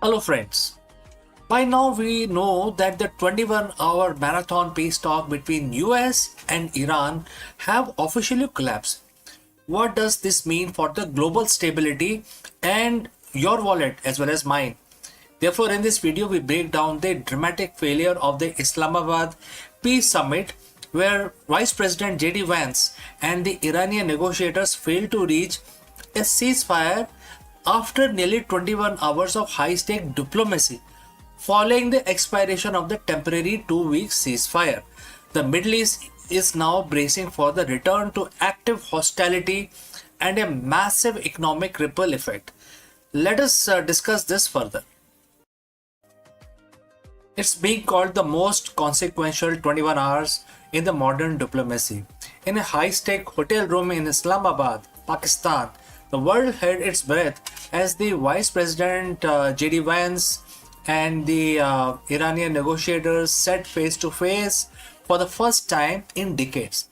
Hello friends. By now we know that the 21-hour marathon peace talk between US and Iran have officially collapsed. What does this mean for the global stability and your wallet as well as mine? Therefore, in this video we break down the dramatic failure of the Islamabad Peace Summit where Vice President JD Vance and the Iranian negotiators failed to reach a ceasefire after nearly 21 hours of high-stake diplomacy. Following the expiration of the temporary 2-week ceasefire, the Middle East is now bracing for the return to active hostility and a massive economic ripple effect. Let us discuss this further. It's being called the most consequential 21 hours in the modern diplomacy. In a high-stake hotel room in Islamabad, Pakistan, the world held its breath as the Vice President JD Vance and the Iranian negotiators sat face to face for the first time in decades.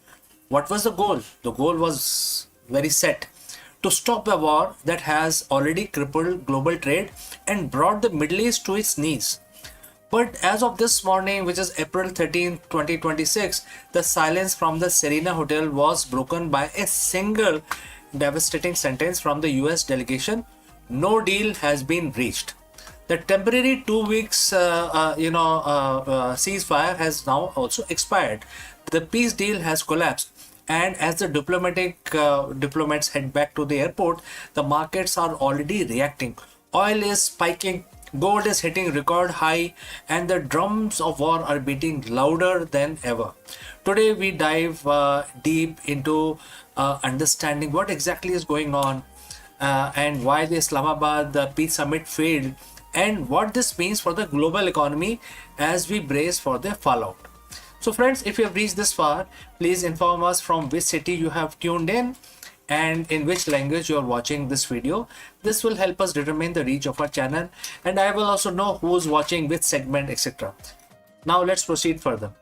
What was the goal? The goal was very set: to stop a war that has already crippled global trade and brought the Middle East to its knees. But as of this morning, which is April 13, 2026, the silence from the Serena Hotel was broken by a single devastating sentence from the US delegation: no deal has been reached. The temporary 2 weeks ceasefire has now also expired. The peace deal has collapsed, and as the diplomats head back to the airport, the markets are already reacting. Oil is spiking, gold is hitting record high, and the drums of war are beating louder than ever. Today we dive deep into understanding what exactly is going on and why the Islamabad Peace Summit failed and what this means for the global economy as we brace for the fallout. So friends, if you have reached this far, please inform us from which city you have tuned in and in which language you are watching this video. This will help us determine the reach of our channel, and I will also know who's watching which segment, etc. Now let's proceed further.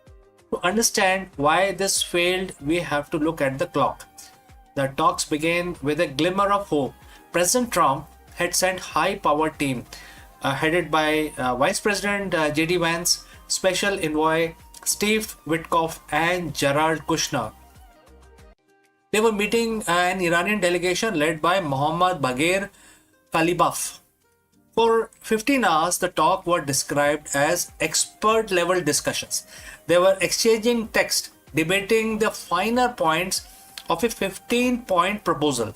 To understand why this failed, we have to look at the clock. The talks began with a glimmer of hope. President Trump had sent high-powered team headed by Vice President JD Vance, Special Envoy Steve Witkoff, and Jared Kushner. They were meeting an Iranian delegation led by Mohammad Bagher Kalibaf. For 15 hours, the talk were described as expert-level discussions. They were exchanging text, debating the finer points of a 15-point proposal.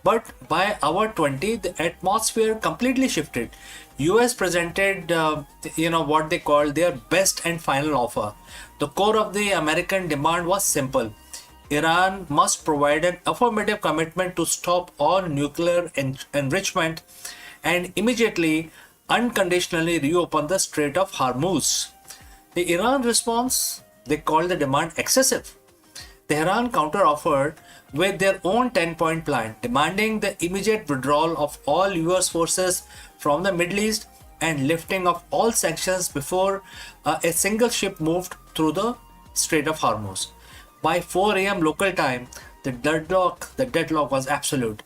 But by hour 20, the atmosphere completely shifted. US presented, what they called their best and final offer. The core of the American demand was simple: Iran must provide an affirmative commitment to stop all nuclear enrichment and immediately, unconditionally reopen the Strait of Hormuz. The Iran response, they called the demand excessive. Tehran counter-offered with their own 10-point plan, demanding the immediate withdrawal of all US forces from the Middle East and lifting of all sanctions before a single ship moved through the Strait of Hormuz. By 4 a.m. local time, the deadlock was absolute.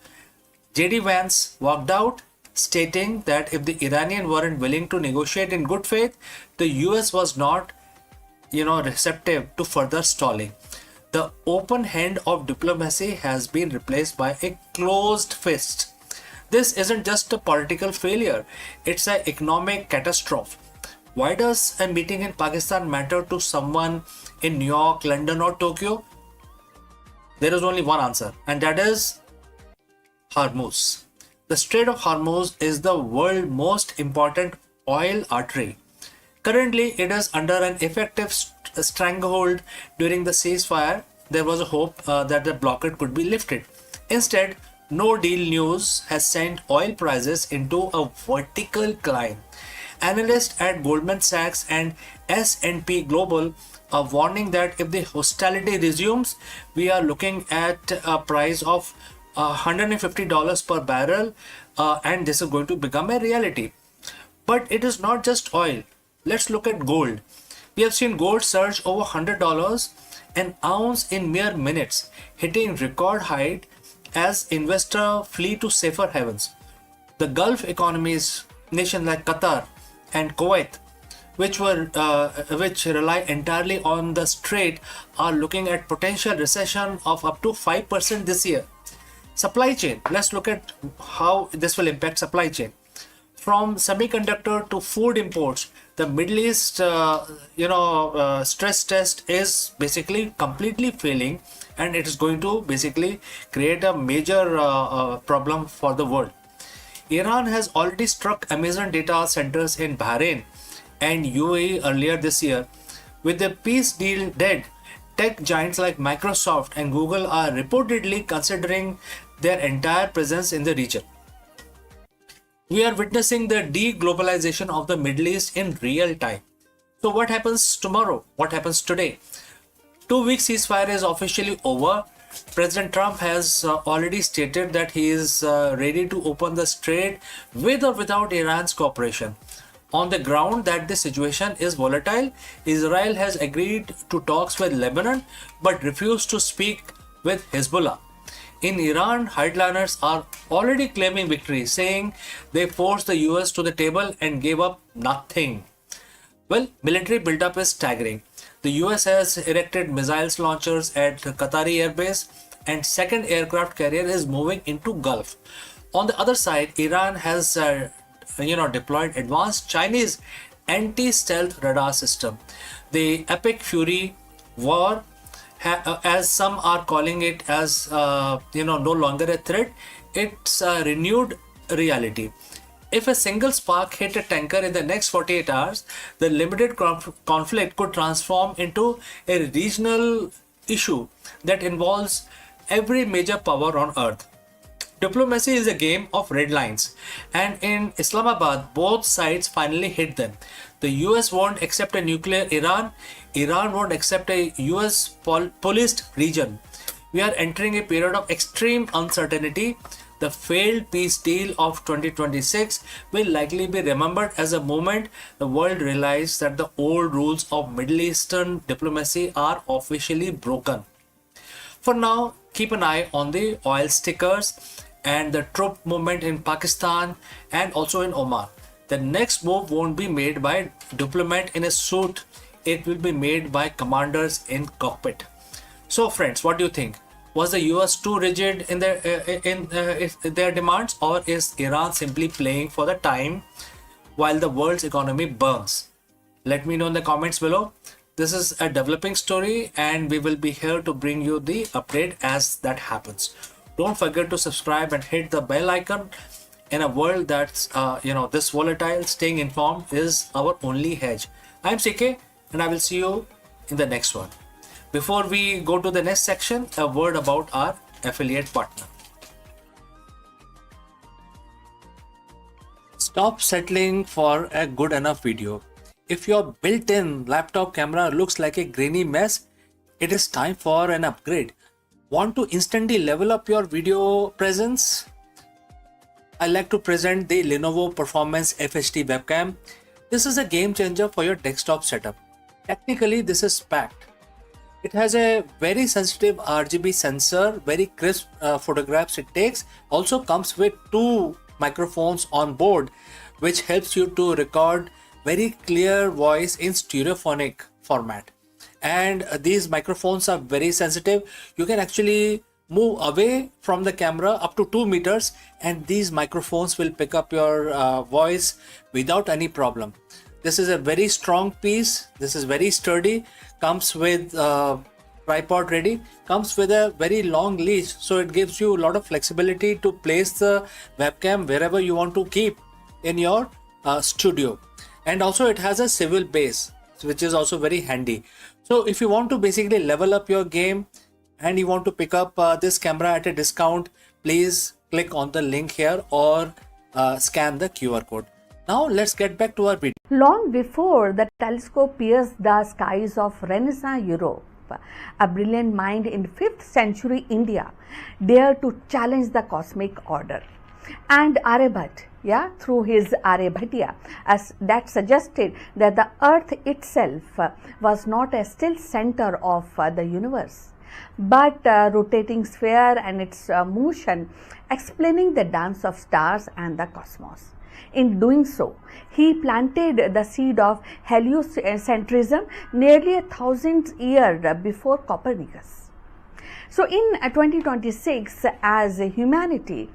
JD Vance walked out, stating that if the Iranians weren't willing to negotiate in good faith, the US was not, receptive to further stalling. The open hand of diplomacy has been replaced by a closed fist. This isn't just a political failure, it's an economic catastrophe. Why does a meeting in Pakistan matter to someone in New York, London, or Tokyo? There is only one answer, and that is Hormuz. The Strait of Hormuz is the world's most important oil artery. Currently, it is under an effective stranglehold. During the ceasefire, there was a hope that the blockade could be lifted. Instead, no deal news has sent oil prices into a vertical climb. Analysts at Goldman Sachs and S&P Global are warning that if the hostility resumes, we are looking at a price of $150 per barrel, and this is going to become a reality. But it is not just oil. Let's look at gold. We have seen gold surge over $100 an ounce in mere minutes, hitting record height as investors flee to safer havens. The Gulf economies nations like Qatar and Kuwait, which rely entirely on the strait, are looking at potential recession of up to 5% this year. Supply chain. Let's look at how this will impact supply chain. From semiconductor to food imports, the Middle East, stress test is basically completely failing, and it is going to basically create a major problem for the world. Iran has already struck Amazon data centers in Bahrain and UAE earlier this year. With the peace deal dead, tech giants like Microsoft and Google are reportedly considering their entire presence in the region. We are witnessing the de-globalization of the Middle East in real time. So what happens tomorrow? What happens today? 2 week ceasefire is officially over. President Trump has already stated that he is ready to open the strait with or without Iran's cooperation. On the ground that the situation is volatile, Israel has agreed to talks with Lebanon but refused to speak with Hezbollah. In Iran, hardliners are already claiming victory, saying they forced the US to the table and gave up nothing. Well, military buildup is staggering. The US has erected missiles launchers at Qatari airbase, and second aircraft carrier is moving into Gulf. On the other side, Iran has deployed advanced Chinese anti-stealth radar system. The Epic Fury war, as some are calling it, as no longer a threat, it's a renewed reality. If a single spark hit a tanker in the next 48 hours, the limited conflict could transform into a regional issue that involves every major power on earth. Diplomacy is a game of red lines, and in Islamabad, both sides finally hit them. The US won't accept a nuclear Iran. Iran won't accept a US policed region. We are entering a period of extreme uncertainty. The failed peace deal of 2026 will likely be remembered as a moment the world realized that the old rules of Middle Eastern diplomacy are officially broken. For now, keep an eye on the oil stickers and the troop movement in Pakistan and also in Oman. The next move won't be made by diplomat in a suit. It will be made by commanders in cockpit. So friends, what do you think? Was the US too rigid in their demands, or is Iran simply playing for the time while the world's economy burns? Let me know in the comments below. This is a developing story, and we will be here to bring you the update as that happens. Don't forget to subscribe and hit the bell icon. In a world that's this volatile, staying informed is our only hedge. I'm CK, and I will see you in the next one. Before we go to the next section, a word about our affiliate partner. Stop settling for a good enough video. If your built-in laptop camera looks like a grainy mess, it is time for an upgrade. Want to instantly level up your video presence? I like to present the Lenovo Performance FHD webcam. This is a game changer for your desktop setup. Technically, this is packed. It has a very sensitive RGB sensor, very crisp photographs it takes. Also comes with 2 microphones on board, which helps you to record very clear voice in stereophonic format. And these microphones are very sensitive. You can actually move away from the camera up to 2 meters, and these microphones will pick up your voice without any problem. This is a very strong piece. This is very sturdy. Comes with tripod ready. Comes with a very long leash, so it gives you a lot of flexibility to place the webcam wherever you want to keep in your studio. And also it has a swivel base, which is also very handy. So if you want to basically level up your game and you want to pick up this camera at a discount, please click on the link here or scan the QR code. Now let's get back to our video. Long before the telescope pierced the skies of Renaissance Europe, a brilliant mind in 5th century India dared to challenge the cosmic order. And Aryabhatta, through his Aryabhatiya, as that suggested that the earth itself was not a still center of the universe, but a rotating sphere and its motion explaining the dance of stars and the cosmos. In doing so, he planted the seed of heliocentrism nearly 1,000 years before Copernicus. So, in 2026, as humanity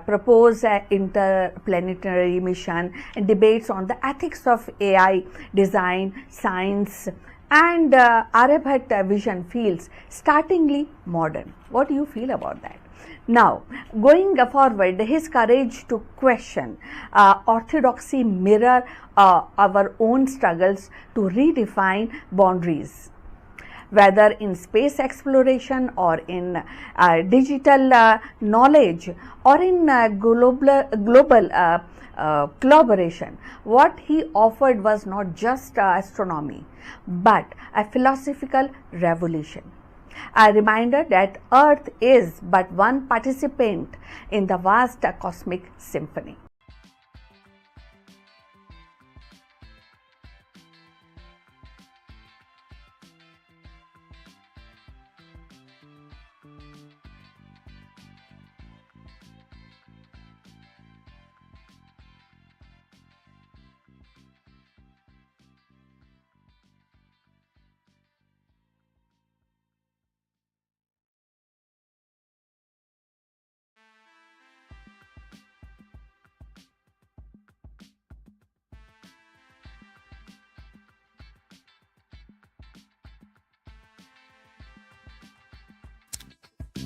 propose an interplanetary mission and debates on the ethics of AI, design, science, and Aryabhat vision feels startlingly modern. What do you feel about that? Now, going forward, his courage to question orthodoxy mirror our own struggles to redefine boundaries, whether in space exploration or in digital knowledge or in global collaboration. What he offered was not just astronomy, but a philosophical revolution. A reminder that Earth is but one participant in the vast cosmic symphony.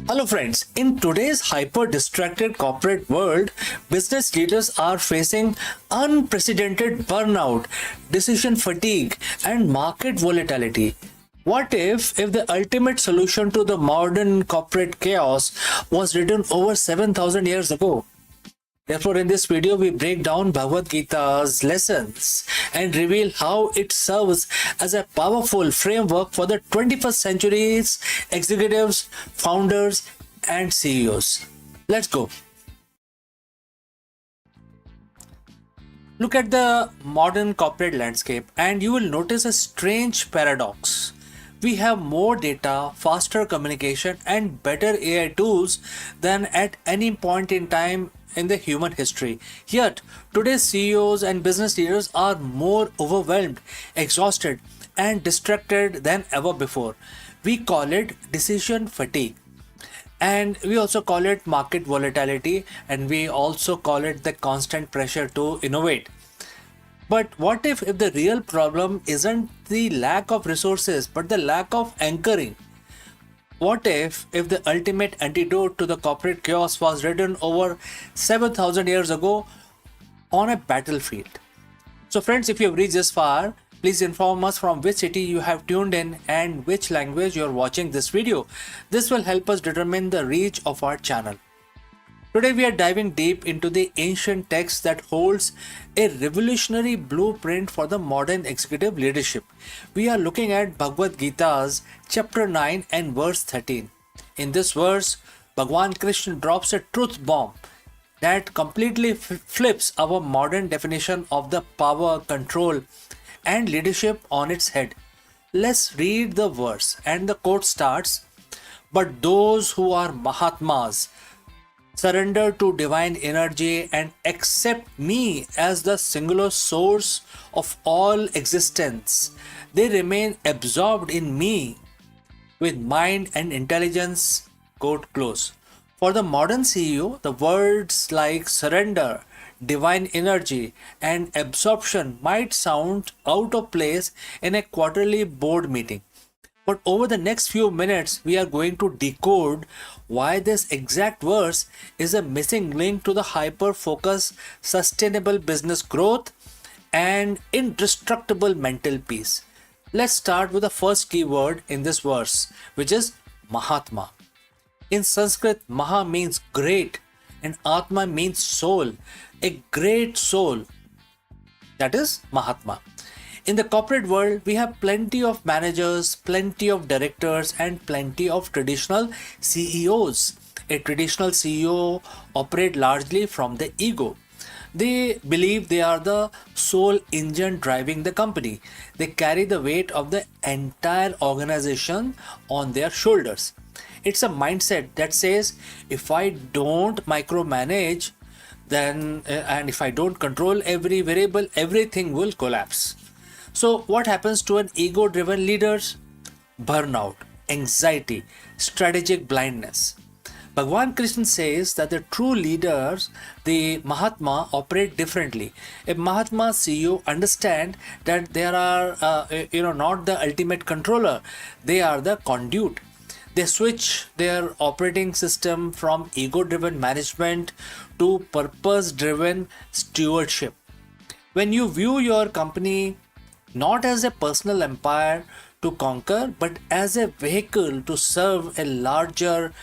Hello friends, in today's hyper-distracted corporate world, business leaders are facing unprecedented burnout, decision fatigue, and market volatility. What if the ultimate solution to the modern corporate chaos was written over 7,000 years ago? Therefore, in this video, we break down Bhagavad Gita's lessons and reveal how it serves as a powerful framework for the 21st century's executives, founders, and CEOs. Let's go. Look at the modern corporate landscape and you will notice a strange paradox. We have more data, faster communication, and better AI tools than at any point in time in the human history. Yet, today's CEOs and business leaders are more overwhelmed, exhausted, and distracted than ever before. We call it decision fatigue. And we also call it market volatility, and we also call it the constant pressure to innovate. But what if the real problem isn't the lack of resources, but the lack of anchoring? What if the ultimate antidote to the corporate chaos was written over 7,000 years ago on a battlefield? So friends, if you have reached this far, please inform us from which city you have tuned in and which language you are watching this video. This will help us determine the reach of our channel. Today we are diving deep into the ancient text that holds a revolutionary blueprint for the modern executive leadership. We are looking at Bhagavad Gita's chapter 9 and verse 13. In this verse, Bhagwan Krishna drops a truth bomb that completely flips our modern definition of the power, control, and leadership on its head. Let's read the verse, and the quote starts, "But those who are Mahatmas surrender to divine energy and accept me as the singular source of all existence. They remain absorbed in me with mind and intelligence." Quote close. For the modern CEO, the words like surrender, divine energy, and absorption might sound out of place in a quarterly board meeting. But over the next few minutes, we are going to decode why this exact verse is a missing link to the hyper-focused, sustainable business growth and indestructible mental peace. Let's start with the first keyword in this verse, which is Mahatma. In Sanskrit, Maha means great and Atma means soul, a great soul. That is Mahatma. In the corporate world, we have plenty of managers, plenty of directors, and plenty of traditional CEOs. A traditional CEO operates largely from the ego. They believe they are the sole engine driving the company. They carry the weight of the entire organization on their shoulders. It's a mindset that says, if I don't micromanage, then and if I don't control every variable, everything will collapse. So what happens to an ego driven leaders? Burnout, anxiety, strategic blindness. Bhagwan Krishna says that the true leaders, the Mahatma, operate differently. A Mahatma CEO understand that there are, not the ultimate controller, they are the conduit. They switch their operating system from ego-driven management to purpose-driven stewardship. When you view your company not as a personal empire to conquer, but as a vehicle to serve a larger,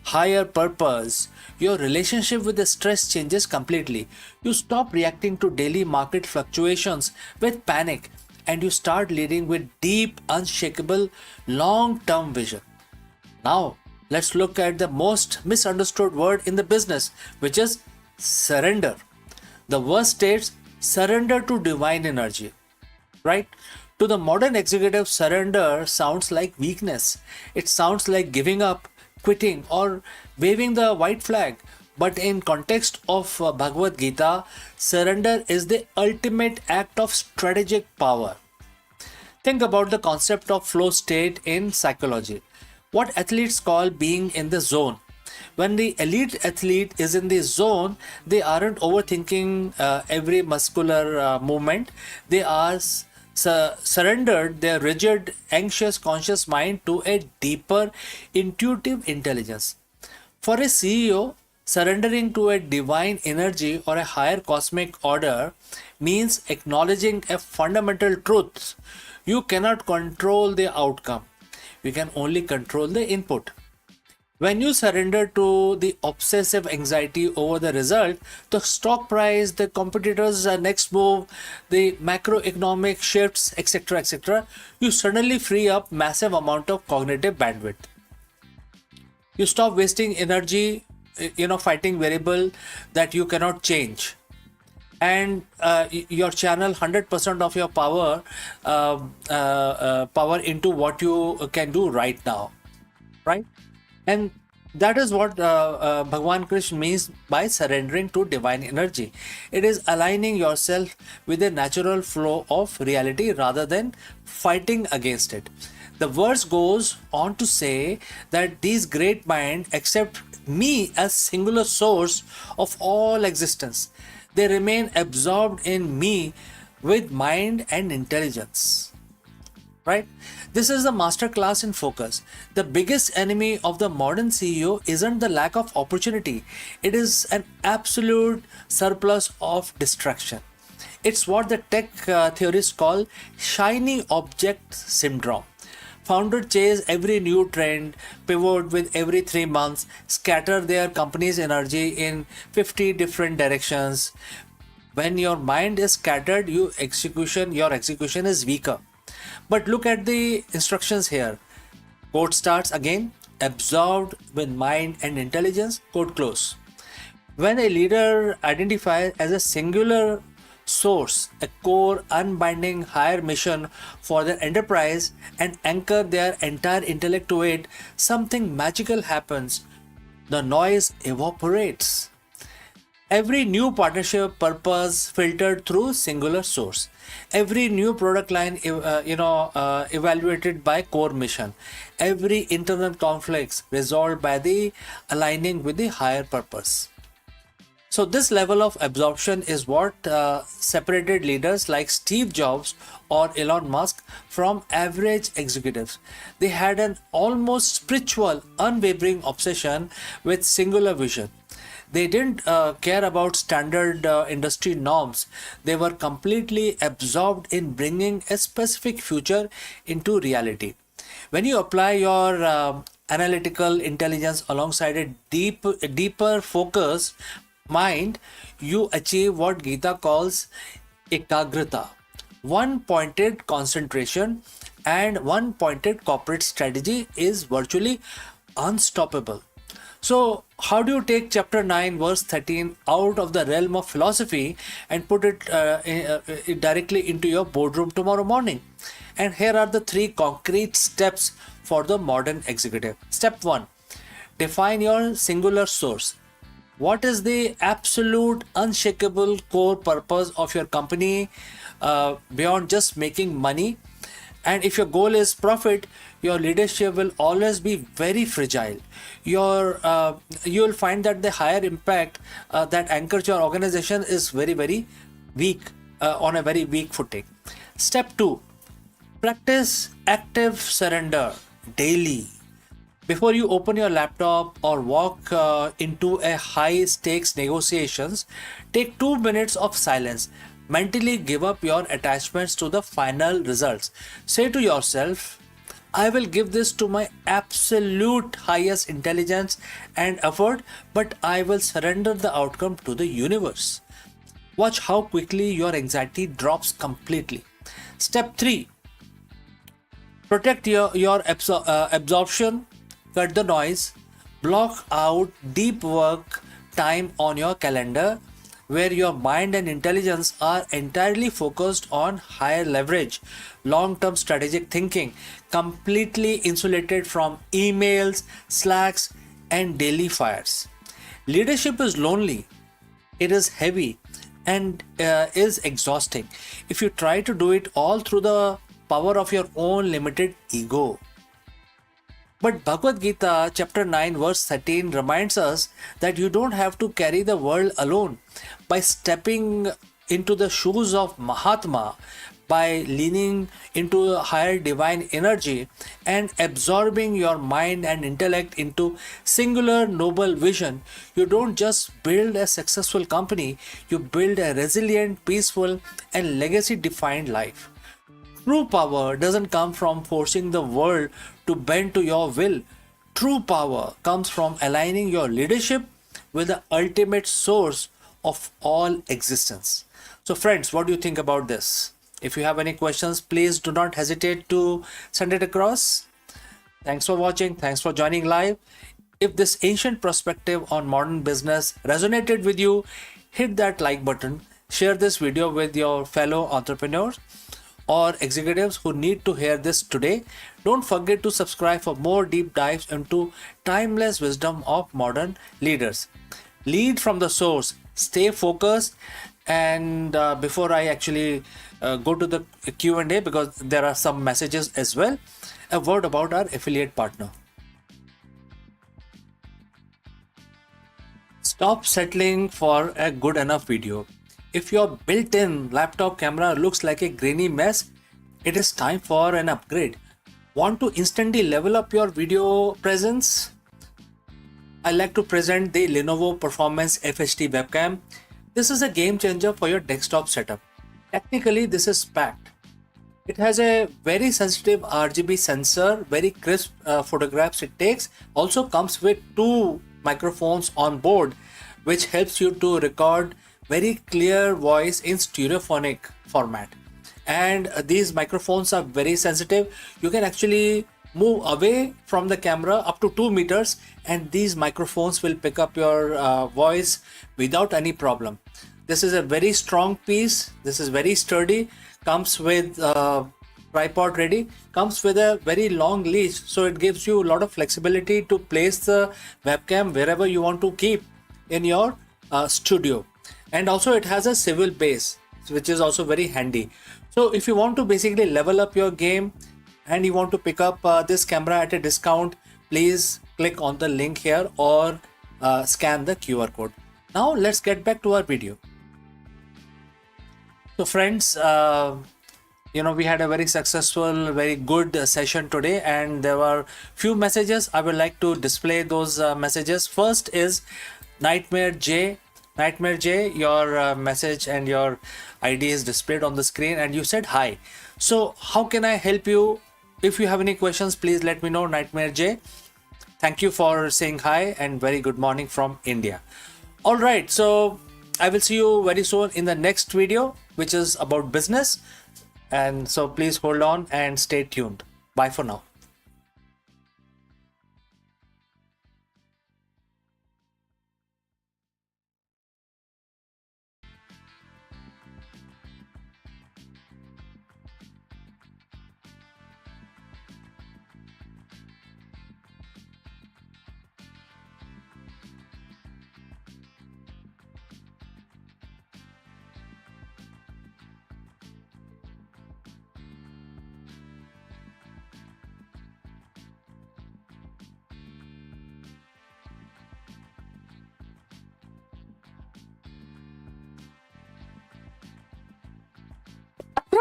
higher purpose, your relationship with the stress changes completely. You stop reacting to daily market fluctuations with panic and you start leading with deep, unshakable, long term vision. Now, let's look at the most misunderstood word in the business, which is surrender. The verse states surrender to divine energy, right? To the modern executive, surrender sounds like weakness. It sounds like giving up, quitting, or waving the white flag. But in context of Bhagavad Gita, surrender is the ultimate act of strategic power. Think about the concept of flow state in psychology. What athletes call being in the zone. When the elite athlete is in the zone, they aren't overthinking every muscular movement. They are surrendered their rigid, anxious, conscious mind to a deeper, intuitive intelligence. For a CEO, surrendering to a divine energy or a higher cosmic order means acknowledging a fundamental truth. You cannot control the outcome. You can only control the input. When you surrender to the obsessive anxiety over the result, the stock price, the competitor's next move, the macroeconomic shifts, etc., you suddenly free up massive amount of cognitive bandwidth. You stop wasting energy, fighting variable that you cannot change, and your channel 100% of your power into what you can do right now, right? And that is what Bhagwan Krishna means by surrendering to divine energy. It is aligning yourself with the natural flow of reality rather than fighting against it. The verse goes on to say that these great minds accept me as singular source of all existence. They remain absorbed in me with mind and intelligence. Right? This is the masterclass in focus. The biggest enemy of the modern CEO isn't the lack of opportunity. It is an absolute surplus of distraction. It's what the tech theorists call shiny object syndrome. Founders chase every new trend, pivot with every 3 months, scatter their company's energy in 50 different directions. When your mind is scattered, your execution is weaker. But look at the instructions here. Quote starts again, absorbed with mind and intelligence, quote close. When a leader identifies as a singular source, a core, unbinding higher mission for their enterprise and anchor their entire intellect to it, something magical happens. The noise evaporates. Every new partnership purpose filtered through singular source. Every new product line, evaluated by core mission. Every internal conflicts resolved by the aligning with the higher purpose. So this level of absorption is what separated leaders like Steve Jobs or Elon Musk from average executives. They had an almost spiritual, unwavering obsession with singular vision. They didn't care about standard industry norms. They were completely absorbed in bringing a specific future into reality. When you apply your analytical intelligence alongside a deeper focus mind, you achieve what Gita calls ekagrata, one pointed concentration, and one pointed corporate strategy is virtually unstoppable. So, how do you take chapter 9, verse 13 out of the realm of philosophy and put it directly into your boardroom tomorrow morning? And here are the 3 concrete steps for the modern executive. Step 1, define your singular source. What is the absolute unshakable core purpose of your company beyond just making money? And if your goal is profit, your leadership will always be very fragile. You will find that the higher impact that anchors your organization is very weak, on a very weak footing. Step 2: practice active surrender daily. Before you open your laptop or walk into a high stakes negotiations, take 2 minutes of silence. Mentally give up your attachments to the final results. Say to yourself, I will give this to my absolute highest intelligence and effort, but I will surrender the outcome to the universe. Watch how quickly your anxiety drops completely. Step 3: protect your absorption, cut the noise, block out deep work time on your calendar where your mind and intelligence are entirely focused on higher leverage, long term strategic thinking, completely insulated from emails, slacks, and daily fires. Leadership is lonely, it is heavy, and is exhausting if you try to do it all through the power of your own limited ego. But Bhagavad Gita, chapter 9, verse 13, reminds us that you don't have to carry the world alone. By stepping into the shoes of Mahatma, by leaning into a higher divine energy and absorbing your mind and intellect into singular noble vision, you don't just build a successful company, you build a resilient, peaceful, and legacy defined life. True power doesn't come from forcing the world to bend to your will. True power comes from aligning your leadership with the ultimate source of all existence. So, friends, what do you think about this? If you have any questions, please do not hesitate to send it across. Thanks for watching. Thanks for joining live. If this ancient perspective on modern business resonated with you, hit that like button. Share this video with your fellow entrepreneurs or executives who need to hear this today. Don't forget to subscribe for more deep dives into timeless wisdom of modern leaders. Lead from the source, stay focused, and before I actually go to the Q&A, because there are some messages as well, a word about our affiliate partner. Stop settling for a good enough video. If your built-in laptop camera looks like a grainy mess, it is time for an upgrade. Want to instantly level up your video presence? I like to present the Lenovo Performance FHD webcam. This is a game changer for your desktop setup. Technically, this is packed. It has a very sensitive RGB sensor, very crisp photographs it takes. Also comes with 2 microphones on board, which helps you to record very clear voice in stereophonic format. And these microphones are very sensitive. You can actually move away from the camera up to 2 meters and these microphones will pick up your voice without any problem. This is a very strong piece. This is very sturdy. Comes with tripod ready. Comes with a very long leash, so it gives you a lot of flexibility to place the webcam wherever you want to keep in your studio. And also it has a swivel base, which is also very handy. So if you want to basically level up your game and you want to pick up this camera at a discount, please click on the link here or scan the QR code. Now let's get back to our video. So friends, we had a very successful, very good session today, and there were few messages. I would like to display those messages. First is Nightmare J. Nightmare J, your message and your ID is displayed on the screen, and you said hi. So how can I help you? If you have any questions, please let me know, Nightmare J. Thank you for saying hi and very good morning from India. All right, so I will see you very soon in the next video, which is about business. And so please hold on and stay tuned. Bye for now.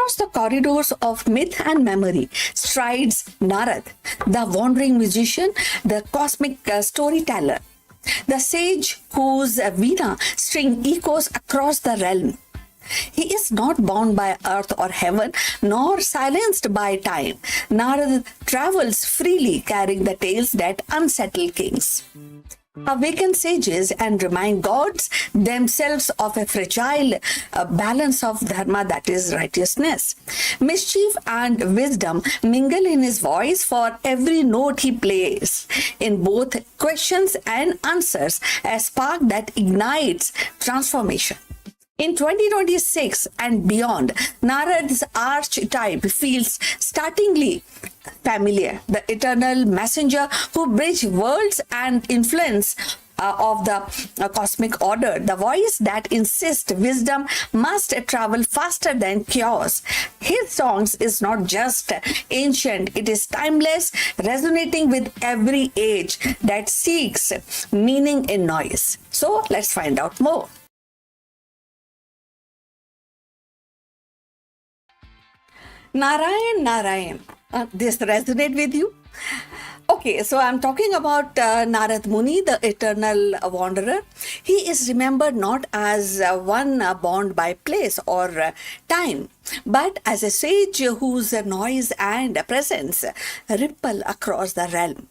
Across the corridors of myth and memory strides Narad, the wandering musician, the cosmic storyteller, the sage whose Veena string echoes across the realm. He is not bound by earth or heaven, nor silenced by time. Narad travels freely, carrying the tales that unsettle kings, awaken sages, and remind gods themselves of a fragile balance of dharma, that is righteousness. Mischief and wisdom mingle in his voice for every note he plays, in both questions and answers, a spark that ignites transformation. In 2026 and beyond, Narad's archetype feels startlingly familiar. The eternal messenger who bridges worlds and influence of the cosmic order, the voice that insists wisdom must travel faster than chaos. His songs is not just ancient, it is timeless, resonating with every age that seeks meaning in noise. So let's find out more. Narayan, Narayan. This resonate with you? Okay, so I'm talking about Narad Muni, the eternal wanderer. He is remembered not as one bound by place or time, but as a sage whose noise and presence ripple across the realm.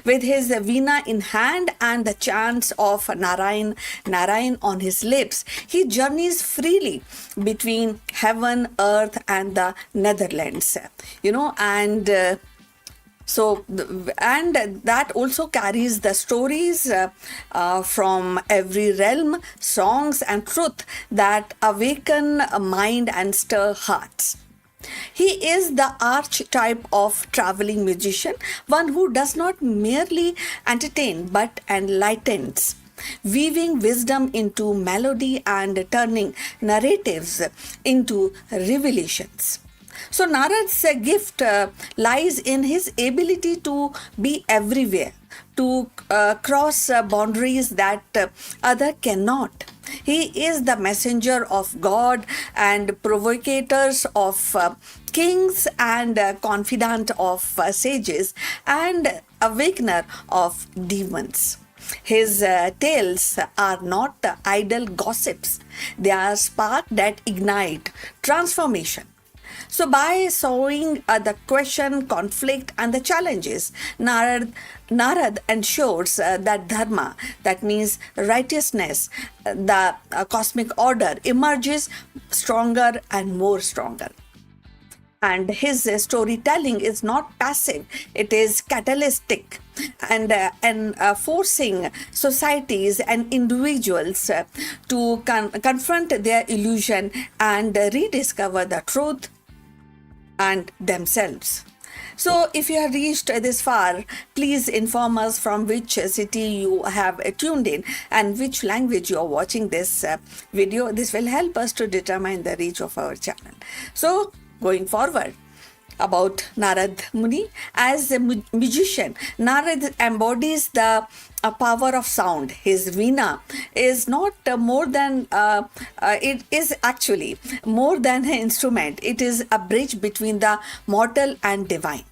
With his veena in hand and the chants of Narayan, Narayan on his lips, he journeys freely between heaven, earth, and the Netherlands. And that also carries the stories from every realm, songs and truth that awaken mind and stir hearts. He is the archetype of traveling musician, one who does not merely entertain but enlightens, weaving wisdom into melody and turning narratives into revelations. So Narad's gift lies in his ability to be everywhere, to cross boundaries that other cannot. He is the messenger of God and provocators of kings and confidant of sages and awakener of demons. His tales are not idle gossips. They are sparks that ignite transformation. So by sowing the question, conflict, and the challenges, Narad ensures that dharma, that means righteousness, the cosmic order, emerges stronger and more stronger. And his storytelling is not passive, it is catalytic and forcing societies and individuals to confront their illusion and rediscover the truth and themselves. So if you have reached this far, please inform us from which city you have tuned in and which language you are watching this video. This will help us to determine the reach of our channel. So going forward, about Narad Muni. As a magician, Narad embodies the power of sound. His veena is not more than, it is actually more than an instrument. It is a bridge between the mortal and divine.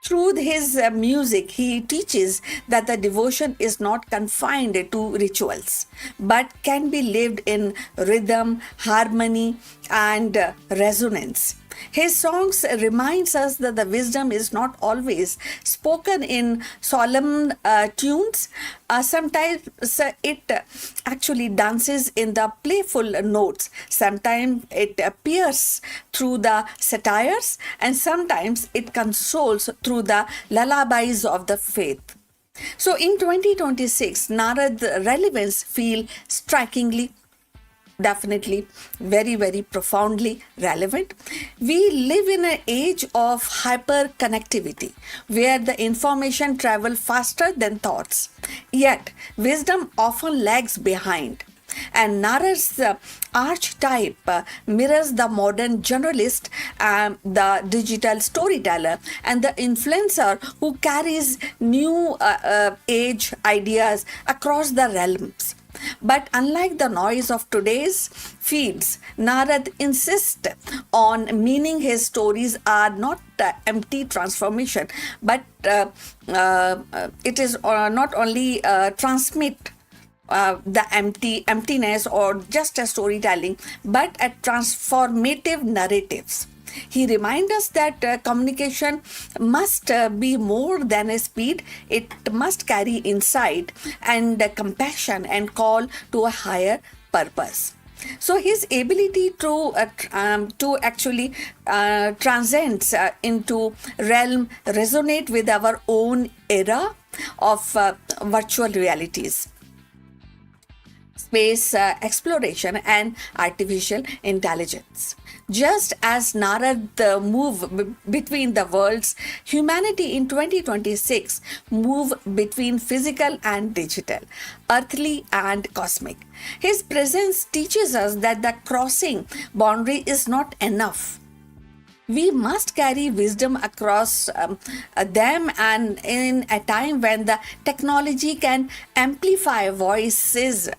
Through his music, he teaches that the devotion is not confined to rituals, but can be lived in rhythm, harmony, and resonance. His songs reminds us that the wisdom is not always spoken in solemn tunes. Sometimes it actually dances in the playful notes. Sometimes it appears through the satires, and sometimes it consoles through the lullabies of the faith. So in 2026, Narad's relevance feels strikingly, definitely very, very profoundly relevant. We live in an age of hyper connectivity where the information travels faster than thoughts. Yet, wisdom often lags behind. And Narad's archetype mirrors the modern journalist, the digital storyteller, and the influencer who carries new age ideas across the realms. But unlike the noise of today's feeds, Narad insists on meaning. His stories are not empty transformation, but it is not only transmit the emptiness or just a storytelling, but a transformative narratives. He reminds us that communication must be more than a speed. It must carry insight and compassion and call to a higher purpose. So his ability to actually transcends into realm resonate with our own era of virtual realities, space exploration, and artificial intelligence. Just as Narad moved between the worlds, humanity in 2026 move between physical and digital, earthly and cosmic. His presence teaches us that the crossing boundary is not enough. We must carry wisdom across them, and in a time when the technology can amplify voices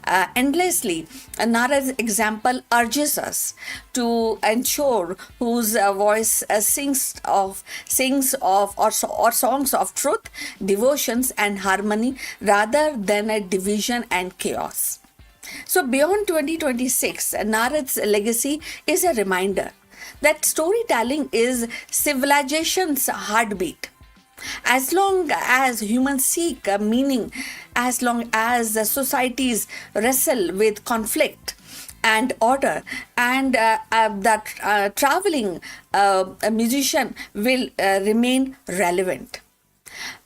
endlessly, Nara's example urges us to ensure whose voice or songs of truth, devotions, and harmony rather than a division and chaos. So beyond 2026, Narad's legacy is a reminder that storytelling is civilization's heartbeat. As long as humans seek a meaning, as long as societies wrestle with conflict and order, and that traveling musician will remain relevant.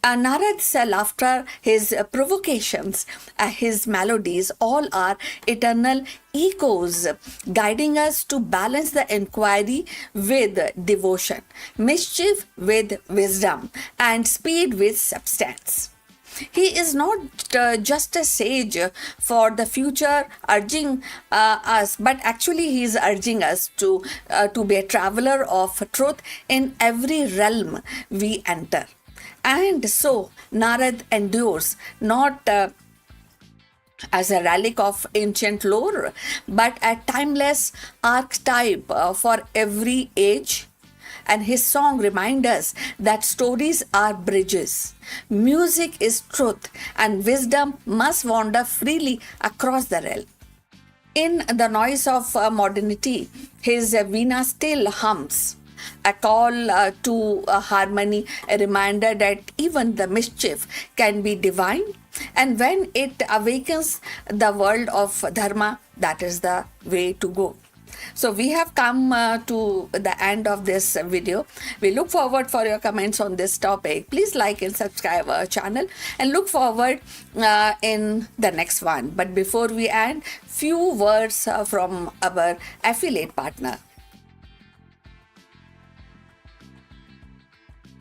Narad's laughter, his provocations, his melodies, all are eternal echoes guiding us to balance the inquiry with devotion, mischief with wisdom, and speed with substance. He is not just a sage for the future urging us, but actually he is urging us to be a traveler of truth in every realm we enter. And so Narad endures not as a relic of ancient lore, but a timeless archetype for every age. And his song reminds us that stories are bridges, music is truth, and wisdom must wander freely across the realm. In the noise of modernity, his veena still hums, a call to harmony, a reminder that even the mischief can be divine. And when it awakens the world of dharma, that is the way to go. So we have come to the end of this video. We look forward for your comments on this topic. Please like and subscribe our channel, and look forward in the next one. But before we end, few words from our affiliate partner.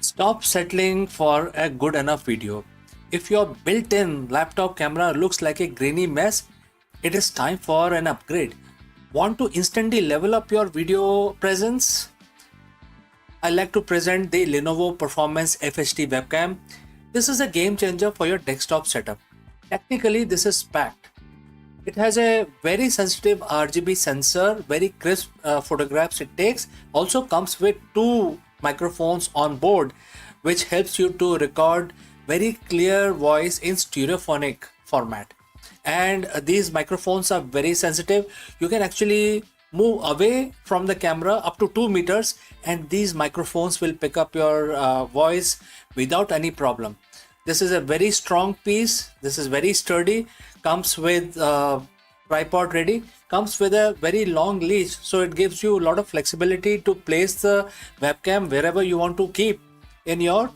Stop settling for a good enough video. If your built-in laptop camera looks like a grainy mess, it is time for an upgrade. Want to instantly level up your video presence? I like to present the Lenovo Performance FHD webcam. This is a game changer for your desktop setup. Technically, this is packed. It has a very sensitive RGB sensor, very crisp photographs it takes. Also comes with two microphones on board, which helps you to record very clear voice in stereophonic format. And these microphones are very sensitive. You can actually move away from the camera up to 2 meters, and these microphones will pick up your voice without any problem. This is a very strong piece. This is very sturdy. Comes with tripod ready. Comes with a very long leash, so it gives you a lot of flexibility to place the webcam wherever you want to keep in your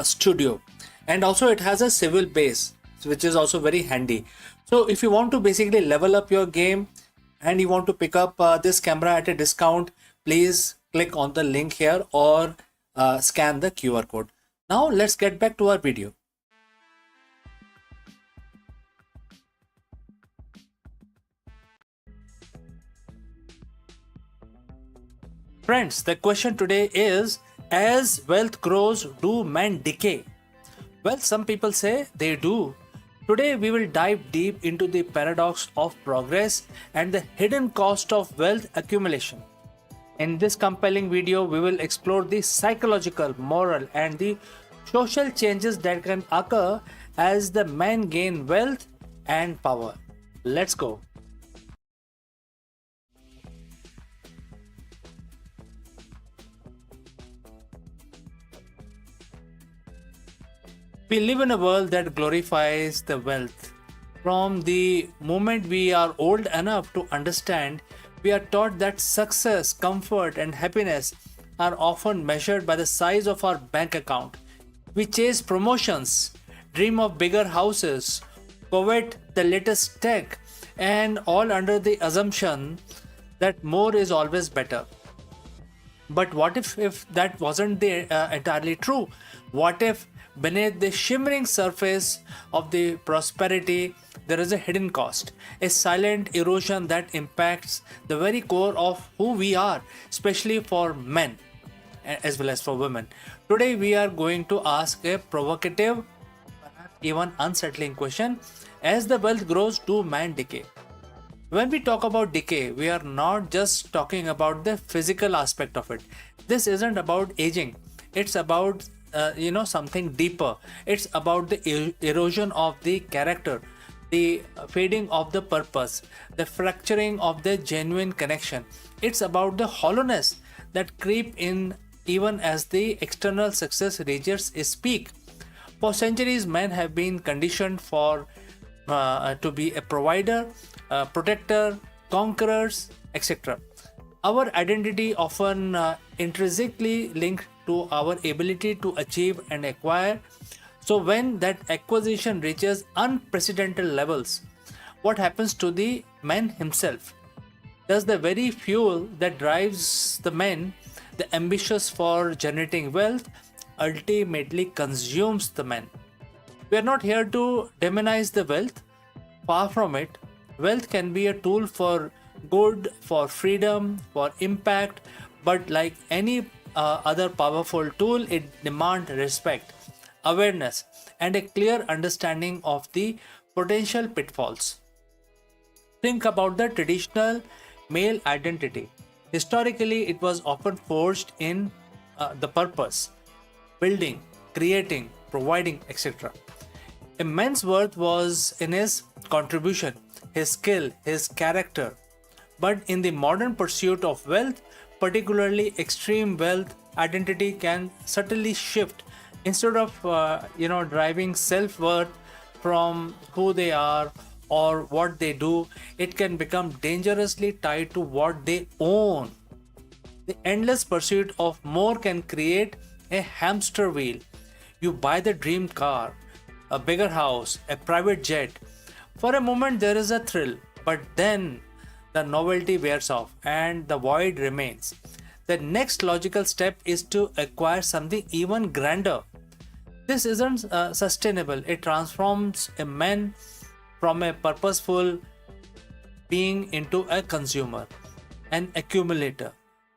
studio. And also it has a swivel base, which is also very handy. So if you want to basically level up your game and you want to pick up this camera at a discount, please click on the link here or scan the QR code. Now let's get back to our video. Friends, the question today is, as wealth grows, do men decay? Well, some people say they do, Today, we will dive deep into the paradox of progress and the hidden cost of wealth accumulation. In this compelling video, we will explore the psychological, moral, and the social changes that can occur as the men gain wealth and power. Let's go. We live in a world that glorifies the wealth. From the moment we are old enough to understand, we are taught that success, comfort, and happiness are often measured by the size of our bank account. We chase promotions, dream of bigger houses, covet the latest tech, and all under the assumption that more is always better. But what if that wasn't entirely true? What if beneath the shimmering surface of the prosperity, there is a hidden cost, a silent erosion that impacts the very core of who we are, especially for men as well as for women? Today, we are going to ask a provocative, perhaps even unsettling question: as the wealth grows, do man decay? When we talk about decay, we are not just talking about the physical aspect of it. This isn't about aging, it's about something deeper. It's about the erosion of the character, the fading of the purpose, the fracturing of the genuine connection. It's about the hollowness that creep in even as the external success reaches its peak. For centuries, men have been conditioned to be a provider, a protector, conquerors, etc. Our identity often intrinsically linked to our ability to achieve and acquire. So when that acquisition reaches unprecedented levels, what happens to the man himself? Does the very fuel that drives the men, the ambitious for generating wealth, ultimately consumes the man? We are not here to demonize the wealth. Far from it. Wealth can be a tool for good, for freedom, for impact, but like any other powerful tool, it demands respect, awareness, and a clear understanding of the potential pitfalls. Think about the traditional male identity. Historically, it was often forged in the purpose, building, creating, providing, etc. A man's worth was in his contribution, his skill, his character. But in the modern pursuit of wealth, particularly extreme wealth, identity can subtly shift. Instead of driving self-worth from who they are or what they do, it can become dangerously tied to what they own. The endless pursuit of more can create a hamster wheel. You buy the dream car, a bigger house, a private jet. For a moment, there is a thrill, but then the novelty wears off and the void remains. The next logical step is to acquire something even grander. This isn't sustainable. It transforms a man from a purposeful being into a consumer, an accumulator.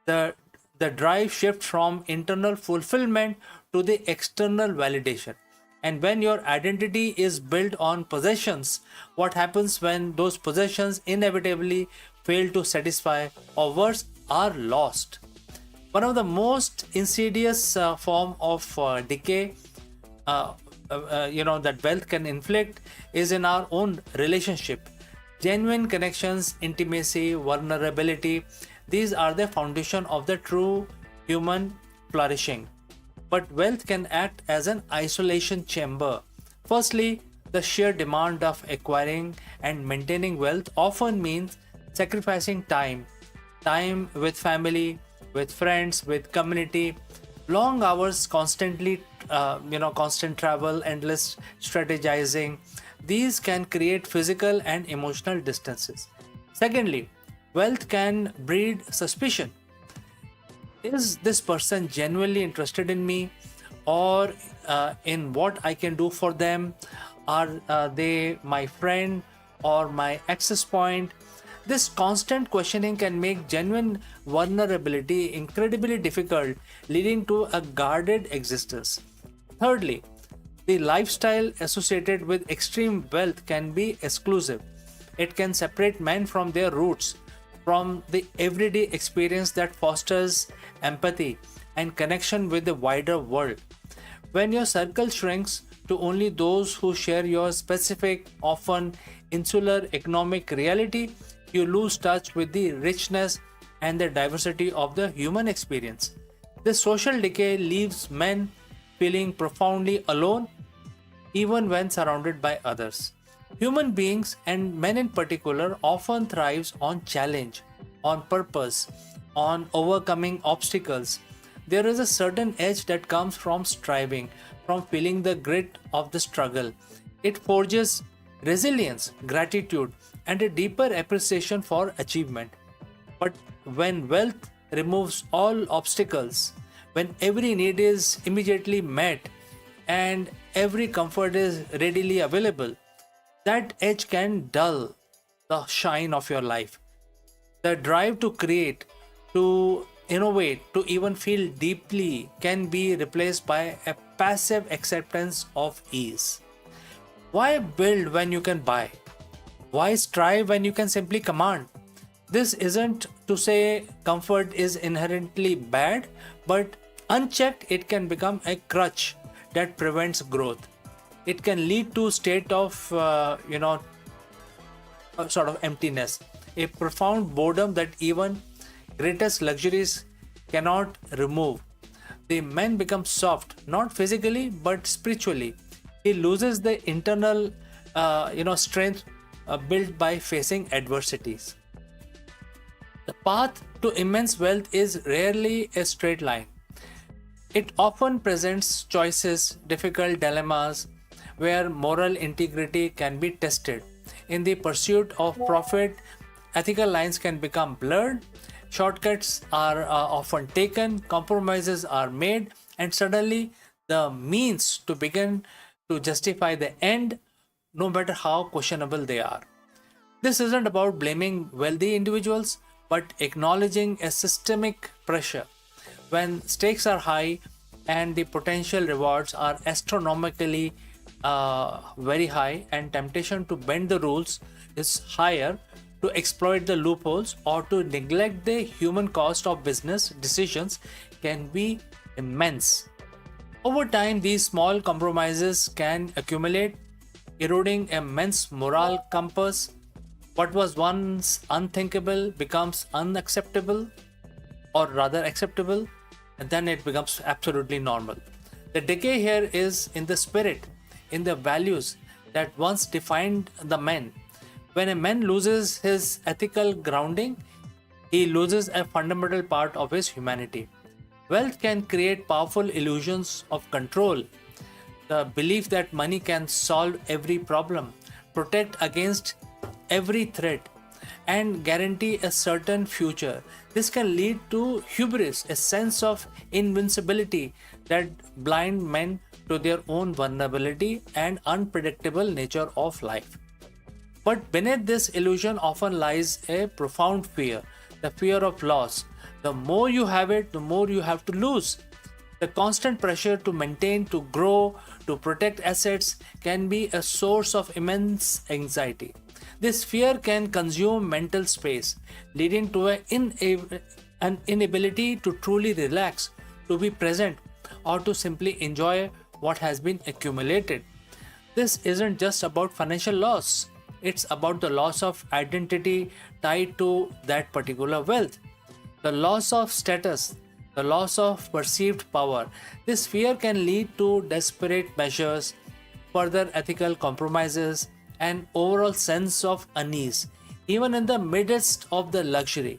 The drive shifts from internal fulfillment to the external validation. And when your identity is built on possessions, what happens when those possessions inevitably fail to satisfy or worse, are lost? One of the most insidious form of decay that wealth can inflict is in our own relationship. Genuine connections, intimacy, vulnerability, these are the foundation of the true human flourishing. But wealth can act as an isolation chamber. Firstly, the sheer demand of acquiring and maintaining wealth often means sacrificing time with family, with friends, with community, long hours, constant travel, endless strategizing. These can create physical and emotional distances. Secondly, wealth can breed suspicion. Is this person genuinely interested in me or in what I can do for them? Are they my friend or my access point? This constant questioning can make genuine vulnerability incredibly difficult, leading to a guarded existence. Thirdly, The lifestyle associated with extreme wealth can be exclusive. It can separate men from their roots, from the everyday experience that fosters empathy and connection with the wider world. When your circle shrinks to only those who share your specific, often insular economic reality, you lose touch with the richness and the diversity of the human experience. This social decay leaves men feeling profoundly alone even when surrounded by others. Human beings, and men in particular, often thrives on challenge, on purpose, on overcoming obstacles. There is a certain edge that comes from striving, from feeling the grit of the struggle. It forges resilience, gratitude, and a deeper appreciation for achievement. But when wealth removes all obstacles, when every need is immediately met and every comfort is readily available, that edge can dull the shine of your life. The drive to create, to innovate, to even feel deeply can be replaced by a passive acceptance of ease. Why build when you can buy? Why strive when you can simply command? This isn't to say comfort is inherently bad, but unchecked, it can become a crutch that prevents growth. It can lead to a state of, a sort of emptiness, a profound boredom that even greatest luxuries cannot remove. The man becomes soft, not physically but spiritually. He loses the internal, strength built by facing adversities. The path to immense wealth is rarely a straight line. It often presents choices, difficult dilemmas, where moral integrity can be tested. In the pursuit of profit, ethical lines can become blurred, shortcuts are often taken, compromises are made, and suddenly the means to begin to justify the end, no matter how questionable they are. This isn't about blaming wealthy individuals, but acknowledging a systemic pressure. When stakes are high and the potential rewards are astronomically very high, and temptation to bend the rules is higher, to exploit the loopholes or to neglect the human cost of business decisions can be immense. Over time, these small compromises can accumulate, eroding a men's moral compass. What was once unthinkable becomes unacceptable, or rather acceptable, and then it becomes absolutely normal. The decay here is in the spirit, in the values that once defined the man. When a man loses his ethical grounding, he loses a fundamental part of his humanity. Wealth can create powerful illusions of control. The belief that money can solve every problem, protect against every threat, and guarantee a certain future. This can lead to hubris, a sense of invincibility that blind men to their own vulnerability and unpredictable nature of life. But beneath this illusion often lies a profound fear, the fear of loss. The more you have it, the more you have to lose. The constant pressure to maintain, to grow, to protect assets can be a source of immense anxiety. This fear can consume mental space, leading to an inability to truly relax, to be present, or to simply enjoy what has been accumulated. This isn't just about financial loss, it's about the loss of identity tied to that particular wealth, the loss of status, the loss of perceived power. This fear can lead to desperate measures, further ethical compromises, and overall sense of unease, even in the midst of the luxury.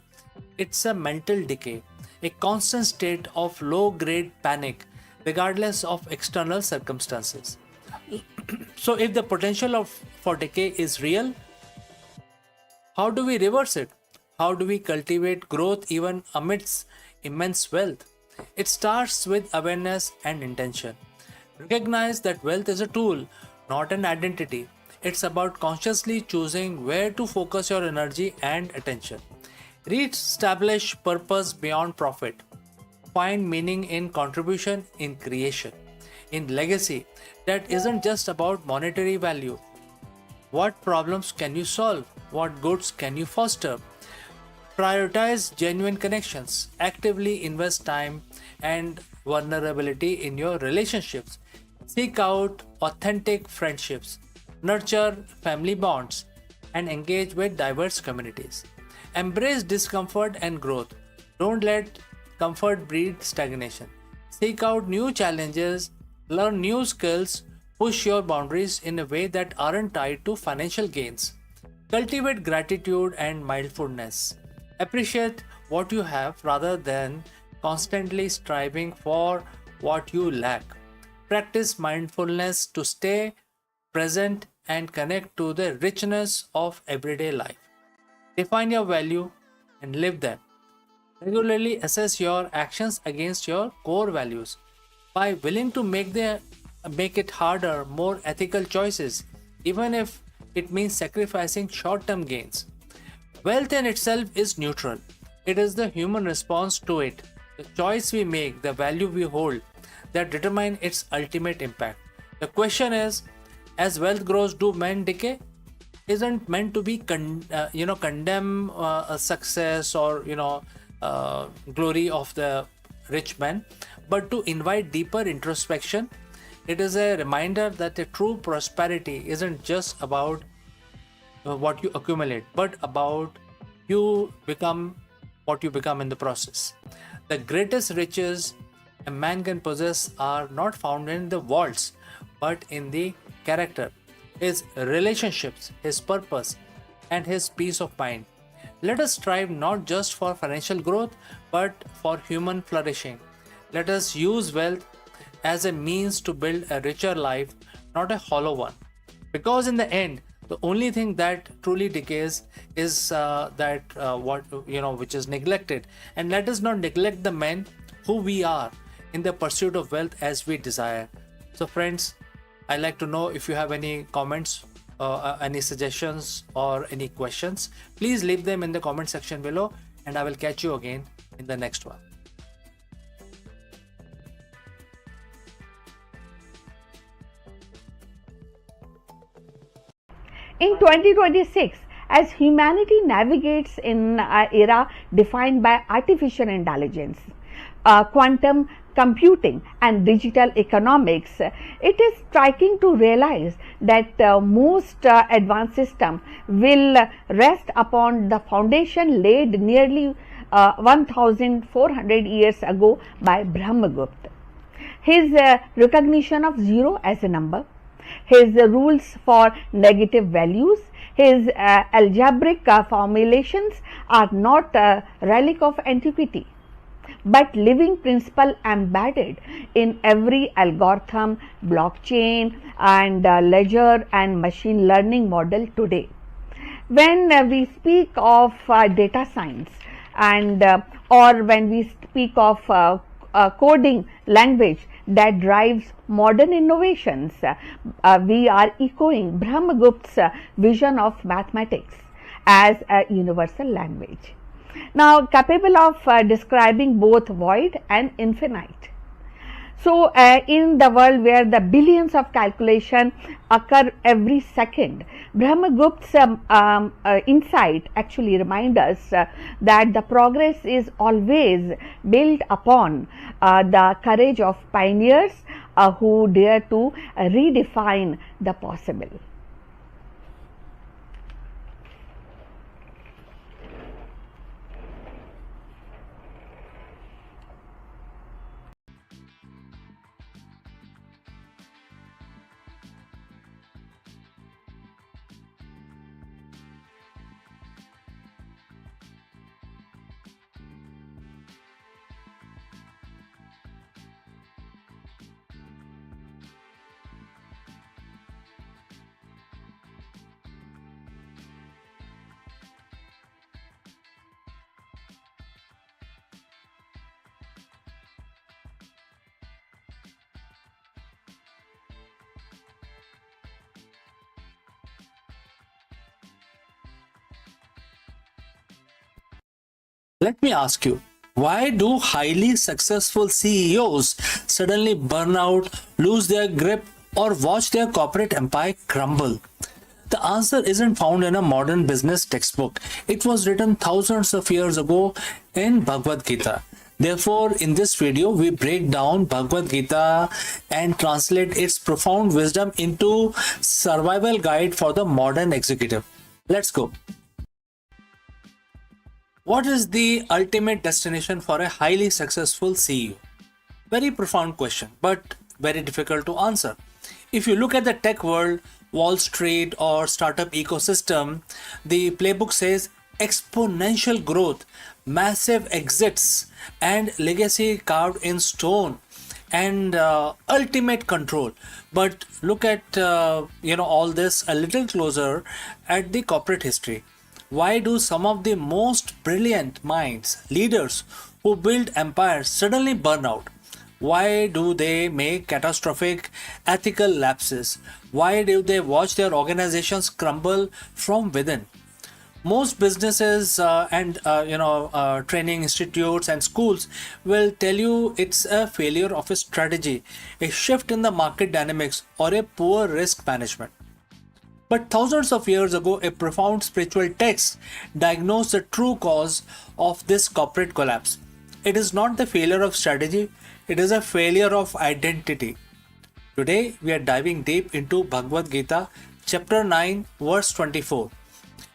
It's a mental decay, a constant state of low-grade panic, regardless of external circumstances. So, if the potential for decay is real, how do we reverse it? How do we cultivate growth even amidst immense wealth? It starts with awareness and intention. Recognize that wealth is a tool, not an identity. It's about consciously choosing where to focus your energy and attention. Re-establish purpose beyond profit. Find meaning in contribution, in creation. in legacy that isn't just about monetary value. What problems can you solve? What goods can you foster? Prioritize genuine connections. Actively invest time and vulnerability in your relationships. Seek out authentic friendships. Nurture family bonds and engage with diverse communities. Embrace discomfort and growth. Don't let comfort breed stagnation. Seek out new challenges, learn new skills, push your boundaries in a way that aren't tied to financial gains. Cultivate gratitude and mindfulness. Appreciate what you have rather than constantly striving for what you lack. Practice mindfulness to stay present and connect to the richness of everyday life. Define your value and live them. Regularly assess your actions against your core values. By willing to make it harder, more ethical choices, even if it means sacrificing short-term gains. Wealth in itself is neutral. It is the human response to it, the choice we make, the value we hold, that determine its ultimate impact. The question is, as wealth grows, do men decay? Isn't meant to be condemn a success or glory of the rich man, but to invite deeper introspection. It is a reminder that a true prosperity isn't just about what you accumulate, but about you become what you become in the process. The greatest riches a man can possess are not found in the vaults, but in the character, his relationships, his purpose, and his peace of mind. Let us strive not just for financial growth, but for human flourishing. Let us use wealth as a means to build a richer life, not a hollow one. Because in the end, the only thing that truly decays is which is neglected. And let us not neglect the men who we are in the pursuit of wealth as we desire. So, friends, I'd like to know if you have any comments, any suggestions, or any questions. Please leave them in the comment section below, and I will catch you again in the next one. In 2026, as humanity navigates in an era defined by artificial intelligence, quantum computing, and digital economics, it is striking to realize that most advanced systems will rest upon the foundation laid nearly 1400 years ago by Brahmagupta. His recognition of zero as a number, his rules for negative values, his algebraic formulations are not a relic of antiquity, but living principle embedded in every algorithm, blockchain, and ledger and machine learning model today. When we speak of data science and or when we speak of coding language that drives modern innovations, we are echoing Brahmagupta's vision of mathematics as a universal language, now capable of describing both void and infinite. So, in the world where the billions of calculations occur every second, Brahmagupta's insight actually reminds us that the progress is always built upon the courage of pioneers who dare to redefine the possible. Let me ask you, Why do highly successful CEOs suddenly burn out, lose their grip, or watch their corporate empire crumble? The answer isn't found in a modern business textbook. It was written thousands of years ago in Bhagavad Gita. Therefore, in this video, we break down Bhagavad Gita and translate its profound wisdom into survival guide for the modern executive. Let's go. What is the ultimate destination for a highly successful CEO? Very profound question, but very difficult to answer. If you look at the tech world, Wall Street or startup ecosystem, the playbook says exponential growth, massive exits, and legacy carved in stone, and ultimate control. But look at all this a little closer at the corporate history. Why do some of the most brilliant minds, leaders who build empires suddenly burn out? Why do they make catastrophic ethical lapses? Why do they watch their organizations crumble from within? Most businesses and training institutes and schools will tell you it's a failure of a strategy, a shift in the market dynamics, or a poor risk management. But thousands of years ago, a profound spiritual text diagnosed the true cause of this corporate collapse. It is not the failure of strategy, it is a failure of identity. Today, we are diving deep into Bhagavad Gita, chapter 9, verse 24.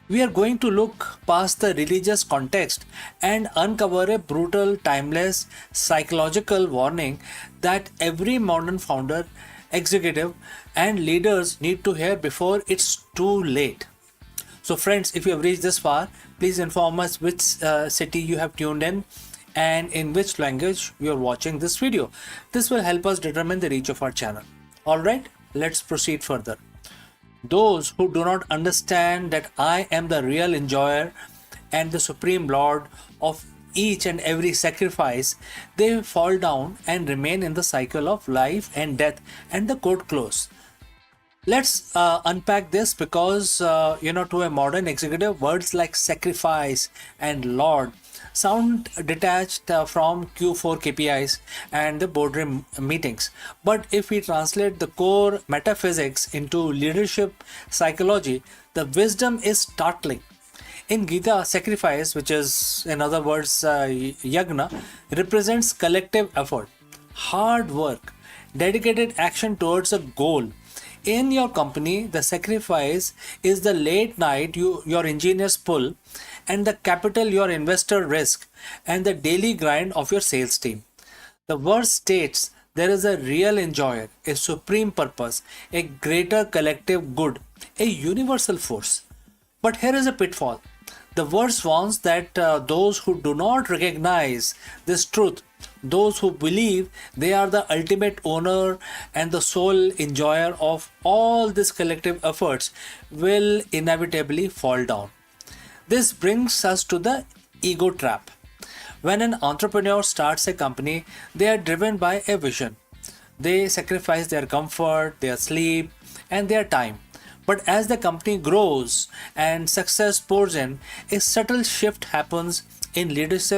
We are going to look past the religious context and uncover a brutal, timeless, psychological warning that every modern founder, executive, and leaders need to hear before it's too late. So friends, if you have reached this far, please inform us which city you have tuned in and in which language you are watching this video. This will help us determine the reach of our channel. Alright, let's proceed further. Those who do not understand that I am the real enjoyer and the supreme lord of each and every sacrifice, they fall down and remain in the cycle of life and death, and the quote close. Let's unpack this because to a modern executive, words like sacrifice and lord sound detached from Q4 KPIs and the boardroom meetings. But if we translate the core metaphysics into leadership psychology, the wisdom is startling. In Gita, sacrifice, which is in other words yagna, represents collective effort, hard work, dedicated action towards a goal. In your company, the sacrifice is the late night your engineers pull, and the capital your investor risk, and the daily grind of your sales team. The verse states there is a real enjoyer, a supreme purpose, a greater collective good, a universal force. But here is a pitfall. The verse warns that those who do not recognize this truth, those who believe they are the ultimate owner and the sole enjoyer of all these collective efforts, will inevitably fall down. This brings us to the ego trap. When an entrepreneur starts a company, they are driven by a vision. They sacrifice their comfort, their sleep, and their time. But as the company grows and success pours in, a subtle shift happens in leaders'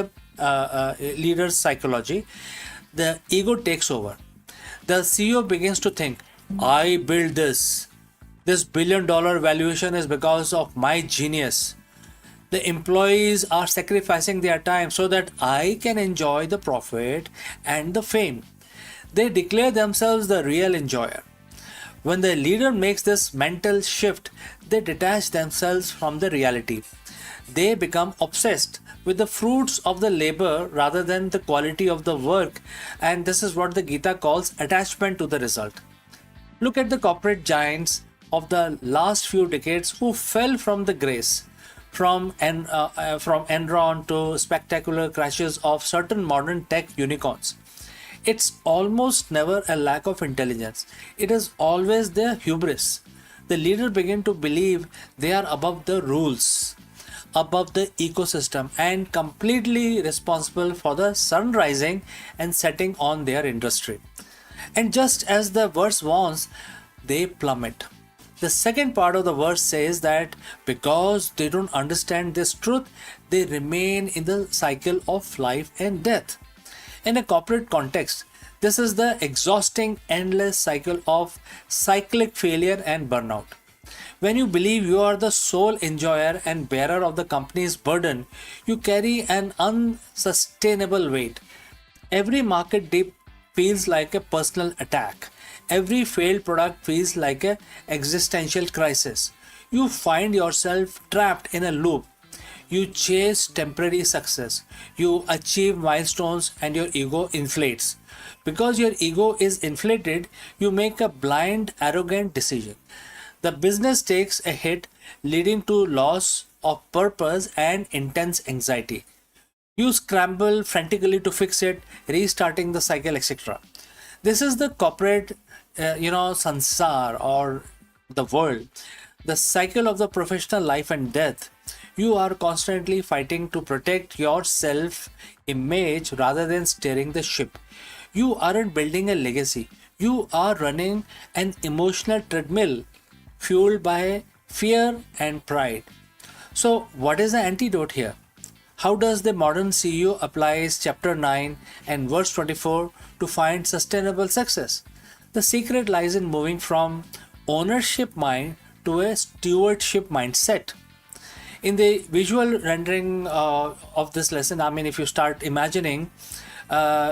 psychology. The ego takes over. The CEO begins to think, I built this. This $1 billion valuation is because of my genius. The employees are sacrificing their time so that I can enjoy the profit and the fame. They declare themselves the real enjoyer. When the leader makes this mental shift, they detach themselves from the reality. They become obsessed with the fruits of the labor rather than the quality of the work, and this is what the Gita calls attachment to the result. Look at the corporate giants of the last few decades who fell from the grace, from Enron to spectacular crashes of certain modern tech unicorns. It's almost never a lack of intelligence. It is always their hubris. The leader begin to believe they are above the rules, above the ecosystem, and completely responsible for the sun rising and setting on their industry. And just as the verse warns, they plummet, The second part of the verse says that because they don't understand this truth, they remain in the cycle of life and death. In a corporate context, this is the exhausting, endless cycle of cyclic failure and burnout. When you believe you are the sole enjoyer and bearer of the company's burden, you carry an unsustainable weight. Every market dip feels like a personal attack. Every failed product feels like an existential crisis. You find yourself trapped in a loop. You chase temporary success. You achieve milestones and your ego inflates. Because your ego is inflated, you make a blind, arrogant decision. The business takes a hit, leading to loss of purpose and intense anxiety. You scramble frantically to fix it, restarting the cycle, etc. This is the corporate, sansar, or the world, the cycle of the professional life and death. You are constantly fighting to protect your self image rather than steering the ship. You aren't building a legacy, you are running an emotional treadmill fueled by fear and pride. So, what is the antidote here? How does the modern CEO applies chapter 9 and verse 24 to find sustainable success? The secret lies in moving from ownership mind to a stewardship mindset. In the visual rendering of this lesson, I mean, if you start imagining, the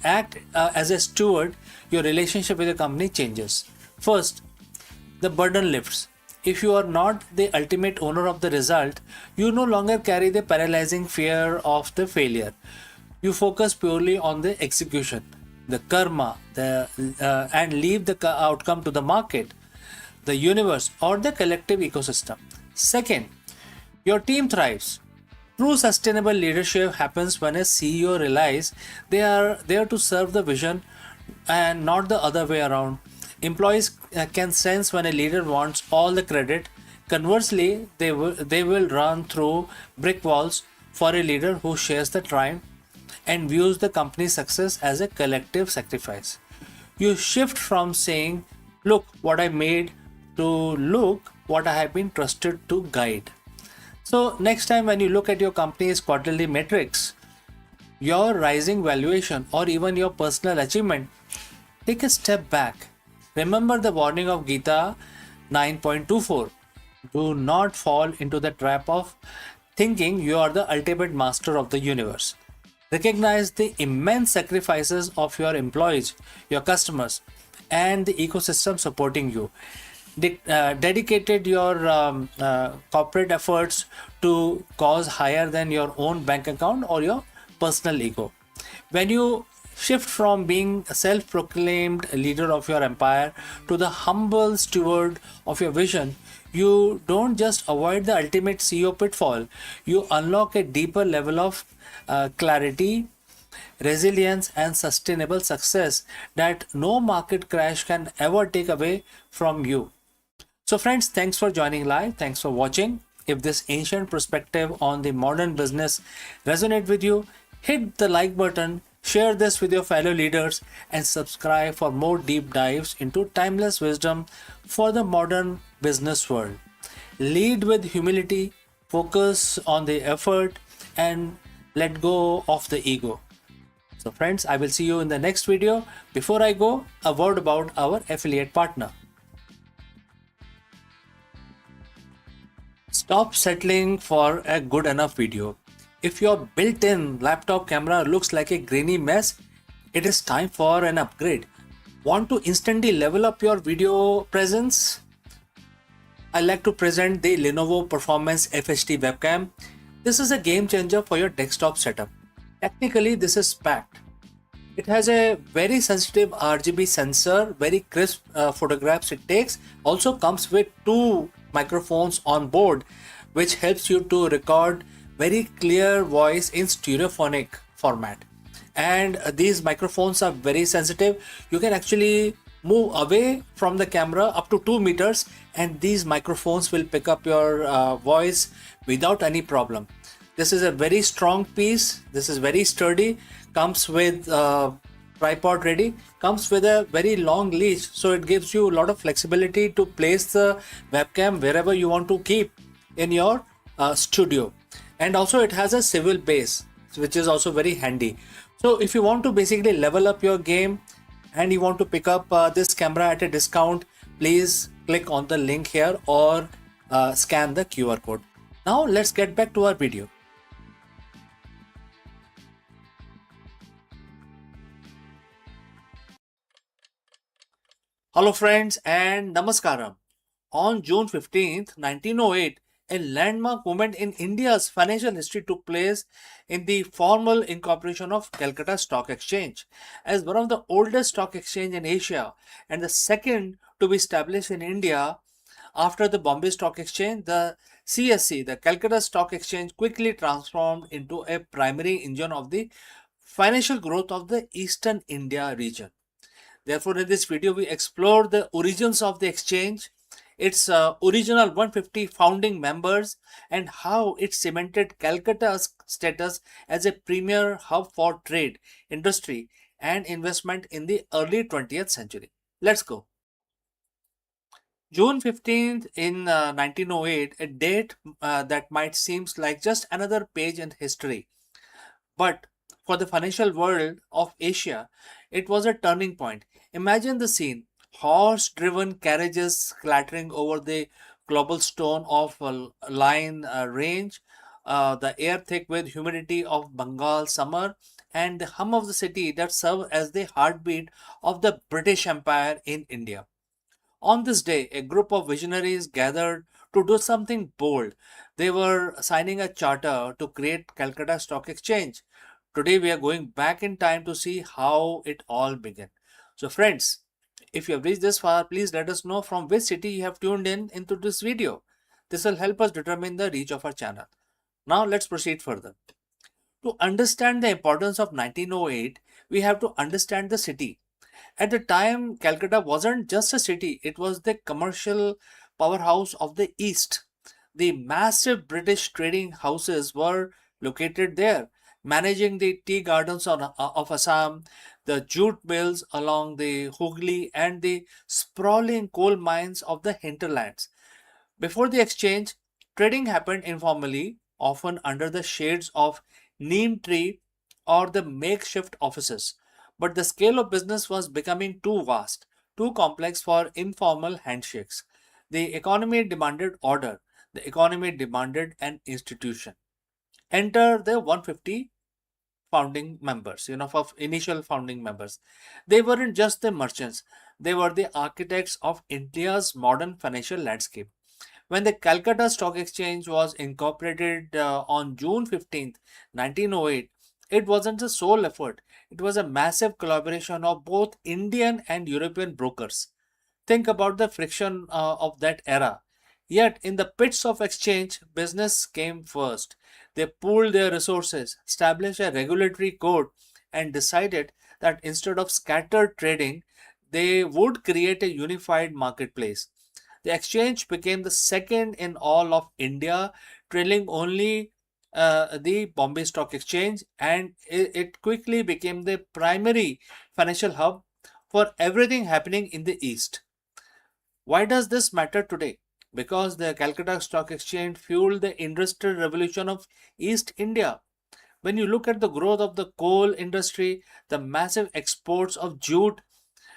act as a steward, your relationship with the company changes. First, the burden lifts. If you are not the ultimate owner of the result, you no longer carry the paralyzing fear of the failure. You focus purely on the execution, the karma, and leave the outcome to the market, the universe, or the collective ecosystem. Second, your team thrives. True sustainable leadership happens when a CEO realizes they are there to serve the vision and not the other way around. Employees can sense when a leader wants all the credit. Conversely, they will run through brick walls for a leader who shares the triumph and views the company's success as a collective sacrifice. You shift from saying, "Look what I made," to "Look what I have been trusted to guide." So, next time when you look at your company's quarterly metrics, your rising valuation, or even your personal achievement, take a step back. Remember the warning of Gita 9.24. Do not fall into the trap of thinking you are the ultimate master of the universe. Recognize the immense sacrifices of your employees, your customers, and the ecosystem supporting you. Dedicated your corporate efforts to cause higher than your own bank account or your personal ego. When you shift from being a self-proclaimed leader of your empire to the humble steward of your vision, you don't just avoid the ultimate CEO pitfall, you unlock a deeper level of clarity, resilience, and sustainable success that no market crash can ever take away from you. So friends, thanks for joining live. Thanks for watching. If this ancient perspective on the modern business resonate with you, hit the like button, share this with your fellow leaders, and subscribe for more deep dives into timeless wisdom for the modern business world. Lead with humility, focus on the effort, and let go of the ego. So friends, I will see you in the next video. Before I go, a word about our affiliate partner. Stop settling for a good enough video. If your built-in laptop camera looks like a grainy mess, it is time for an upgrade. Want to instantly level up your video presence? I like to present the Lenovo Performance FHD webcam. This is a game changer for your desktop setup. Technically, this is packed. It has a very sensitive RGB sensor, very crisp photographs it takes. Also comes with 2 microphones on board, which helps you to record very clear voice in stereophonic format. And these microphones are very sensitive. You can actually move away from the camera up to 2 meters and these microphones will pick up your voice without any problem. This is a very strong piece. This is very sturdy. Comes with tripod ready. Comes with a very long leash, so it gives you a lot of flexibility to place the webcam wherever you want to keep in your studio. And also it has a swivel base, which is also very handy. So if you want to basically level up your game and you want to pick up this camera at a discount, please click on the link here or scan the QR code. Now let's get back to our video. Hello friends and Namaskaram. On June 15th, 1908, a landmark moment in India's financial history took place in the formal incorporation of Calcutta Stock Exchange as one of the oldest stock exchange in Asia and the second to be established in India after the Bombay Stock Exchange. The CSE, the Calcutta Stock Exchange, quickly transformed into a primary engine of the financial growth of the Eastern India region. Therefore, in this video, we explore the origins of the exchange, its original 150 founding members, and how it cemented Calcutta's status as a premier hub for trade, industry, and investment in the early 20th century. Let's go. June 15th in 1908, a date that might seem like just another page in history. But for the financial world of Asia, it was a turning point. Imagine the scene: horse driven carriages clattering over the cobblestone of a line range, the air thick with humidity of Bengal summer, and the hum of the city that served as the heartbeat of the British Empire in India. On this day, a group of visionaries gathered to do something bold. They were signing a charter to create Calcutta Stock Exchange. Today, we are going back in time to see how it all began. So, friends, if you have reached this far, please let us know from which city you have tuned in into this video. This will help us determine the reach of our channel. Now, let's proceed further. To understand the importance of 1908, we have to understand the city. At the time, Calcutta wasn't just a city, it was the commercial powerhouse of the East. The massive British trading houses were located there, managing the tea gardens of Assam, the jute mills along the Hooghly, and the sprawling coal mines of the hinterlands. Before the exchange, trading happened informally, often under the shades of neem tree or the makeshift offices. But the scale of business was becoming too vast, too complex for informal handshakes. The economy demanded order. The economy demanded an institution. Enter the 150 founding members, for initial founding members. They weren't just the merchants, they were the architects of India's modern financial landscape. When the Calcutta Stock Exchange was incorporated on June 15th, 1908, it wasn't a sole effort, it was a massive collaboration of both Indian and European brokers. Think about the friction of that era. Yet, in the pits of exchange, business came first. They pooled their resources, established a regulatory code, and decided that instead of scattered trading, they would create a unified marketplace. The exchange became the second in all of India, trailing only the Bombay Stock Exchange, and it quickly became the primary financial hub for everything happening in the East. Why does this matter today? Because the Calcutta Stock Exchange fueled the industrial revolution of East India. When you look at the growth of the coal industry, the massive exports of jute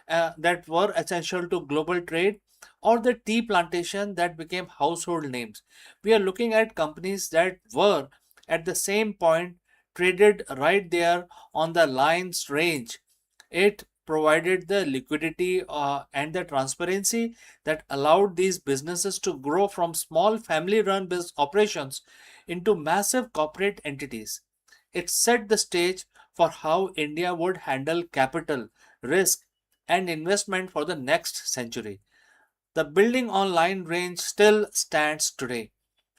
that were essential to global trade, or the tea plantation that became household names, we are looking at companies that were at the same point traded right there on the lines range. It provided the liquidity and the transparency that allowed these businesses to grow from small family run business operations into massive corporate entities. It set the stage for how India would handle capital, risk, and investment for the next century. The building online range still stands today,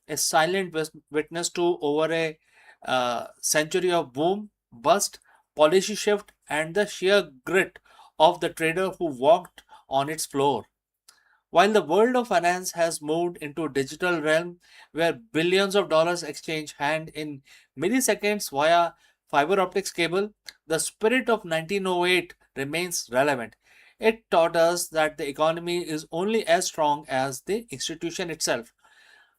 a silent witness to over a century of boom, bust, policy shift, and the sheer grit of the trader who walked on its floor. While the world of finance has moved into digital realm where billions of dollars exchange hand in milliseconds via fiber optics cable, the spirit of 1908 remains relevant. It taught us that the economy is only as strong as the institution itself.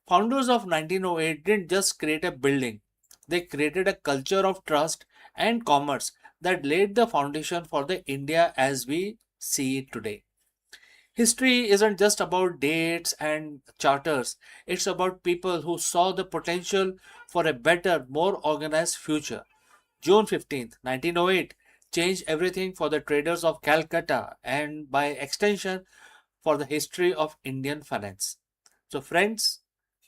Founders of 1908 didn't just create a building, they created a culture of trust and commerce that laid the foundation for the India as we see it today. History isn't just about dates and charters, it's about people who saw the potential for a better, more organized future. June 15th, 1908 changed everything for the traders of Calcutta and, by extension, for the history of Indian finance. So, friends,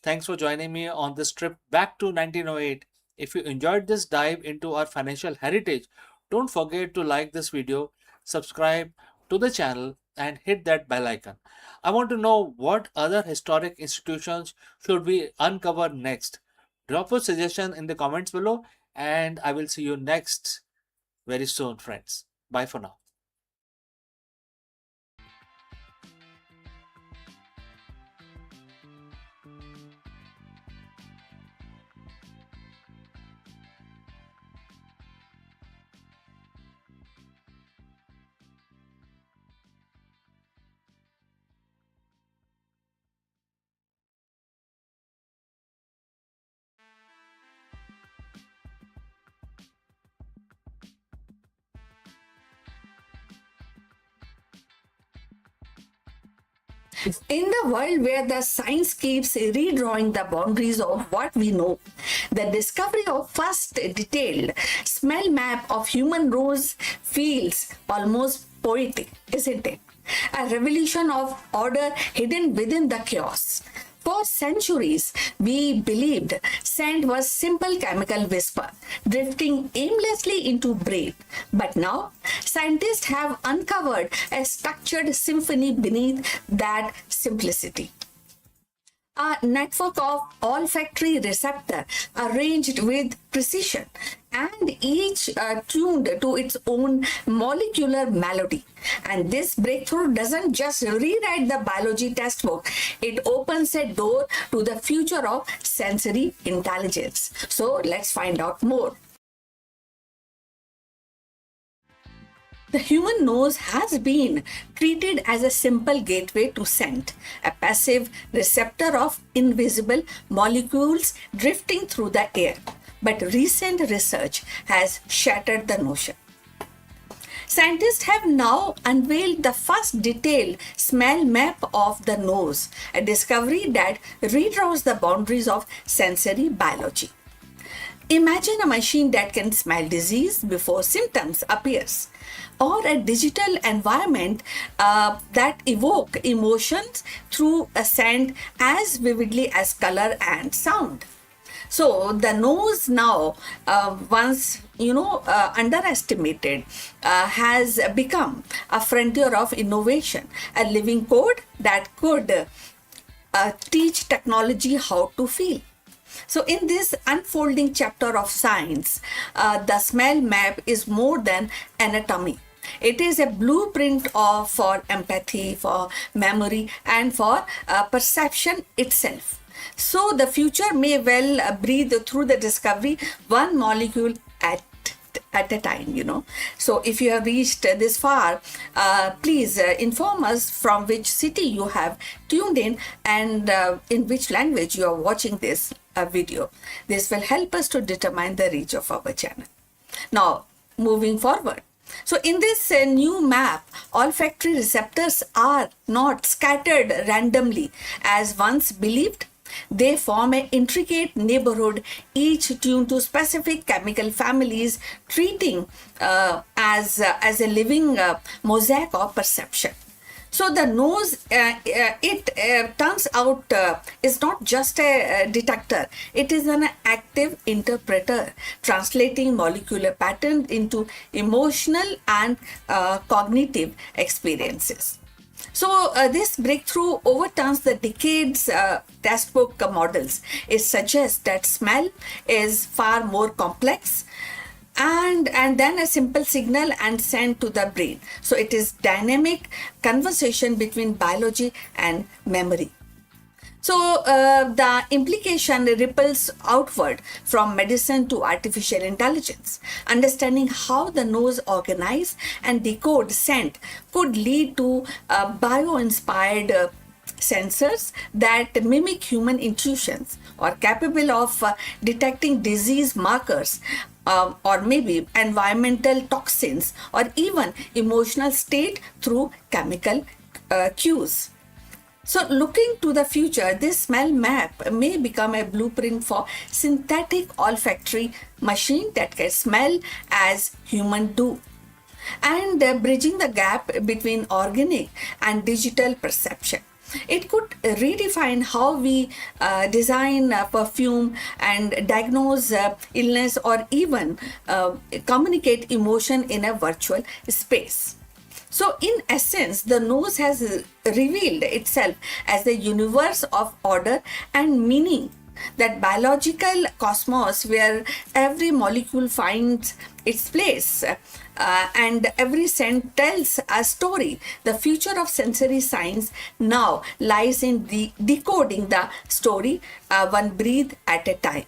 thanks for joining me on this trip back to 1908. If you enjoyed this dive into our financial heritage, don't forget to like this video, subscribe to the channel, and hit that bell icon. I want to know what other historic institutions should we uncover next. Drop a suggestion in the comments below, and I will see you next very soon, friends. Bye for now. In the world where the science keeps redrawing the boundaries of what we know, the discovery of first detailed smell map of human nose feels almost poetic, isn't it? A revolution of order hidden within the chaos. For centuries, we believed scent was simple chemical whisper, drifting aimlessly into breath. But now, scientists have uncovered a structured symphony beneath that simplicity. A network of olfactory receptors arranged with precision and each tuned to its own molecular melody. And this breakthrough doesn't just rewrite the biology textbook, it opens a door to the future of sensory intelligence. So let's find out more. The human nose has been treated as a simple gateway to scent, a passive receptor of invisible molecules drifting through the air. But recent research has shattered the notion. Scientists have now unveiled the first detailed smell map of the nose, a discovery that redraws the boundaries of sensory biology. Imagine a machine that can smell disease before symptoms appears, or a digital environment that evoke emotions through a scent as vividly as color and sound. So the nose now, once underestimated, has become a frontier of innovation, a living code that could teach technology how to feel. So, in this unfolding chapter of science, the smell map is more than anatomy. It is a blueprint for empathy, for memory, and for perception itself. So, the future may well breathe through the discovery one molecule at a time. So if you have reached this far, please inform us from which city you have tuned in and in which language you are watching this video. This will help us to determine the reach of our channel. Now, moving forward. So in this new map, olfactory receptors are not scattered randomly as once believed. They form an intricate neighborhood, each tuned to specific chemical families, treating as a living mosaic of perception. So the nose, it turns out, is not just a detector. It is an active interpreter, translating molecular patterns into emotional and cognitive experiences. So this breakthrough overturns the decades textbook models. It suggests that smell is far more complex and then a simple signal and sent to the brain. So it is dynamic conversation between biology and memory. So the implication ripples outward from medicine to artificial intelligence. Understanding how the nose organize and decode scent could lead to bio-inspired sensors that mimic human intuitions or capable of detecting disease markers, or maybe environmental toxins or even emotional state through chemical cues. So, looking to the future, this smell map may become a blueprint for synthetic olfactory machine that can smell as human do, and bridging the gap between organic and digital perception. It could redefine how we design perfume and diagnose illness or even communicate emotion in a virtual space. So, in essence, the nose has revealed itself as the universe of order and meaning, that biological cosmos where every molecule finds its place and every scent tells a story. The future of sensory science now lies in decoding the story one breath at a time.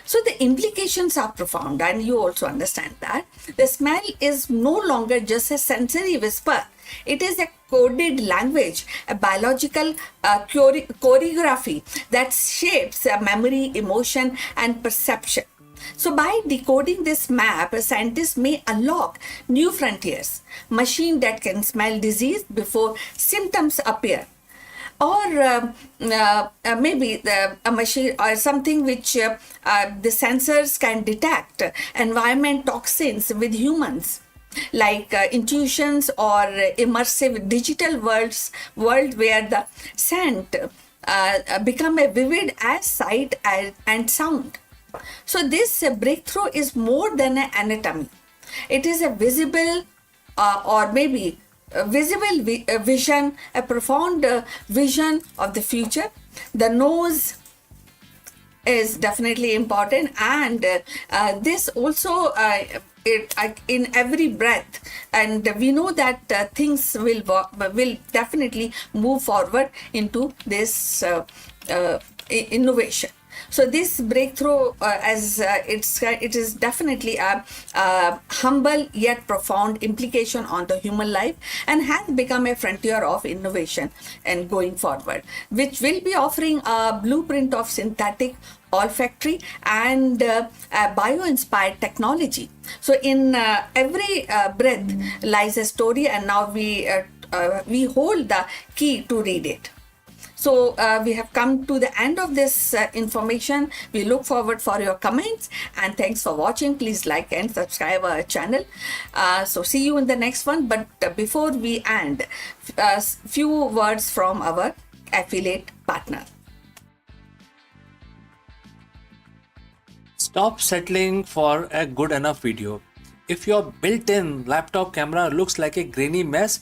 So the implications are profound, and you also understand that. The smell is no longer just a sensory whisper. It is a coded language, a biological choreography that shapes memory, emotion, and perception. So, by decoding this map, scientists may unlock new frontiers. Machine that can smell disease before symptoms appear, or maybe a machine or something which the sensors can detect environment toxins with humans, like intuitions or immersive digital world where the scent become a vivid as sight and sound. So this breakthrough is more than an anatomy. It is a visible or maybe a visible vision, a profound vision of the future. The nose is definitely important, and this also in every breath, and we know that things will definitely move forward into this innovation. So this breakthrough, as it is definitely a humble yet profound implication on the human life, and has become a frontier of innovation and going forward, which will be offering a blueprint of synthetic olfactory and bio-inspired technology. So in every breath lies a story, and now we hold the key to read it. So we have come to the end of this information. We look forward for your comments, and thanks for watching. Please like and subscribe our channel. So see you in the next one. But before we end, few words from our affiliate partner. Stop settling for a good enough video. If your built-in laptop camera looks like a grainy mess,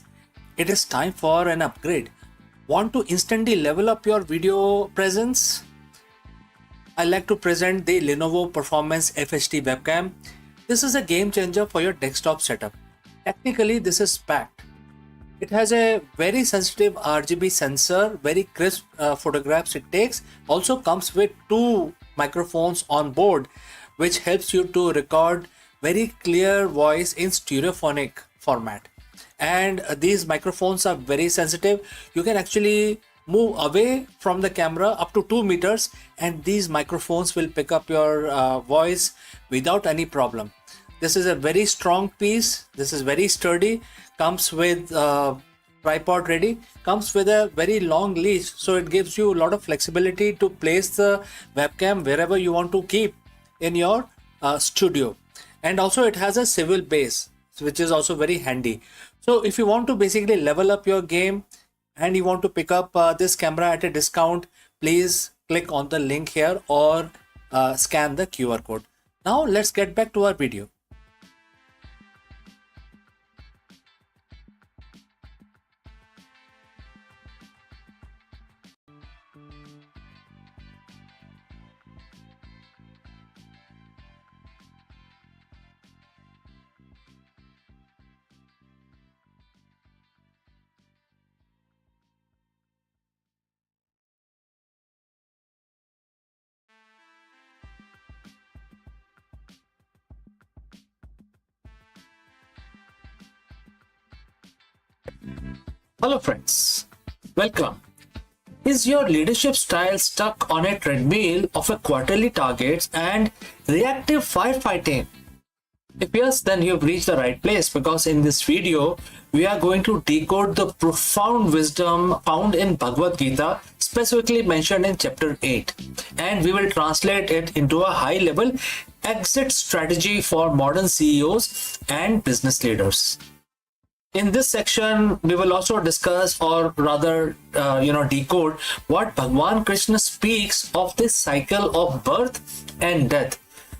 it is time for an upgrade. Want to instantly level up your video presence? I like to present the Lenovo Performance FHD webcam. This is a game changer for your desktop setup. Technically, this is packed. It has a very sensitive RGB sensor, very crisp photographs it takes. Also comes with two microphones on board, which helps you to record very clear voice in stereophonic format. And these microphones are very sensitive. You can actually move away from the camera up to 2 meters, and these microphones will pick up your voice without any problem. This is a very strong piece. This is very sturdy. Comes with tripod ready. Comes with a very long leash, so it gives you a lot of flexibility to place the webcam wherever you want to keep in your studio. And also it has a swivel base, which is also very handy. So if you want to basically level up your game and you want to pick up this camera at a discount, please click on the link here or scan the QR code. Now let's get back to our video. Hello, friends. Welcome. Is your leadership style stuck on a treadmill of a quarterly targets and reactive firefighting? If yes, then you've reached the right place because in this video, we are going to decode the profound wisdom found in Bhagavad Gita, specifically mentioned in chapter 8, and we will translate it into a high level exit strategy for modern CEOs and business leaders. In this section, we will also discuss, or rather, decode what Bhagwan Krishna speaks of this cycle of birth and death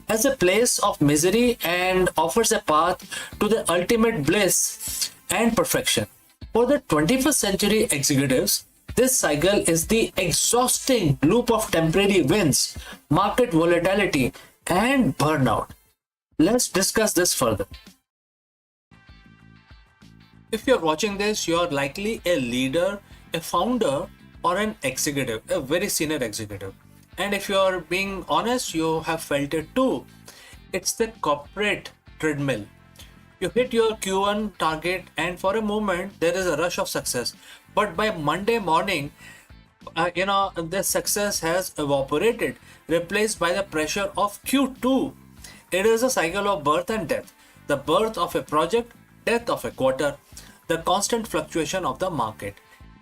as a place of misery and offers a path to the ultimate bliss and perfection. For the 21st century executives, this cycle is the exhausting loop of temporary wins, market volatility, and burnout. Let's discuss this further. If you're watching this, you're likely a leader, a founder, or an executive, a very senior executive. And if you're being honest, you have felt it too. It's the corporate treadmill. You hit your Q1 target, and for a moment, there is a rush of success. But by Monday morning, the success has evaporated, replaced by the pressure of Q2. It is a cycle of birth and death. The birth of a project, death of a quarter, the constant fluctuation of the market.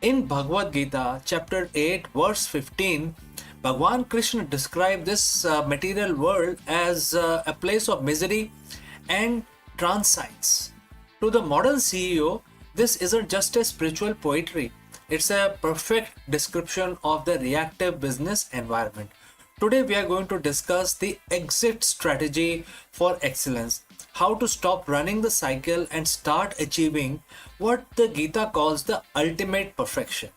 In Bhagavad Gita, chapter 8, verse 15, Bhagwan Krishna described this material world as a place of misery and transience. To the modern CEO, this isn't just a spiritual poetry, it's a perfect description of the reactive business environment. Today, we are going to discuss the exit strategy for excellence, how to stop running the cycle and start achieving what the Gita calls the ultimate perfection.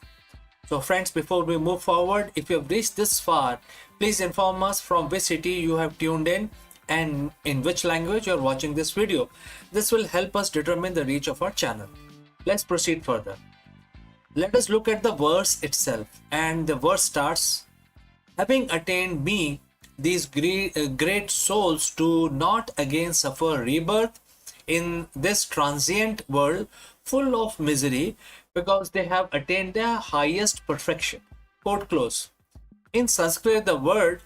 So friends, before we move forward, if you have reached this far, please inform us from which city you have tuned in and in which language you are watching this video. This will help us determine the reach of our channel. Let's proceed further. Let us look at the verse itself, and the verse starts, having attained me, these great souls do not again suffer rebirth in this transient world full of misery because they have attained their highest perfection. Quote close. In Sanskrit, the word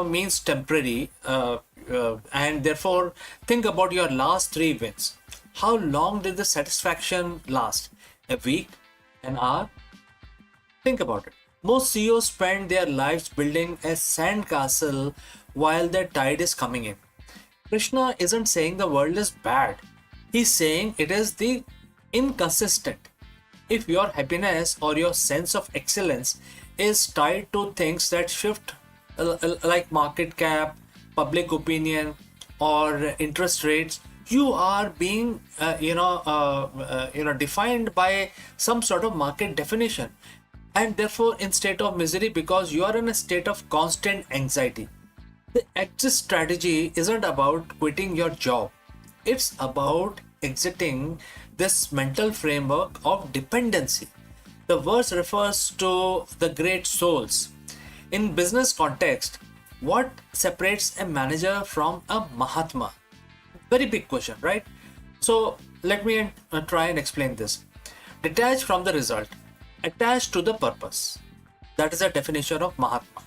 means temporary, and therefore think about your last three wins. How long did the satisfaction last? A week? An hour? Think about it. Most CEOs spend their lives building a sandcastle while the tide is coming in. Krishna isn't saying the world is bad. He's saying it is the inconsistent. If your happiness or your sense of excellence is tied to things that shift like market cap, public opinion, or interest rates, you are being defined by some sort of market definition, and therefore in state of misery because you are in a state of constant anxiety. The exit strategy isn't about quitting your job, it's about exiting this mental framework of dependency. The verse refers to the great souls. In business context, what separates a manager from a Mahatma? Very big question, right? So let me try and explain this. Detach from the result, attached to the purpose. That is the definition of Mahatma.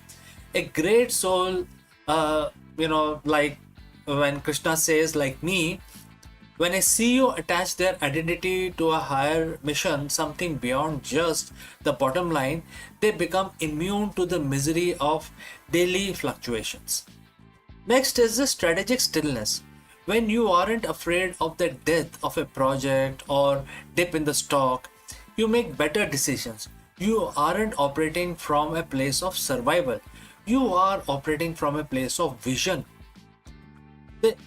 A great soul, like when Krishna says, like me, when a CEO attach their identity to a higher mission, something beyond just the bottom line, they become immune to the misery of daily fluctuations. Next is the strategic stillness. When you aren't afraid of the death of a project or dip in the stock, you make better decisions. You aren't operating from a place of survival. You are operating from a place of vision.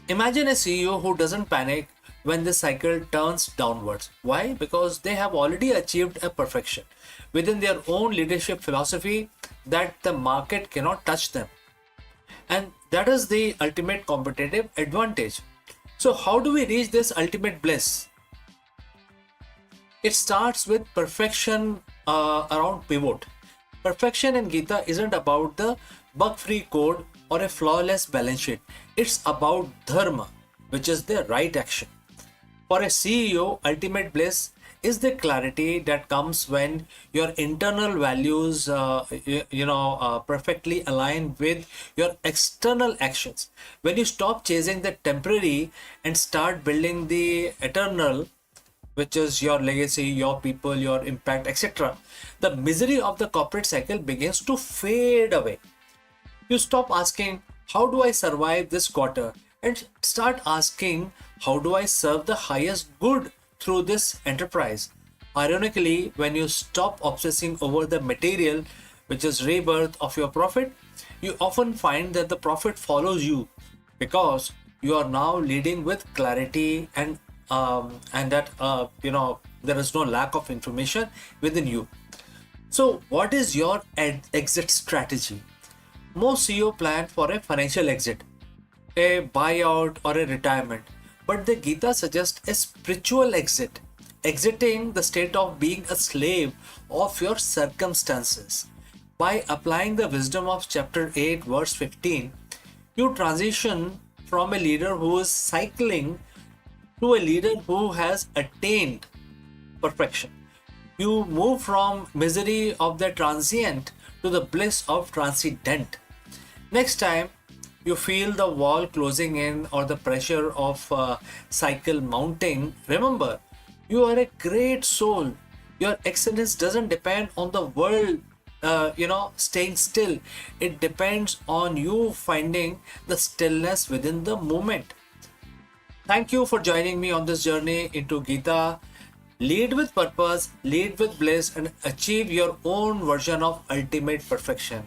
Imagine a CEO who doesn't panic when the cycle turns downwards. Why? Because they have already achieved a perfection within their own leadership philosophy that the market cannot touch them. And that is the ultimate competitive advantage. So how do we reach this ultimate bliss? It starts with perfection around pivot. Perfection in Gita isn't about the bug-free code or a flawless balance sheet. It's about dharma, which is the right action. For a CEO, ultimate bliss is the clarity that comes when your internal values perfectly align with your external actions. When you stop chasing the temporary and start building the eternal, which is your legacy, your people, your impact, etc., the misery of the corporate cycle begins to fade away. You stop asking, how do I survive this quarter? And start asking, how do I serve the highest good through this enterprise? Ironically, when you stop obsessing over the material, which is rebirth of your profit, you often find that the profit follows you because you are now leading with clarity and that there is no lack of information within you. So, what is your exit strategy? Most CEO plan for a financial exit, a buyout, or a retirement. But the Gita suggests a spiritual exit, exiting the state of being a slave of your circumstances. By applying the wisdom of chapter 8, verse 15, you transition from a leader who is cycling to a leader who has attained perfection. You move from misery of the transient to the bliss of transcendent. Next time you feel the wall closing in or the pressure of cycle mounting, remember, you are a great soul. Your excellence doesn't depend on the world staying still. It depends on you finding the stillness within the moment. Thank you for joining me on this journey into Gita. Lead with purpose, lead with bliss, and achieve your own version of ultimate perfection.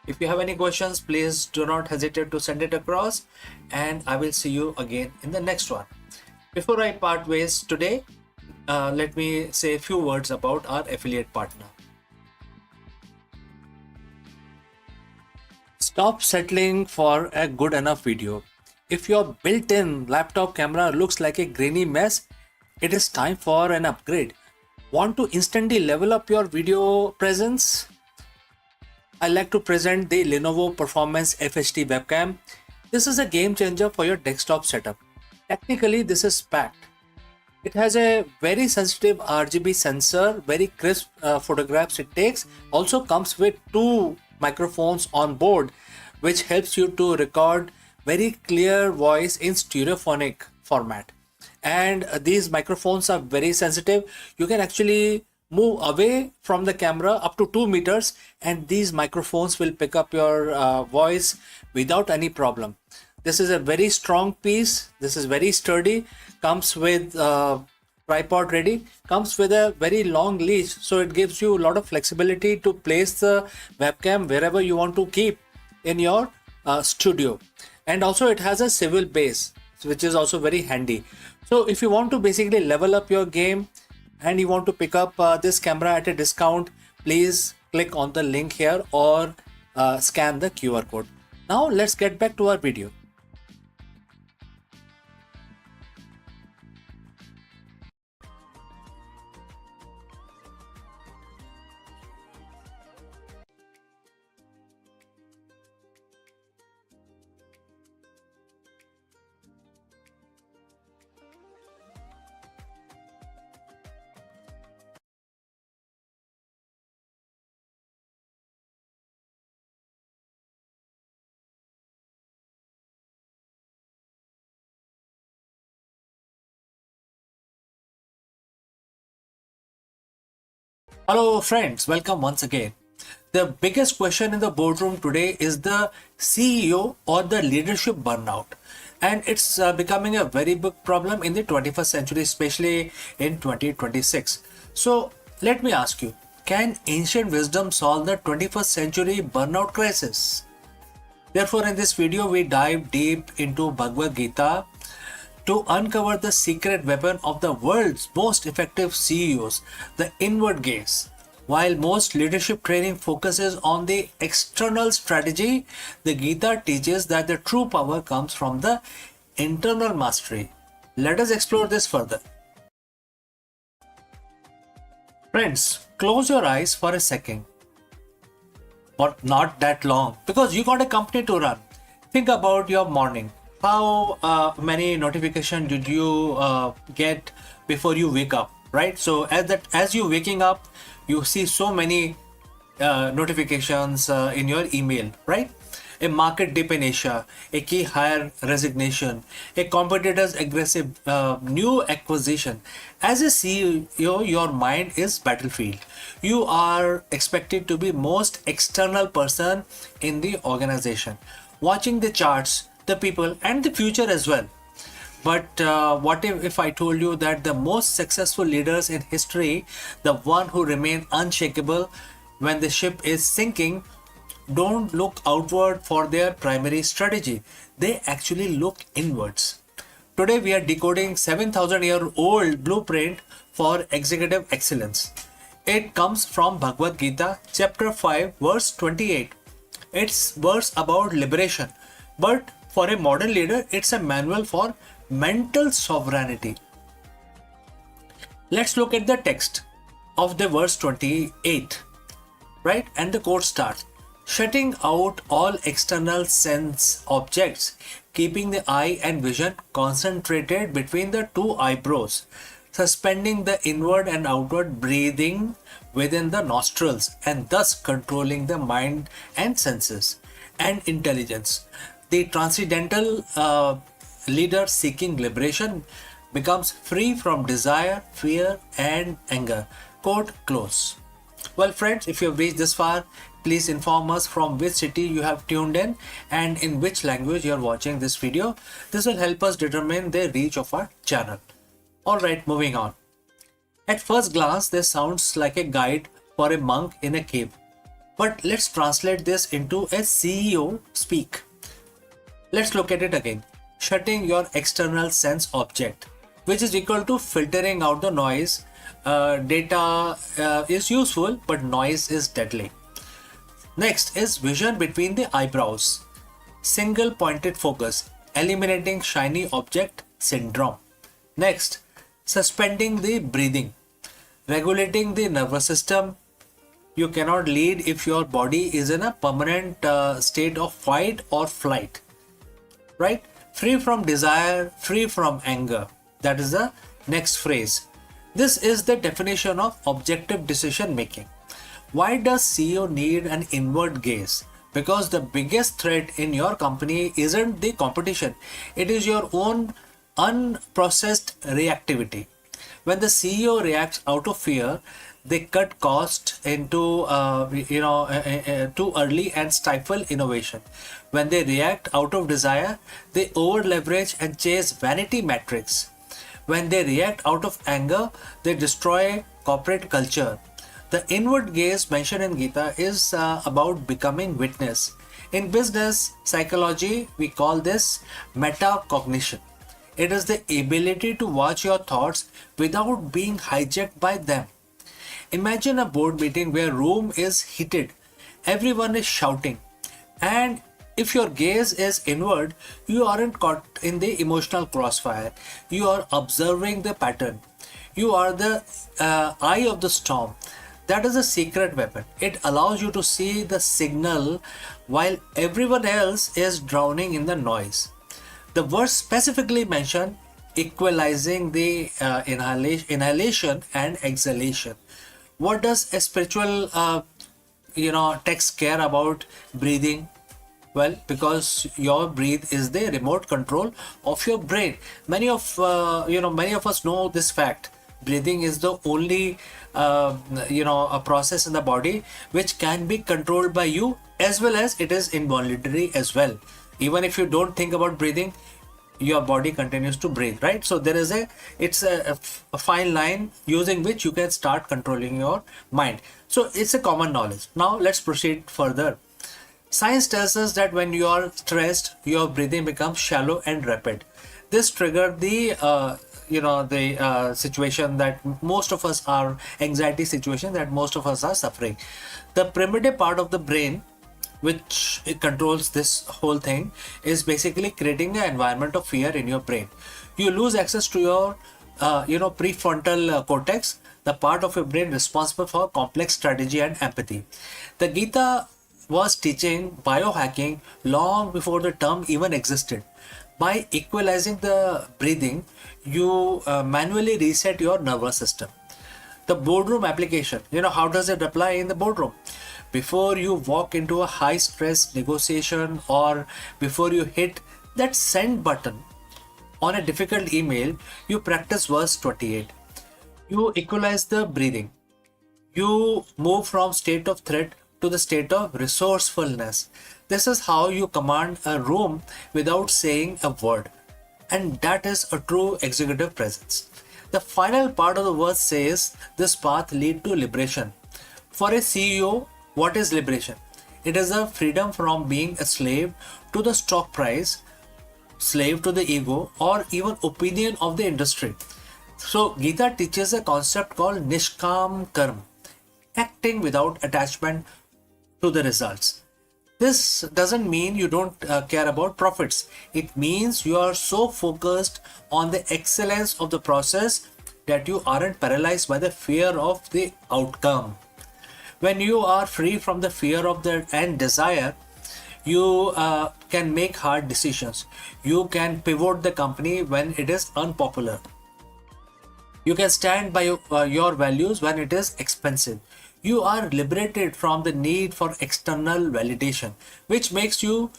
If you have any questions, please do not hesitate to send it across, and I will see you again in the next one. Before I part ways today, let me say a few words about our affiliate partner. Stop settling for a good enough video. If your built-in laptop camera looks like a grainy mess, it is time for an upgrade. Want to instantly level up your video presence? I like to present the Lenovo Performance FHD webcam. This is a game changer for your desktop setup. Technically, this is packed. It has a very sensitive RGB sensor, very crisp photographs it takes. Also comes with 2 microphones on board, which helps you to record very clear voice in stereophonic format. And these microphones are very sensitive. You can actually move away from the camera up to 2 meters and these microphones will pick up your voice without any problem. This is a very strong piece. This is very sturdy. Comes with tripod ready. Comes with a very long leash, so it gives you a lot of flexibility to place the webcam wherever you want to keep in your studio. And also it has a swivel base, which is also very handy. So if you want to basically level up your game and you want to pick up this camera at a discount, please click on the link here or scan the QR code. Now let's get back to our video. Hello friends, welcome once again. The biggest question in the boardroom today is the CEO or the leadership burnout. And it's becoming a very big problem in the 21st century, especially in 2026. So let me ask you, can ancient wisdom solve the 21st century burnout crisis? Therefore, in this video, we dive deep into Bhagavad Gita to uncover the secret weapon of the world's most effective CEOs, the inward gaze. While most leadership training focuses on the external strategy, the Gita teaches that the true power comes from the internal mastery. Let us explore this further. Friends, close your eyes for a second. Or not that long, because you got a company to run. Think about your morning. How many notifications did you get before you wake up, right? So as you waking up, you see so many notifications in your email, right? A market dip in Asia, a key hire resignation, a competitor's aggressive new acquisition. As a CEO, your mind is battlefield. You are expected to be most external person in the organization, watching the charts, the people, and the future as well. But what if I told you that the most successful leaders in history, the one who remain unshakable when the ship is sinking, don't look outward for their primary strategy. They actually look inwards. Today we are decoding 7,000-year-old blueprint for executive excellence. It comes from Bhagavad Gita, chapter 5, verse 28. It's verse about liberation, but for a modern leader, it's a manual for mental sovereignty. Let's look at the text of the verse 28, right? And the quote starts, shutting out all external sense objects, keeping the eye and vision concentrated between the two eyebrows, suspending the inward and outward breathing within the nostrils, and thus controlling the mind and senses and intelligence. The transcendental leader seeking liberation becomes free from desire, fear, and anger. Quote close. Well, friends, if you have reached this far, please inform us from which city you have tuned in and in which language you are watching this video. This will help us determine the reach of our channel. Alright, moving on. At first glance, this sounds like a guide for a monk in a cave. But let's translate this into a CEO speak. Let's look at it again. Shutting your external sense object, which is equal to filtering out the noise. Data is useful, but noise is deadly. Next is vision between the eyebrows. Single pointed focus, eliminating shiny object syndrome. Next, suspending the breathing, regulating the nervous system. You cannot lead if your body is in a permanent state of fight or flight, right? Free from desire, free from anger. That is the next phrase. This is the definition of objective decision making. Why does CEO need an inward gaze? Because the biggest threat in your company isn't the competition. It is your own unprocessed reactivity. When the CEO reacts out of fear, they cut cost into too early and stifle innovation. When they react out of desire, they over leverage and chase vanity metrics. When they react out of anger, they destroy corporate culture. The inward gaze mentioned in Gita is about becoming witness. In business psychology, we call this metacognition. It is the ability to watch your thoughts without being hijacked by them. Imagine a board meeting where room is heated, everyone is shouting, and if your gaze is inward, you aren't caught in the emotional crossfire. You are observing the pattern. You are the eye of the storm. That is a secret weapon. It allows you to see the signal while everyone else is drowning in the noise. The verse specifically mentioned equalizing the inhalation and exhalation. What does a spiritual text care about breathing? Well, because your breath is the remote control of your brain. Many of us know this fact. Breathing is the only a process in the body which can be controlled by you, as well as it is involuntary as well. Even if you don't think about breathing, your body continues to breathe, right? So there is a fine line using which you can start controlling your mind. So it's a common knowledge. Now let's proceed further. Science tells us that when you are stressed, your breathing becomes shallow and rapid. This triggered the situation that most of us are, anxiety situation that most of us are suffering. The primitive part of the brain, which controls this whole thing, is basically creating an environment of fear in your brain. You lose access to your prefrontal cortex, the part of your brain responsible for complex strategy and empathy. The Gita was teaching biohacking long before the term even existed. By equalizing the breathing, you manually reset your nervous system. The boardroom application, how does it apply in the boardroom? Before you walk into a high stress negotiation, or before you hit that send button on a difficult email, you practice verse 28. You equalize the breathing. You move from state of threat to the state of resourcefulness. This is how you command a room without saying a word. And that is a true executive presence. The final part of the verse says this path lead to liberation. For a CEO, what is liberation? It is a freedom from being a slave to the stock price, slave to the ego, or even opinion of the industry. So Gita teaches a concept called Nishkam Karma, acting without attachment to the results. This doesn't mean you don't care about profits. It means you are so focused on the excellence of the process that you aren't paralyzed by the fear of the outcome. When you are free from the fear of the and desire, you can make hard decisions. You can pivot the company when it is unpopular. You can stand by your values when it is expensive. You are liberated from the need for external validation, which makes you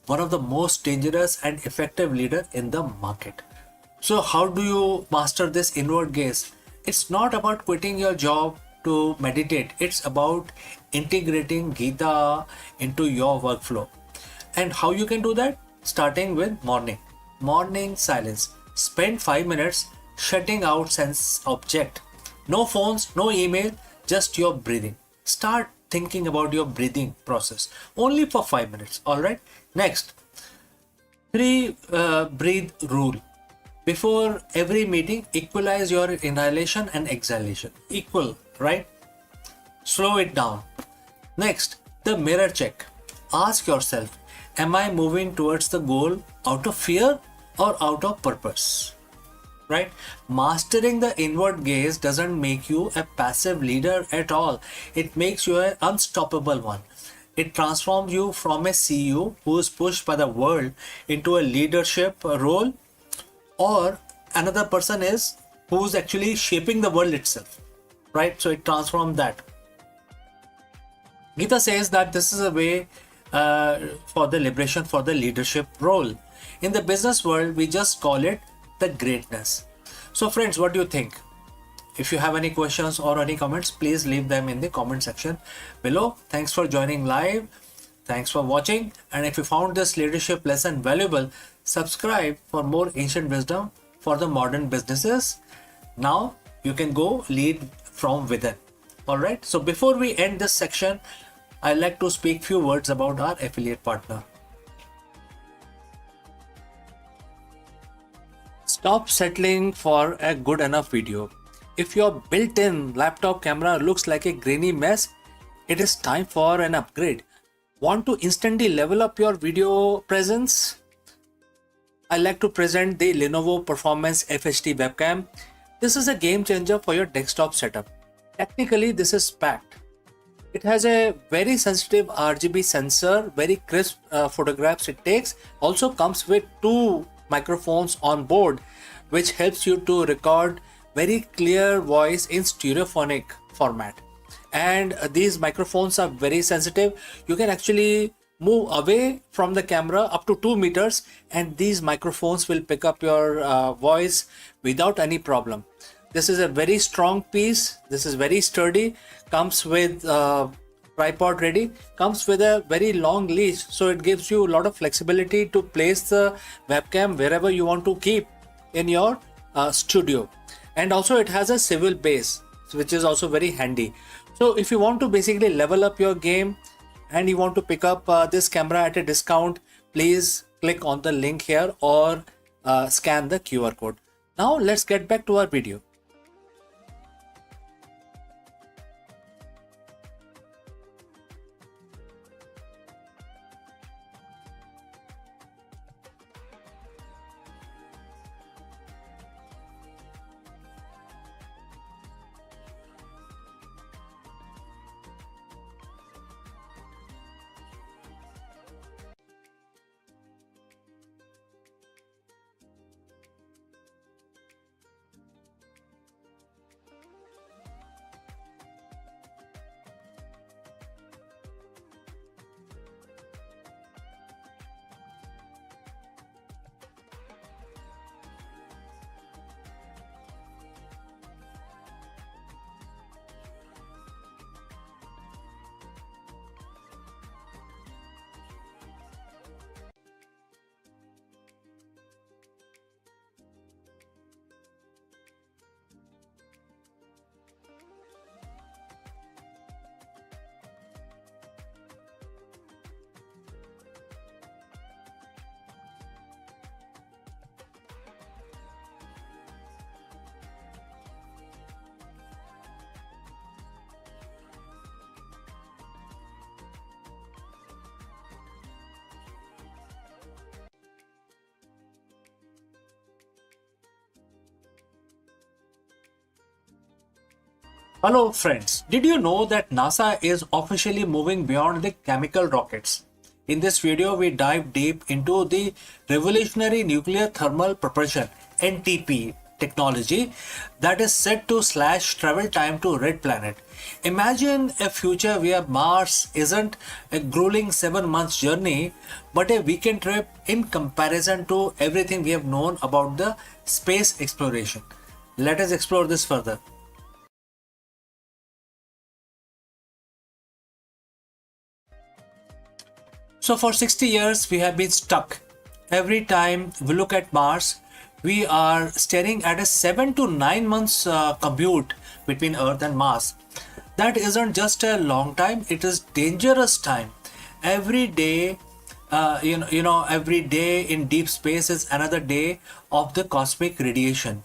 one of the most dangerous and effective leader in the market. So how do you master this inward gaze? It's not about quitting your job to meditate. It's about integrating Gita into your workflow. And how you can do that? Starting with morning silence. Spend 5 minutes shutting out sense object. No phones, no email, just your breathing. Start thinking about your breathing process only for 5 minutes. All right. Next, 3 breathe rule. Before every meeting, equalize your inhalation and exhalation. Equal, right? Slow it down. Next, the mirror check. Ask yourself, am I moving towards the goal out of fear or out of purpose? Right? Mastering the inward gaze doesn't make you a passive leader at all. It makes you an unstoppable one. It transforms you from a CEO who is pushed by the world into a leadership role, or another person is who's actually shaping the world itself. Right? So it transforms that. Gita says that this is a way for the liberation for the leadership role. In the business world, we just call it the greatness. So friends, what do you think? If you have any questions or any comments, please leave them in the comment section below. Thanks for joining live. Thanks for watching. And if you found this leadership lesson valuable, subscribe for more ancient wisdom for the modern businesses. Now you can go lead from within. All right. So before we end this section, I'd like to speak few words about our affiliate partner. Stop settling for a good enough video. If your built-in laptop camera looks like a grainy mess, it is time for an upgrade. Want to instantly level up your video presence? I like to present the Lenovo Performance FHD webcam. This is a game changer for your desktop setup. Technically, this is packed. It has a very sensitive RGB sensor, very crisp photographs it takes. Also comes with 2 microphones on board, which helps you to record very clear voice in stereophonic format. And these microphones are very sensitive. You can actually move away from the camera up to 2 meters and these microphones will pick up your voice without any problem. This is a very strong piece. This is very sturdy. Comes with tripod ready. Comes with a very long leash, so it gives you a lot of flexibility to place the webcam wherever you want to keep in your studio. And also it has a swivel base, which is also very handy. So if you want to basically level up your game and you want to pick up this camera at a discount, please click on the link here or scan the QR code. Now let's get back to our video. Hello friends, did you know that NASA is officially moving beyond the chemical rockets? In this video, we dive deep into the revolutionary nuclear thermal propulsion (NTP) technology that is set to slash travel time to red planet. Imagine a future where Mars isn't a grueling 7 months journey but a weekend trip in comparison to everything we have known about the space exploration. Let us explore this further. So for 60 years, we have been stuck. Every time we look at Mars, we are staring at a 7 to 9 months commute between Earth and Mars. That isn't just a long time; it is dangerous time. Every day, every day in deep space is another day of the cosmic radiation,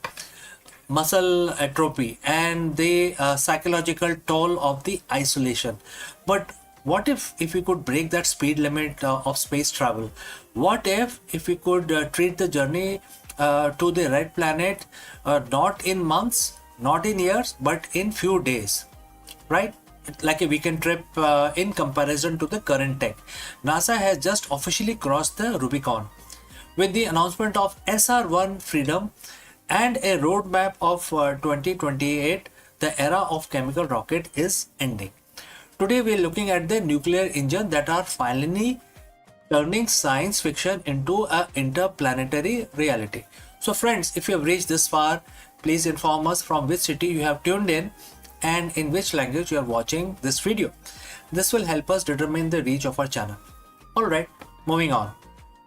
muscle atrophy, and the psychological toll of the isolation. But what if we could break that speed limit of space travel? What if we could treat the journey to the red planet not in months, not in years, but in few days, right? Like a weekend trip in comparison to the current tech. NASA has just officially crossed the Rubicon with the announcement of SR1 Freedom and a roadmap of 2028. The era of chemical rocket is ending. Today we are looking at the nuclear engine that are finally turning science fiction into a interplanetary reality. So friends, if you have reached this far, please inform us from which city you have tuned in and in which language you are watching this video. This will help us determine the reach of our channel. Alright, moving on.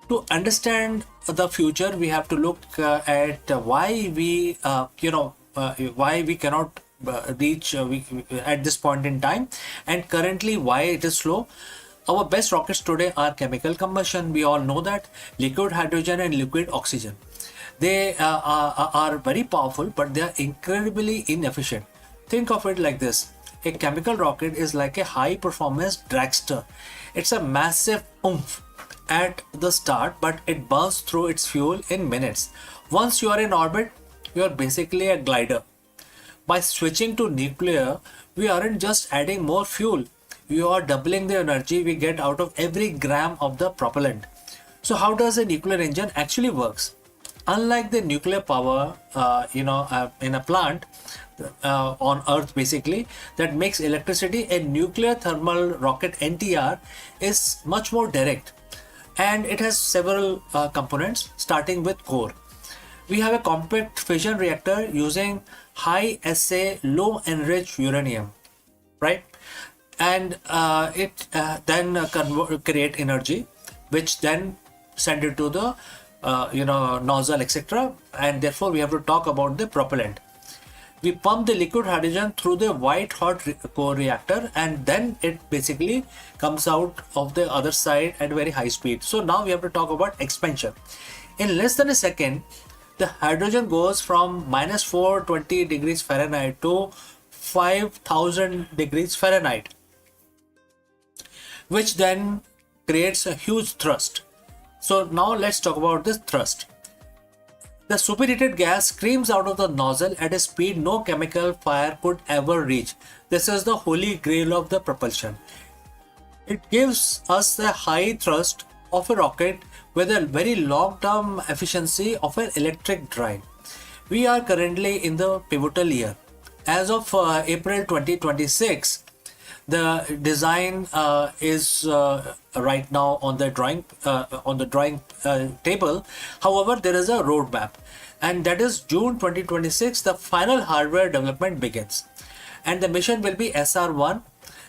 To understand the future, we have to look at why we cannot reach at this point in time, and currently why it is slow. Our best rockets today are chemical combustion. We all know that liquid hydrogen and liquid oxygen. They are very powerful, but they are incredibly inefficient. Think of it like this. A chemical rocket is like a high performance dragster. It's a massive oomph at the start, but it burns through its fuel in minutes. Once you are in orbit, you are basically a glider. By switching to nuclear, we aren't just adding more fuel, we are doubling the energy we get out of every gram of the propellant. So how does a nuclear engine actually works? Unlike the nuclear power in a plant on Earth basically that makes electricity, a nuclear thermal rocket NTR is much more direct, and it has several components starting with core. We have a compact fission reactor using high assay low enriched uranium, right? And it then create energy which then send it to the nozzle, etc. And therefore we have to talk about the propellant. We pump the liquid hydrogen through the white hot core reactor, and then it basically comes out of the other side at very high speed. So now we have to talk about expansion. In less than a second, the hydrogen goes from minus 420 degrees Fahrenheit to 5000 degrees Fahrenheit, which then creates a huge thrust. So now let's talk about this thrust. The superheated gas screams out of the nozzle at a speed no chemical fire could ever reach. This is the holy grail of the propulsion. It gives us the high thrust of a rocket with a very long-term efficiency of an electric drive. We are currently in the pivotal year. As of April 2026, the design is right now on the drawing table. However, there is a roadmap, and that is June 2026. The final hardware development begins, and the mission will be SR1.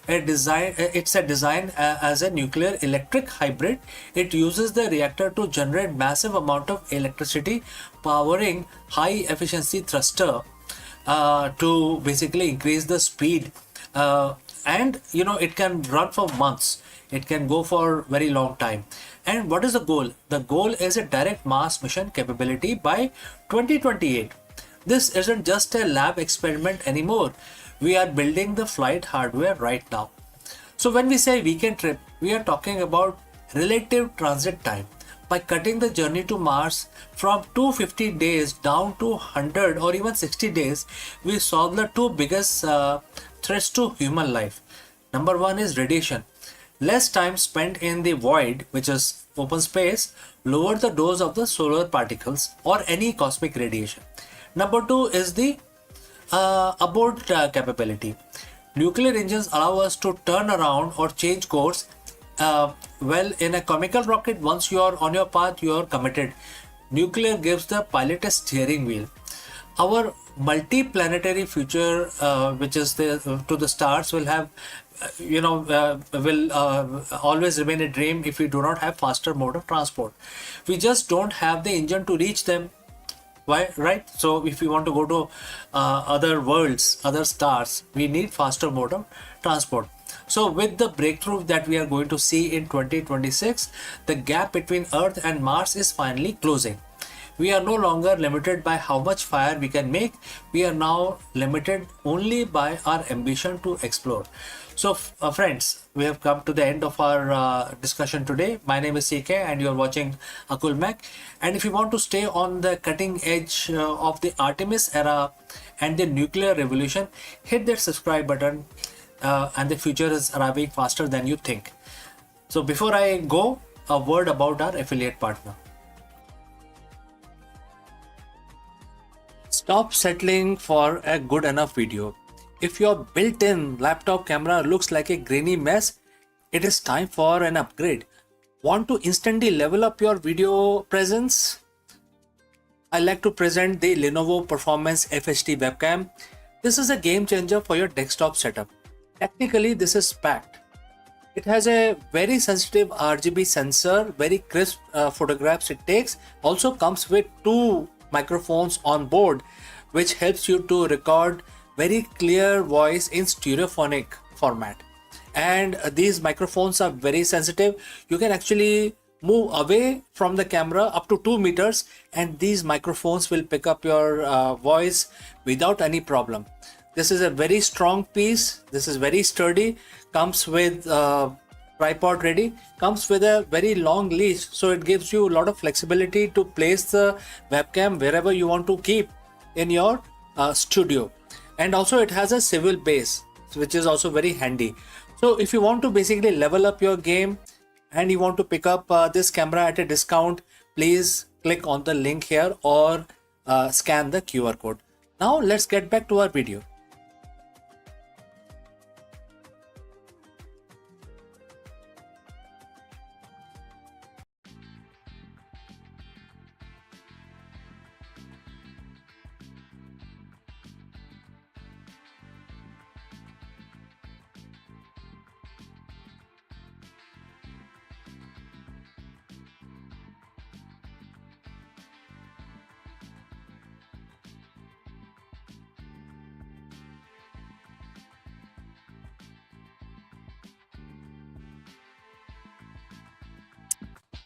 It's a design as a nuclear electric hybrid. It uses the reactor to generate massive amount of electricity, powering high efficiency thruster to basically increase the speed. And it can run for months. It can go for very long time. And what is the goal? The goal is a direct Mars mission capability by 2028. This isn't just a lab experiment anymore. We are building the flight hardware right now. So when we say weekend trip, we are talking about relative transit time. By cutting the journey to Mars from 250 days down to 100 or even 60 days, we solve the two biggest threats to human life. Number one is radiation. Less time spent in the void, which is open space, lower the dose of the solar particles or any cosmic radiation. Number two is the abort capability. Nuclear engines allow us to turn around or change course. Well, in a chemical rocket, once you are on your path, you are committed. Nuclear gives the pilot a steering wheel. Our multi-planetary future, which is to the stars, will have, will always remain a dream if we do not have faster mode of transport. We just don't have the engine to reach them. Why, right? So if we want to go to other worlds, other stars, we need faster mode of transport. So with the breakthrough that we are going to see in 2026, the gap between Earth and Mars is finally closing. We are no longer limited by how much fire we can make. We are now limited only by our ambition to explore. So friends, we have come to the end of our discussion today. My name is CK and you are watching Akulmach. And if you want to stay on the cutting edge of the Artemis era and the nuclear revolution, hit that subscribe button and the future is arriving faster than you think. So before I go, a word about our affiliate partner. Stop settling for a good enough video. If your built-in laptop camera looks like a grainy mess, it is time for an upgrade. Want to instantly level up your video presence? I like to present the Lenovo Performance FHD webcam. This is a game changer for your desktop setup. Technically, this is packed. It has a very sensitive RGB sensor, very crisp photographs it takes. Also comes with two microphones on board, which helps you to record very clear voice in stereophonic format. And these microphones are very sensitive. You can actually move away from the camera up to 2 meters and these microphones will pick up your voice without any problem. This is a very strong piece. This is very sturdy. Comes with tripod ready. Comes with a very long leash, so it gives you a lot of flexibility to place the webcam wherever you want to keep in your studio. And also it has a swivel base, which is also very handy. So if you want to basically level up your game and you want to pick up this camera at a discount, please click on the link here or scan the QR code. Now let's get back to our video.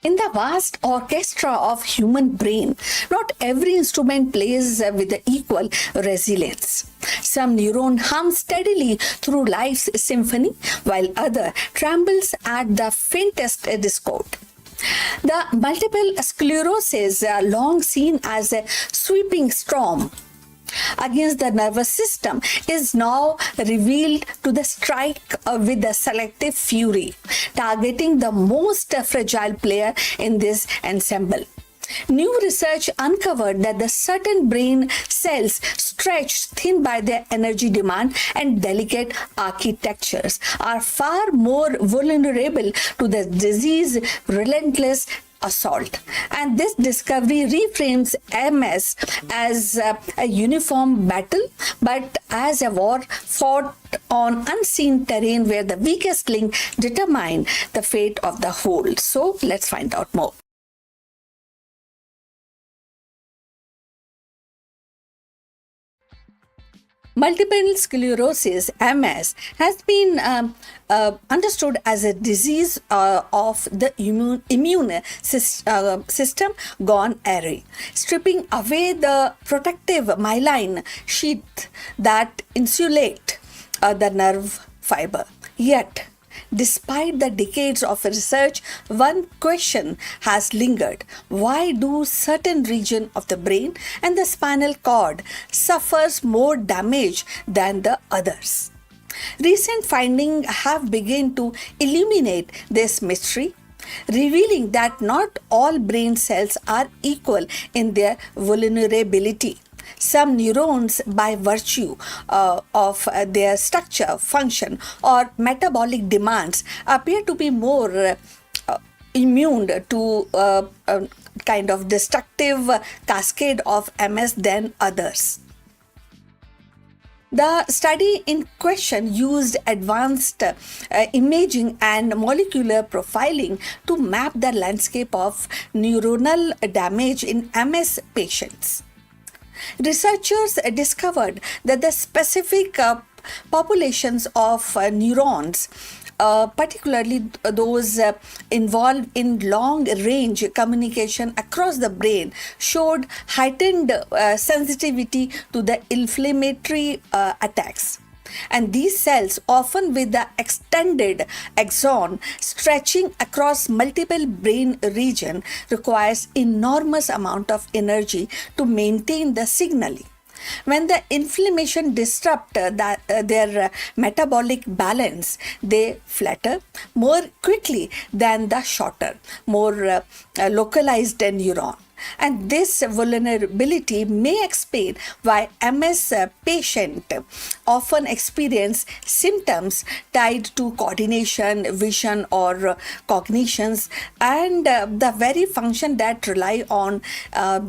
In the vast orchestra of human brain, not every instrument plays with equal resilience. Some neuron hum steadily through life's symphony, while other trembles at the faintest discord. The multiple sclerosis, long seen as a sweeping storm against the nervous system, is now revealed to the strike with the selective fury, targeting the most fragile player in this ensemble. New research uncovered that the certain brain cells stretched thin by their energy demand and delicate architectures are far more vulnerable to the disease relentless assault. And this discovery reframes MS as a uniform battle, but as a war fought on unseen terrain where the weakest link determine the fate of the whole. So let's find out more. Multiple sclerosis, MS, has been understood as a disease of the immune system gone awry, stripping away the protective myelin sheath that insulate the nerve fiber. Yet, Despite the decades of research, one question has lingered. Why do certain regions of the brain and the spinal cord suffers more damage than the others? Recent findings have begun to illuminate this mystery, revealing that not all brain cells are equal in their vulnerability. Some neurons, by virtue of their structure, function, or metabolic demands, appear to be more immune to kind of destructive cascade of MS than others. The study in question used advanced imaging and molecular profiling to map the landscape of neuronal damage in MS patients. Researchers discovered that the specific populations of neurons, particularly those involved in long range communication across the brain, showed heightened sensitivity to the inflammatory attacks. And these cells, often with the extended axon stretching across multiple brain regions, requires enormous amount of energy to maintain the signaling. When the inflammation disrupts their metabolic balance, they flatter more quickly than the shorter, more localized neuron. And this vulnerability may explain why MS patients often experience symptoms tied to coordination, vision, or cognitions, and the very function that rely on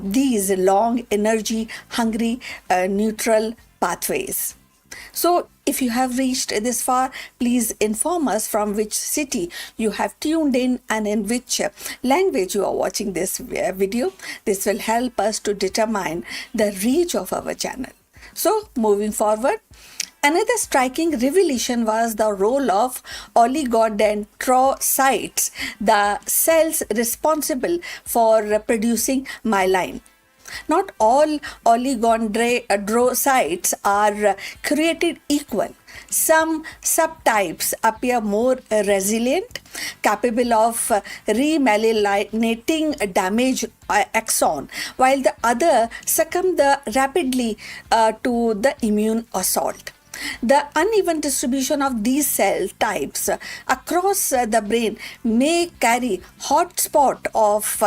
these long, energy-hungry neutral pathways. So, if you have reached this far, please inform us from which city you have tuned in and in which language you are watching this video. This will help us to determine the reach of our channel. So, moving forward, another striking revelation was the role of oligodendrocytes, the cells responsible for producing myelin. Not all oligodendrocytes are created equal. Some subtypes appear more resilient, capable of remyelinating damaged axon, while the other succumb rapidly to the immune assault. The uneven distribution of these cell types across the brain may carry hotspot of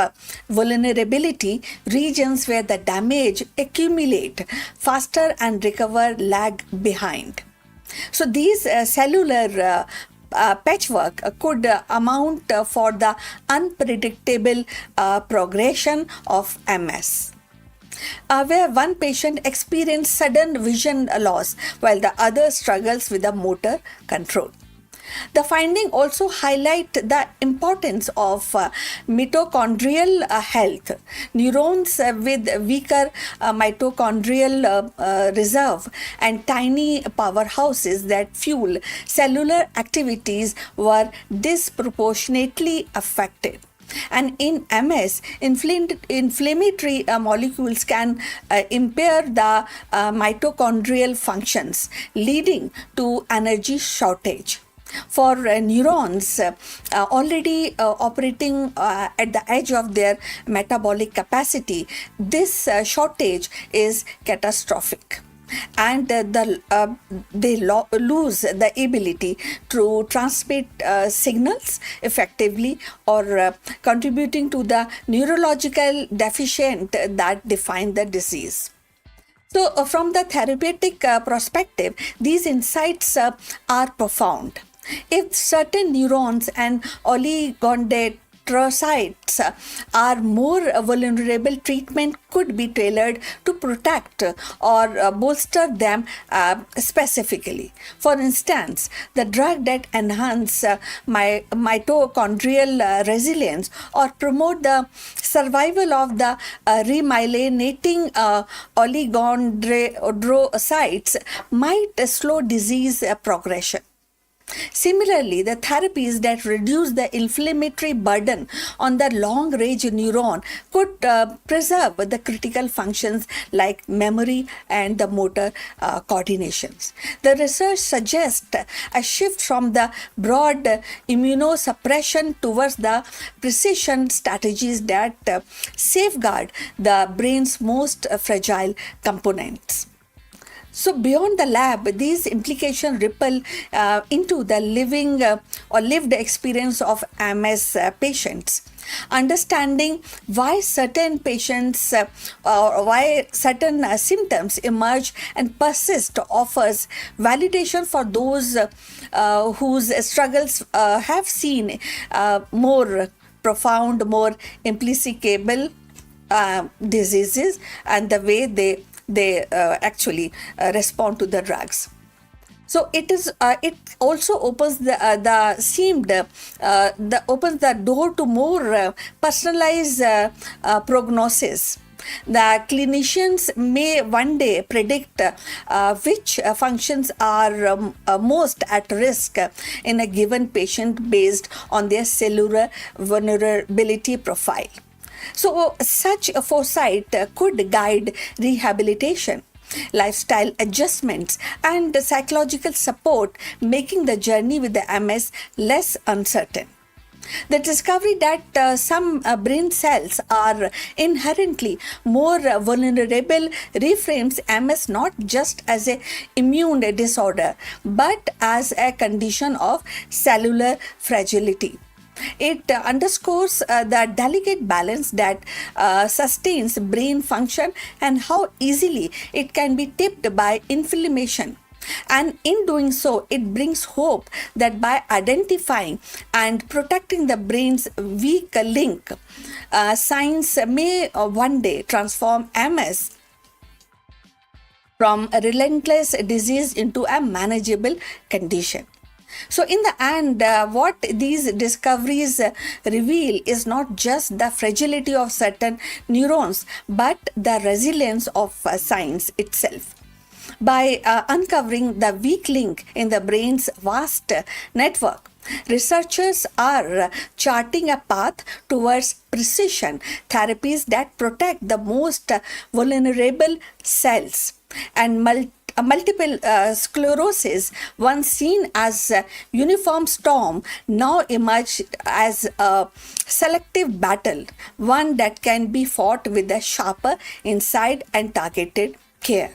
vulnerability, regions where the damage accumulate faster and recover lag behind. So these cellular patchwork could amount for the unpredictable progression of MS. Where one patient experienced sudden vision loss while the other struggles with the motor control. The finding also highlight the importance of mitochondrial health. Neurons with weaker mitochondrial reserve and tiny powerhouses that fuel cellular activities were disproportionately affected. And in MS, inflammatory molecules can impair the mitochondrial functions, leading to energy shortage. For neurons already operating at the edge of their metabolic capacity, this shortage is catastrophic. And they lose the ability to transmit signals effectively or contributing to the neurological deficient that define the disease. So from the therapeutic perspective, these insights are profound. If certain neurons and oligodendrocytes are more vulnerable, treatment could be tailored to protect or bolster them specifically. For instance, the drug that enhance mitochondrial resilience or promote the survival of the remyelinating oligodendrocytes might slow disease progression. Similarly, the therapies that reduce the inflammatory burden on the long range neuron could preserve the critical functions like memory and the motor coordinations. The research suggests a shift from the broad immunosuppression towards the precision strategies that safeguard the brain's most fragile components. So, beyond the lab, these implications ripple into the living or lived experience of MS patients. Understanding why certain patients or why certain symptoms emerge and persist offers validation for those whose struggles have seen more profound, more implicable diseases and the way they actually respond to the drugs. So it also opens opens the door to more personalized prognosis. The clinicians may one day predict which functions are most at risk in a given patient based on their cellular vulnerability profile. So, such a foresight could guide rehabilitation, lifestyle adjustments, and psychological support, making the journey with the MS less uncertain. The discovery that some brain cells are inherently more vulnerable reframes MS not just as an immune disorder but as a condition of cellular fragility. It underscores the delicate balance that sustains brain function and how easily it can be tipped by inflammation. And in doing so, it brings hope that by identifying and protecting the brain's weak link, science may one day transform MS from a relentless disease into a manageable condition. So, in the end, what these discoveries reveal is not just the fragility of certain neurons, but the resilience of science itself. By uncovering the weak link in the brain's vast network, researchers are charting a path towards precision therapies that protect the most vulnerable cells and multiple sclerosis, once seen as a uniform storm, now emerge as a selective battle, one that can be fought with a sharper insight and targeted care.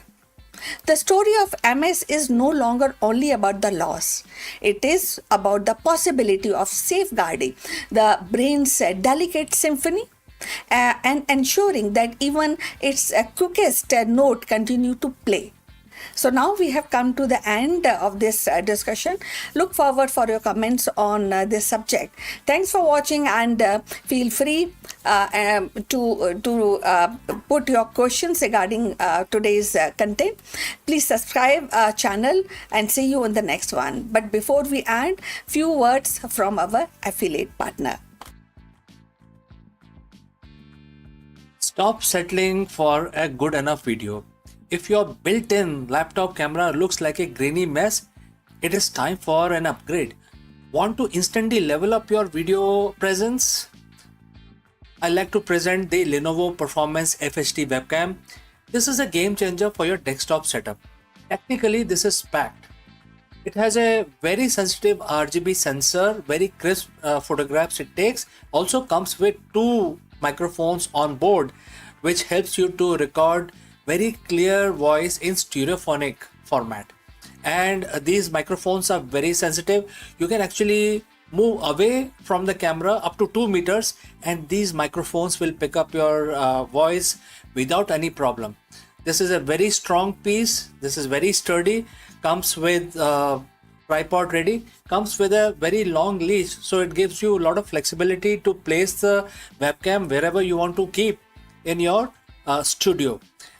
The story of MS is no longer only about the loss. It is about the possibility of safeguarding the brain's delicate symphony and ensuring that even its quickest note continue to play. So now we have come to the end of this discussion. Look forward for your comments on this subject. Thanks for watching and feel free to put your questions regarding today's content. Please subscribe our channel and see you in the next one. But before we end, few words from our affiliate partner. Stop settling for a good enough video. If your built-in laptop camera looks like a grainy mess, it is time for an upgrade. Want to instantly level up your video presence? I like to present the Lenovo Performance FHD webcam. This is a game changer for your desktop setup. Technically, this is packed. It has a very sensitive RGB sensor, very crisp photographs it takes. Also comes with 2 microphones on board, which helps you to record very clear voice in stereophonic format. And these microphones are very sensitive. You can actually move away from the camera up to 2 meters and these microphones will pick up your voice without any problem. This is a very strong piece. This is very sturdy. Comes with tripod ready. Comes with a very long leash, so it gives you a lot of flexibility to place the webcam wherever you want to keep in your studio.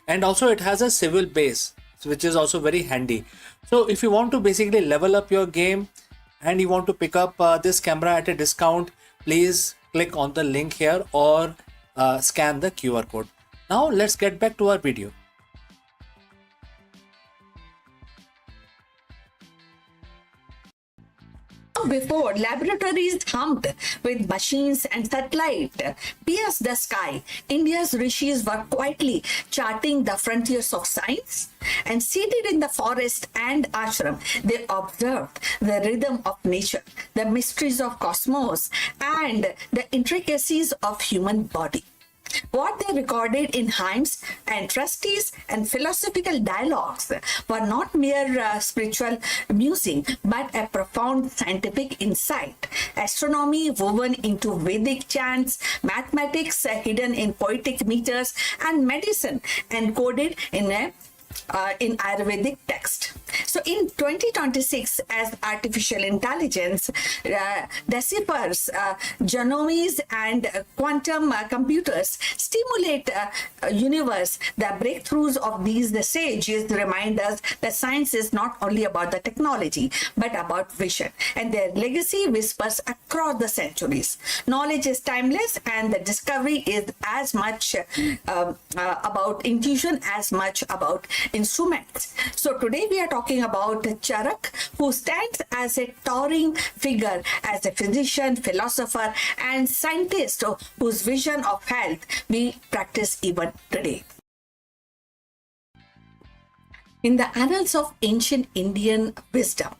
And also it has a swivel base, which is also very handy. So if you want to basically level up your game and you want to pick up this camera at a discount, please click on the link here or scan the QR code. Now let's get back to our video. Long before laboratories hummed with machines and satellite pierced the sky, India's rishis were quietly charting the frontiers of science. And seated in the forest and ashram, they observed the rhythm of nature, the mysteries of cosmos, and the intricacies of human body. What they recorded in hymns and trustees and philosophical dialogues were not mere spiritual musing, but a profound scientific insight. Astronomy woven into Vedic chants, mathematics hidden in poetic meters, and medicine encoded in Ayurvedic text. So in 2026, as artificial intelligence deciphers genomes and quantum computers stimulate universe, the breakthroughs of these the sages remind us that science is not only about the technology but about vision, and their legacy whispers across the centuries. Knowledge is timeless, and the discovery is as much about intuition as much about instruments. So today we are talking about Charak, who stands as a towering figure, as a physician, philosopher, and scientist whose vision of health we practice even today. In the annals of ancient Indian wisdom,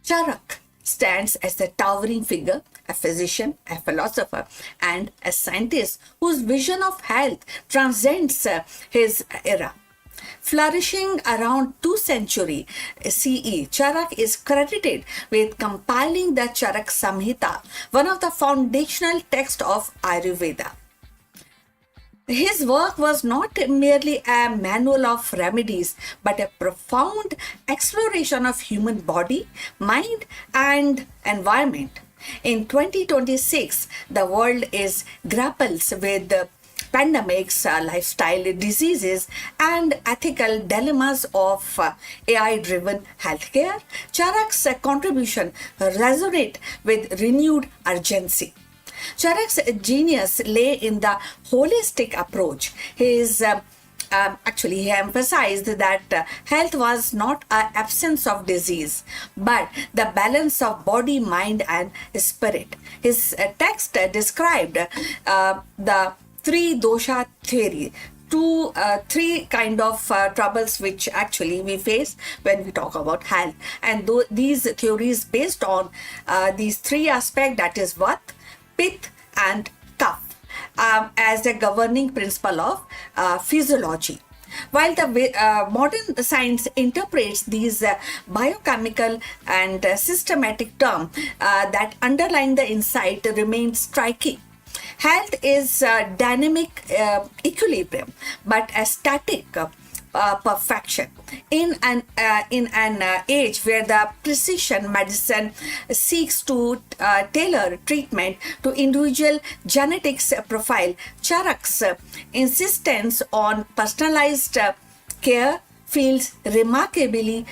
Charak stands as a towering figure, a physician, a philosopher, and a scientist whose vision of health transcends his era. Flourishing around 2nd century CE, Charak is credited with compiling the Charak Samhita, one of the foundational texts of Ayurveda. His work was not merely a manual of remedies, but a profound exploration of human body, mind, and environment. In 2026, the world is grapples with pandemics, lifestyle diseases, and ethical dilemmas of AI-driven healthcare. Charak's contribution resonate with renewed urgency. Charak's genius lay in the holistic approach. He emphasized that health was not an absence of disease, but the balance of body, mind, and spirit. His text described the three dosha theory, three kind of troubles which actually we face when we talk about health, and these theories based on these three aspects, that is Vat, Pith, and Kaph, as a governing principle of physiology. While the modern science interprets these biochemical and systematic terms that underline the insight remains striking. Health is dynamic equilibrium, but a static perfection. In an age where the precision medicine seeks to tailor treatment to individual genetics profile, Charak's insistence on personalized care feels remarkably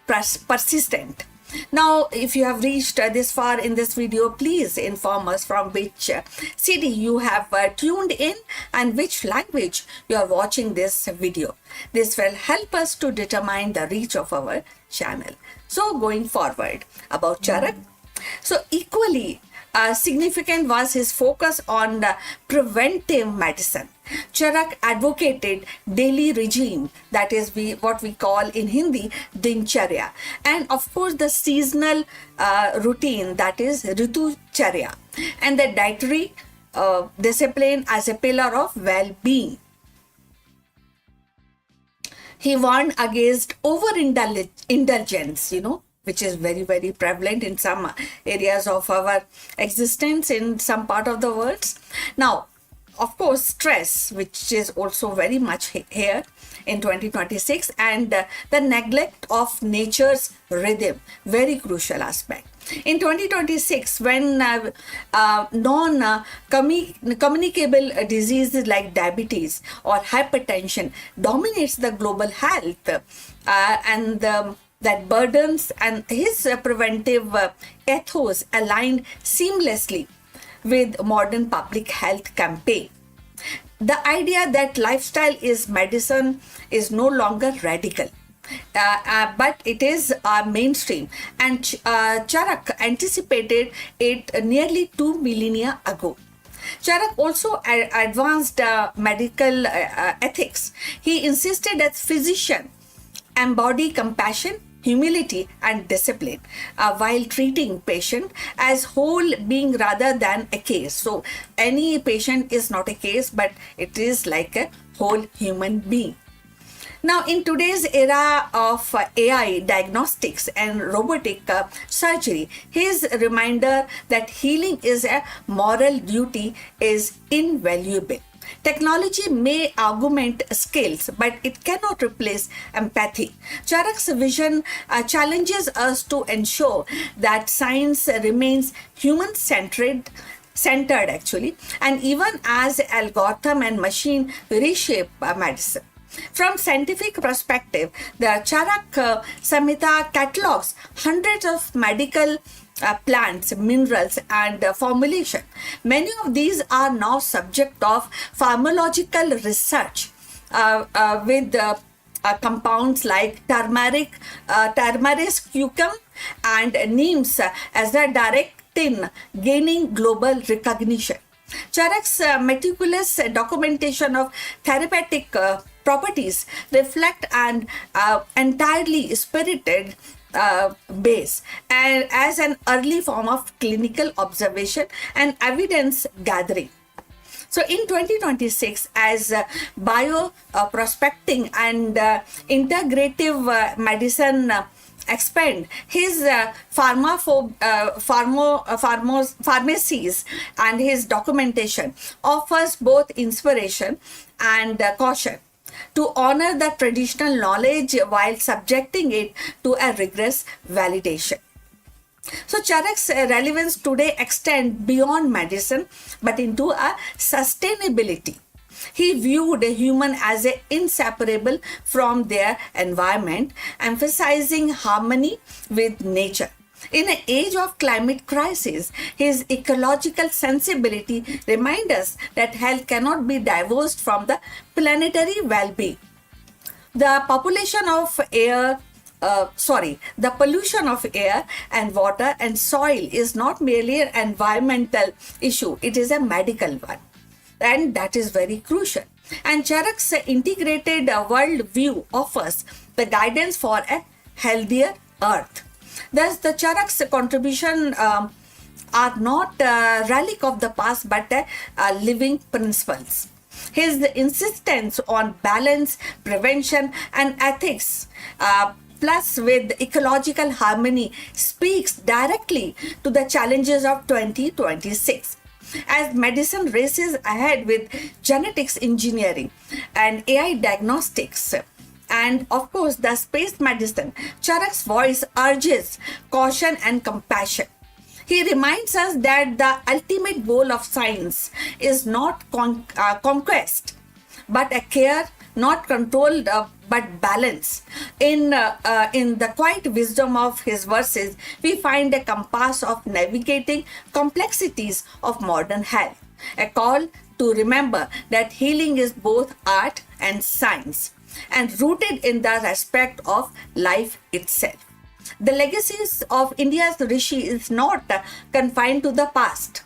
persistent. Now, if you have reached this far in this video, please inform us from which city you have tuned in and which language you are watching this video. This will help us to determine the reach of our channel. So, going forward about Charak. So, equally significant was his focus on preventive medicine. Charak advocated daily regime, that is what we call in Hindi dincharya, and of course the seasonal routine, that is ritucharya, and the dietary discipline as a pillar of well-being. He warned against overindulgence, which is very, very prevalent in some areas of our existence in some part of the world. Now, of course, stress, which is also very much here in 2026, and the neglect of nature's rhythm, very crucial aspect. In 2026, when non-communicable diseases like diabetes or hypertension dominates the global health, that burdens and his preventive ethos aligned seamlessly with modern public health campaign. The idea that lifestyle is medicine is no longer radical. but it is mainstream. And Charak anticipated it nearly 2 millennia ago. Charak also advanced medical ethics. He insisted that physician embody compassion, humility, and discipline while treating patient as whole being rather than a case. So any patient is not a case, but it is like a whole human being. Now, in today's era of AI diagnostics and robotic surgery, his reminder that healing is a moral duty is invaluable. Technology may augment skills, but it cannot replace empathy. Charak's vision challenges us to ensure that science remains centered actually, and even as algorithm and machine reshape medicine. From scientific perspective, the Charak Samhita catalogs hundreds of medical plants, minerals, and formulation. Many of these are now subject of pharmacological research with compounds like turmeric cucum and neems as a direct in gaining global recognition. Charak's meticulous documentation of therapeutic properties reflect an entirely spirited base and as an early form of clinical observation and evidence gathering. So in 2026, as bioprospecting and integrative medicine expand, his pharmacies and his documentation offers both inspiration and caution to honor the traditional knowledge while subjecting it to a rigorous validation. So Charak's relevance today extends beyond medicine but into a sustainability. He viewed a human as inseparable from their environment, emphasizing harmony with nature. In an age of climate crisis, his ecological sensibility reminds us that health cannot be divorced from the planetary well-being. The the pollution of air and water and soil is not merely an environmental issue, it is a medical one. And that is very crucial. And Charak's integrated world view offers the guidance for a healthier earth. Thus, the Charak's contribution are not a relic of the past but living principles. His insistence on balance, prevention, and ethics, plus with ecological harmony, speaks directly to the challenges of 2026. As medicine races ahead with genetics engineering and AI diagnostics, and of course the space medicine, Charak's voice urges caution and compassion. He reminds us that the ultimate goal of science is not conquest, but a care, not controlled but balance. In the quiet wisdom of his verses, we find a compass of navigating complexities of modern health, a call to remember that healing is both art and science, and rooted in the respect of life itself. The legacies of India's Rishi is not confined to the past.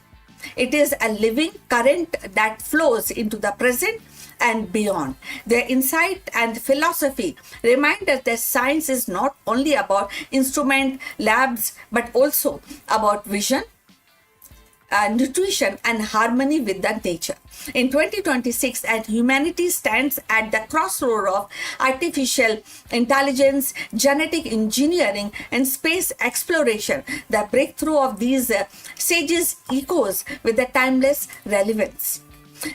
It is a living current that flows into the present and beyond. Their insight and philosophy remind us that science is not only about instrument labs but also about vision, nutrition, and harmony with the nature. In 2026, as humanity stands at the crossroad of artificial intelligence, genetic engineering, and space exploration, the breakthrough of these sages echoes with a timeless relevance.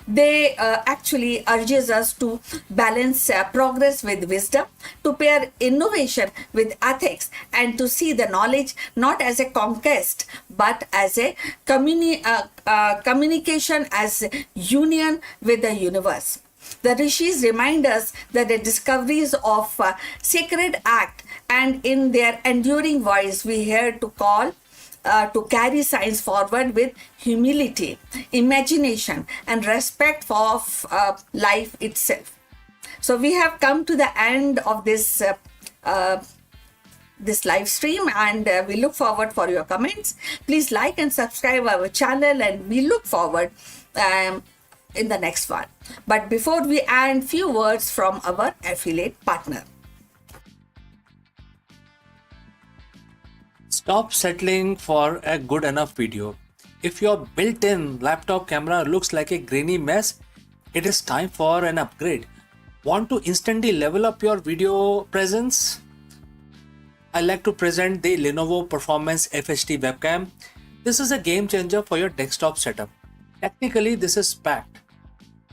They actually urges us to balance progress with wisdom, to pair innovation with ethics, and to see the knowledge not as a conquest but as a communication, as union with the universe. The rishis remind us that the discoveries of sacred act, and in their enduring voice we hear to call to carry science forward with humility, imagination, and respect for life itself. So we have come to the end of this this live stream, and we look forward for your comments. Please like and subscribe our channel, and we look forward in the next one. But before we end, few words from our affiliate partner. Stop settling for a good enough video. If your built-in laptop camera looks like a grainy mess, it is time for an upgrade. Want to instantly level up your video presence? I like to present the Lenovo Performance FHD webcam. This is a game changer for your desktop setup. Technically, this is packed.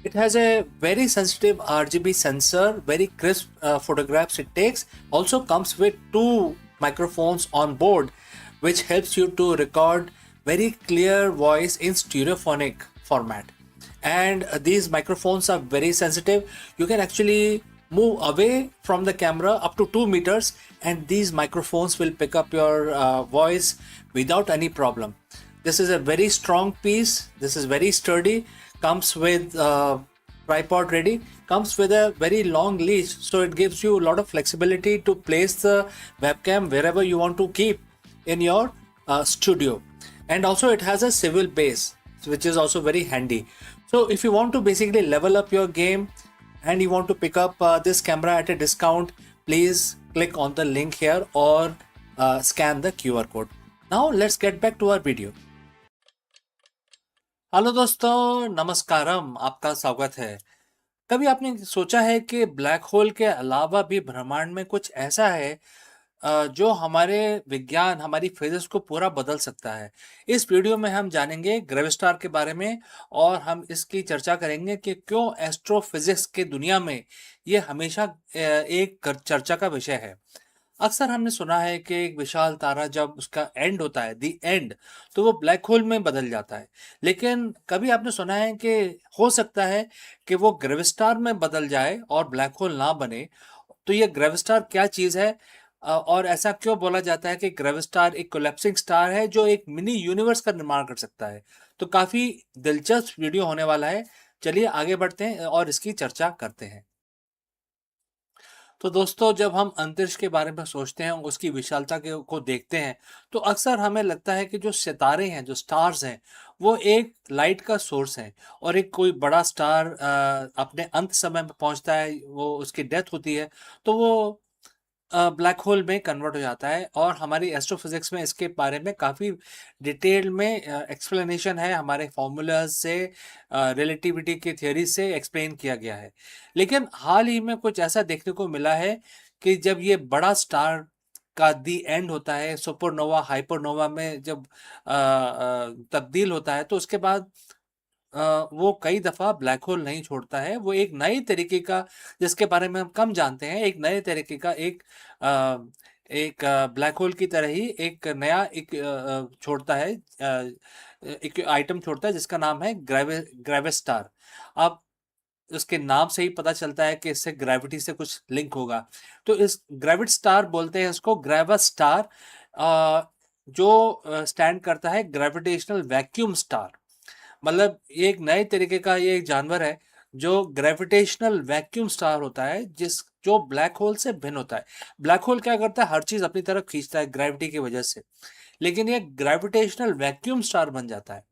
It has a very sensitive RGB sensor, very crisp photographs it takes. Also comes with two microphones on board, which helps you to record very clear voice in stereophonic format. And these microphones are very sensitive. You can actually move away from the camera up to 2 meters, and these microphones will pick up your voice without any problem. This is a very strong piece. This is very sturdy. Comes with tripod ready. Comes with a very long leash, so it gives you a lot of flexibility to place the webcam wherever you want to keep in your studio. And also it has a swivel base, which is also very handy. So if you want to basically level up your game and you want to pick up this camera at a discount, please click on the link here or scan the QR code. Now let's get back to our video. Hello दोस्तों, नमस्कारम, आपका स्वागत है। कभी आपने सोचा है कि black hole के अलावा भी ब्रह्मांड में कुछ ऐसा है जो हमारे विज्ञान, हमारी फिजिक्स को पूरा बदल सकता है? इस वीडियो में हम जानेंगे ग्रेविस्टार के बारे में और हम इसकी चर्चा करेंगे कि क्यों एस्ट्रोफिजिक्स के दुनिया में ये हमेशा एक चर्चा का विषय है। अक्सर हमने सुना है कि एक विशाल तारा जब उसका एंड होता है, दी एंड, तो वो ब्लैक होल में बदल जाता है। लेकिन कभी आपने सुना है कि हो सकता है कि वो ग्रेविस्टार में बदल जाए और ब्लैक होल ना बने? तो ये ग्रेविस्टार क्या चीज़ है और ऐसा क्यों बोला जाता है कि ग्रेविस्टार एक कोलैप्सिंग स्टार है जो एक मिनी यूनिवर्स का निर्माण कर सकता है? तो काफ़ी दिलचस्प वीडियो होने वाला है। चलिए आगे बढ़ते हैं और इसकी चर्चा करते हैं। तो दोस्तों, जब हम अंतरिक्ष के बारे में सोचते हैं, उसकी विशालता को देखते हैं, तो अक्सर हमें लगता है कि जो सितारे हैं, जो स्टार्स हैं, वो एक लाइट का सोर्स हैं और एक कोई बड़ा स्टार अपने अंत समय में पहुंचता है, वो उसकी डेथ होती है, तो वो ब्लैक होल में कन्वर्ट हो जाता है। और हमारी एस्ट्रोफिजिक्स में इसके बारे में काफ़ी डिटेल में एक्सप्लेनेशन है, हमारे फॉर्मूलाज से, रिलेटिविटी की थ्योरी से एक्सप्लेन किया गया है। लेकिन हाल ही में कुछ ऐसा देखने को मिला है कि जब ये बड़ा स्टार का दी एंड होता है, सुपरनोवा हाइपरनोवा में जब तब्दील होता है, तो उसके बाद वो कई दफ़ा ब्लैक होल नहीं छोड़ता है। वो एक नए तरीके का, जिसके बारे में हम कम जानते हैं, एक नए तरीके का एक ब्लैक होल की तरह ही एक नया छोड़ता है, एक आइटम छोड़ता है जिसका नाम है ग्रेविस्टार। अब उसके नाम से ही पता चलता है कि इससे ग्रेविटी से कुछ लिंक होगा। तो इस ग्रेविट स्टार बोलते हैं इसको, ग्रेविस स्टार, जो स्टैंड करता है ग्रेविटेशनल वैक्यूम स्टार। मतलब ये एक नए तरीके का ये एक जानवर है जो ग्रेविटेशनल वैक्यूम स्टार होता है, जो ब्लैक होल से भिन्न होता है। ब्लैक होल क्या करता है? हर चीज अपनी तरफ खींचता है ग्रेविटी की वजह से, लेकिन ये ग्रेविटेशनल वैक्यूम स्टार बन जाता है।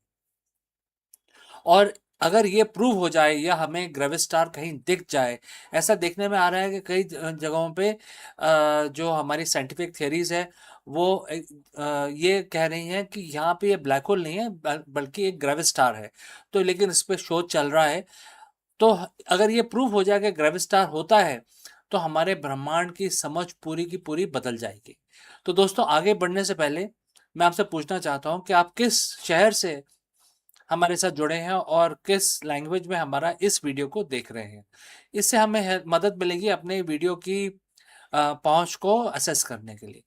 और अगर ये प्रूव हो जाए या हमें ग्रेविस्टार कहीं दिख जाए, ऐसा देखने में आ रहा है कि कई जगहों पे जो हमारी साइंटिफिक थियरीज है वो ये कह रही हैं कि यहाँ पे ये ब्लैक होल नहीं है बल्कि एक ग्रेविस्टार है। तो लेकिन इस पे शोध चल रहा है। तो अगर ये प्रूव हो जाए कि ग्रेविस्टार होता है, तो हमारे ब्रह्मांड की समझ पूरी की पूरी बदल जाएगी। तो दोस्तों, आगे बढ़ने से पहले मैं आपसे पूछना चाहता हूँ कि आप किस शहर से हमारे साथ जुड़े हैं और किस लैंग्वेज में हमारा इस वीडियो को देख रहे हैं। इससे हमें मदद मिलेगी अपने वीडियो की पहुंच को असेस करने के लिए।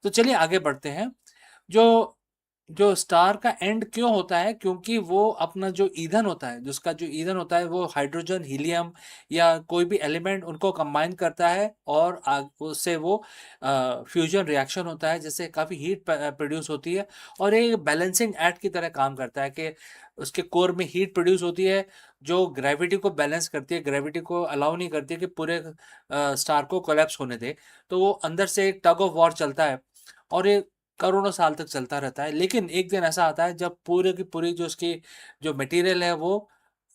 तो चलिए आगे बढ़ते हैं। जो जो स्टार का एंड क्यों होता है, क्योंकि वो अपना जो ईंधन होता है, जिसका जो ईंधन होता है वो हाइड्रोजन, हीलियम या कोई भी एलिमेंट उनको कंबाइन करता है और उससे वो फ्यूजन रिएक्शन होता है, जिससे काफ़ी हीट प्रोड्यूस होती है। और ये बैलेंसिंग एक्ट की तरह काम करता है कि उसके कोर में हीट प्रोड्यूस होती है जो ग्रेविटी को बैलेंस करती है, ग्रेविटी को अलाउ नहीं करती है कि पूरे स्टार को कोलैप्स होने दे। तो वो अंदर से एक टग ऑफ वॉर चलता है और ये करोड़ों साल तक चलता रहता है। लेकिन एक दिन ऐसा आता है जब पूरे की पूरी जो उसकी जो मटेरियल है वो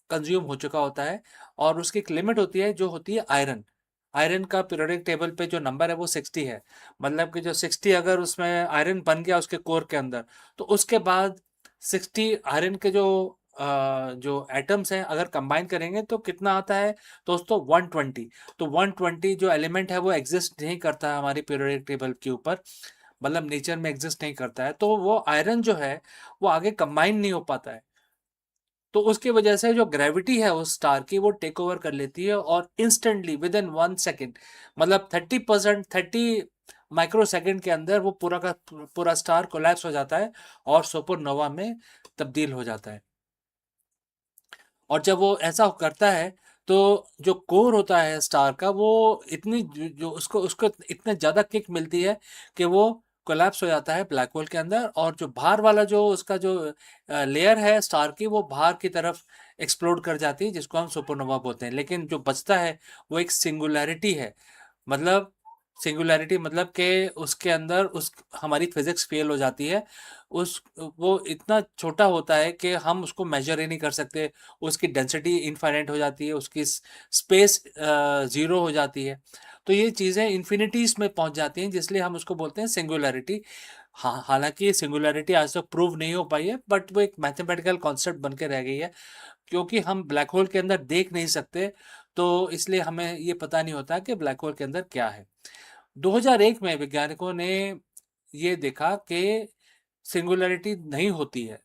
कंज्यूम हो चुका होता है, और उसकी एक लिमिट होती है जो होती है आयरन। आयरन का पीरियोडिक टेबल पे जो नंबर है वो 60 है। मतलब कि जो 60 अगर उसमें आयरन बन गया उसके कोर के अंदर, तो उसके बाद 60 आयरन के जो एटम्स हैं अगर कंबाइन करेंगे तो कितना आता है दोस्तों, 120। तो 120 जो एलिमेंट है वो एग्जिस्ट नहीं करता है हमारी पीरियोडिक टेबल के ऊपर, मतलब नेचर में एग्जिस्ट नहीं करता है। तो वो आयरन जो है वो आगे कंबाइन नहीं हो पाता है। तो उसकी वजह से जो ग्रेविटी है उस स्टार की वो टेक ओवर कर लेती है और इंस्टेंटली विद इन 1 सेकेंड, मतलब 30%, 30 माइक्रो सेकेंड के अंदर वो पूरा का पूरा स्टार कोलैप्स हो जाता है और सुपरनोवा में तब्दील हो जाता है। और जब वो ऐसा करता है तो जो कोर होता है स्टार का वो इतनी जो उसको उसको इतने ज़्यादा किक मिलती है कि वो कोलैप्स हो जाता है ब्लैक होल के अंदर, और जो बाहर वाला जो उसका जो लेयर है स्टार की वो बाहर की तरफ एक्सप्लोड कर जाती है, जिसको हम सुपरनोवा बोलते हैं। लेकिन जो बचता है वो एक सिंगुलैरिटी है। मतलब सिंगुलैरिटी मतलब कि उसके अंदर उस हमारी फिजिक्स फेल हो जाती है। उस वो इतना छोटा होता है कि हम उसको मेजर ही नहीं कर सकते। उसकी डेंसिटी इनफाइनाइट हो जाती है, उसकी स्पेस ज़ीरो हो जाती है। तो ये चीज़ें इन्फिनिटीज़ में पहुंच जाती हैं, जिसलिए हम उसको बोलते हैं सिंगुलैरिटी। हाँ, हालांकि सिंगुलैरिटी आज तक प्रूव नहीं हो पाई है, बट वो एक मैथमेटिकल कॉन्सेप्ट बन के रह गई है, क्योंकि हम ब्लैक होल के अंदर देख नहीं सकते। तो इसलिए हमें ये पता नहीं होता कि ब्लैक होल के अंदर क्या है। 2001 में वैज्ञानिकों ने ये देखा कि सिंगुलैरिटी नहीं होती है,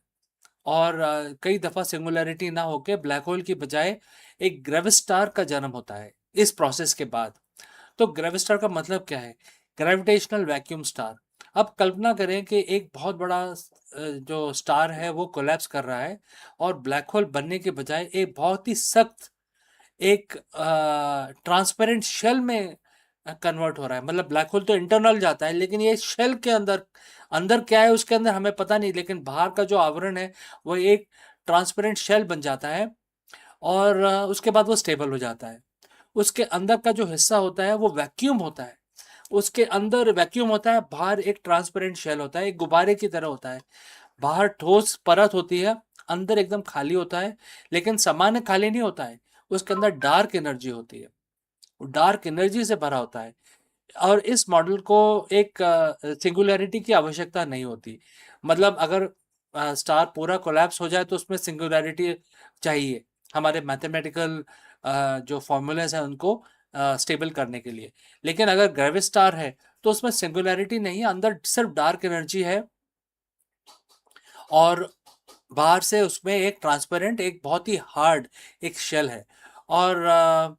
और कई दफ़ा सिंगुलैरिटी ना होके ब्लैक होल की बजाय एक ग्रेविस्टार का जन्म होता है इस प्रोसेस के बाद। तो ग्रेविस्टार का मतलब क्या है? Gravitational vacuum star. अब कल्पना करें कि एक बहुत बड़ा जो स्टार है वो कोलैप्स कर रहा है और ब्लैक होल बनने के बजाय एक बहुत ही सख्त एक ट्रांसपेरेंट शेल में कन्वर्ट हो रहा है। मतलब ब्लैक होल तो इंटरनल जाता है, लेकिन ये शेल के अंदर अंदर क्या है उसके अंदर हमें पता नहीं, लेकिन बाहर का जो आवरण है वो एक ट्रांसपेरेंट शेल बन जाता है, और उसके बाद वो स्टेबल हो जाता है। उसके अंदर का जो हिस्सा होता है वो वैक्यूम होता है। उसके अंदर वैक्यूम होता है, बाहर एक ट्रांसपेरेंट शेल होता है, एक गुब्बारे की तरह होता है। बाहर ठोस परत होती है, अंदर एकदम खाली होता है। लेकिन सामान्य खाली नहीं होता है, उसके अंदर डार्क एनर्जी होती है, डार्क एनर्जी से भरा होता है। और इस मॉडल को एक सिंगुलैरिटी की आवश्यकता नहीं होती। मतलब अगर स्टार पूरा कोलैप्स हो जाए तो उसमें सिंगुलैरिटी चाहिए हमारे मैथमेटिकल जो फॉर्मूलाज हैं उनको स्टेबल करने के लिए। लेकिन अगर ग्रेविस्टार है तो उसमें सिंगुलैरिटी नहीं है, अंदर सिर्फ डार्क एनर्जी है, और बाहर से उसमें एक ट्रांसपेरेंट, एक बहुत ही हार्ड एक शेल है। और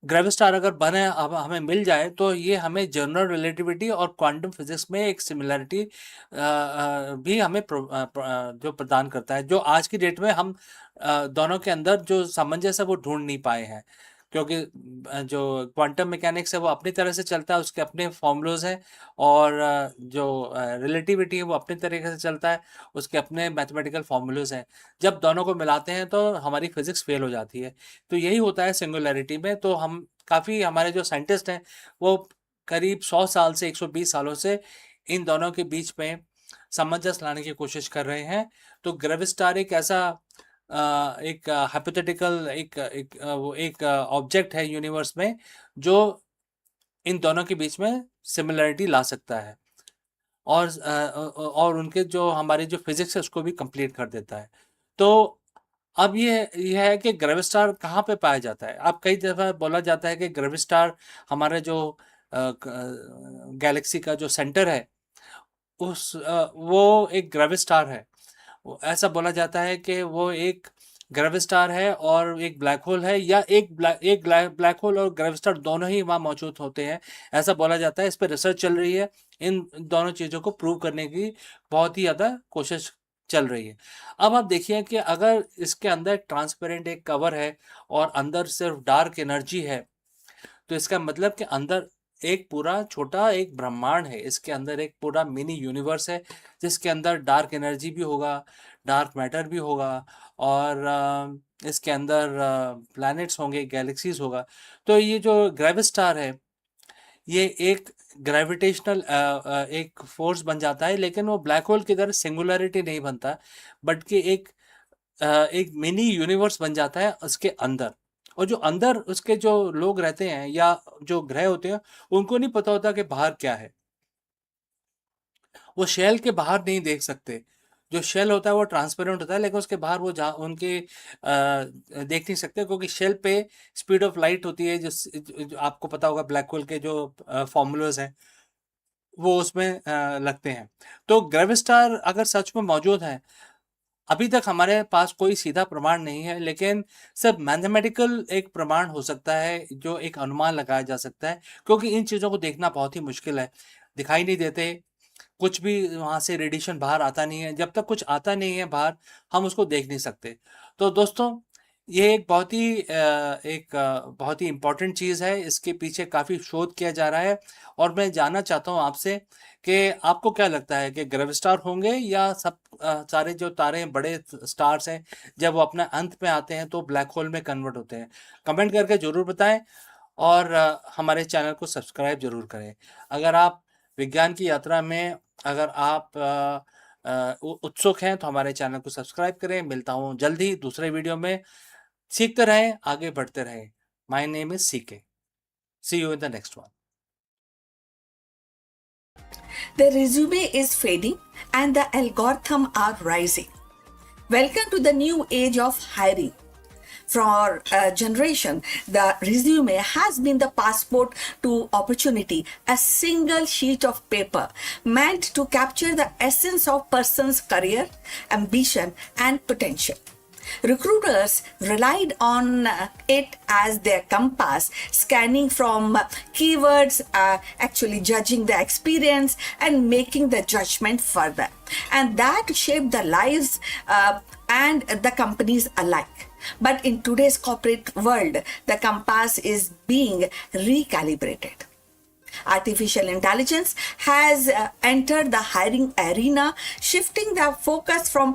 ग्रेविस्टार अगर बने अब हमें मिल जाए तो ये हमें जनरल रिलेटिविटी और क्वांटम फिजिक्स में एक सिमिलरिटी भी हमें जो प्रदान करता है, जो आज की डेट में हम दोनों के अंदर जो सामंजस्य है वो ढूंढ नहीं पाए हैं। क्योंकि जो क्वांटम मैकेनिक्स है वो अपनी तरह से चलता है, उसके अपने फॉर्मूलाज हैं, और जो रिलेटिविटी है वो अपनी तरीके से चलता है, उसके अपने मैथमेटिकल फॉर्मूलाज हैं। जब दोनों को मिलाते हैं तो हमारी फिजिक्स फेल हो जाती है। तो यही होता है सिंगुलैरिटी में। तो हम काफ़ी हमारे जो साइंटिस्ट हैं वो करीब 100 साल से 120 सालों से इन दोनों के बीच में सामंजस्य लाने की कोशिश कर रहे हैं। तो ग्रेविस्टार एक ऐसा एक हाइपोथेटिकल एक ऑब्जेक्ट है यूनिवर्स में जो इन दोनों के बीच में सिमिलरिटी ला सकता है, और उनके जो हमारी जो फिजिक्स है उसको भी कंप्लीट कर देता है। तो अब ये है कि ग्रेविस्टार कहाँ पे पाया जाता है। अब कई दफ़ा बोला जाता है कि ग्रेविस्टार हमारे जो गैलेक्सी का जो सेंटर है वो एक ग्रेविस्टार है। वो ऐसा बोला जाता है कि वो एक ग्रेविस्टार है और एक ब्लैक होल है, या एक ब्लैक होल और ग्रेविस्टार दोनों ही वहाँ मौजूद होते हैं, ऐसा बोला जाता है। इस पर रिसर्च चल रही है, इन दोनों चीज़ों को प्रूव करने की बहुत ही ज़्यादा कोशिश चल रही है। अब आप देखिए कि अगर इसके अंदर ट्रांसपेरेंट एक कवर है और अंदर सिर्फ डार्क एनर्जी है, तो इसका मतलब कि अंदर एक पूरा छोटा एक ब्रह्मांड है, इसके अंदर एक पूरा मिनी यूनिवर्स है, जिसके अंदर डार्क एनर्जी भी होगा, डार्क मैटर भी होगा, और इसके अंदर प्लैनेट्स होंगे, गैलेक्सीज होगा। तो ये जो ग्रेविस्टार है, ये एक ग्रेविटेशनल एक फोर्स बन जाता है, लेकिन वो ब्लैक होल की तरह सिंगुलरिटी नहीं बनता, बल्कि एक मिनी यूनिवर्स बन जाता है उसके अंदर। और जो अंदर उसके जो लोग रहते हैं या जो ग्रह होते हैं, उनको नहीं पता होता कि बाहर क्या है। वो शेल के बाहर नहीं देख सकते। जो शेल होता है वो ट्रांसपेरेंट होता है, लेकिन उसके बाहर वो उनके देख नहीं सकते, क्योंकि शेल पे स्पीड ऑफ लाइट होती है, जो आपको पता होगा ब्लैक होल के जो फॉर्मूलाज हैं वो उसमें लगते हैं। तो ग्रेविस्टार अगर सच में मौजूद है, अभी तक हमारे पास कोई सीधा प्रमाण नहीं है, लेकिन सब मैथमेटिकल एक प्रमाण हो सकता है, जो एक अनुमान लगाया जा सकता है, क्योंकि इन चीज़ों को देखना बहुत ही मुश्किल है, दिखाई नहीं देते, कुछ भी वहाँ से रेडिएशन बाहर आता नहीं है। जब तक कुछ आता नहीं है बाहर, हम उसको देख नहीं सकते। तो दोस्तों, ये एक बहुत ही इम्पोर्टेंट चीज़ है, इसके पीछे काफ़ी शोध किया जा रहा है, और मैं जानना चाहता हूँ आपसे कि आपको क्या लगता है कि ग्रेविस्टार होंगे, या सब सारे जो तारे हैं, बड़े स्टार्स हैं, जब वो अपना अंत में आते हैं तो ब्लैक होल में कन्वर्ट होते हैं? कमेंट करके ज़रूर बताएं, और हमारे चैनल को सब्सक्राइब ज़रूर करें। अगर आप विज्ञान की यात्रा में अगर आप उत्सुक हैं तो हमारे चैनल को सब्सक्राइब करें। मिलता हूँ जल्दी दूसरे वीडियो में। सीखते रहें, आगे बढ़ते रहें। My name is CK. See you in the next one. The resume is fading and the algorithm are rising. Welcome to the new age of hiring. For a generation, the resume has been the passport to opportunity, a single sheet of paper meant to capture the essence of person's career, ambition, and potential. Recruiters relied on it as their compass, scanning from keywords, actually judging the experience and making the judgment further. And that shaped the lives and the companies alike. But in today's corporate world, the compass is being recalibrated. Artificial intelligence has entered the hiring arena, shifting the focus from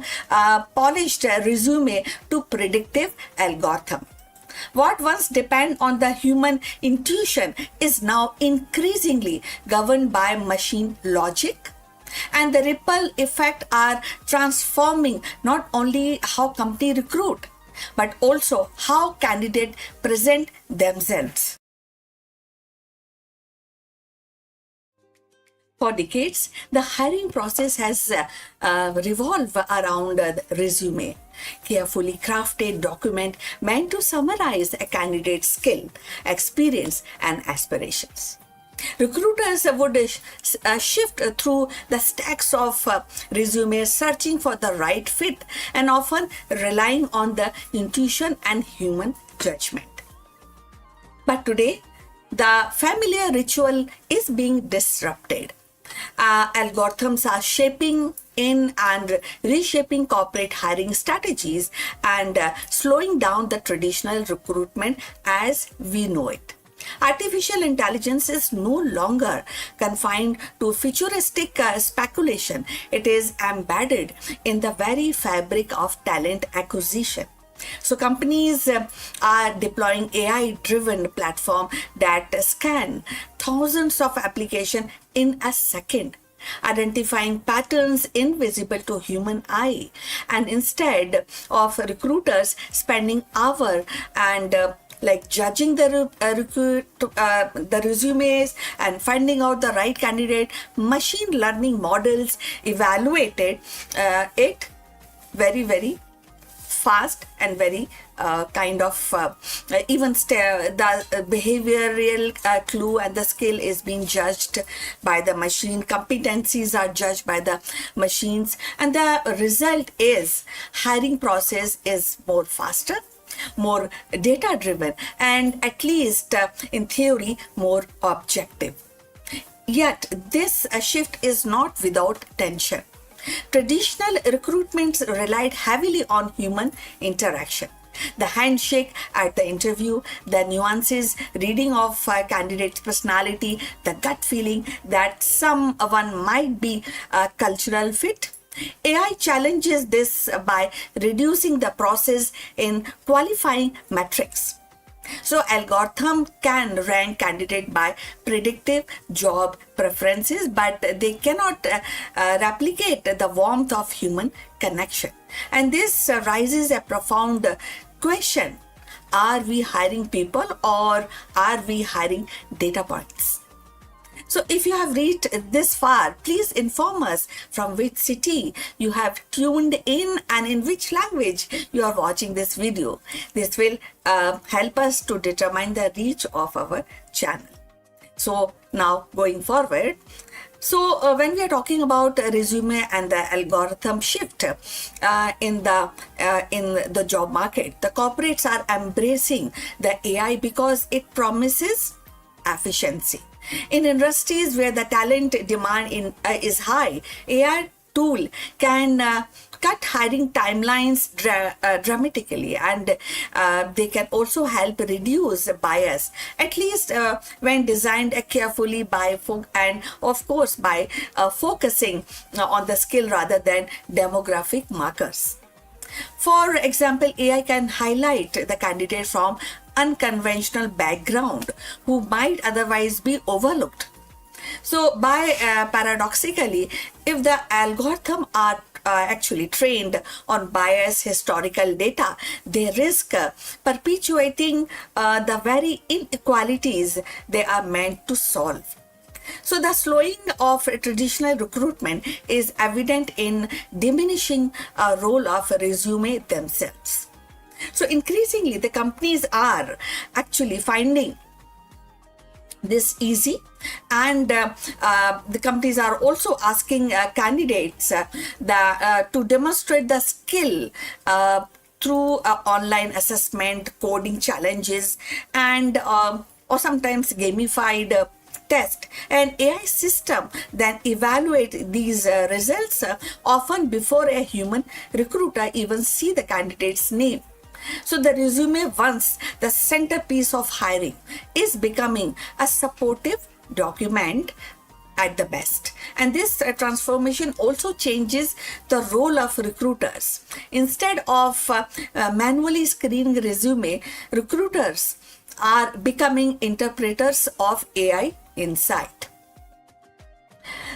polished resume to predictive algorithm. What once depend on the human intuition is now increasingly governed by machine logic. And the ripple effect are transforming not only how company recruit, but also how candidates present themselves. For decades, the hiring process has revolved around the resume, carefully crafted document meant to summarize a candidate's skill, experience, and aspirations. Recruiters would shift through the stacks of resumes, searching for the right fit and often relying on the intuition and human judgment. But today, the familiar ritual is being disrupted. Algorithms are shaping in and reshaping corporate hiring strategies and slowing down the traditional recruitment as we know it. Artificial intelligence is no longer confined to futuristic speculation. It is embedded in the very fabric of talent acquisition. So companies are deploying AI-driven platform that scan thousands of applications in a second, identifying patterns invisible to human eye. And instead of recruiters spending hours and judging the resumes and finding out the right candidate, machine learning models evaluated it very, very fast and very even the behavioral clue and the skill is being judged by the machine. Competencies are judged by the machines, and the result is hiring process is more faster, more data driven, and at least in theory more objective. Yet this shift is not without tension. Traditional recruitments relied heavily on human interaction. The handshake at the interview, the nuances, reading of a candidate's personality, the gut feeling that someone might be a cultural fit. AI challenges this by reducing the process in qualifying metrics. So algorithm can rank candidate by predictive job preferences, but they cannot replicate the warmth of human connection. And this raises a profound question. Are we hiring people or are we hiring data points? So if you have reached this far, please inform us from which city you have tuned in and in which language you are watching this video. This will help us to determine the reach of our channel. So now going forward, so when we are talking about resume and the algorithm shift in the job market, the corporates are embracing the AI because it promises efficiency. In industries where the talent demand is high, AI tool can cut hiring timelines dramatically, and they can also help reduce bias, at least when designed carefully and of course by focusing on the skill rather than demographic markers. For example, AI can highlight the candidate from unconventional background who might otherwise be overlooked. So paradoxically, if the algorithm are actually trained on biased historical data, they risk perpetuating the very inequalities they are meant to solve. So the slowing of traditional recruitment is evident in diminishing role of resume themselves. So increasingly, the companies are actually finding this easy, and the companies are also asking candidates to demonstrate the skill through online assessment, coding challenges, and or sometimes gamified test. An AI system then evaluate these results often before a human recruiter even see the candidate's name. So the resume, once the centerpiece of hiring, is becoming a supportive document at the best. And this transformation also changes the role of recruiters. Instead of manually screening resume, recruiters are becoming interpreters of AI insight.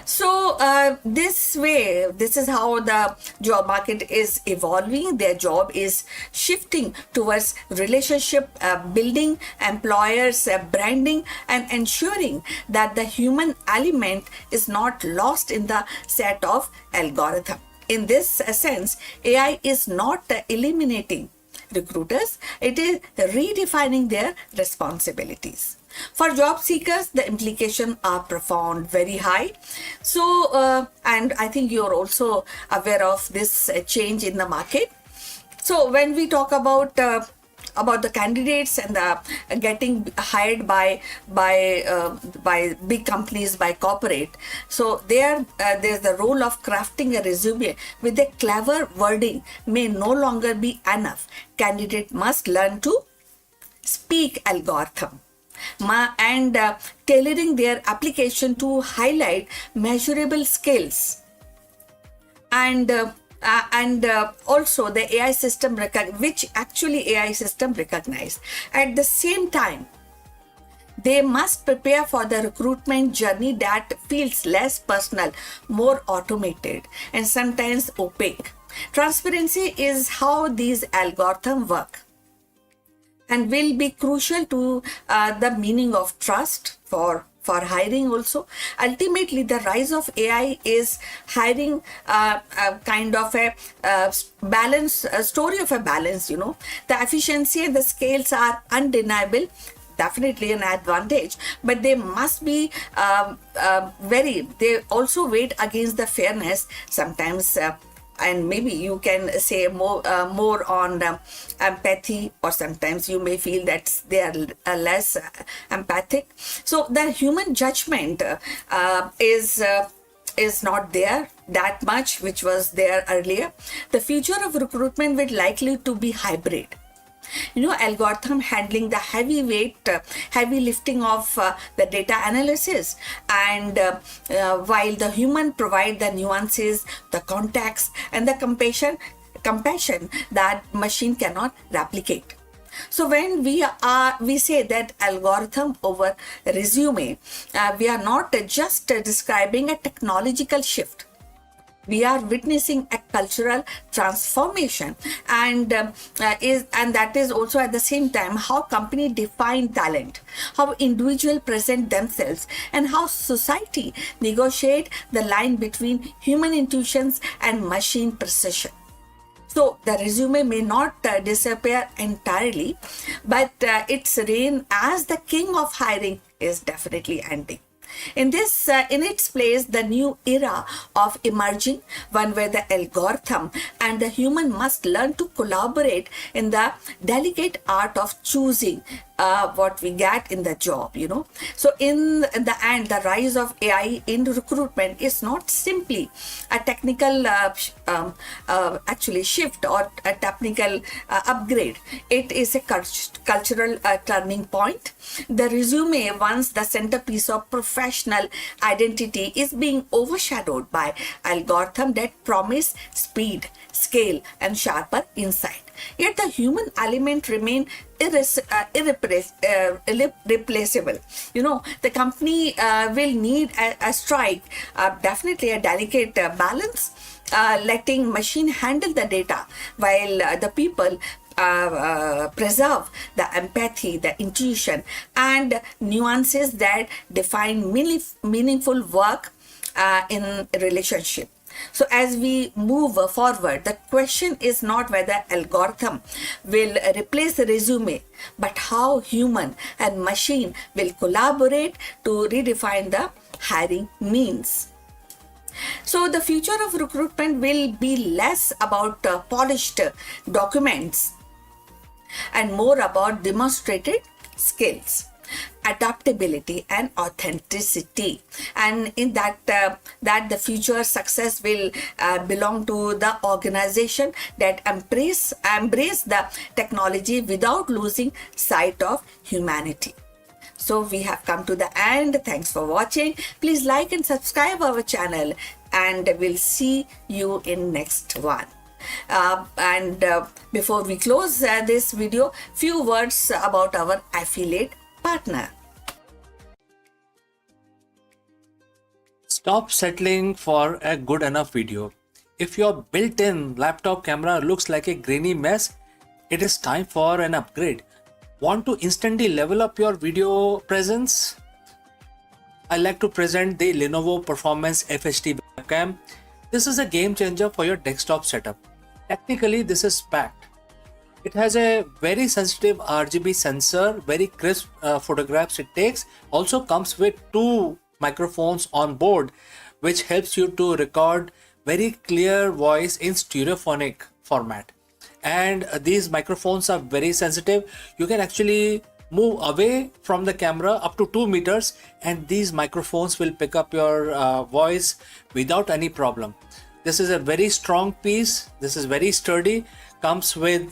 So this is how the job market is evolving. Their job is shifting towards relationship building, employers branding, and ensuring that the human element is not lost in the set of algorithm. In this sense, AI is not eliminating recruiters, it is redefining their responsibilities. For job seekers, the implications are profound, very high. So, and I think you're also aware of this change in the market. So, when we talk about the candidates and the getting hired by big companies, by corporate, so there's the role of crafting a resume with a clever wording may no longer be enough. Candidate must learn to speak algorithm and tailoring their application to highlight measurable skills, and also the AI system which actually AI system recognize. At the same time, they must prepare for the recruitment journey that feels less personal, more automated, and sometimes opaque. Transparency is how these algorithms work, and will be crucial to the meaning of trust for for hiring also. Ultimately, the rise of AI is hiring a kind of a balance, a story of a balance, you know. The efficiency and the scales are undeniable, definitely an advantage, but they must be they also weighed against the fairness sometimes. And maybe you can say more on empathy, or sometimes you may feel that they are less empathic. So the human judgment is not there that much, which was there earlier. The future of recruitment will likely to be hybrid, you know, algorithm handling the heavy lifting of the data analysis, and while the human provide the nuances, the context, and the compassion that machine cannot replicate. So when we say that algorithm over resume, we are not just describing a technological shift. We are witnessing a cultural transformation, and that is also at the same time how company define talent, how individual present themselves, and how society negotiate the line between human intuitions and machine precision. So the resume may not disappear entirely, but its reign as the king of hiring is definitely ending. In its place, the new era of emerging, one where the algorithm and the human must learn to collaborate in the delicate art of choosing what we get in the job, you know. So in the end, the rise of AI in recruitment is not simply a technical actually shift or a technical upgrade. It is a cultural turning point. The resume, once the centerpiece of professional identity, is being overshadowed by algorithms that promise speed, scale, and sharper insight. Yet the human element remain irreplaceable. You know, the company will need a strike, definitely a delicate balance, letting machine handle the data while the people preserve the empathy, the intuition, and nuances that define meaningful work in relationship. So as we move forward, the question is not whether algorithm will replace the resume, but how human and machine will collaborate to redefine the hiring means. So the future of recruitment will be less about polished documents and more about demonstrated skills, adaptability, and authenticity. And in that the future success will belong to the organization that embrace the technology without losing sight of humanity. So we have come to the end. Thanks for watching. Please like and subscribe our channel, and we'll see you in next one. Before we close this video, few words about our affiliate partner. Stop settling for a good enough video. If your built-in laptop camera looks like a grainy mess, it is time for an upgrade. Want to instantly level up your video presence? I like to present the Lenovo Performance FHD webcam. This is a game changer for your desktop setup. Technically, this is packed. It has a very sensitive RGB sensor, very crisp photographs it takes. Also comes with 2 microphones on board, which helps you to record very clear voice in stereophonic format. And these microphones are very sensitive. You can actually move away from the camera up to 2 meters, and these microphones will pick up your voice without any problem. This is a very strong piece. This is very sturdy. Comes with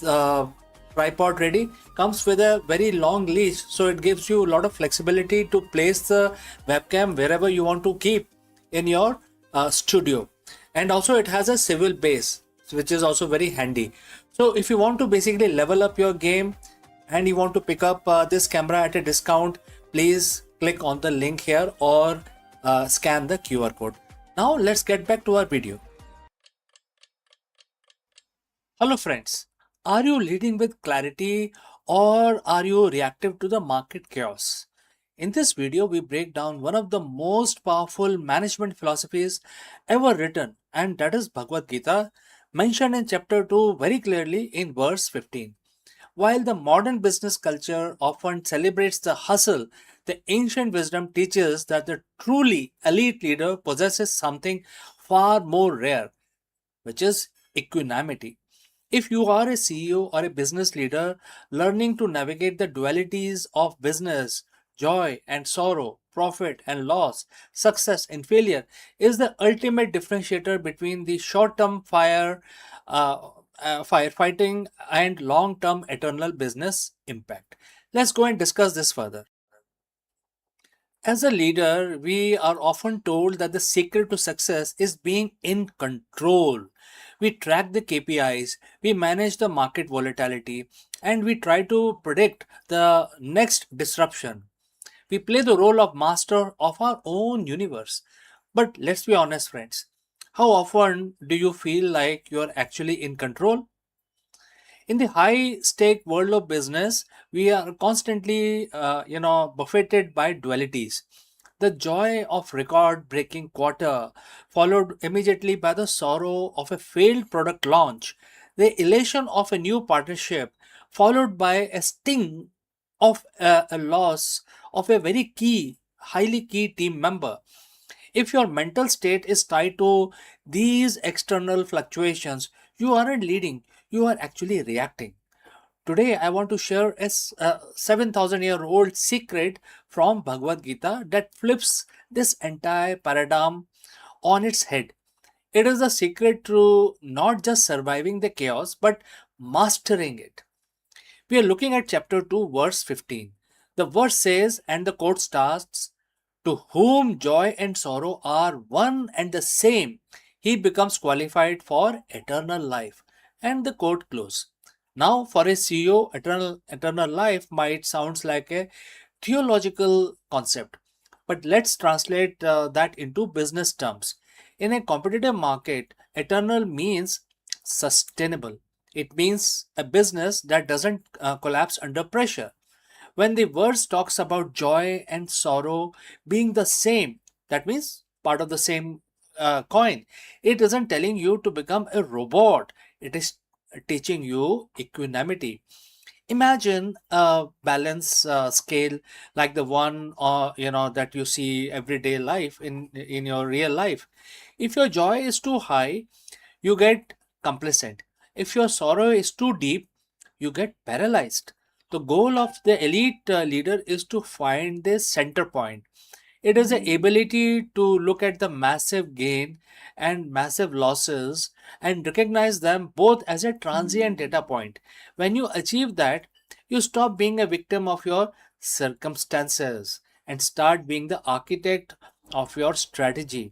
tripod ready. Comes with a very long leash, so it gives you a lot of flexibility to place the webcam wherever you want to keep in your studio. And also it has a swivel base, which is also very handy. So if you want to basically level up your game and you want to pick up this camera at a discount, please click on the link here or scan the QR code. Now let's get back to our video. Hello friends, are you leading with clarity or are you reactive to the market chaos? In this video, we break down one of the most powerful management philosophies ever written, and that is Bhagavad Gita, mentioned in chapter 2 very clearly in verse 15. While the modern business culture often celebrates the hustle, the ancient wisdom teaches that the truly elite leader possesses something far more rare, which is equanimity. If you are a CEO or a business leader, learning to navigate the dualities of business, joy and sorrow, profit and loss, success and failure is the ultimate differentiator between the short-term uh, firefighting and long-term eternal business impact. Let's go and discuss this further. As a leader, we are often told that the secret to success is being in control. We track the KPIs, we manage the market volatility, and we try to predict the next disruption. We play the role of master of our own universe. But let's be honest, friends. How often do you feel like you're actually in control? In the high stake world of business, we are constantly buffeted by dualities. The joy of record breaking quarter, followed immediately by the sorrow of a failed product launch, the elation of a new partnership, followed by a sting of a loss of a very highly key team member. If your mental state is tied to these external fluctuations, you aren't leading, you are actually reacting. Today, I want to share a 7,000-year-old secret from Bhagavad Gita that flips this entire paradigm on its head. It is the secret to not just surviving the chaos, but mastering it. We are looking at chapter 2, verse 15. The verse says, and the quote starts, to whom joy and sorrow are one and the same, he becomes qualified for eternal life. And the quote close. Now, for a CEO, eternal life might sound like a theological concept, but let's translate that into business terms. In a competitive market, eternal means sustainable. It means a business that doesn't collapse under pressure. When the verse talks about joy and sorrow being the same, that means part of the same coin. It isn't telling you to become a robot. It is teaching you equanimity. Imagine a balance scale like the one that you see everyday life in your real life. If your joy is too high, you get complacent. If your sorrow is too deep, you get paralyzed. The goal of the elite leader is to find this center point. It is the ability to look at the massive gain and massive losses and recognize them both as a transient data point. When you achieve that, you stop being a victim of your circumstances and start being the architect of your strategy.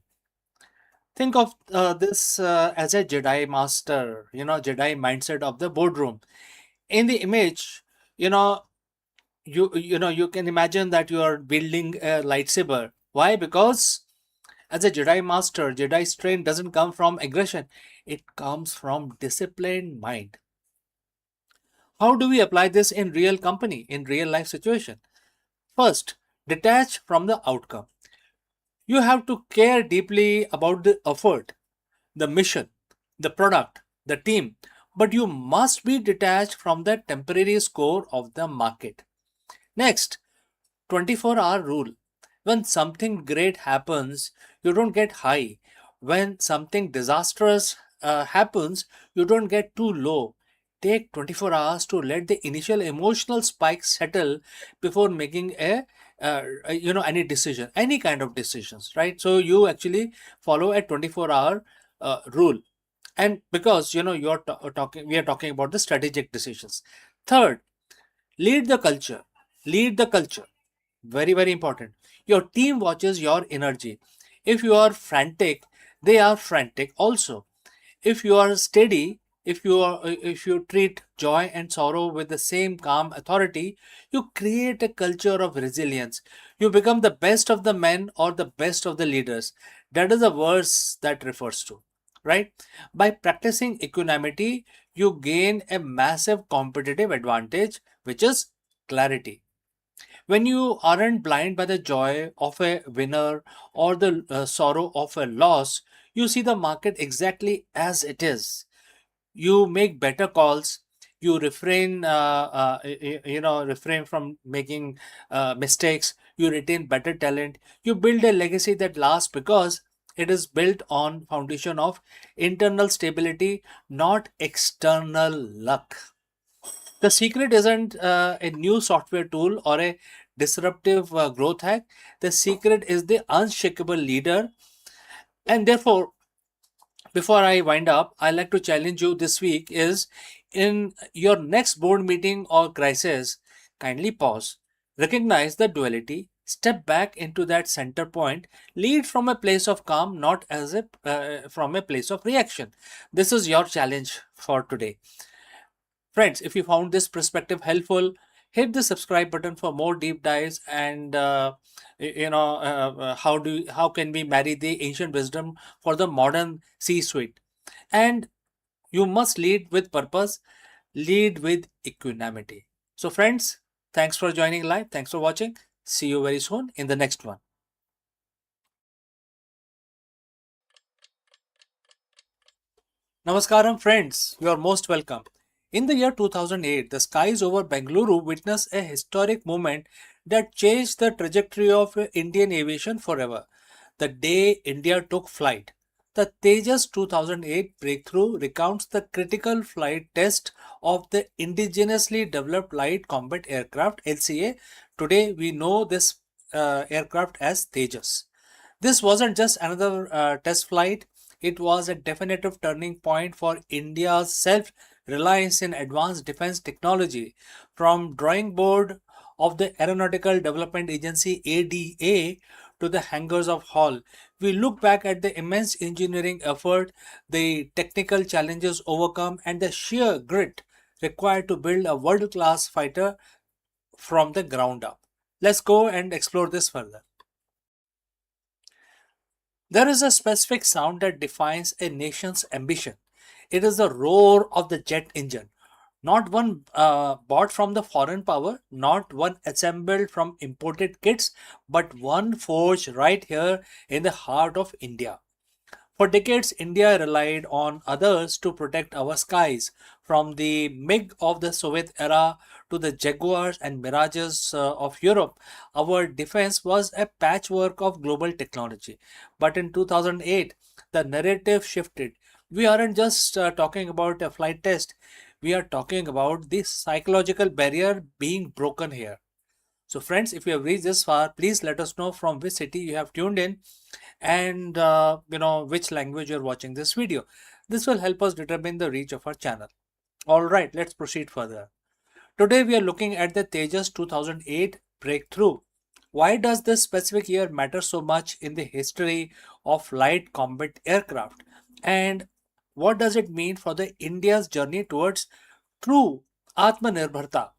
Think of this as a Jedi master, Jedi mindset of the boardroom. In the image, you know, you can imagine that you are building a lightsaber. Why? Because as a Jedi master, Jedi strength doesn't come from aggression, it comes from disciplined mind. How do we apply this in real company, in real life situation? First, detach from the outcome. You have to care deeply about the effort, the mission, the product, the team, but you must be detached from the temporary score of the market. Next, 24-hour rule. When something great happens, you don't get high. When something disastrous happens, you don't get too low. Take 24 hours to let the initial emotional spike settle before making any decision, any kind of decisions, right? So you actually follow a 24-hour rule. And because we are talking about the strategic decisions. Third, lead the culture. Lead the culture. Very, very important. Your team watches your energy. If you are frantic, they are frantic also. If you are steady, if you treat joy and sorrow with the same calm authority, you create a culture of resilience. You become the best of the men or the best of the leaders. That is a verse that refers to, right? By practicing equanimity, you gain a massive competitive advantage, which is clarity. When you aren't blind by the joy of a winner or the sorrow of a loss, you see the market exactly as it is. You make better calls. You refrain from making mistakes. You retain better talent. You build a legacy that lasts because it is built on foundation of internal stability, not external luck. The secret isn't a new software tool or a disruptive growth hack. The secret is the unshakable leader. And therefore, before I wind up, I like to challenge you this week is in your next board meeting or crisis, kindly pause, recognize the duality, step back into that center point, lead from a place of calm, not as a from a place of reaction. This is your challenge for today. Friends, if you found this perspective helpful, hit the subscribe button for more deep dives and how can we marry the ancient wisdom for the modern C-suite. And you must lead with purpose, lead with equanimity. So friends, thanks for joining live. Thanks for watching. See you very soon in the next one. Namaskaram, friends. You are most welcome. In the year 2008, the skies over Bengaluru witnessed a historic moment that changed the trajectory of Indian aviation forever. The day India took flight. The Tejas 2008 breakthrough recounts the critical flight test of the indigenously developed light combat aircraft LCA. Today we know this aircraft as Tejas. This wasn't just another test flight, it was a definitive turning point for India's self reliance in advanced defense technology. From drawing board of the Aeronautical Development Agency ADA to the hangars of Hall, we look back at the immense engineering effort, the technical challenges overcome, and the sheer grit required to build a world class fighter from the ground up. Let's go and explore this further. There is a specific sound that defines a nation's ambition. It is the roar of the jet engine. Not one bought from the foreign power, not one assembled from imported kits, but one forged right here in the heart of India. For decades, India relied on others to protect our skies. From the MiG of the Soviet era to the Jaguars and Mirages of Europe, our defense was a patchwork of global technology. But in 2008, the narrative shifted. We aren't just talking about a flight test, we are talking about the psychological barrier being broken here. So, friends, if you have reached this far, please let us know from which city you have tuned in and which language you're watching this video. This will help us determine the reach of our channel. All right, let's proceed further. Today we are looking at the Tejas 2008 breakthrough. Why does this specific year matter so much in the history of light combat aircraft? And what does it mean for the India's journey towards true Atmanirbharta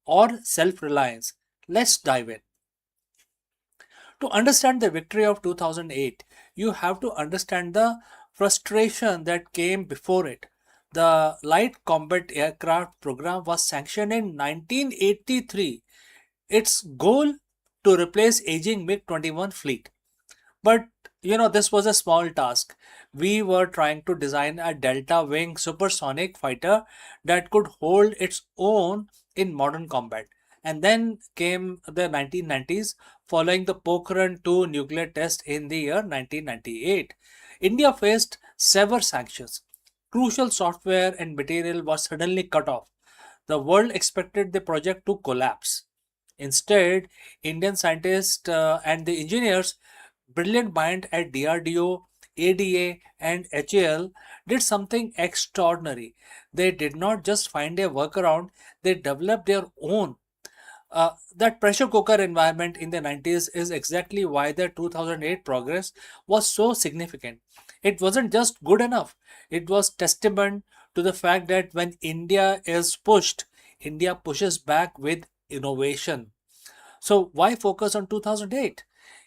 or self-reliance? Let's dive in. To understand the victory of 2008, you have to understand the frustration that came before it. The Light Combat Aircraft program was sanctioned in 1983. Its goal to replace aging MiG-21 fleet. But this was a small task. We were trying to design a delta wing supersonic fighter that could hold its own in modern combat. And then came the 1990s following the Pokhran 2 nuclear test in the year 1998. India faced severe sanctions. Crucial software and material was suddenly cut off. The world expected the project to collapse. Instead, Indian scientists and the engineers, brilliant minds at DRDO, ADA, and HAL, did something extraordinary. They did not just find a workaround, they developed their own. That pressure cooker environment in the 90s is exactly why the 2008 progress was so significant. It wasn't just good enough, it was testament to the fact that when India is pushed, India pushes back with innovation. So, why focus on 2008?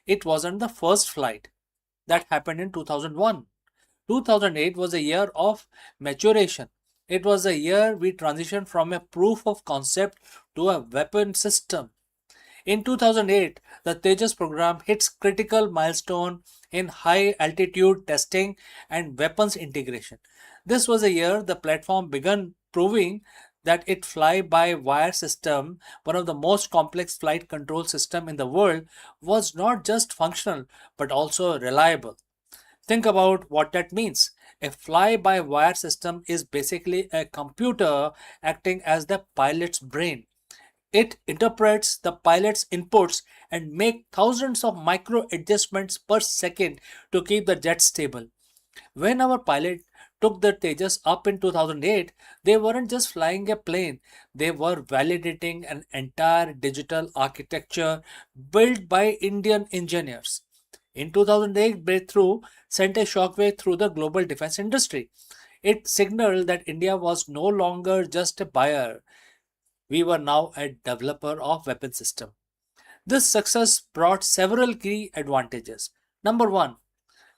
It wasn't the first flight that happened in 2001. 2008 was a year of maturation. It was a year we transitioned from a proof of concept to a weapon system. In 2008, the Tejas program hits critical milestone in high altitude testing and weapons integration. This was a year the platform began proving that its fly-by-wire system, one of the most complex flight control system in the world, was not just functional but also reliable. Think about what that means. A fly-by-wire system is basically a computer acting as the pilot's brain. It interprets the pilot's inputs and make thousands of micro adjustments per second to keep the jet stable. When our pilot took the Tejas up in 2008, they weren't just flying a plane, they were validating an entire digital architecture built by Indian engineers. In 2008, breakthrough sent a shockwave through the global defense industry. It signaled that India was no longer just a buyer, we were now a developer of weapon system. This success brought several key advantages. Number one,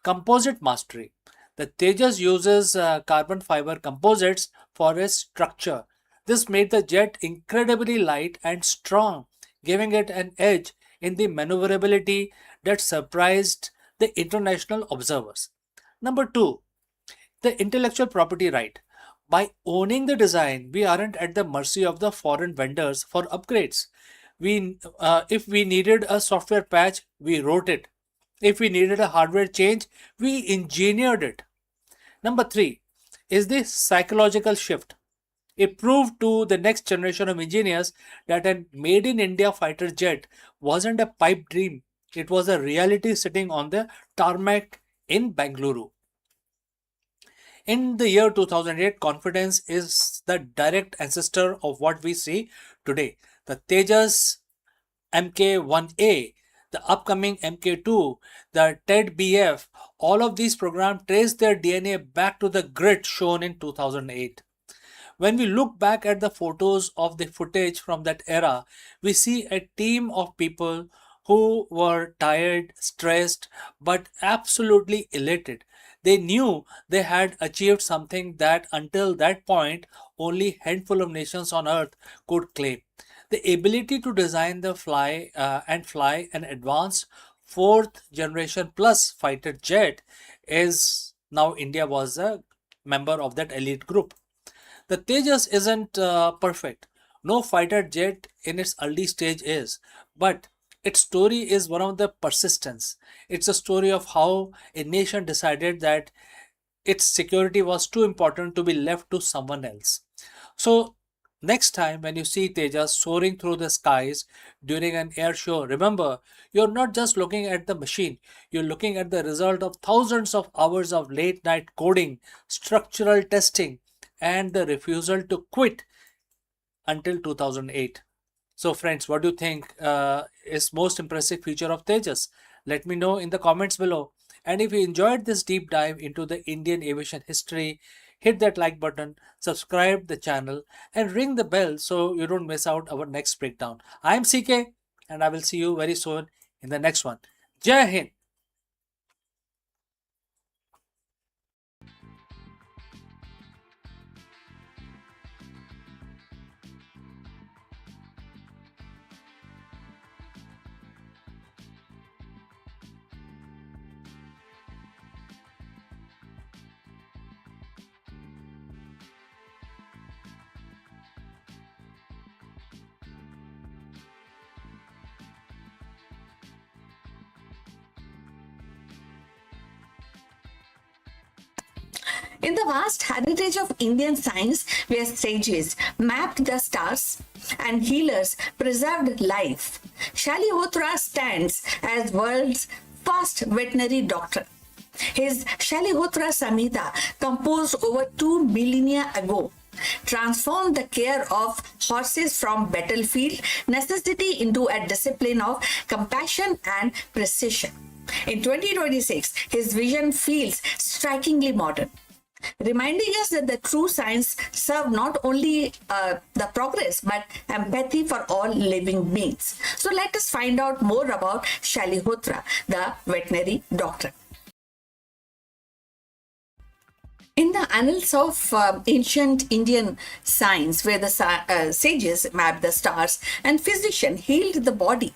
composite mastery. The Tejas uses carbon fiber composites for its structure. This made the jet incredibly light and strong, giving it an edge in the maneuverability that surprised the international observers. Number two, the intellectual property right. By owning the design, we aren't at the mercy of the foreign vendors for upgrades. If we needed a software patch, we wrote it. If we needed a hardware change, we engineered it. Number three is the psychological shift. It proved to the next generation of engineers that a made in India fighter jet wasn't a pipe dream, it was a reality sitting on the tarmac in Bangalore. In the year 2008, confidence is the direct ancestor of what we see today. The Tejas MK1A, the upcoming MK2, the TED-BF, all of these programs trace their DNA back to the grid shown in 2008. When we look back at the photos of the footage from that era, we see a team of people who were tired, stressed, but absolutely elated. They knew they had achieved something that until that point only handful of nations on earth could claim. The ability to design the fly an advanced fourth generation plus fighter jet is now India was a member of that elite group. The Tejas isn't perfect. No fighter jet in its early stage is, but its story is one of the persistence. It's a story of how a nation decided that its security was too important to be left to someone else. So next time when you see Tejas soaring through the skies during an air show, remember, you're not just looking at the machine, you're looking at the result of thousands of hours of late night coding, structural testing, and the refusal to quit until 2008. So friends, what do you think is most impressive feature of Tejas? Let me know in the comments below. And if you enjoyed this deep dive into the Indian aviation history, hit that like button, subscribe the channel, and ring the bell so you don't miss out our next breakdown. I'm CK and I will see you very soon in the next one. Jai Hind. In the vast heritage of Indian science, where sages mapped the stars and healers preserved life, Shalihotra stands as world's first veterinary doctor. His Shalihotra Samhita, composed over 2 millennia ago, transformed the care of horses from battlefield necessity into a discipline of compassion and precision. In 2026, his vision feels strikingly modern, reminding us that the true science serve not only the progress but empathy for all living beings. So let us find out more about Shalihotra, the veterinary doctor. In the annals of ancient Indian science, where the sages mapped the stars and physician healed the body,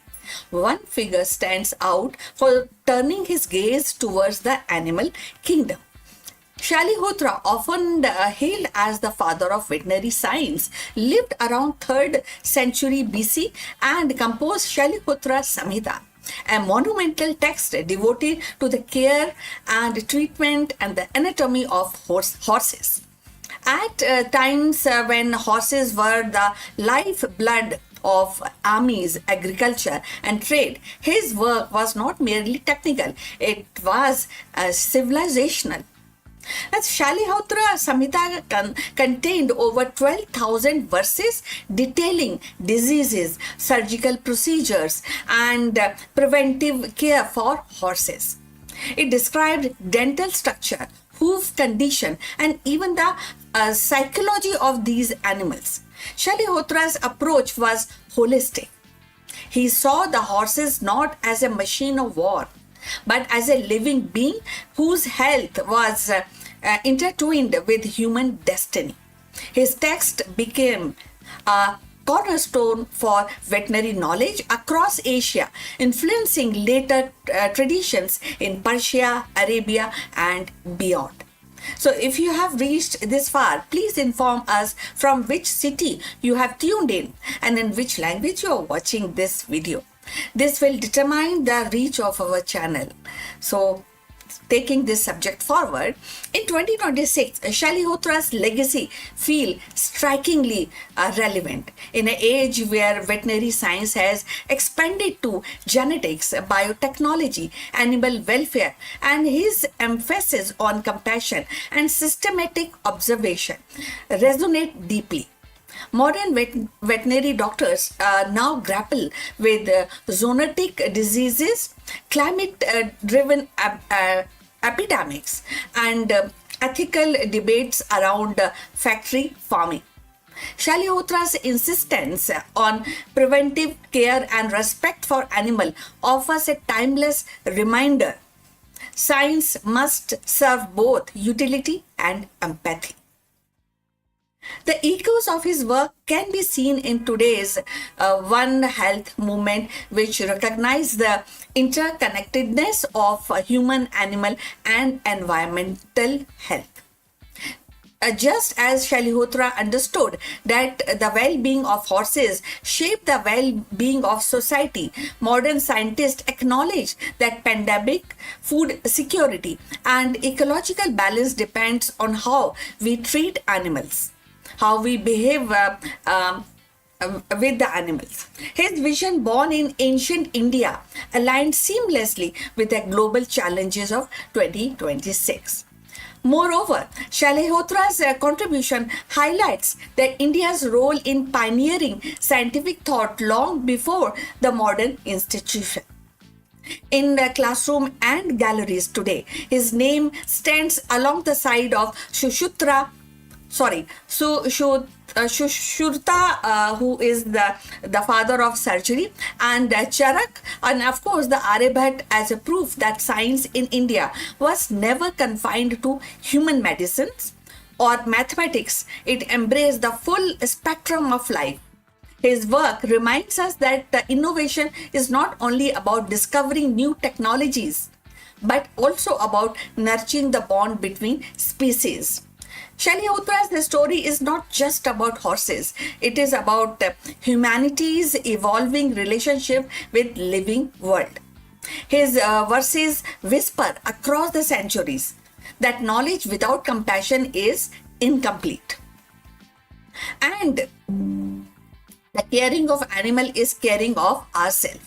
One figure stands out for turning his gaze towards the animal kingdom. Shalihotra, often hailed as the father of veterinary science, lived around 3rd century BC and composed Shalihotra Samhita, a monumental text devoted to the care and treatment and the anatomy of horses. At times when horses were the lifeblood of armies, agriculture, and trade, his work was not merely technical, it was civilizational. As Shalihotra Samhita contained over 12,000 verses detailing diseases, surgical procedures, and preventive care for horses. It described dental structure, hoof condition, and even the psychology of these animals. Shalihotra's approach was holistic. He saw the horses not as a machine of war, but as a living being whose health was intertwined with human destiny. His text became a cornerstone for veterinary knowledge across Asia, influencing later traditions in Persia, Arabia, and beyond. So, if you have reached this far, please inform us from which city you have tuned in and in which language you are watching this video. This will determine the reach of our channel. So, taking this subject forward, in 2026, Shalihotra's legacy feels strikingly relevant. In an age where veterinary science has expanded to genetics, biotechnology, animal welfare, and his emphasis on compassion and systematic observation resonate deeply. Modern veterinary doctors now grapple with zoonotic diseases, climate-driven epidemics, and ethical debates around factory farming. Shalihotra's insistence on preventive care and respect for animal offers a timeless reminder. Science must serve both utility and empathy. The echoes of his work can be seen in today's One Health movement, which recognizes the interconnectedness of human, animal, and environmental health. Just as Shalihotra understood that the well-being of horses shape the well-being of society, modern scientists acknowledge that pandemic, food security, and ecological balance depends on how we treat animals, how we behave with the animals. His vision, born in ancient India, aligned seamlessly with the global challenges of 2026. Moreover, Shalihotra's contribution highlights that India's role in pioneering scientific thought long before the modern institution. In the classroom and galleries today, his name stands along the side of Sushruta, who is the father of surgery, and Charak, and of course the Aryabhat, as a proof that science in India was never confined to human medicines or mathematics. It embraced the full spectrum of life. His work reminds us that the innovation is not only about discovering new technologies, but also about nurturing the bond between species. Shalihotra's story is not just about horses. It is about humanity's evolving relationship with living world. His verses whisper across the centuries that knowledge without compassion is incomplete. And the caring of animal is caring of ourselves.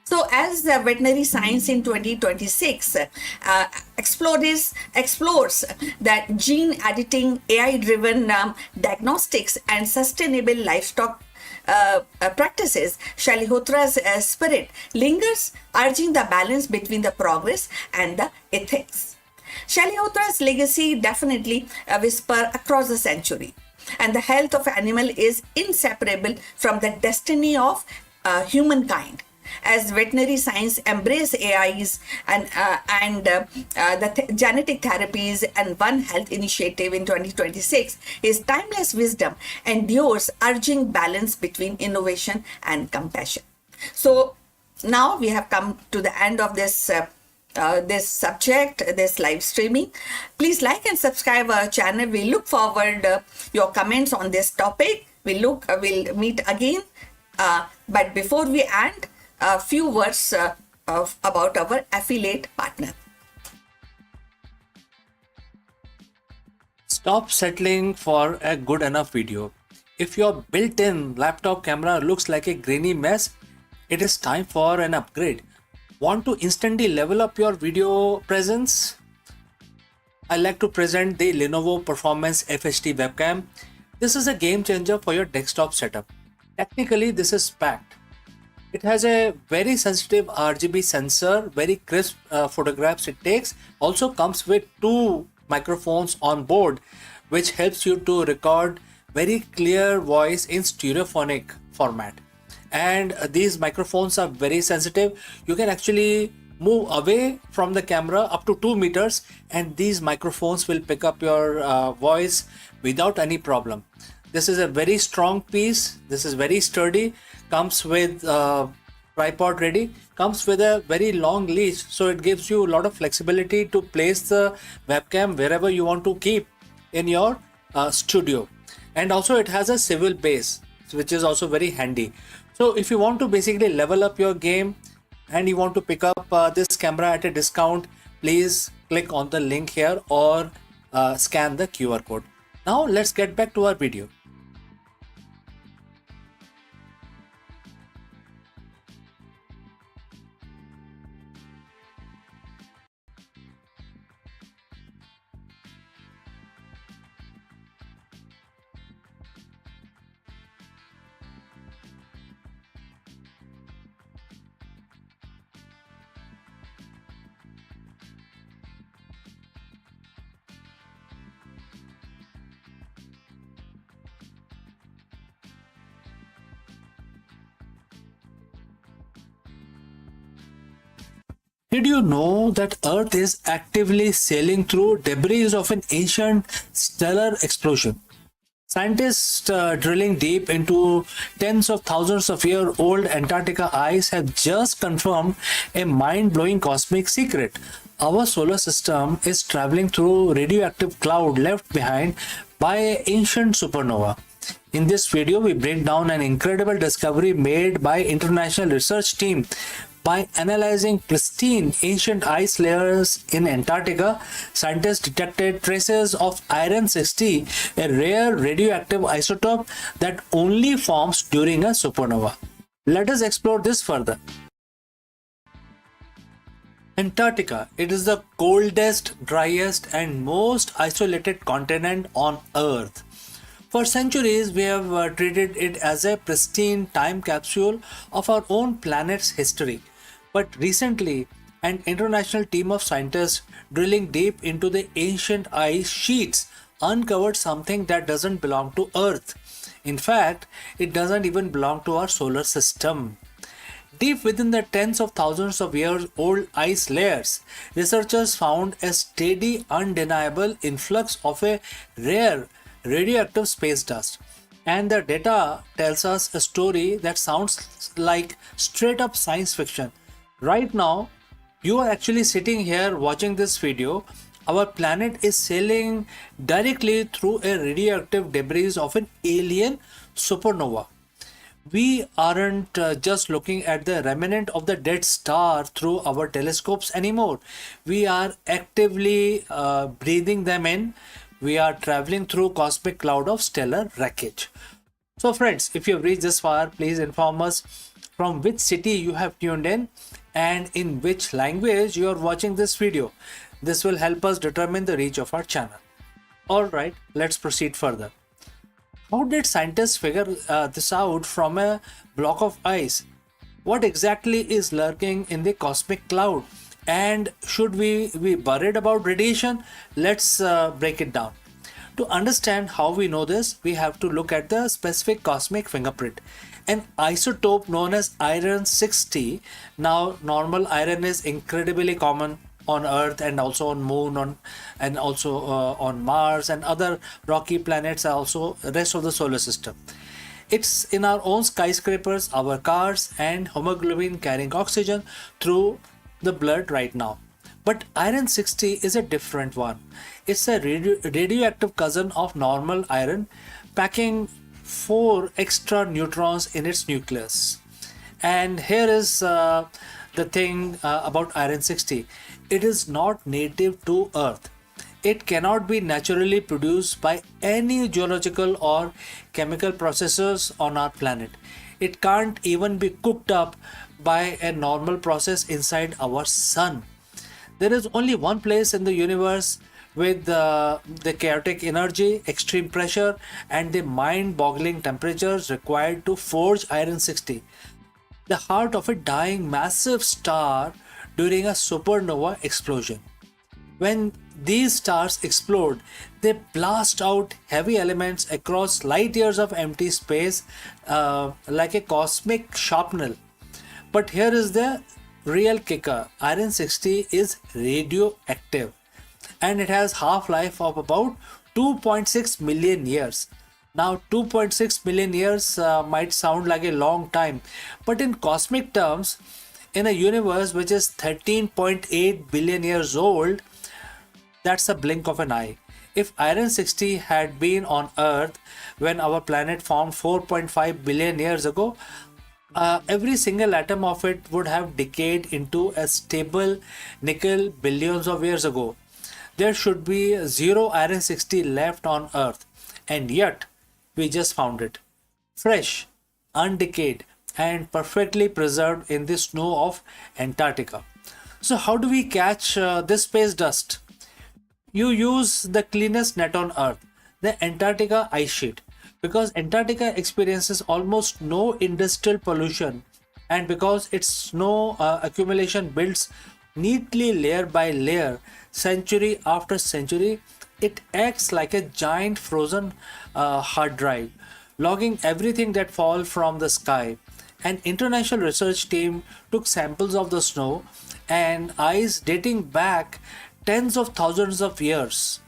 So, as the veterinary science in 2026 explores that gene editing, AI-driven diagnostics, and sustainable livestock practices, Shalihotra's spirit lingers, urging the balance between the progress and the ethics. Shalihotra's legacy definitely whisper across the century, and the health of animal is inseparable from the destiny of humankind. As veterinary science embrace AIs and genetic therapies and One Health initiative in 2026, his timeless wisdom endures, urging balance between innovation and compassion. So now we have come to the end of this subject, this live streaming. Please like and subscribe our channel. We look forward your comments on this topic. We'll meet again. But before we end, a few words about our affiliate partner. Stop settling for a good enough video. If your built-in laptop camera looks like a grainy mess, it is time for an upgrade. Want to instantly level up your video presence? I like to present the Lenovo Performance FHD webcam. This is a game changer for your desktop setup. Technically, this is packed. It has a very sensitive RGB sensor, very crisp photographs it takes. Also comes with 2 microphones on board, which helps you to record very clear voice in stereophonic format. And these microphones are very sensitive. You can actually move away from the camera up to 2 meters and these microphones will pick up your voice without any problem. This is a very strong piece. This is very sturdy. Comes with tripod ready. Comes with a very long leash, so it gives you a lot of flexibility to place the webcam wherever you want to keep in your studio. And also it has a swivel base, which is also very handy. So if you want to basically level up your game and you want to pick up this camera at a discount, please click on the link here or scan the QR code. Now let's get back to our video. Did you know that Earth is actively sailing through debris of an ancient stellar explosion? Scientists drilling deep into tens of thousands of year old Antarctica ice have just confirmed a mind-blowing cosmic secret. Our solar system is traveling through radioactive cloud left behind by an ancient supernova. In this video, we break down an incredible discovery made by international research team. By analyzing pristine ancient ice layers in Antarctica, scientists detected traces of iron-60, a rare radioactive isotope that only forms during a supernova. Let us explore this further. Antarctica, it is the coldest, driest and most isolated continent on Earth. For centuries, we have treated it as a pristine time capsule of our own planet's history. But recently, an international team of scientists drilling deep into the ancient ice sheets uncovered something that doesn't belong to Earth. In fact, it doesn't even belong to our solar system. Deep within the tens of thousands of years old ice layers, researchers found a steady, undeniable influx of a rare radioactive space dust. And the data tells us a story that sounds like straight up science fiction. Right now, you are actually sitting here watching this video. Our planet is sailing directly through a radioactive debris of an alien supernova. We aren't just looking at the remnant of the dead star through our telescopes anymore. We are actively breathing them in. We are traveling through cosmic cloud of stellar wreckage. So friends, if you have reached this far, please inform us from which city you have tuned in and in which language you are watching this video. This will help us determine the reach of our channel. Alright, let's proceed further. How did scientists figure this out from a block of ice? What exactly is lurking in the cosmic cloud? And should we be worried about radiation? Let's break it down. To understand how we know this, we have to look at the specific cosmic fingerprint. An isotope known as iron-60. Now, normal iron is incredibly common on Earth and also on Moon, and also on Mars and other rocky planets, are also rest of the solar system. It's in our own skyscrapers, our cars, and hemoglobin carrying oxygen through the blood right now. But iron 60 is a different one. It's a radioactive cousin of normal iron, packing 4 extra neutrons in its nucleus. And here is the thing about iron 60. It is not native to Earth. It cannot be naturally produced by any geological or chemical processes on our planet. It can't even be cooked up by a normal process inside our sun. There is only one place in the universe with the chaotic energy, extreme pressure, and the mind boggling temperatures required to forge iron 60. The heart of a dying massive star during a supernova explosion. When these stars explode, they blast out heavy elements across light years of empty space like a cosmic shrapnel. But here is the real kicker. Iron 60 is radioactive and it has half-life of about 2.6 million years. Now 2.6 million years might sound like a long time, but in cosmic terms, in a universe which is 13.8 billion years old, that's a blink of an eye. If iron 60 had been on Earth when our planet formed 4.5 billion years ago, every single atom of it would have decayed into a stable nickel billions of years ago. There should be zero iron 60 left on Earth, and yet we just found it. Fresh, undecayed, and perfectly preserved in the snow of Antarctica. So, how do we catch this space dust? You use the cleanest net on Earth, the Antarctica ice sheet, because Antarctica experiences almost no industrial pollution, and because its snow accumulation builds neatly layer by layer, century after century, it acts like a giant frozen hard drive, logging everything that falls from the sky. An international research team took samples of the snow and ice dating back tens of thousands of years.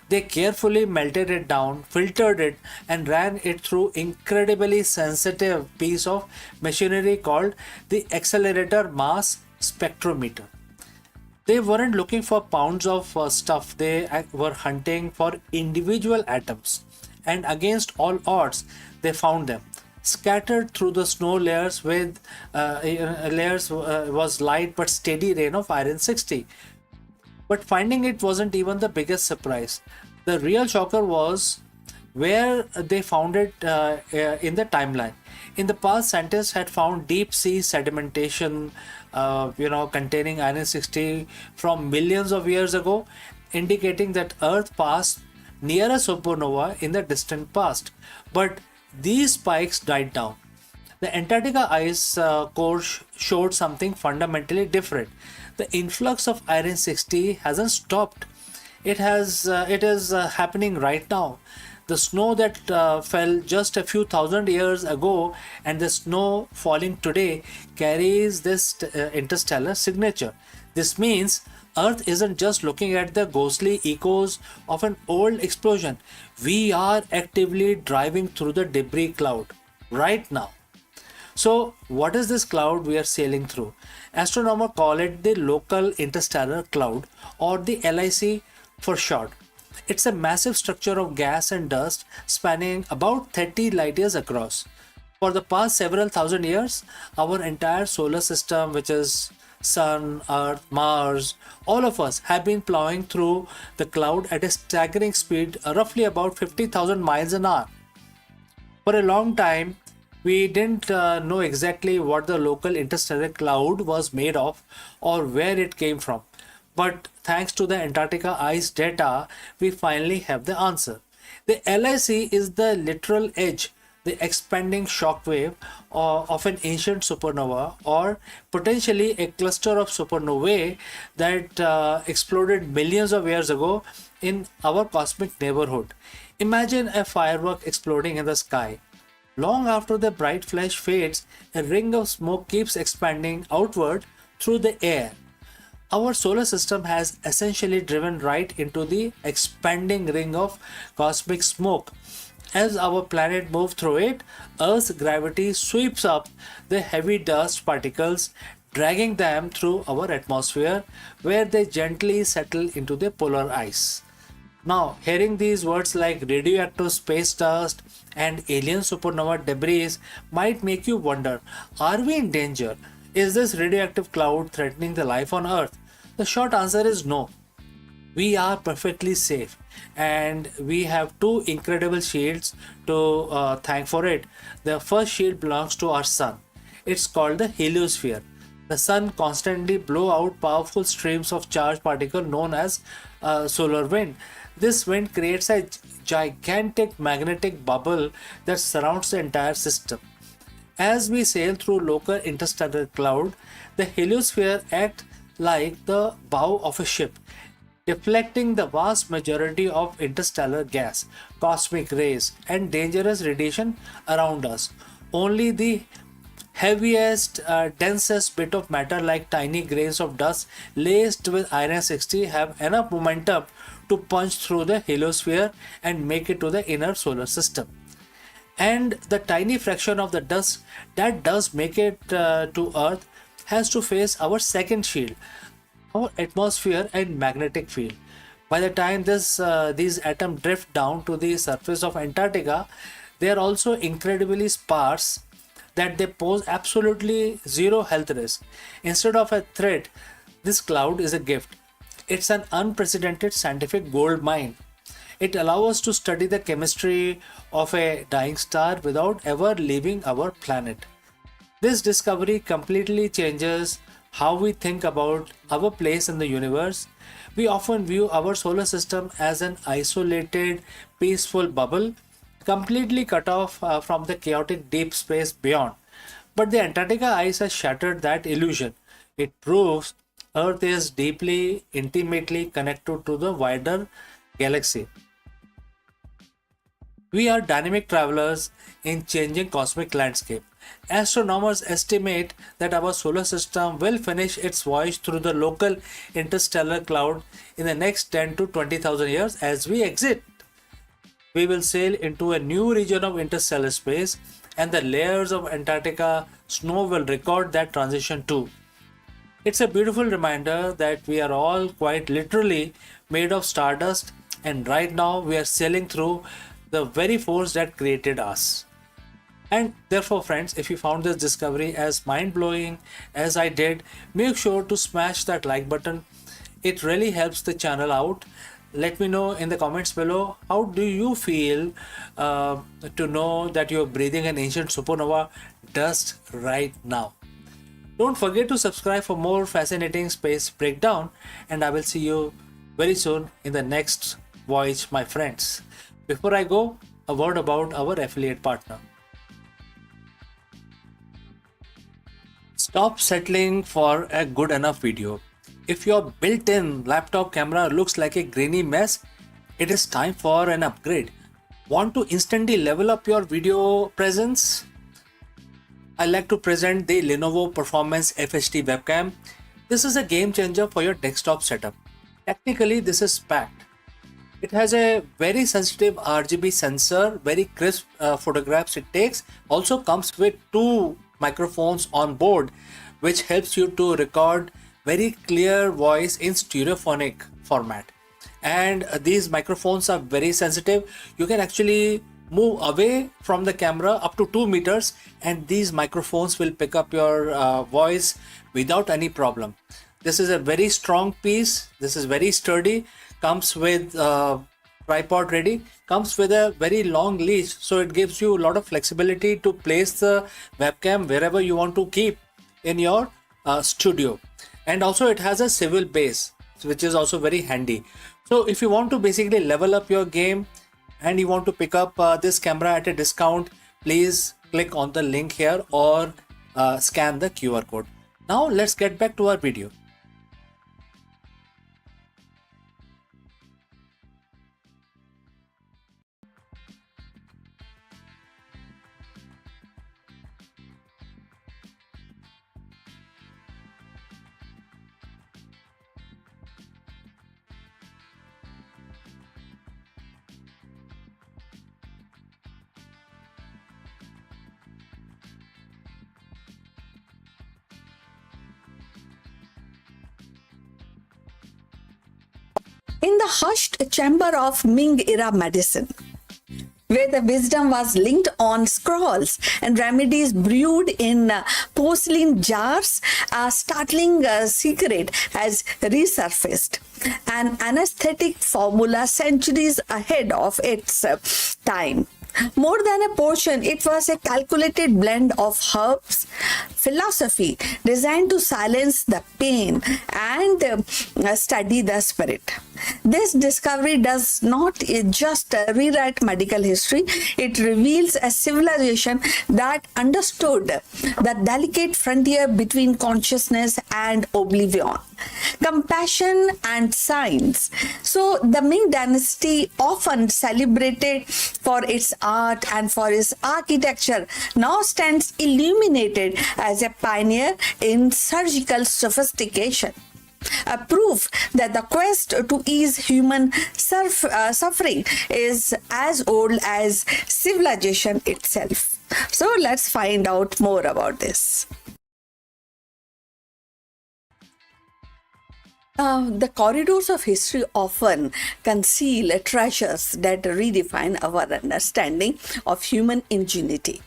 They carefully melted it down, filtered it, and ran it through incredibly sensitive piece of machinery called the accelerator mass spectrometer. They weren't looking for pounds of stuff, they were hunting for individual atoms. And against all odds, they found them. Scattered through the snow layers with layers was light but steady rain of iron 60. But finding it wasn't even the biggest surprise. The real shocker was where they found it in the timeline. In the past, scientists had found deep sea sedimentation, containing iron 60 from millions of years ago, indicating that Earth passed near a supernova in the distant past. But these spikes died down. The Antarctica ice core showed something fundamentally different. The influx of iron 60 hasn't stopped. It is happening right now. The snow that fell just a few thousand years ago and the snow falling today carries this interstellar signature. This means Earth isn't just looking at the ghostly echoes of an old explosion. We are actively driving through the debris cloud right now. So, what is this cloud we are sailing through? Astronomers call it the Local Interstellar Cloud, or the LIC for short. It's a massive structure of gas and dust spanning about 30 light years across. For the past several thousand years, our entire solar system, which is Sun, Earth, Mars, all of us have been plowing through the cloud at a staggering speed, roughly about 50,000 miles an hour. For a long time, we didn't know exactly what the local interstellar cloud was made of or where it came from. But thanks to the Antarctica ice data, we finally have the answer. The LIC is the literal edge, the expanding shock wave of an ancient supernova, or potentially a cluster of supernovae that exploded millions of years ago in our cosmic neighborhood. Imagine a firework exploding in the sky. Long after the bright flash fades, a ring of smoke keeps expanding outward through the air. Our solar system has essentially driven right into the expanding ring of cosmic smoke. As our planet moves through it, Earth's gravity sweeps up the heavy dust particles, dragging them through our atmosphere, where they gently settle into the polar ice. Now, hearing these words like radioactive space dust and alien supernova debris might make you wonder, are we in danger? Is this radioactive cloud threatening the life on Earth? The short answer is no. We are perfectly safe, and we have two incredible shields to thank for it. The first shield belongs to our sun. It's called the heliosphere. The sun constantly blow out powerful streams of charged particle known as solar wind. This wind creates a gigantic magnetic bubble that surrounds the entire system. As we sail through local interstellar cloud, the heliosphere acts like the bow of a ship, deflecting the vast majority of interstellar gas, cosmic rays, and dangerous radiation around us. Only the heaviest, densest bit of matter, like tiny grains of dust laced with iron 60, have enough momentum to punch through the heliosphere and make it to the inner solar system. And the tiny fraction of the dust that does make it to Earth has to face our second shield, our atmosphere and magnetic field. By the time these atoms drift down to the surface of Antarctica, they are also incredibly sparse that they pose absolutely zero health risk. Instead of a threat, this cloud is a gift. It's an unprecedented scientific gold mine. It allows us to study the chemistry of a dying star without ever leaving our planet. This discovery completely changes how we think about our place in the universe. We often view our solar system as an isolated, peaceful bubble, completely cut off from the chaotic deep space beyond. But the Antarctica ice has shattered that illusion. It proves Earth is deeply, intimately connected to the wider galaxy. We are dynamic travelers in changing cosmic landscape. Astronomers estimate that our solar system will finish its voyage through the local interstellar cloud in the next 10 to 20,000 years. As we exit, we will sail into a new region of interstellar space, and the layers of Antarctica snow will record that transition too. It's a beautiful reminder that we are all quite literally made of stardust, and right now we are sailing through the very force that created us. And therefore, friends, if you found this discovery as mind blowing as I did, make sure to smash that like button. It really helps the channel out. Let me know in the comments below, how do you feel to know that you're breathing an ancient supernova dust right now? Don't forget to subscribe for more fascinating space breakdown, and I will see you very soon in the next voyage, my friends. Before I go, a word about our affiliate partner. Stop settling for a good enough video. If your built-in laptop camera looks like a grainy mess, it is time for an upgrade. Want to instantly level up your video presence? I like to present the Lenovo Performance FHD webcam. This is a game changer for your desktop setup. Technically, this is packed. It has a very sensitive RGB sensor, very crisp photographs it takes. Also comes with two microphones on board, which helps you to record very clear voice in stereophonic format. And these microphones are very sensitive. You can actually move away from the camera up to 2 meters, and these microphones will pick up your voice without any problem. This is a very strong piece. This is very sturdy. Comes with tripod ready. Comes with a very long leash, so it gives you a lot of flexibility to place the webcam wherever you want to keep in your studio. And also it has a swivel base, which is also very handy. So if you want to basically level up your game and you want to pick up this camera at a discount, please click on the link here or scan the QR code. Now let's get back to our video. in the hushed chamber of Ming era medicine, where the wisdom was linked on scrolls and remedies brewed in porcelain jars, a startling secret has resurfaced. An anesthetic formula centuries ahead of its time. More than a potion, it was a calculated blend of herbs, philosophy designed to silence the pain and study the spirit. This discovery does not just rewrite medical history, it reveals a civilization that understood the delicate frontier between consciousness and oblivion, compassion and science. So the Ming dynasty, often celebrated for its art and for its architecture, now stands illuminated as a pioneer in surgical sophistication, a proof that the quest to ease human suffering is as old as civilization itself. So let's find out more about this. The corridors of history often conceal treasures that redefine our understanding of human ingenuity.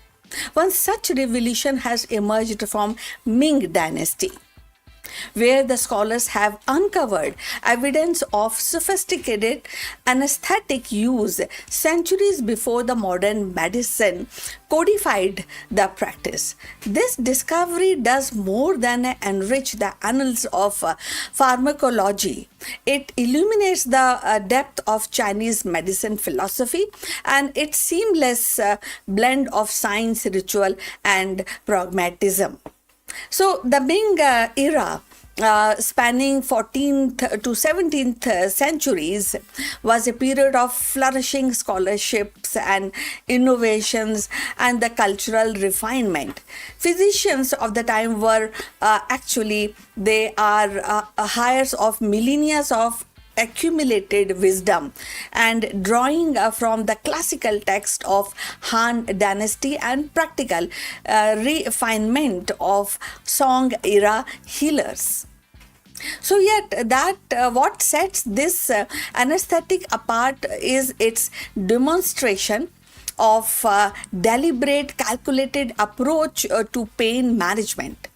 One such revelation has emerged from Ming dynasty, where the scholars have uncovered evidence of sophisticated anesthetic use centuries before the modern medicine codified the practice. This discovery does more than enrich the annals of pharmacology. It illuminates the depth of Chinese medicine philosophy and its seamless blend of science, ritual, and pragmatism. So the Ming era, spanning 14th to 17th centuries, was a period of flourishing scholarships and innovations and the cultural refinement. Physicians of the time were they are heirs of millennia of accumulated wisdom and drawing from the classical text of Han dynasty and practical refinement of Song era healers. So yet that what sets this anesthetic apart is its demonstration of deliberate, calculated approach to pain management.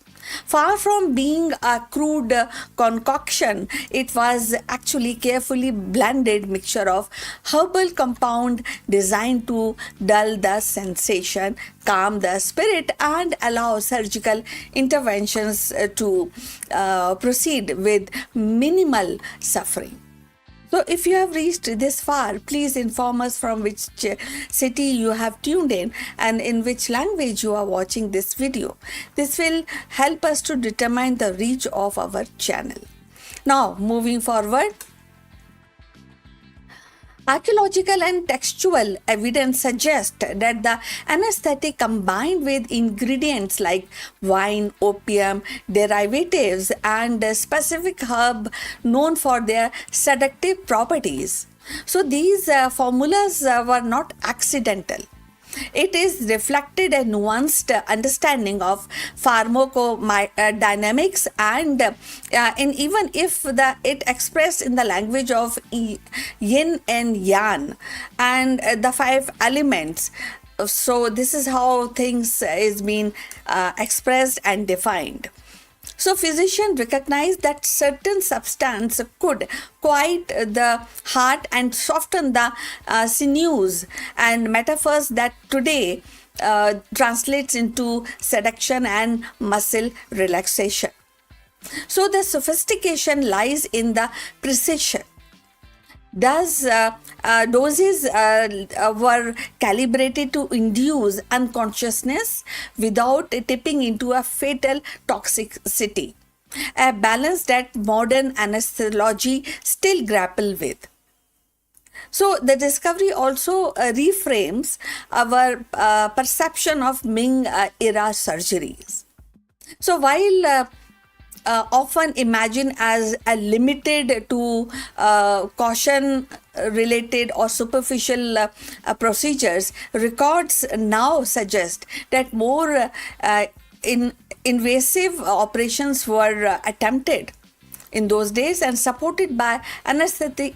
Far from being a crude concoction, it was actually carefully blended mixture of herbal compound designed to dull the sensation, calm the spirit, and allow surgical interventions to proceed with minimal suffering. So if you have reached this far, please inform us from which city you have tuned in and in which language you are watching this video. This will help us to determine the reach of our channel. Now, moving forward, archaeological and textual evidence suggests that the anesthetic combined with ingredients like wine, opium, derivatives, and a specific herb known for their seductive properties. So these formulas were not accidental. It is reflected a nuanced understanding of pharmacodynamics and even if it expressed in the language of yin and yang and the five elements. So this is how things is being expressed and defined. So physicians recognized that certain substance could quiet the heart and soften the sinews, and metaphors that today translates into seduction and muscle relaxation. So the sophistication lies in the precision. Doses were calibrated to induce unconsciousness without tipping into a fatal toxicity, a balance that modern anesthesiology still grapple with. So the discovery also reframes our perception of Ming era surgeries. So while often imagined as a limited to caution related or superficial procedures, records now suggest that more invasive operations were attempted in those days and supported by anesthetic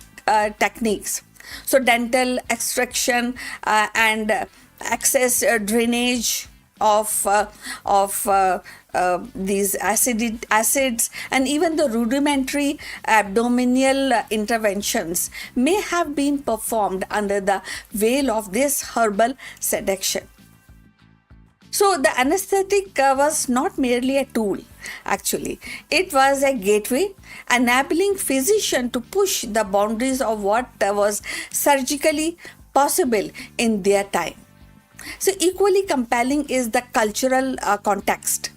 techniques. So dental extraction and access drainage of these acids, and even the rudimentary abdominal interventions may have been performed under the veil of this herbal seduction. So the anesthetic was not merely a tool, actually. It was a gateway enabling physician to push the boundaries of what was surgically possible in their time. So equally compelling is the cultural context.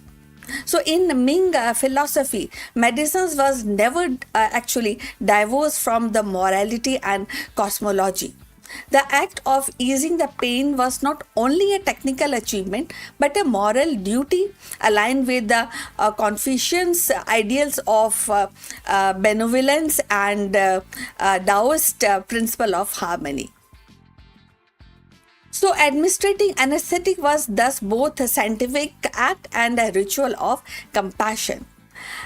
So in Ming philosophy, medicine was never actually divorced from the morality and cosmology. The act of easing the pain was not only a technical achievement but a moral duty aligned with the Confucian's ideals of benevolence and Taoist principle of harmony. So administrating anesthetic was thus both a scientific act and a ritual of compassion,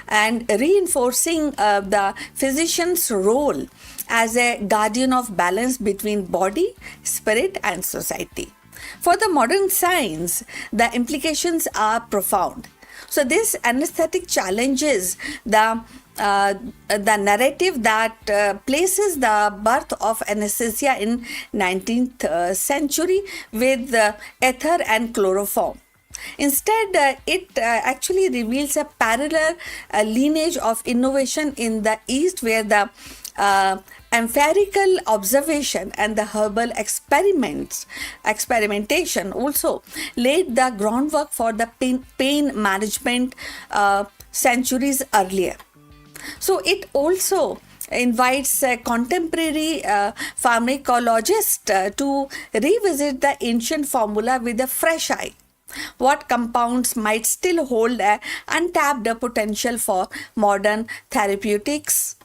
and reinforcing the physician's role as a guardian of balance between body, spirit, and society. For the modern science, the implications are profound. So this anesthetic challenges the narrative that places the birth of anesthesia in 19th century with ether and chloroform. Instead, it actually reveals a parallel lineage of innovation in the East, where the empirical observation and the herbal experimentation also laid the groundwork for the pain management centuries earlier. So it also invites a contemporary pharmacologist to revisit the ancient formula with a fresh eye. What compounds might still hold an untapped potential for modern therapeutics?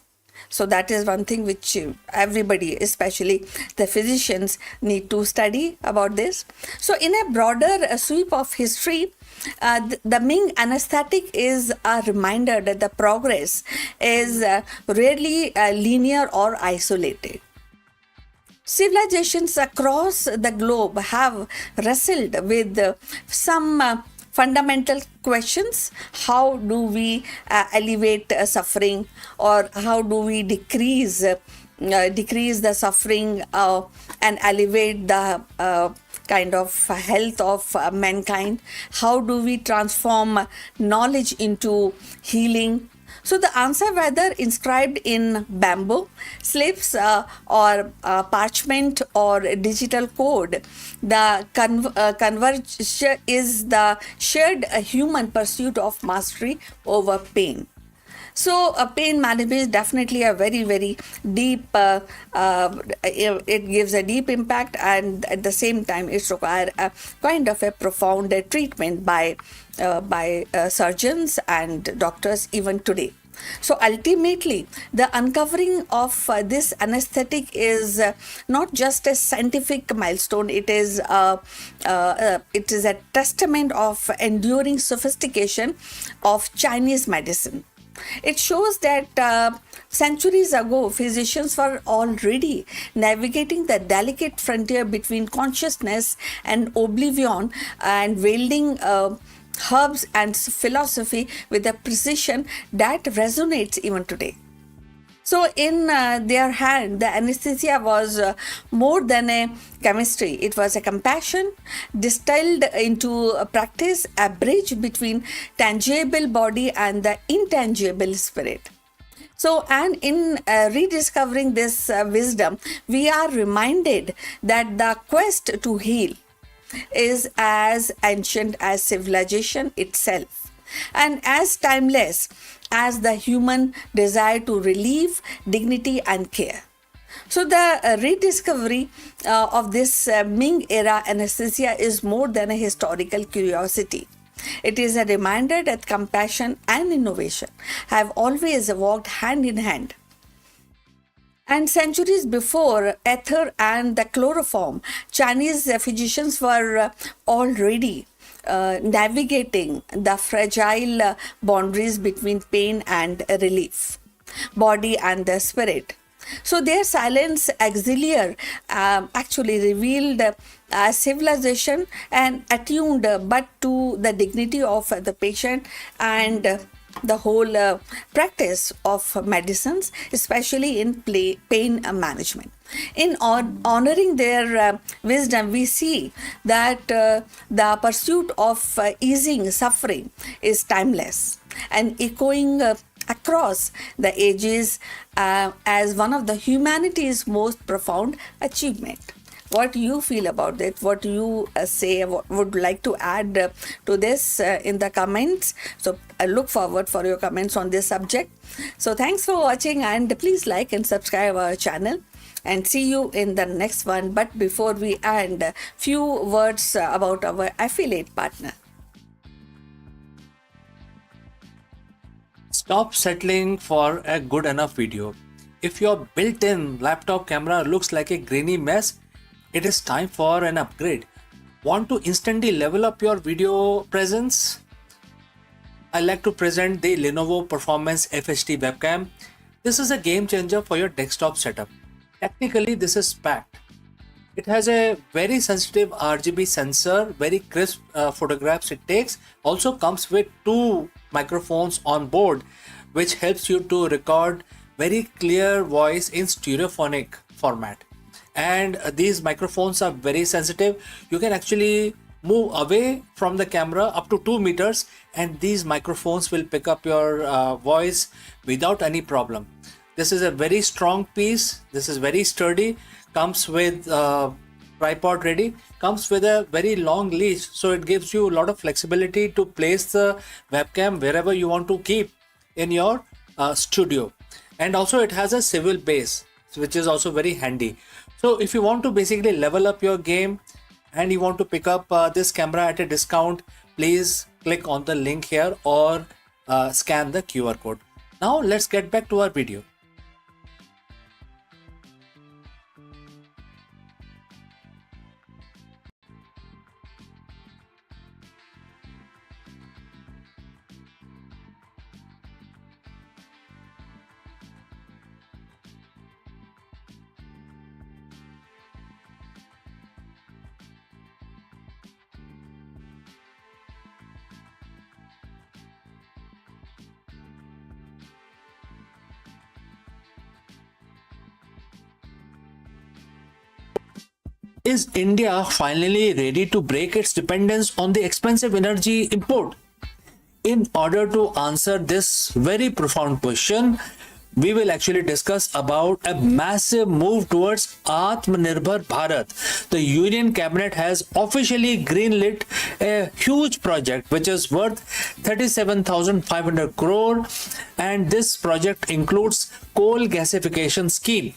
So that is one thing which everybody, especially the physicians, need to study about this. So in a broader sweep of history, the Ming anesthetic is a reminder that the progress is rarely linear or isolated. Civilizations across the globe have wrestled with some fundamental questions. How do we alleviate suffering, or how do we decrease the suffering and elevate the kind of health of mankind? How do we transform knowledge into healing? So the answer, whether inscribed in bamboo, slips or parchment or digital code, the converge is the shared human pursuit of mastery over pain. So pain management is definitely a very, very deep, it gives a deep impact, and at the same time it requires a kind of a profound treatment by surgeons and doctors even today. So ultimately, the uncovering of this anesthetic is not just a scientific milestone. It is a testament of enduring sophistication of Chinese medicine. It shows that centuries ago, physicians were already navigating the delicate frontier between consciousness and oblivion, and wielding herbs and philosophy with a precision that resonates even today. So in their hand, the anesthesia was more than a chemistry. It was a compassion distilled into a practice, a bridge between tangible body and the intangible spirit. So, and in rediscovering this wisdom, we are reminded that the quest to heal is as ancient as civilization itself, and as timeless as the human desire to relieve, dignity, and care. So the rediscovery of this Ming era anesthesia is more than a historical curiosity. It is a reminder that compassion and innovation have always walked hand in hand. And centuries before ether and the chloroform, Chinese physicians were already navigating the fragile boundaries between pain and relief, body and the spirit. So their silence auxiliary actually revealed civilization and attuned but to the dignity of the patient and the whole practice of medicines, especially in pain management. In honoring their wisdom, we see that the pursuit of easing suffering is timeless and echoing across the ages as one of the humanity's most profound achievement. What you feel about it? What you say? What would like to add to this in the comments? So I look forward for your comments on this subject. So thanks for watching, and please like and subscribe our channel, and see you in the next one. But before we end, few words about our affiliate partner. Stop settling for a good enough video. If your built-in laptop camera looks like a grainy mess, it is time for an upgrade. Want to instantly level up your video presence? I like to present the Lenovo Performance FHD webcam. This is a game changer for your desktop setup. Technically, this is packed. It has a very sensitive RGB sensor, very crisp photographs it takes. Also comes with 2 microphones on board, which helps you to record very clear voice in stereophonic format. And these microphones are very sensitive. You can actually move away from the camera up to 2 meters, and these microphones will pick up your voice without any problem. This is a very strong piece. This is very sturdy. Comes with tripod ready. Comes with a very long leash, so it gives you a lot of flexibility to place the webcam wherever you want to keep in your studio. And also it has a swivel base, which is also very handy. So if you want to basically level up your game and you want to pick up this camera at a discount, please click on the link here or scan the QR code. Now let's get back to our video. Is India finally ready to break its dependence on the expensive energy import? In order to answer this very profound question, we will actually discuss about a massive move towards Atmanirbhar Bharat. The Union Cabinet has officially greenlit a huge project which is worth 37,500 crore, and this project includes coal gasification scheme.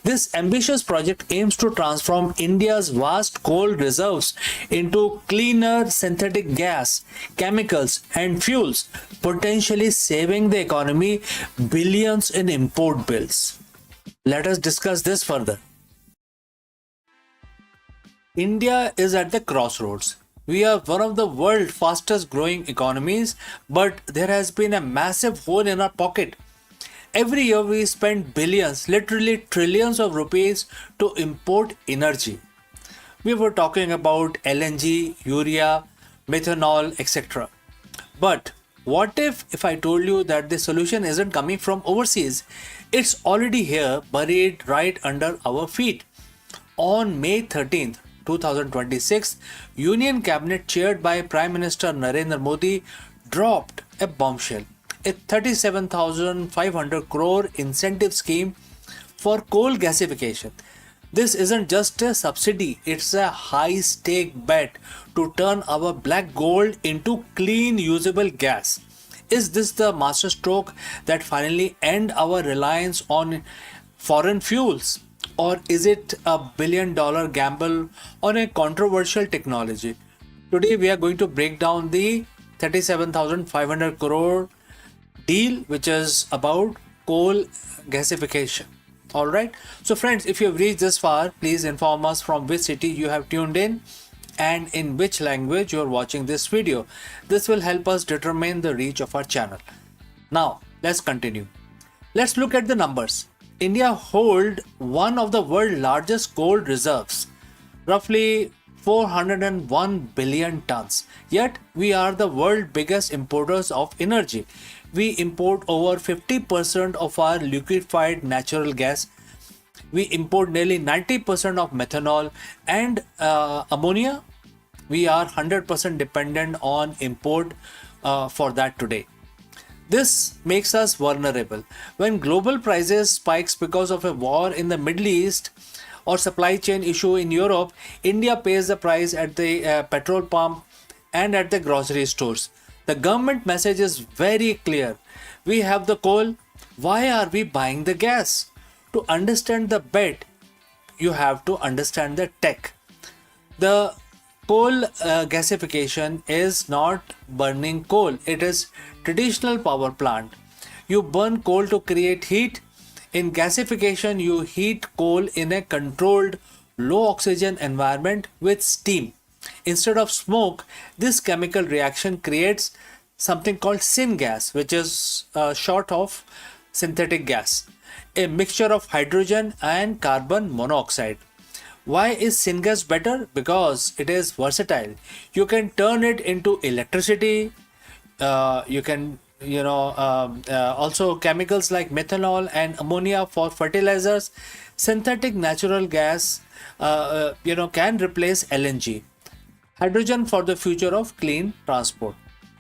This ambitious project aims to transform India's vast coal reserves into cleaner synthetic gas, chemicals, and fuels, potentially saving the economy billions in import bills. Let us discuss this further. India is at the crossroads. We are one of the world's fastest growing economies, but there has been a massive hole in our pocket. Every year we spend billions, literally trillions of rupees to import energy. We were talking about LNG, urea, methanol, etc. But what if I told you that the solution isn't coming from overseas? It's already here, buried right under our feet. On May 13th, 2026, Union Cabinet chaired by Prime Minister Narendra Modi dropped a bombshell. A 37,500 crore incentive scheme for coal gasification. This isn't just a subsidy, it's a high stake bet to turn our black gold into clean usable gas. Is this the masterstroke that finally end our reliance on foreign fuels? Or is it a billion-dollar gamble on a controversial technology? Today we are going to break down the 37,500 crore deal, which is about coal gasification. All right, so friends, if you have reached this far, please inform us from which city you have tuned in and in which language you are watching this video. This will help us determine the reach of our channel. Now let's continue. Let's look at the numbers. India hold one of the world's largest gold reserves, roughly 401 billion tons. Yet we are the world's biggest importers of energy. We import over 50% of our liquefied natural gas. We import nearly 90% of methanol and ammonia. We are 100% dependent on import for that today. This makes us vulnerable. When global prices spikes because of a war in the Middle East or supply chain issue in Europe, India pays the price at the petrol pump and at the grocery stores. The government message is very clear. We have the coal. Why are we buying the gas? To understand the bet, you have to understand the tech. The coal gasification is not burning coal, it is traditional power plant. You burn coal to create heat. In gasification, you heat coal in a controlled low oxygen environment with steam. Instead of smoke, this chemical reaction creates something called syngas, which is short of synthetic gas, a mixture of hydrogen and carbon monoxide. Why is syngas better? Because it is versatile. You can turn it into electricity. You can, also chemicals like methanol and ammonia for fertilizers. Synthetic natural gas, can replace LNG. Hydrogen for the future of clean transport.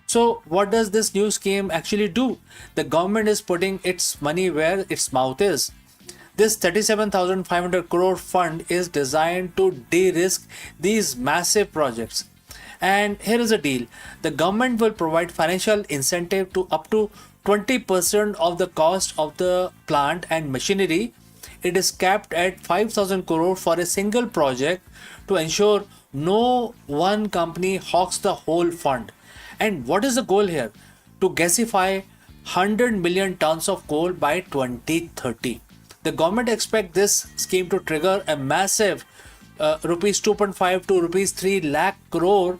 So what does this new scheme actually do? The government is putting its money where its mouth is. This 37,500 crore fund is designed to de-risk these massive projects. And here is a deal. The government will provide financial incentive to up to 20% of the cost of the plant and machinery. It is capped at 5,000 crore for a single project to ensure no one company hawks the whole fund. And what is the goal here? To gasify 100 million tons of coal by 2030. The government expects this scheme to trigger a massive rupees 2.5 to rupees 3 lakh crore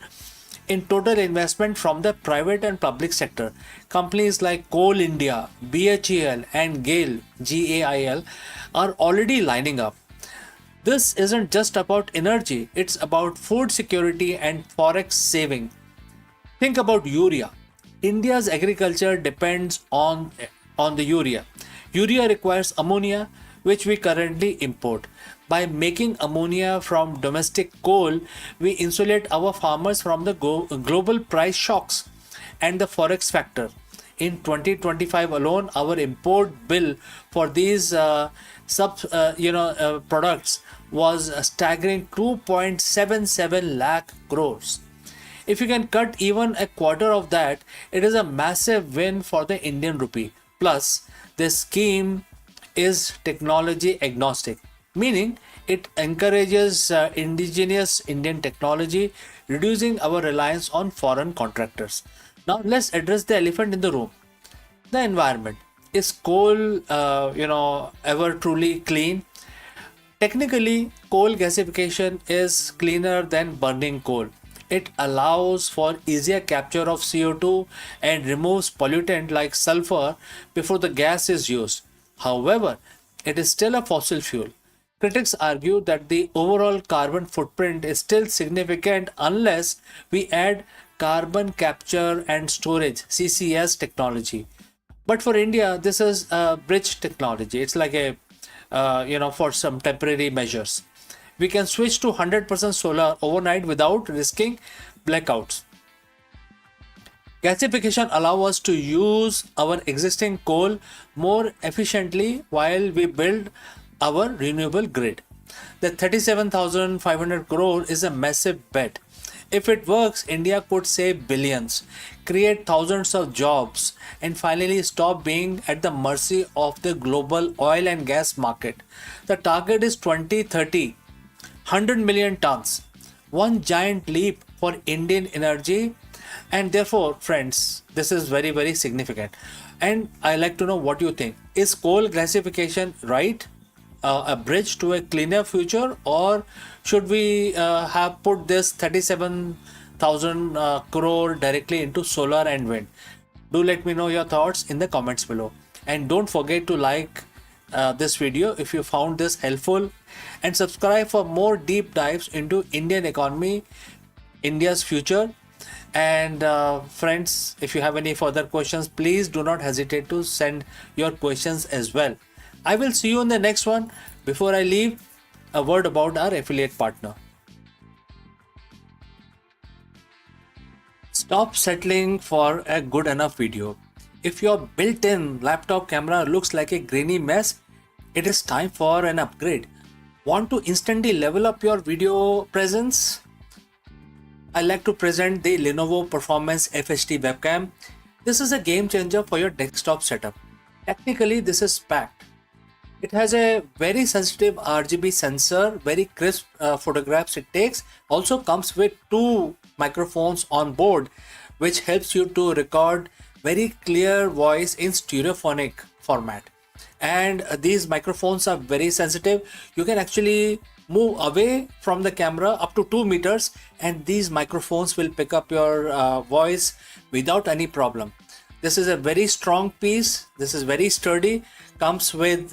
in total investment from the private and public sector. Companies like Coal India, BHEL and GAIL are already lining up. This isn't just about energy, it's about food security and forex saving. Think about urea. India's agriculture depends on the urea. Urea requires ammonia, which we currently import. By making ammonia from domestic coal, we insulate our farmers from the global price shocks and the forex factor. In 2025 alone, our import bill for these products was a staggering 2.77 lakh crores. If you can cut even a quarter of that, it is a massive win for the Indian rupee. Plus, this scheme is technology agnostic, meaning it encourages indigenous Indian technology, reducing our reliance on foreign contractors. Now, let's address the elephant in the room: the environment. Is coal, ever truly clean? Technically, coal gasification is cleaner than burning coal. It allows for easier capture of CO2 and removes pollutant like sulfur before the gas is used. However, it is still a fossil fuel. Critics argue that the overall carbon footprint is still significant unless we add carbon capture and storage (CCS) technology. But for India, this is a bridge technology. It's like a for some temporary measures. We can switch to 100% solar overnight without risking blackouts. Gasification allows us to use our existing coal more efficiently while we build our renewable grid. The 37,500 crore is a massive bet. If it works, India could save billions, create thousands of jobs, and finally stop being at the mercy of the global oil and gas market. The target is 2030. 100 million tons, one giant leap for Indian energy, and therefore, friends, this is very, very significant. And I like to know what you think. Is coal gasification right? A bridge to a cleaner future, or should we have put this 37,000 crore directly into solar and wind? Do let me know your thoughts in the comments below, and don't forget to like this video if you found this helpful, and subscribe for more deep dives into Indian economy, India's future. And friends, if you have any further questions, please do not hesitate to send your questions as well. I will see you in the next one. Before I leave, a word about our affiliate partner. Stop settling for a good enough video. If your built-in laptop camera looks like a grainy mess, it is time for an upgrade. Want to instantly level up your video presence? I like to present the Lenovo Performance FHD webcam. This is a game changer for your desktop setup. Technically, this is packed. It has a very sensitive RGB sensor, very crisp photographs it takes. Also comes with 2 microphones on board, which helps you to record very clear voice in stereophonic format. And these microphones are very sensitive. You can actually move away from the camera up to 2 meters, and these microphones will pick up your voice without any problem. This is a very strong piece. This is very sturdy. Comes with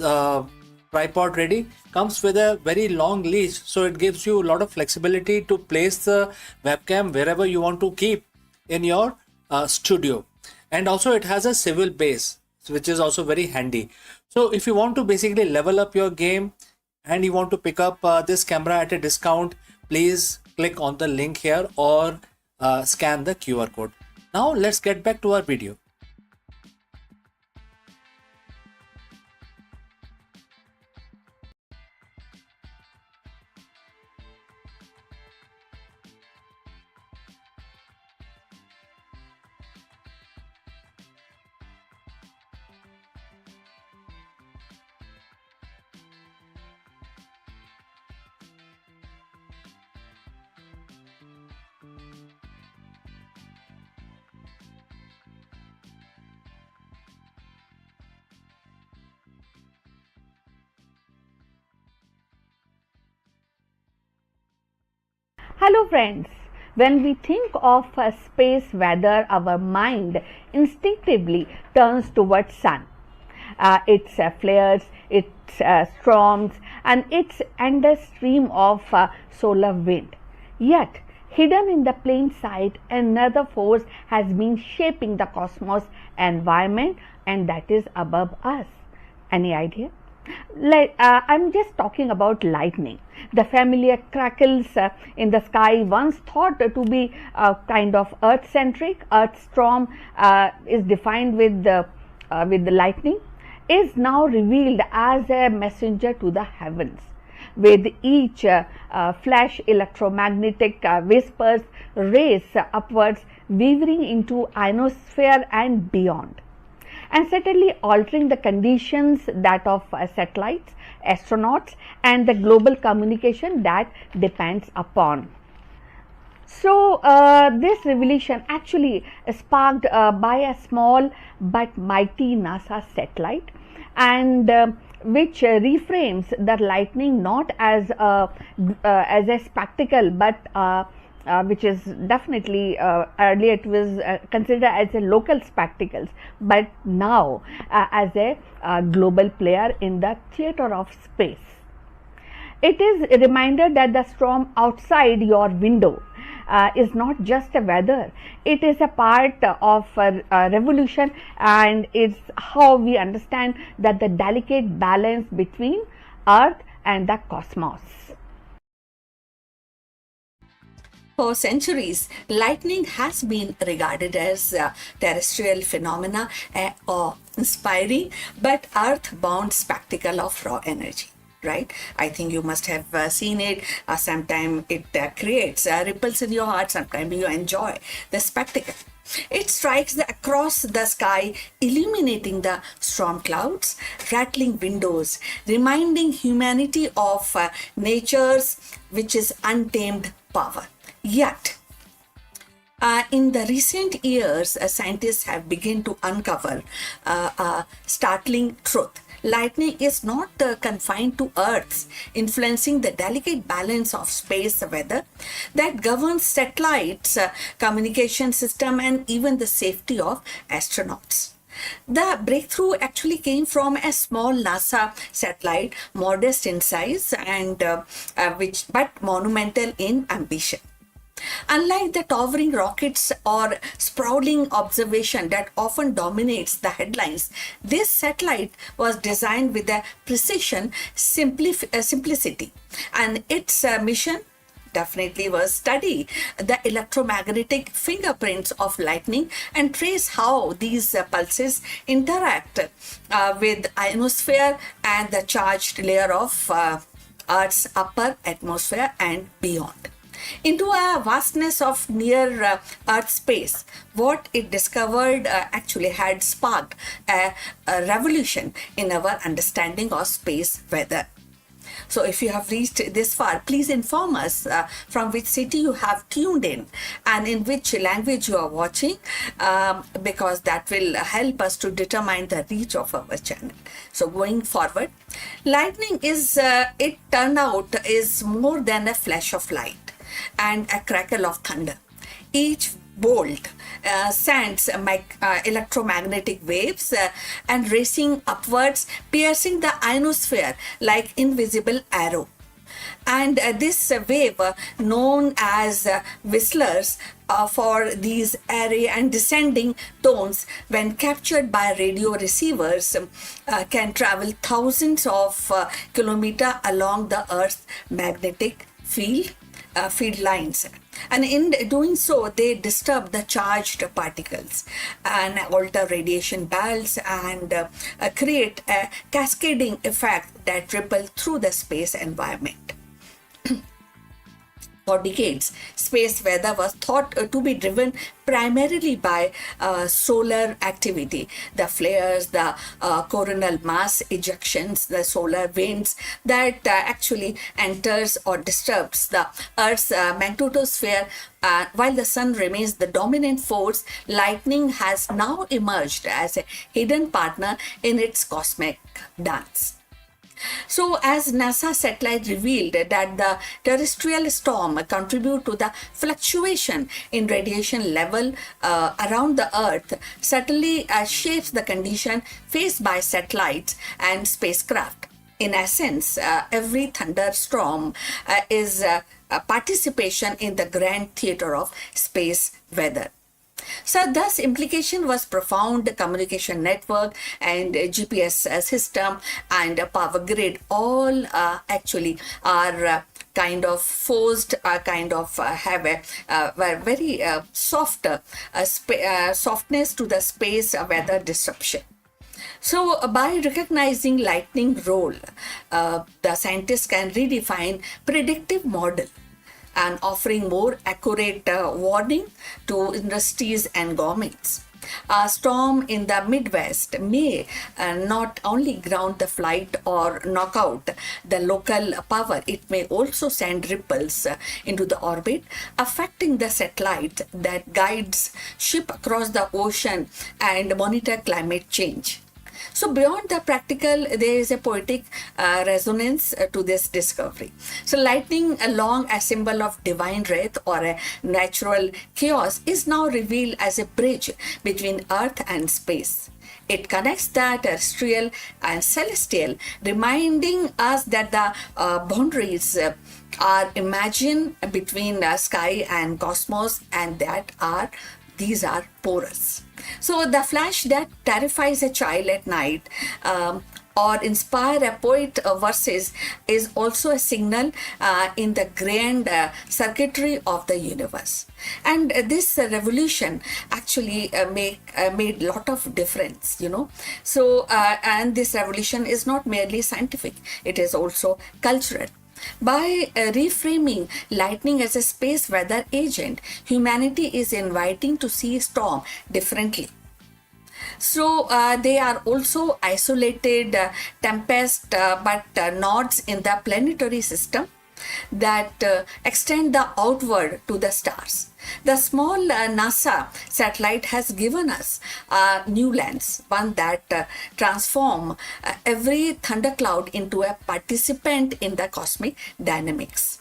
tripod ready. Comes with a very long leash, so it gives you a lot of flexibility to place the webcam wherever you want to keep in your studio. And also it has a swivel base, which is also very handy. So if you want to basically level up your game and you want to pick up this camera at a discount, please click on the link here or scan the QR code. Now let's get back to our video. Hello friends, when we think of space weather, our mind instinctively turns towards sun. Its flares, its storms and its endless stream of solar wind. Yet, hidden in the plain sight, another force has been shaping the cosmos environment, and that is above us. Any idea? I'm just talking about lightning. The familiar crackles in the sky, once thought to be kind of earth-centric. Earth storm is defined with the lightning, is now revealed as a messenger to the heavens. With each flash, electromagnetic whispers race upwards, weaving into ionosphere and beyond, and certainly altering the conditions that of satellites, astronauts and the global communication that depends upon. So this revelation actually sparked by a small but mighty NASA satellite, and which reframes the lightning not as a spectacle, but which is definitely earlier it was considered as a local spectacles, but now as a global player in the theater of space. It is a reminder that the storm outside your window is not just a weather, it is a part of a revolution, and it's how we understand that the delicate balance between earth and the cosmos. For centuries, lightning has been regarded as a terrestrial phenomena, or inspiring but earth-bound spectacle of raw energy. Right? I think you must have seen it. Sometimes it creates ripples in your heart. Sometimes you enjoy the spectacle. It strikes across the sky, illuminating the storm clouds, rattling windows, reminding humanity of nature's, which is untamed power. Yet, in the recent years, scientists have begun to uncover a startling truth. Lightning is not confined to Earth, influencing the delicate balance of space weather that governs satellites, communication system, and even the safety of astronauts. The breakthrough actually came from a small NASA satellite, modest in size and which but monumental in ambition. Unlike the towering rockets or sprawling observation that often dominates the headlines, this satellite was designed with a precision, simplicity, and its mission definitely was study the electromagnetic fingerprints of lightning and trace how these pulses interact with ionosphere and the charged layer of Earth's upper atmosphere and beyond into a vastness of near Earth space. What it discovered actually had sparked a revolution in our understanding of space weather. So if you have reached this far, please inform us from which city you have tuned in and in which language you are watching, because that will help us to determine the reach of our channel. So going forward, lightning is, it turned out, is more than a flash of light and a crackle of thunder. Each bolt sends electromagnetic waves and racing upwards, piercing the ionosphere like invisible arrow. And this wave, known as whistlers for these airy and descending tones, when captured by radio receivers, can travel thousands of kilometers along the Earth's magnetic field lines, and in doing so they disturb the charged particles and alter radiation bands and create a cascading effect that ripple through the space environment. For decades, space weather was thought to be driven primarily by solar activity, the flares, the coronal mass ejections, the solar winds that actually enters or disturbs the Earth's magnetosphere. While the sun remains the dominant force, lightning has now emerged as a hidden partner in its cosmic dance. So, as NASA satellite revealed that the terrestrial storm contribute to the fluctuation in radiation level around the Earth, certainly shapes the condition faced by satellites and spacecraft. In essence, every thunderstorm is a participation in the grand theater of space weather. So thus implication was profound communication network and GPS system and power grid all actually are kind of forced, kind of have a very soft softness to the space weather disruption. So by recognizing lightning role, the scientists can redefine predictive model and offering more accurate warning to industries and governments. A storm in the Midwest may not only ground the flight or knock out the local power, it may also send ripples into the orbit, affecting the satellite that guides ship across the ocean and monitor climate change. So beyond the practical, there is a poetic resonance to this discovery. So lightning, along a symbol of divine wrath or a natural chaos, is now revealed as a bridge between earth and space. It connects the terrestrial and celestial, reminding us that the boundaries are imagined between the sky and cosmos, and these are porous. So the flash that terrifies a child at night or inspire a poet verses is also a signal in the grand circuitry of the universe. And this revolution actually made lot of difference, you know. So and this revolution is not merely scientific, it is also cultural. By reframing lightning as a space weather agent, humanity is inviting to see storm differently. So they are also isolated tempest, but nodes in the planetary system that extend the outward to the stars. The small NASA satellite has given us a new lens, one that transforms every thundercloud into a participant in the cosmic dynamics.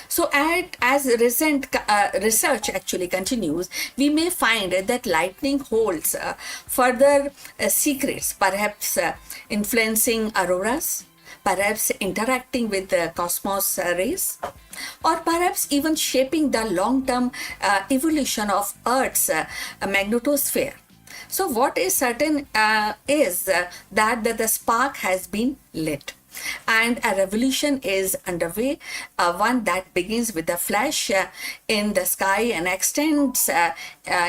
So, as recent research actually continues, we may find that lightning holds further secrets, perhaps influencing auroras, perhaps interacting with the cosmos rays, or perhaps even shaping the long term evolution of Earth's magnetosphere. So, what is certain is that the spark has been lit and a revolution is underway, one that begins with a flash in the sky and extends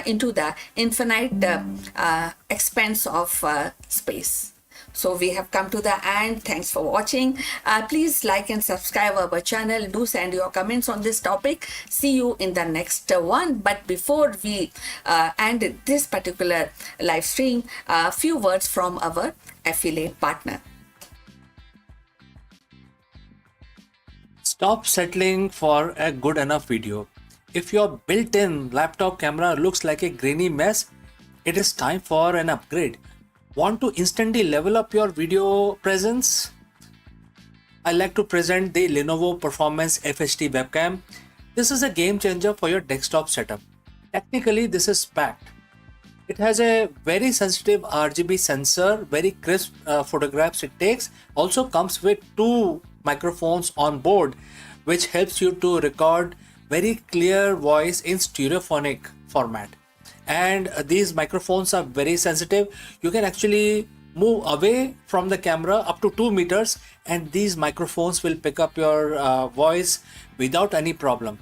into the infinite expanse of space. So we have come to the end. Thanks for watching. Please like and subscribe our channel. Do send your comments on this topic. See you in the next one. But before we end this particular live stream, a few words from our affiliate partner. Stop settling for a good enough video. If your built-in laptop camera looks like a grainy mess, it is time for an upgrade. Want to instantly level up your video presence? I like to present the Lenovo Performance FHD webcam. This is a game changer for your desktop setup. Technically, this is packed. It has a very sensitive RGB sensor, very crisp photographs it takes. Also comes with two microphones on board, which helps you to record very clear voice in stereophonic format. And these microphones are very sensitive. You can actually move away from the camera up to 2 meters and these microphones will pick up your voice without any problem.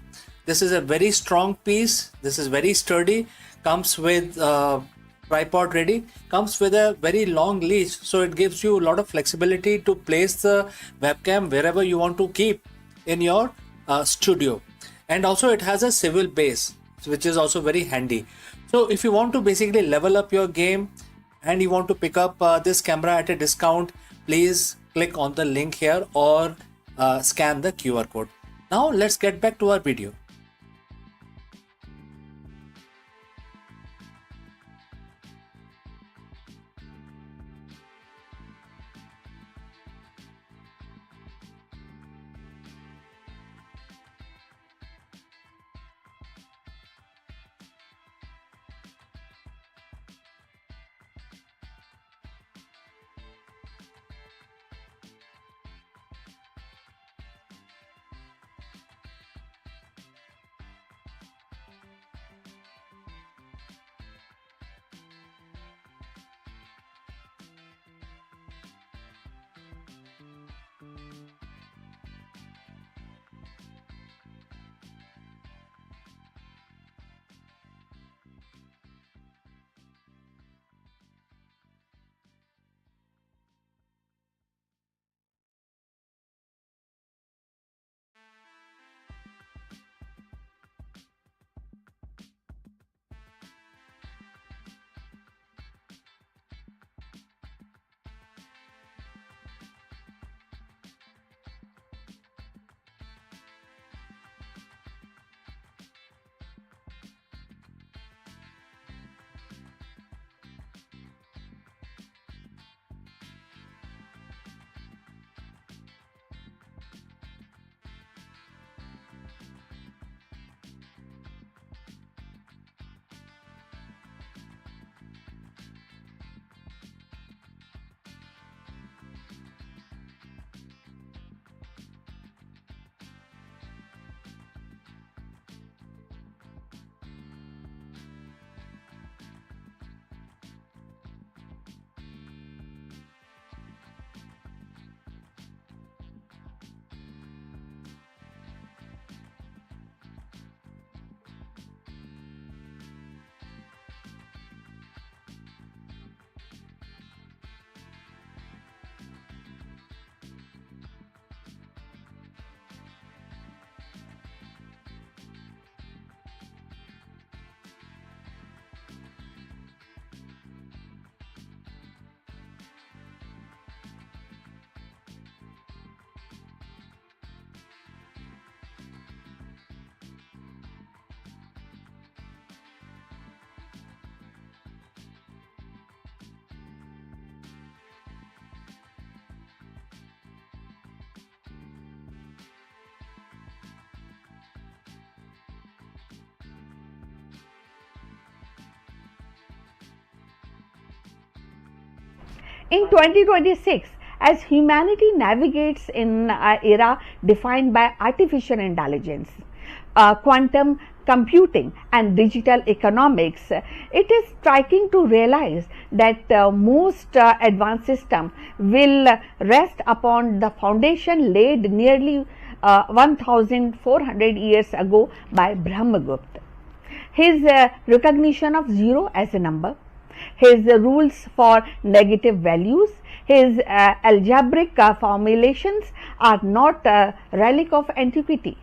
This is a very strong piece. This is very sturdy. Comes with tripod ready, comes with a very long leash, so it gives you a lot of flexibility to place the webcam wherever you want to keep in your studio. And also it has a swivel base, which is also very handy. So if you want to basically level up your game and you want to pick up this camera at a discount, please click on the link here or scan the QR code. Now let's get back to our video. In 2026, as humanity navigates in an era defined by artificial intelligence, quantum computing, and digital economics, it is striking to realize that most advanced systems will rest upon the foundation laid nearly 1400 years ago by Brahmagupta. His recognition of zero as a number, his rules for negative values, his algebraic formulations are not a relic of antiquity,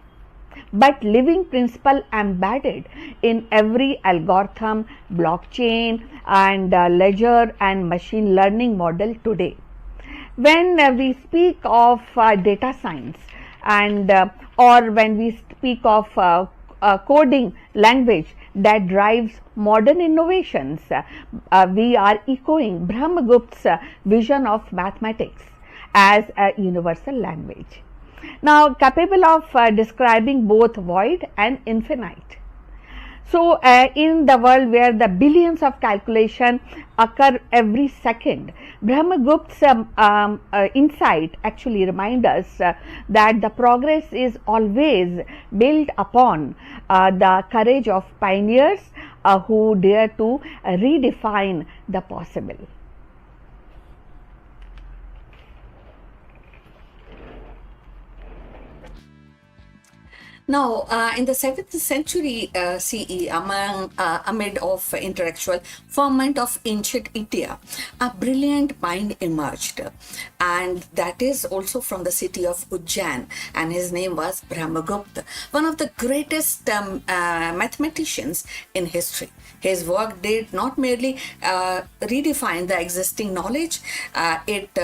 but living principle embedded in every algorithm, blockchain, and ledger and machine learning model today. When we speak of data science and or when we speak of coding language that drives modern innovations, we are echoing Brahmagupta's vision of mathematics as a universal language, now capable of describing both void and infinite. So, in the world where the billions of calculations occur every second, Brahmagupta's insight actually reminds us that the progress is always built upon the courage of pioneers who dare to redefine the possible. Now, in the 7th century CE, amid of intellectual ferment of ancient India, a brilliant mind emerged, and that is also from the city of Ujjain, and his name was Brahmagupta, one of the greatest mathematicians in history. His work did not merely redefine the existing knowledge, it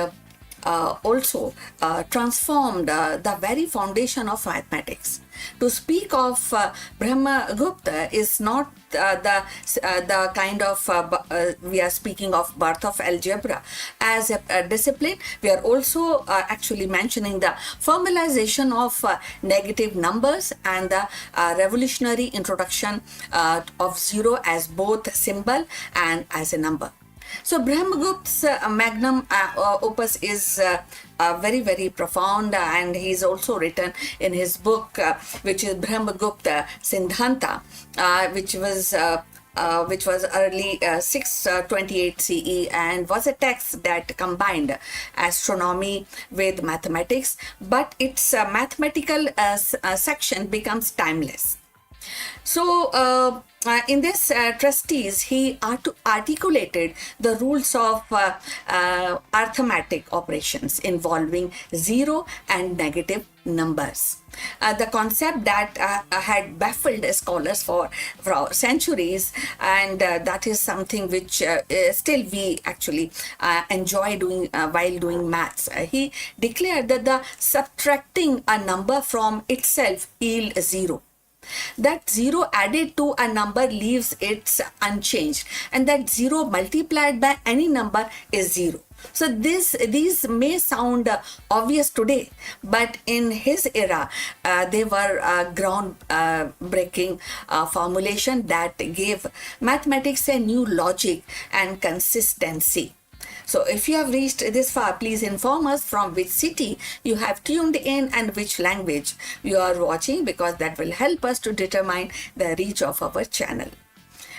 also transformed the very foundation of mathematics. To speak of Brahmagupta is not the kind of we are speaking of birth of algebra as a discipline. We are also actually mentioning the formalization of negative numbers and the revolutionary introduction of zero as both symbol and as a number. So Brahmagupta's magnum opus is very, very profound, and he's also written in his book, which is Brahmagupta Siddhanta, which was early 628 CE and was a text that combined astronomy with mathematics, but its mathematical section becomes timeless. So, in this treatise, he articulated the rules of arithmetic operations involving zero and negative numbers. The concept that had baffled scholars for centuries, and that is something which still we actually enjoy doing while doing maths. He declared that the subtracting a number from itself yields zero. That zero added to a number leaves it unchanged, and that zero multiplied by any number is zero. So these may sound obvious today, but in his era, they were groundbreaking formulation that gave mathematics a new logic and consistency. So if you have reached this far, please inform us from which city you have tuned in and which language you are watching, because that will help us to determine the reach of our channel.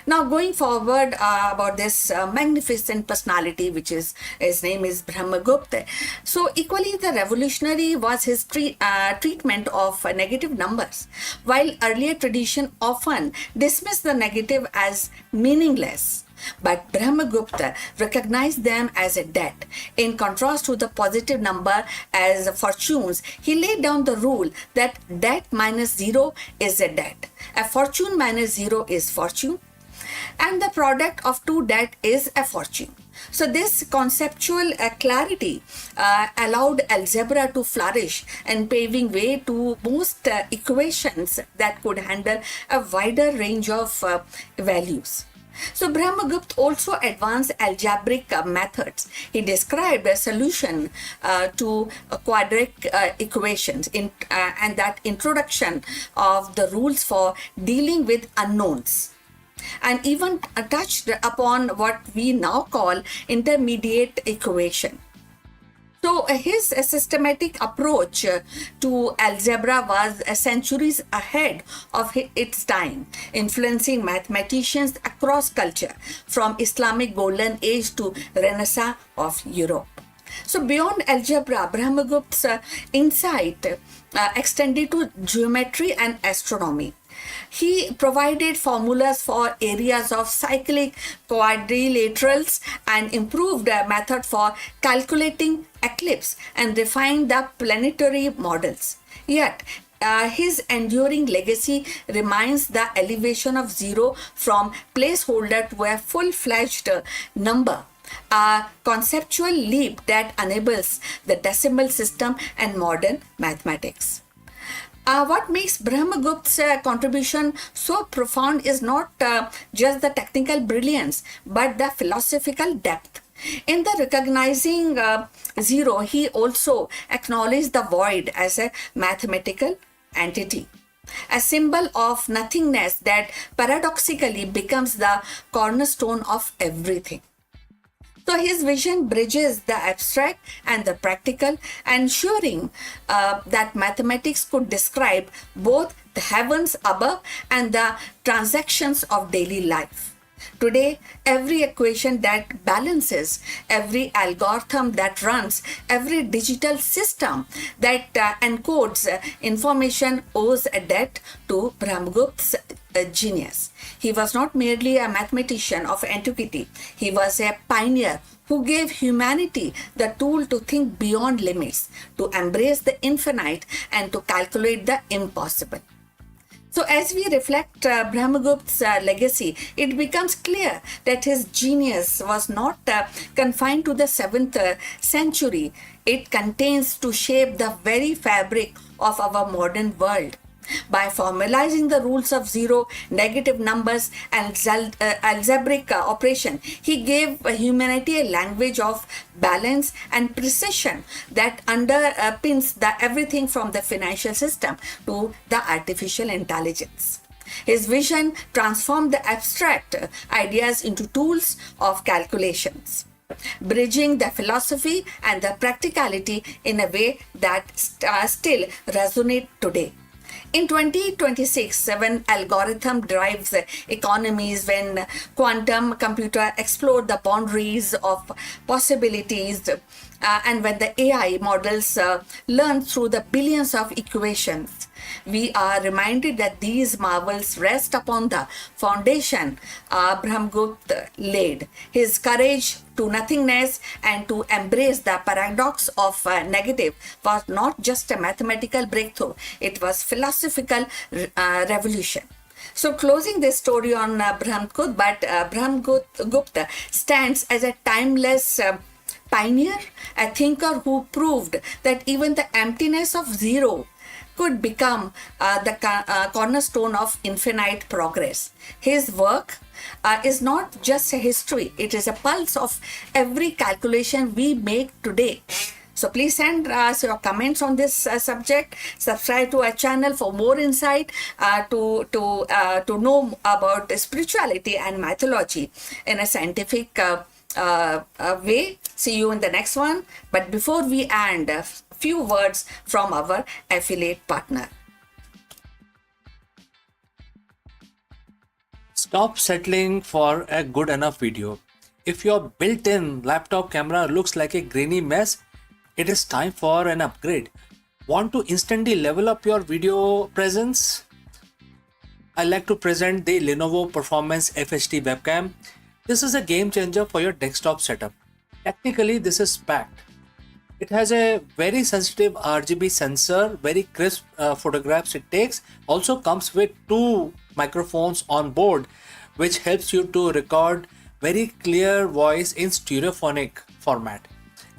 Now, going forward about this magnificent personality, which is his name is Brahmagupta. So equally the revolutionary was his treatment of negative numbers. While earlier tradition often dismissed the negative as meaningless, but Brahmagupta recognized them as a debt. In contrast to the positive number as fortunes, he laid down the rule that debt minus zero is a debt. A fortune minus zero is fortune, and the product of two debt is a fortune. So this conceptual clarity allowed algebra to flourish and paving way to most equations that could handle a wider range of values. So Brahmagupta also advanced algebraic methods. He described a solution to quadratic equations and that introduction of the rules for dealing with unknowns. and even touched upon what we now call intermediate equation. So his systematic approach to algebra was centuries ahead of its time, influencing mathematicians across culture, from Islamic Golden Age to Renaissance of Europe. So beyond algebra, Brahmagupta's insight extended to geometry and astronomy. He provided formulas for areas of cyclic quadrilaterals and improved a method for calculating eclipse and refined the planetary models. Yet, his enduring legacy remains the elevation of zero from placeholder to a full-fledged number, a conceptual leap that enables the decimal system and modern mathematics. What makes Brahmagupta's contribution so profound is not just the technical brilliance, but the philosophical depth. In the recognizing zero, he also acknowledged the void as a mathematical entity, a symbol of nothingness that paradoxically becomes the cornerstone of everything. So his vision bridges the abstract and the practical, ensuring that mathematics could describe both the heavens above and the transactions of daily life. Today, every equation that balances, every algorithm that runs, every digital system that encodes information owes a debt to Brahmagupta's genius. He was not merely a mathematician of antiquity, he was a pioneer who gave humanity the tool to think beyond limits, to embrace the infinite, and to calculate the impossible. So as we reflect Brahmagupta's legacy, it becomes clear that his genius was not confined to the 7th century. It continues to shape the very fabric of our modern world. By formalizing the rules of zero, negative numbers, and algebraic operation, he gave humanity a language of balance and precision that underpins everything from the financial system to the artificial intelligence. His vision transformed the abstract ideas into tools of calculations, bridging the philosophy and the practicality in a way that still resonate today. In 2026, when algorithm drives economies, when quantum computer explore the boundaries of possibilities, and when the AI models learn through the billions of equations, we are reminded that these marvels rest upon the foundation Brahmagupta laid. His courage to nothingness and to embrace the paradox of negative was not just a mathematical breakthrough, it was philosophical revolution. So closing this story on Brahmagupta, but Brahmagupta stands as a timeless pioneer, a thinker who proved that even the emptiness of zero could become the cornerstone of infinite progress. His work is not just a history, it is a pulse of every calculation we make today. So please send us your comments on this subject. Subscribe to our channel for more insight to know about spirituality and mythology in a scientific way. See you in the next one. But before we end, a few words from our affiliate partner. Stop settling for a good enough video. If your built-in laptop camera looks like a grainy mess, it is time for an upgrade. Want to instantly level up your video presence? I like to present the Lenovo Performance FHD webcam. This is a game changer for your desktop setup. Technically, this is packed. It has a very sensitive RGB sensor, very crisp photographs it takes. Also comes with 2 microphones on board, which helps you to record very clear voice in stereophonic format.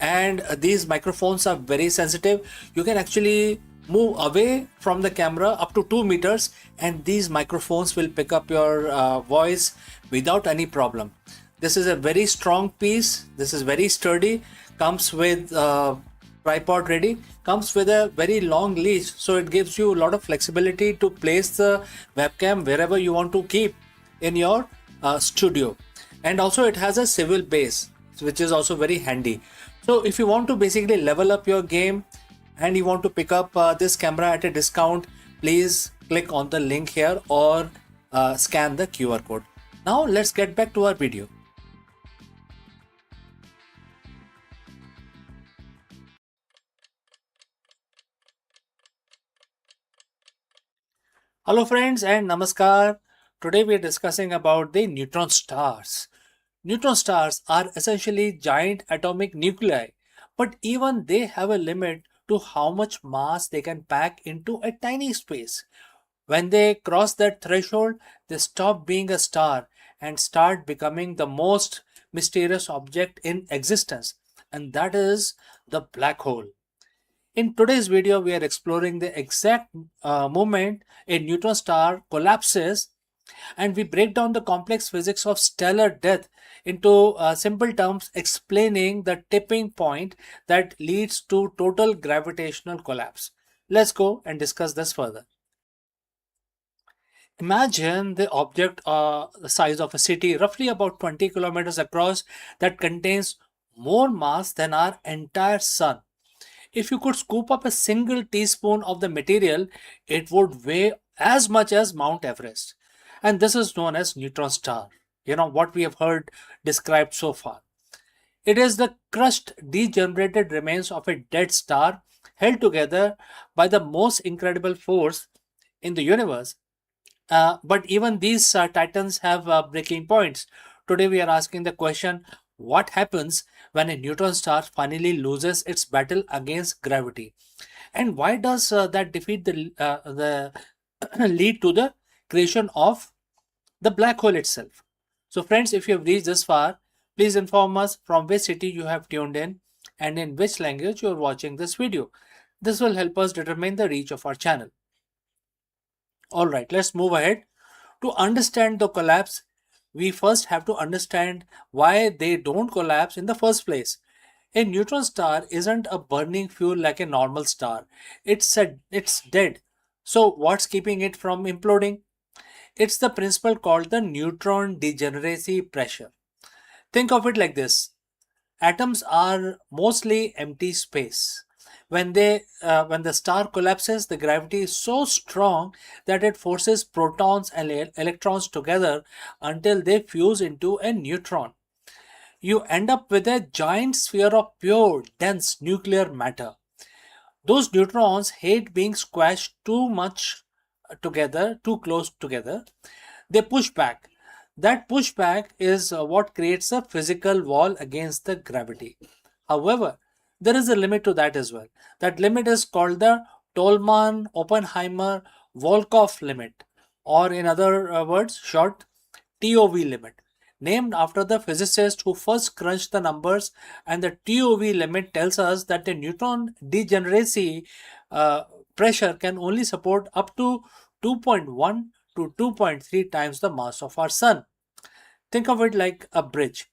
And these microphones are very sensitive. You can actually move away from the camera up to 2 meters and these microphones will pick up your voice without any problem. This is a very strong piece. This is very sturdy. Comes with tripod ready. Comes with a very long leash, so it gives you a lot of flexibility to place the webcam wherever you want to keep. in your studio. And also it has a civil base, which is also very handy. So if you want to basically level up your game and you want to pick up this camera at a discount, please click on the link here or scan the QR code. Now let's get back to our video. Hello friends and namaskar. Today we are discussing about the neutron stars. Neutron stars are essentially giant atomic nuclei, but even they have a limit to how much mass they can pack into a tiny space. When they cross that threshold, they stop being a star and start becoming the most mysterious object in existence, and that is the black hole. In today's video, we are exploring the exact moment a neutron star collapses, and we break down the complex physics of stellar death into simple terms, explaining the tipping point that leads to total gravitational collapse. Let's go and discuss this further. Imagine the object the size of a city, roughly about 20 kilometers across, that contains more mass than our entire sun. If you could scoop up a single teaspoon of the material, it would weigh as much as Mount Everest. And this is known as neutron star. You know what we have heard described so far. It is the crushed, degenerated remains of a dead star held together by the most incredible force in the universe. But even these titans have breaking points. Today we are asking the question, what happens when a neutron star finally loses its battle against gravity? And why does that defeat the lead to the creation of the black hole itself? So friends, if you have reached this far, please inform us from which city you have tuned in and in which language you are watching this video. This will help us determine the reach of our channel. Alright, let's move ahead. To understand the collapse, we first have to understand why they don't collapse in the first place. A neutron star isn't a burning fuel like a normal star. It's dead. So what's keeping it from imploding? It's the principle called the neutron degeneracy pressure. Think of it like this. Atoms are mostly empty space. When the star collapses, the gravity is so strong that it forces protons and electrons together until they fuse into a neutron. You end up with a giant sphere of pure, dense nuclear matter. Those neutrons hate being squashed too much together, too close together. They push back. That pushback is what creates a physical wall against the gravity. However, there is a limit to that as well. That limit is called the Tolman-Oppenheimer-Volkoff limit, or in other words, short, TOV limit, named after the physicist who first crunched the numbers. And the TOV limit tells us that the neutron degeneracy pressure can only support up to 2.1 to 2.3 times the mass of our sun. Think of it like a bridge.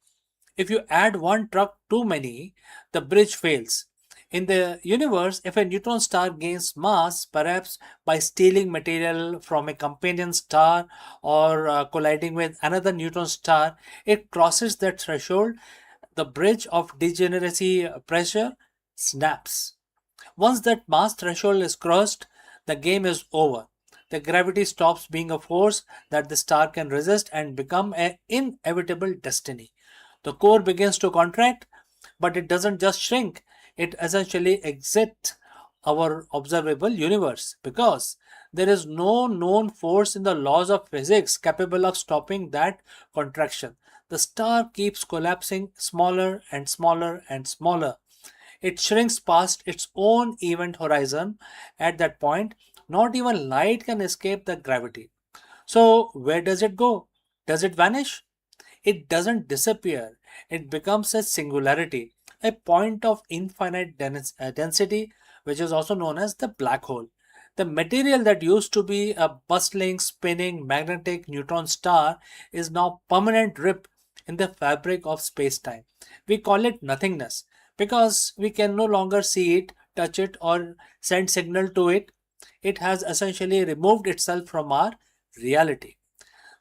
If you add one truck too many, the bridge fails. In the universe, if a neutron star gains mass, perhaps by stealing material from a companion star or colliding with another neutron star, it crosses that threshold. The bridge of degeneracy pressure snaps. Once that mass threshold is crossed, the game is over. The gravity stops being a force that the star can resist and become an inevitable destiny. The core begins to contract, but it doesn't just shrink, it essentially exits our observable universe because there is no known force in the laws of physics capable of stopping that contraction. The star keeps collapsing smaller and smaller and smaller. It shrinks past its own event horizon. At that point, not even light can escape the gravity. So, where does it go? Does it vanish? It doesn't disappear. It becomes a singularity, a point of infinite density, which is also known as the black hole. The material that used to be a bustling, spinning, magnetic neutron star is now permanent rip in the fabric of space-time. We call it nothingness because we can no longer see it, touch it, or send signal to it. It has essentially removed itself from our reality.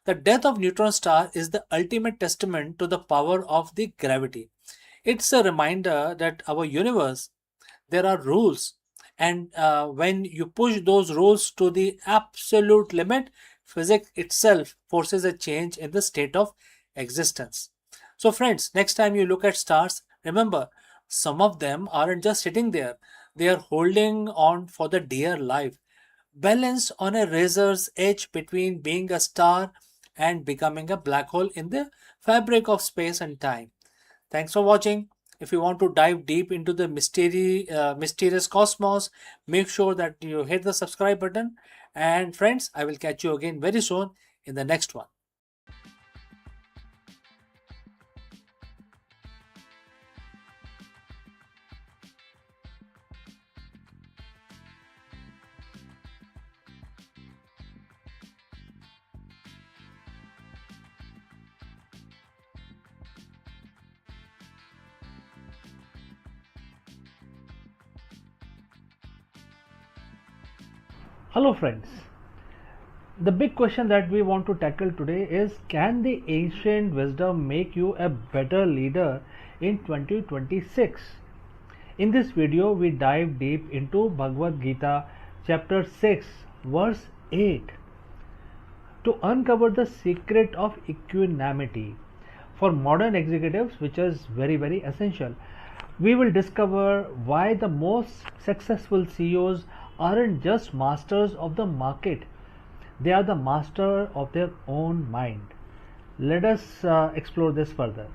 The death of neutron star is the ultimate testament to the power of the gravity. It's a reminder that our universe, there are rules, and when you push those rules to the absolute limit, physics itself forces a change in the state of existence. So, friends, next time you look at stars, remember some of them aren't just sitting there, they are holding on for the dear life, balanced on a razor's edge between being a star and becoming a black hole in the fabric of space and time. Thanks for watching. If you want to dive deep into the mysterious cosmos, make sure that you hit the subscribe button. And friends, I will catch you again very soon in the next one. Hello friends, the big question that we want to tackle today is, can the ancient wisdom make you a better leader in 2026? In this video we dive deep into Bhagavad Gita chapter 6 verse 8 to uncover the secret of equanimity for modern executives, which is very essential. We will discover why the most successful CEOs aren't just masters of the market, they are the master of their own mind. Let us explore this further.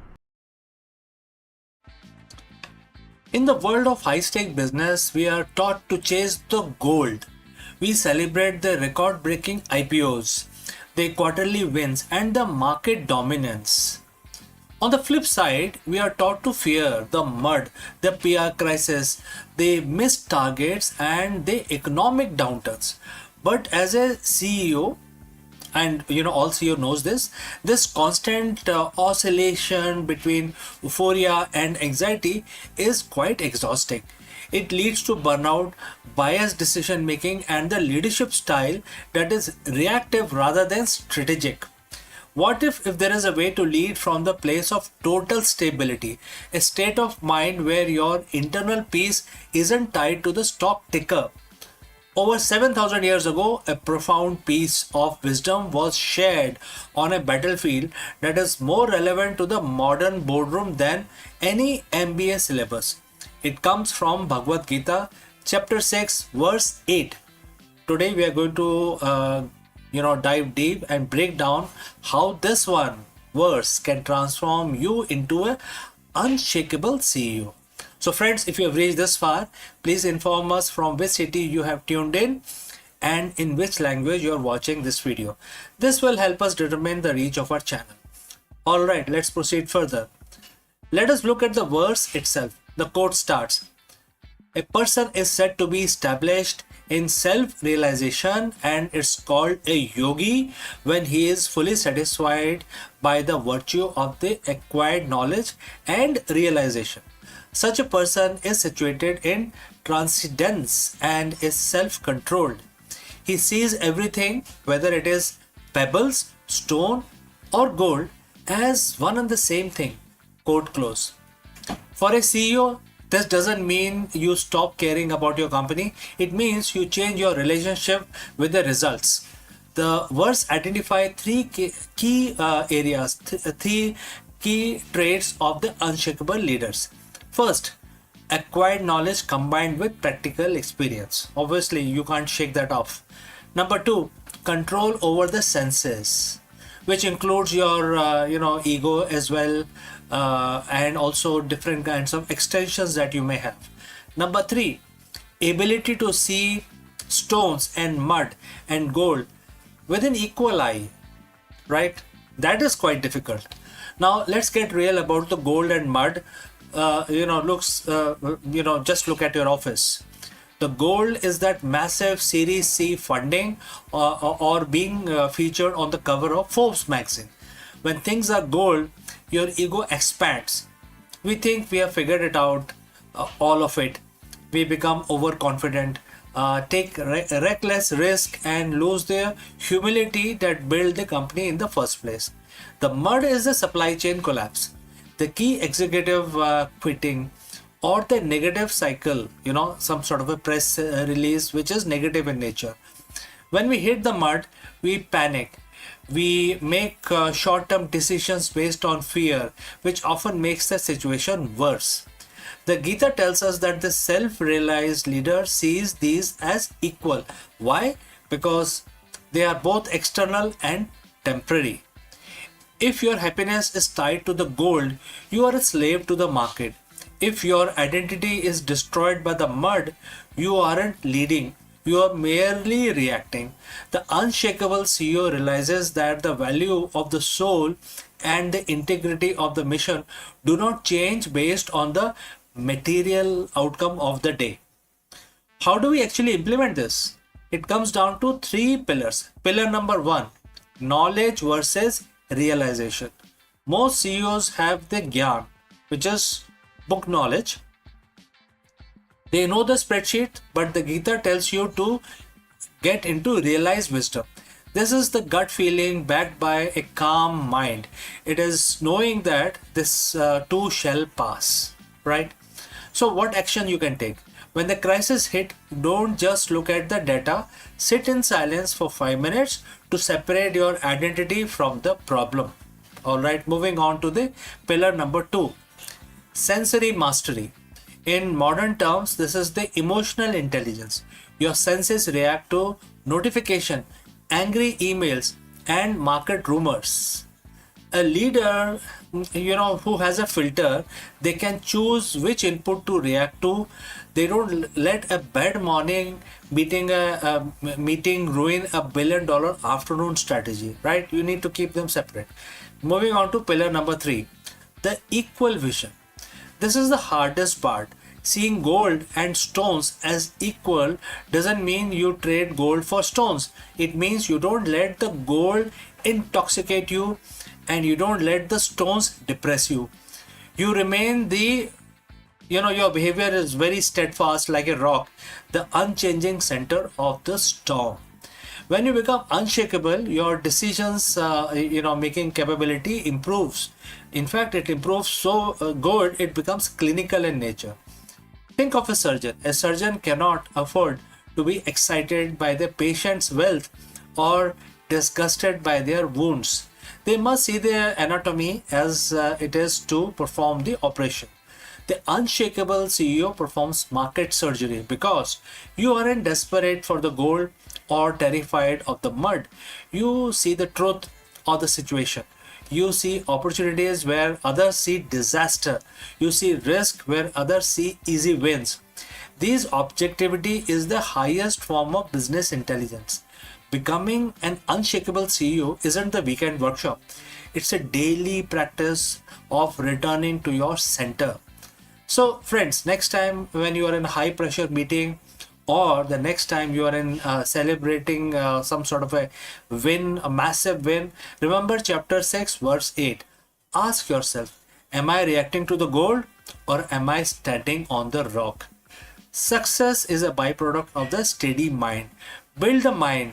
In the world of high-stake business, we are taught to chase the gold. We celebrate the record-breaking IPOs, the quarterly wins, and the market dominance. On the flip side, we are taught to fear the mud, the PR crisis, the missed targets, and the economic downturns. But as a CEO, and all CEO knows this constant oscillation between euphoria and anxiety is quite exhausting. It leads to burnout, biased decision making, and the leadership style that is reactive rather than strategic. What if there is a way to lead from the place of total stability, a state of mind where your internal peace isn't tied to the stock ticker? Over 7,000 years ago, a profound piece of wisdom was shared on a battlefield that is more relevant to the modern boardroom than any MBA syllabus. It comes from Bhagavad Gita, chapter 6, verse 8. Today we are going to dive deep and break down how this one verse can transform you into an unshakable CEO. So friends, if you have reached this far, please inform us from which city you have tuned in and in which language you are watching this video. This will help us determine the reach of our channel. Alright, let's proceed further. Let us look at the verse itself. The quote starts, "A person is said to be established in self-realization and it's called a yogi when he is fully satisfied by the virtue of the acquired knowledge and realization. Such a person is situated in transcendence and is self-controlled. He sees everything, whether it is pebbles, stone or gold, as one and the same thing." Quote close. For a CEO, this doesn't mean you stop caring about your company. It means you change your relationship with the results. The verse identify three key areas, three key traits of the unshakable leaders. First, acquired knowledge combined with practical experience. Obviously, you can't shake that off. Number two, control over the senses, which includes your ego as well, and also different kinds of extensions that you may have. Number three, ability to see stones and mud and gold with an equal eye, right? That is quite difficult. Now let's get real about the gold and mud. Just look at your office. The gold is that massive Series C funding or being featured on the cover of Forbes magazine. When things are gold, your ego expands. We think we have figured it out, all of it. We become overconfident. take reckless risk and lose their humility that built the company in the first place. The mud is the supply chain collapse, the key executive quitting, or the negative cycle, some sort of a press release which is negative in nature. When we hit the mud, we panic. We make short-term decisions based on fear, which often makes the situation worse. The Gita tells us that the self-realized leader sees these as equal. Why? Because they are both external and temporary. If your happiness is tied to the gold, you are a slave to the market. If your identity is destroyed by the mud, you aren't leading, you are merely reacting. The unshakable CEO realizes that the value of the soul and the integrity of the mission do not change based on the material outcome of the day. How do we actually implement this? It comes down to 3 pillars. Pillar number 1, knowledge versus realization. Most CEOs have the gyan, which is book knowledge. They know the spreadsheet, but the Gita tells you to get into realized wisdom. This is the gut feeling backed by a calm mind. It is knowing that this too shall pass, right? So what action you can take? When the crisis hit, don't just look at the data. Sit in silence for 5 minutes to separate your identity from the problem. Alright, moving on to the pillar number 2. Sensory mastery. In modern terms, this is the emotional intelligence. Your senses react to notification, angry emails, and market rumors. A leader, who has a filter, they can choose which input to react to. They don't let a bad morning meeting ruin $1 billion afternoon strategy, right? You need to keep them separate. Moving on to pillar number 3, the equal vision. This is the hardest part. Seeing gold and stones as equal doesn't mean you trade gold for stones. It means you don't let the gold intoxicate you and you don't let the stones depress you. You remain your behavior is very steadfast like a rock, the unchanging center of the storm. When you become unshakable, your decisions, making capability improves. In fact, it improves so good, it becomes clinical in nature. Think of a surgeon. A surgeon cannot afford to be excited by the patient's wealth or disgusted by their wounds. They must see their anatomy as it is to perform the operation. The unshakable CEO performs market surgery because you aren't desperate for the gold or terrified of the mud. You see the truth of the situation. You see opportunities where others see disaster. You see risk where others see easy wins. This objectivity is the highest form of business intelligence. Becoming an unshakable CEO isn't the weekend workshop. It's a daily practice of returning to your center. So friends, next time when you are in a high pressure meeting or the next time you are in celebrating some sort of a win, a massive win, remember chapter 6 verse 8. Ask yourself, am I reacting to the gold or am I standing on the rock? Success is a byproduct of the steady mind. Build the mind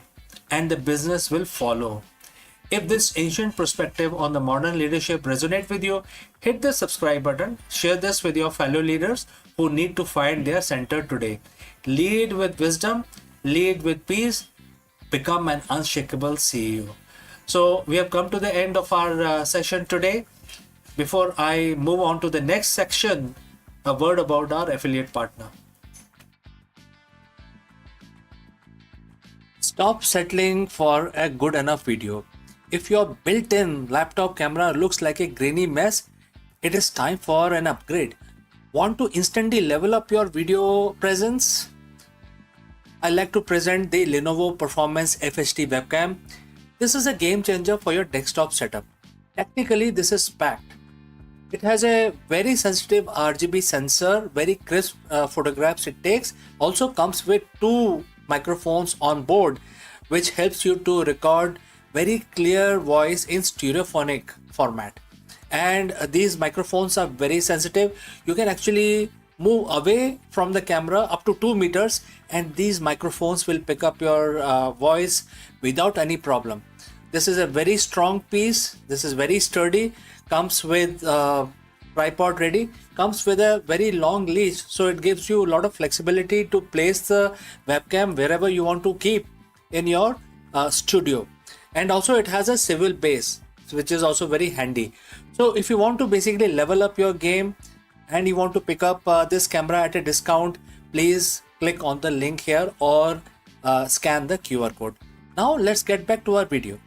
and the business will follow. If this ancient perspective on the modern leadership resonates with you, hit the subscribe button, share this with your fellow leaders who need to find their center today. Lead with wisdom, lead with peace, become an unshakable CEO. So we have come to the end of our session today. Before I move on to the next section, a word about our affiliate partner. Stop settling for a good enough video. If your built-in laptop camera looks like a grainy mess, it is time for an upgrade. Want to instantly level up your video presence? I like to present the Lenovo Performance FHD webcam. This is a game changer for your desktop setup. Technically, this is packed. It has a very sensitive RGB sensor, very crisp photographs it takes. Also comes with 2 microphones on board, which helps you to record very clear voice in stereophonic format. And these microphones are very sensitive. You can actually move away from the camera up to 2 meters, and these microphones will pick up your voice without any problem. This is a very strong piece. This is very sturdy. Comes with tripod ready. Comes with a very long leash, so it gives you a lot of flexibility to place the webcam wherever you want to keep in your studio. And also it has a swivel base, which is also very handy. So if you want to basically level up your game and you want to pick up this camera at a discount, please click on the link here or scan the QR code. Now let's get back to our video.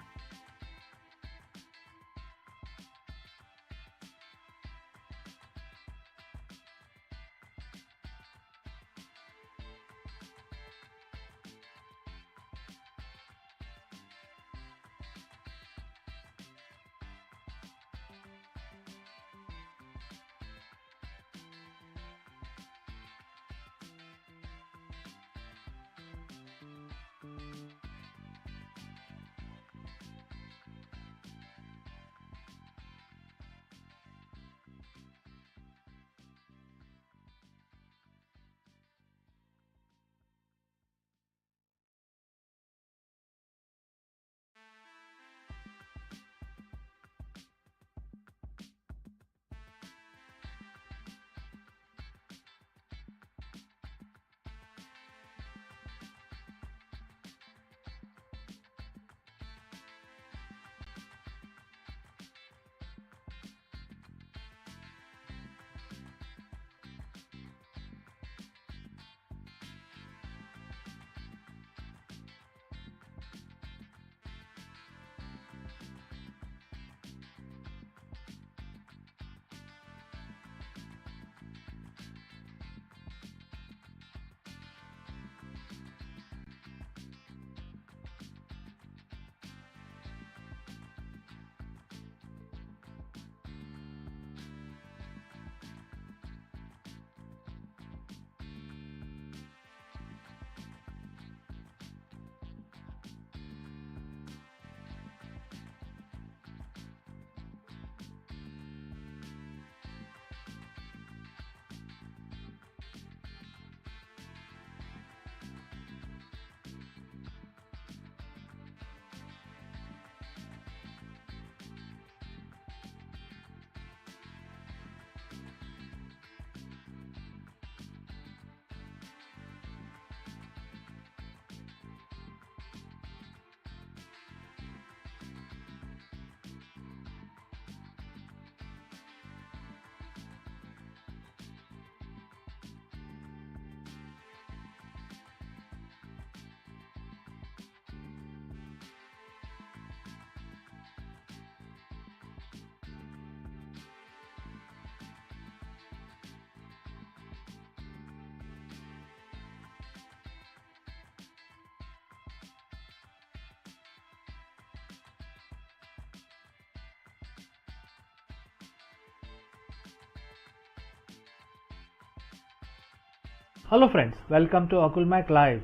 Hello friends, welcome to Akulmach Live.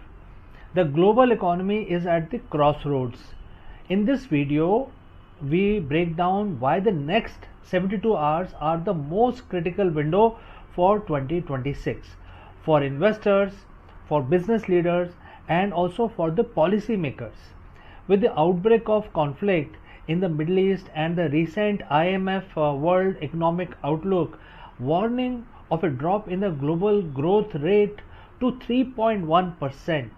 The global economy is at the crossroads. In this video, we break down why the next 72 hours are the most critical window for 2026 for investors, for business leaders, and also for the policy makers. With the outbreak of conflict in the Middle East and the recent IMF World Economic Outlook warning of a drop in the global growth rate to 3.1%,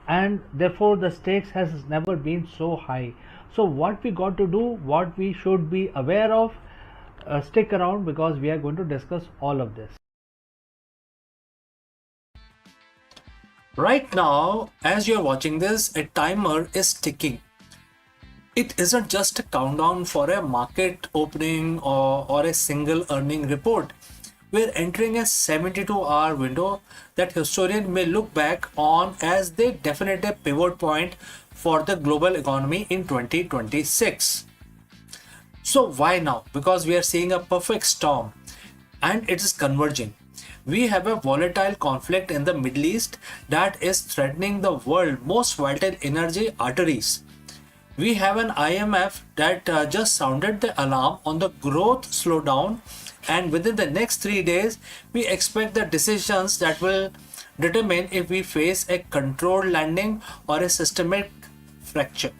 and therefore the stakes has never been so high. So what we got to do, what we should be aware of, stick around because we are going to discuss all of this. Right now, as you're watching this, a timer is ticking. It isn't just a countdown for a market opening or a single earning report. We're entering a 72-hour window that historians may look back on as the definitive pivot point for the global economy in 2026. So why now? Because we are seeing a perfect storm and it is converging. We have a volatile conflict in the Middle East that is threatening the world's most vital energy arteries. We have an IMF that just sounded the alarm on the growth slowdown And within the next 3 days, we expect the decisions that will determine if we face a controlled landing or a systemic fracture.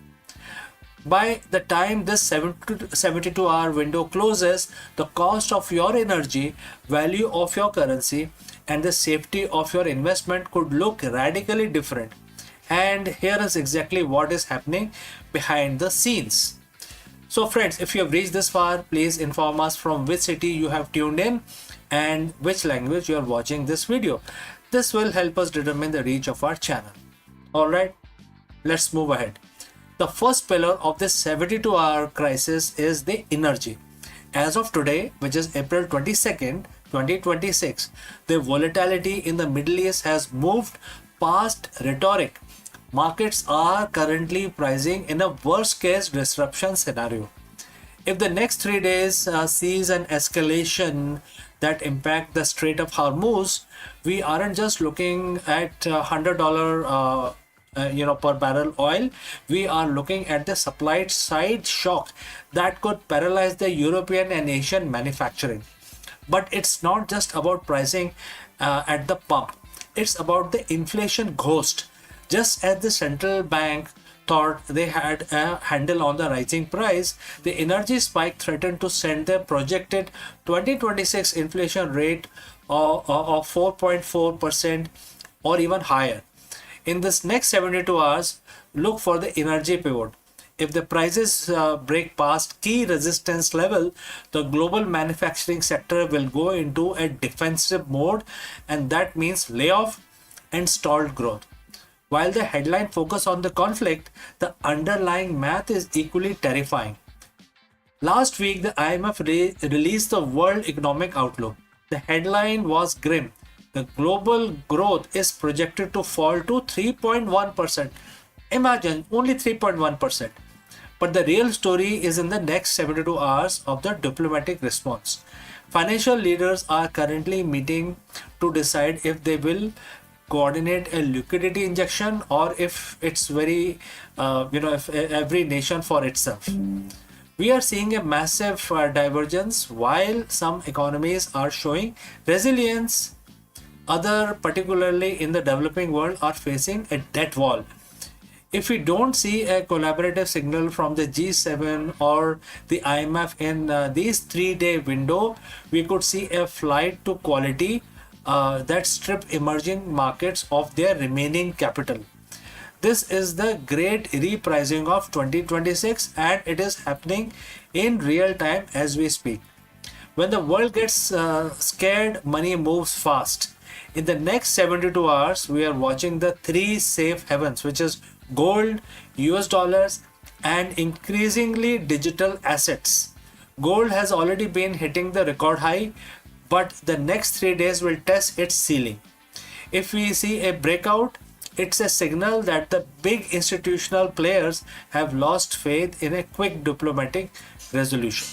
By the time this 72-hour window closes, the cost of your energy, value of your currency, and the safety of your investment could look radically different. And here is exactly what is happening behind the scenes. So friends, if you have reached this far, please inform us from which city you have tuned in and which language you are watching this video. This will help us determine the reach of our channel. Alright, let's move ahead. The first pillar of this 72-hour crisis is the energy. As of today, which is April 22nd, 2026, the volatility in the Middle East has moved past rhetoric. Markets are currently pricing in a worst-case disruption scenario. If the next 3 days sees an escalation that impact the Strait of Hormuz, we aren't just looking at $100 per barrel oil. We are looking at the supply side shock that could paralyze the European and Asian manufacturing. But it's not just about pricing at the pump. It's about the inflation ghost. Just as the central bank thought they had a handle on the rising price, the energy spike threatened to send the projected 2026 inflation rate of 4.4% or even higher. In this next 72 hours, look for the energy pivot. If the prices break past key resistance level, the global manufacturing sector will go into a defensive mode, and that means layoff and stalled growth. While the headline focus on the conflict, the underlying math is equally terrifying. Last week, the IMF released the World Economic Outlook. The headline was grim. The global growth is projected to fall to 3.1%. Imagine, only 3.1%. But the real story is in the next 72 hours of the diplomatic response. Financial leaders are currently meeting to decide if they will coordinate a liquidity injection or if it's if every nation for itself. We are seeing a massive divergence. While some economies are showing resilience, others, particularly in the developing world, are facing a debt wall. If we don't see a collaborative signal from the G7 or the IMF in these 3-day window, we could see a flight to quality that strip emerging markets of their remaining capital. This is the great repricing of 2026, and it is happening in real time as we speak. When the world gets scared, money moves fast. In the next 72 hours, we are watching the 3 safe havens, which is gold, US dollars, and increasingly digital assets. Gold has already been hitting the record high, but the next 3 days will test its ceiling. If we see a breakout, it's a signal that the big institutional players have lost faith in a quick diplomatic resolution.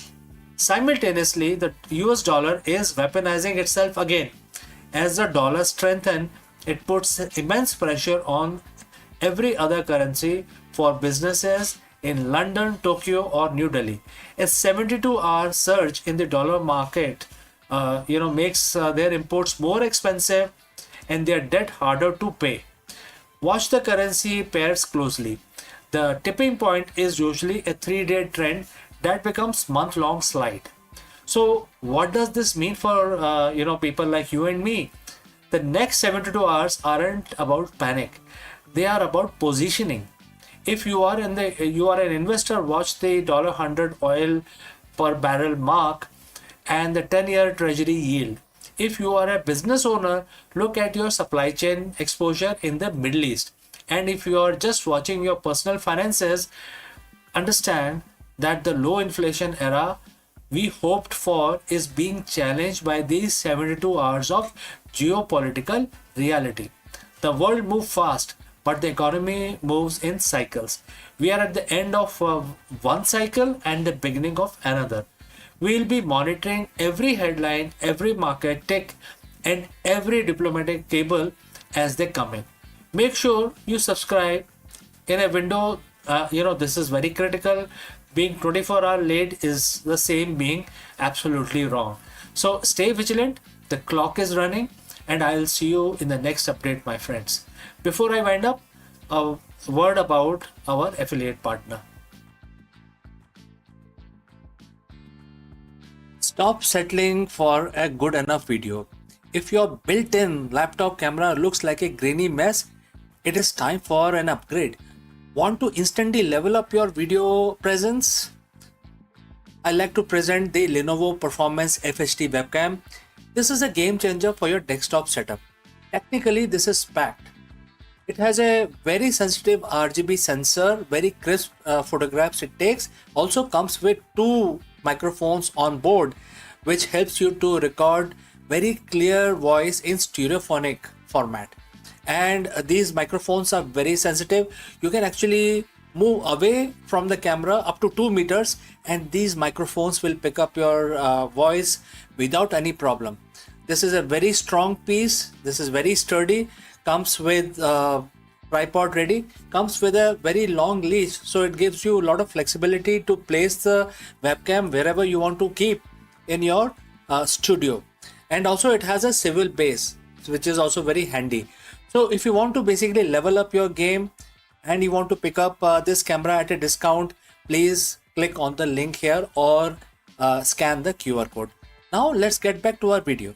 Simultaneously, the US dollar is weaponizing itself again. As the dollar strengthens, it puts immense pressure on every other currency for businesses in London, Tokyo, or New Delhi. A 72-hour surge in the dollar market makes their imports more expensive and their debt harder to pay. Watch the currency pairs closely. The tipping point is usually a 3-day trend that becomes month-long slide. So what does this mean for people like you and me? The next 72 hours aren't about panic. They are about positioning. If you are an investor, watch the $100 oil per barrel mark and the 10-year treasury yield. If you are a business owner, look at your supply chain exposure in the Middle East. And if you are just watching your personal finances, understand that the low inflation era we hoped for is being challenged by these 72 hours of geopolitical reality. The world moves fast, but the economy moves in cycles. We are at the end of one cycle and the beginning of another. We'll be monitoring every headline, every market tick, and every diplomatic cable as they come in. Make sure you subscribe in a window. This is very critical. Being 24-hour late is the same being absolutely wrong. So stay vigilant, the clock is running, and I'll see you in the next update, my friends. Before I wind up, a word about our affiliate partner. Stop settling for a good enough video. If your built-in laptop camera looks like a grainy mess, it is time for an upgrade. Want to instantly level up your video presence? I like to present the Lenovo Performance FHD webcam. This is a game changer for your desktop setup. Technically, this is packed. It has a very sensitive RGB sensor, very crisp photographs it takes. Also comes with two microphones on board, which helps you to record very clear voice in stereophonic format. And these microphones are very sensitive. You can actually move away from the camera up to 2 meters, and these microphones will pick up your voice without any problem. This is a very strong piece. This is very sturdy. Comes with tripod ready. Comes with a very long leash, so it gives you a lot of flexibility to place the webcam wherever you want to keep in your studio. And also it has a swivel base, which is also very handy. So if you want to basically level up your game and you want to pick up this camera at a discount, please click on the link here or scan the QR code. Now let's get back to our video.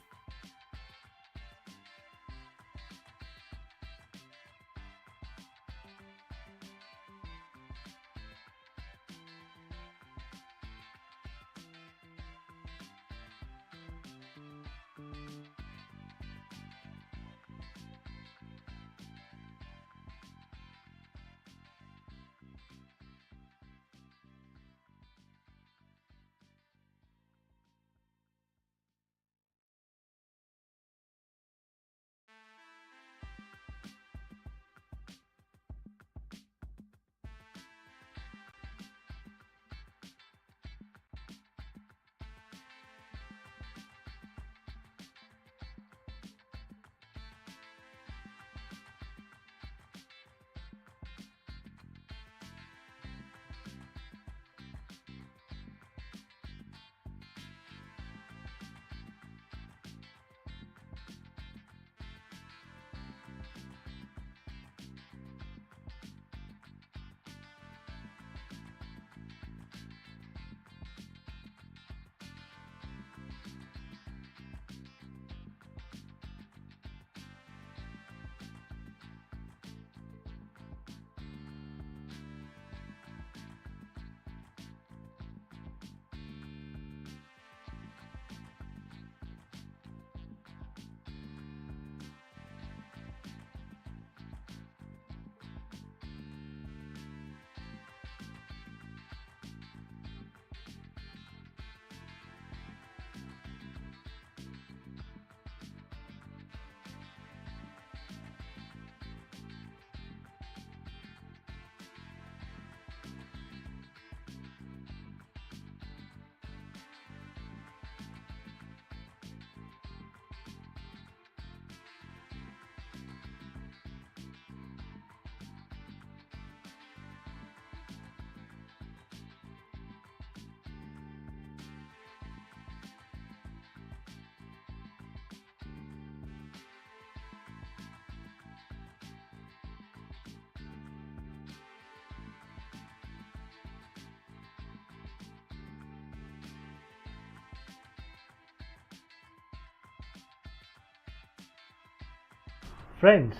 Friends,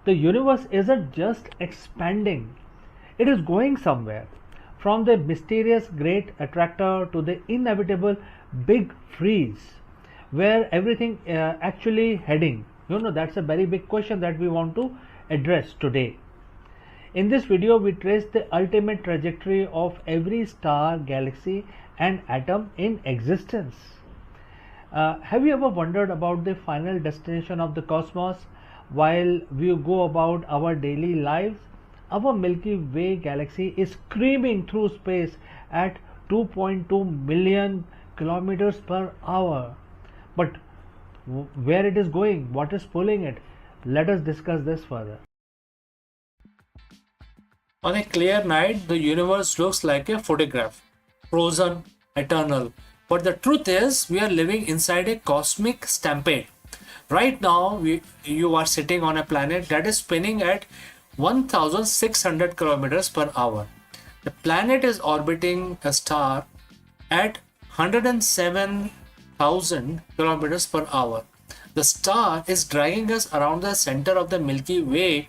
the universe isn't just expanding, it is going somewhere. From the mysterious great attractor to the inevitable big freeze, where everything actually heading? That's a very big question that we want to address today. In this video, we trace the ultimate trajectory of every star, galaxy, and atom in existence. Have you ever wondered about the final destination of the cosmos while we go about our daily lives? Our Milky Way galaxy is screaming through space at 2.2 million kilometers per hour. But where it is going, what is pulling it? Let us discuss this further. On a clear night, the universe looks like a photograph, frozen, eternal. But the truth is, we are living inside a cosmic stampede. Right now, you are sitting on a planet that is spinning at 1600 kilometers per hour. The planet is orbiting a star at 107,000 kilometers per hour. The star is dragging us around the center of the Milky Way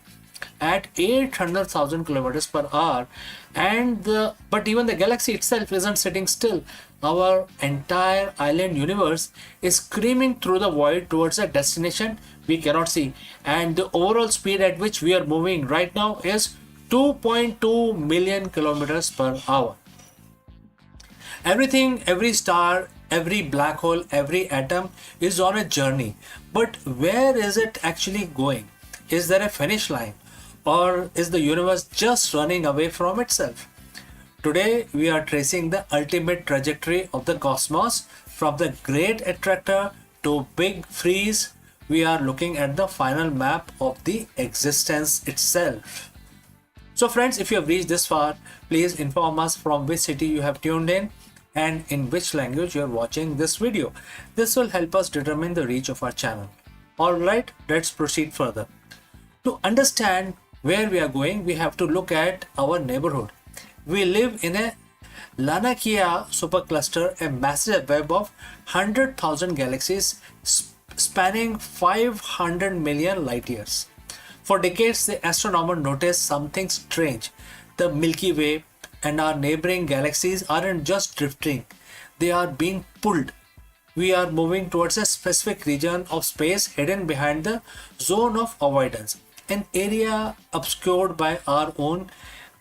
at 800,000 kilometers per hour, but even the galaxy itself isn't sitting still. Our entire island universe is screaming through the void towards a destination we cannot see, and the overall speed at which we are moving right now is 2.2 million kilometers per hour. Everything, every star, every black hole, every atom is on a journey. But where is it actually going? Is there a finish line? Or is the universe just running away from itself? Today, we are tracing the ultimate trajectory of the cosmos from the great attractor to big freeze. We are looking at the final map of the existence itself. So friends, if you have reached this far, please inform us from which city you have tuned in and in which language you are watching this video. This will help us determine the reach of our channel. Alright, let's proceed further. To understand where we are going, we have to look at our neighborhood. We live in a Lanakia supercluster, a massive web of 100,000 galaxies spanning 500 million light years. For decades, the astronomer noticed something strange. The Milky Way and our neighboring galaxies aren't just drifting, they are being pulled. We are moving towards a specific region of space hidden behind the zone of avoidance, an area obscured by our own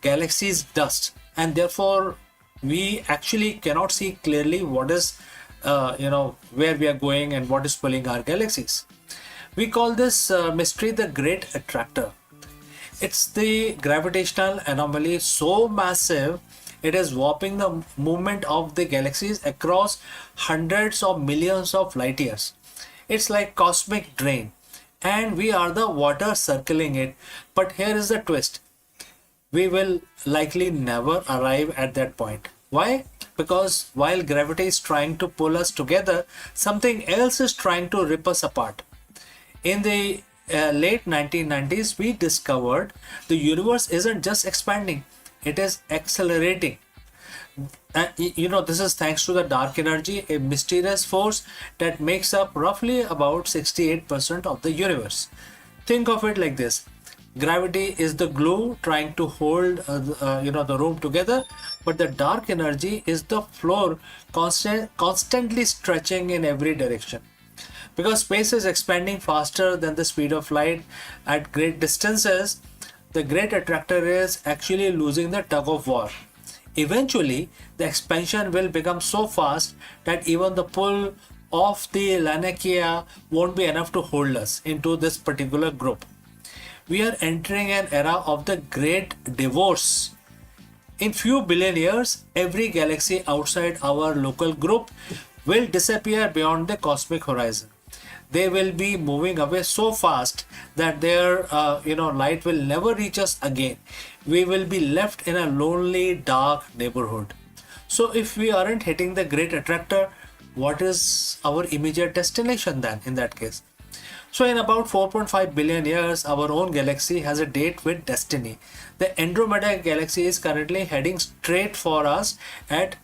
galaxy's dust, and therefore we actually cannot see clearly what is where we are going and what is pulling our galaxies. We call this mystery the Great Attractor. It's the gravitational anomaly so massive it is warping the movement of the galaxies across hundreds of millions of light years. It's like cosmic drain, and we are the water circling it. But here is the twist. We will likely never arrive at that point. Why? Because while gravity is trying to pull us together, something else is trying to rip us apart. In the late 1990s, we discovered the universe isn't just expanding, it is accelerating. This is thanks to the dark energy, a mysterious force that makes up roughly about 68% of the universe. Think of it like this. Gravity is the glue trying to hold the room together, but the dark energy is the floor constantly stretching in every direction. Because space is expanding faster than the speed of light at great distances, the great attractor is actually losing the tug of war. Eventually, the expansion will become so fast that even the pull of the Lanakia won't be enough to hold us into this particular group. We are entering an era of the great divorce. In few billion years, every galaxy outside our local group will disappear beyond the cosmic horizon. They will be moving away so fast that their light will never reach us again. We will be left in a lonely, dark neighborhood. So if we aren't hitting the great attractor, what is our immediate destination then in that case? So in about 4.5 billion years, our own galaxy has a date with destiny. The Andromeda galaxy is currently heading straight for us at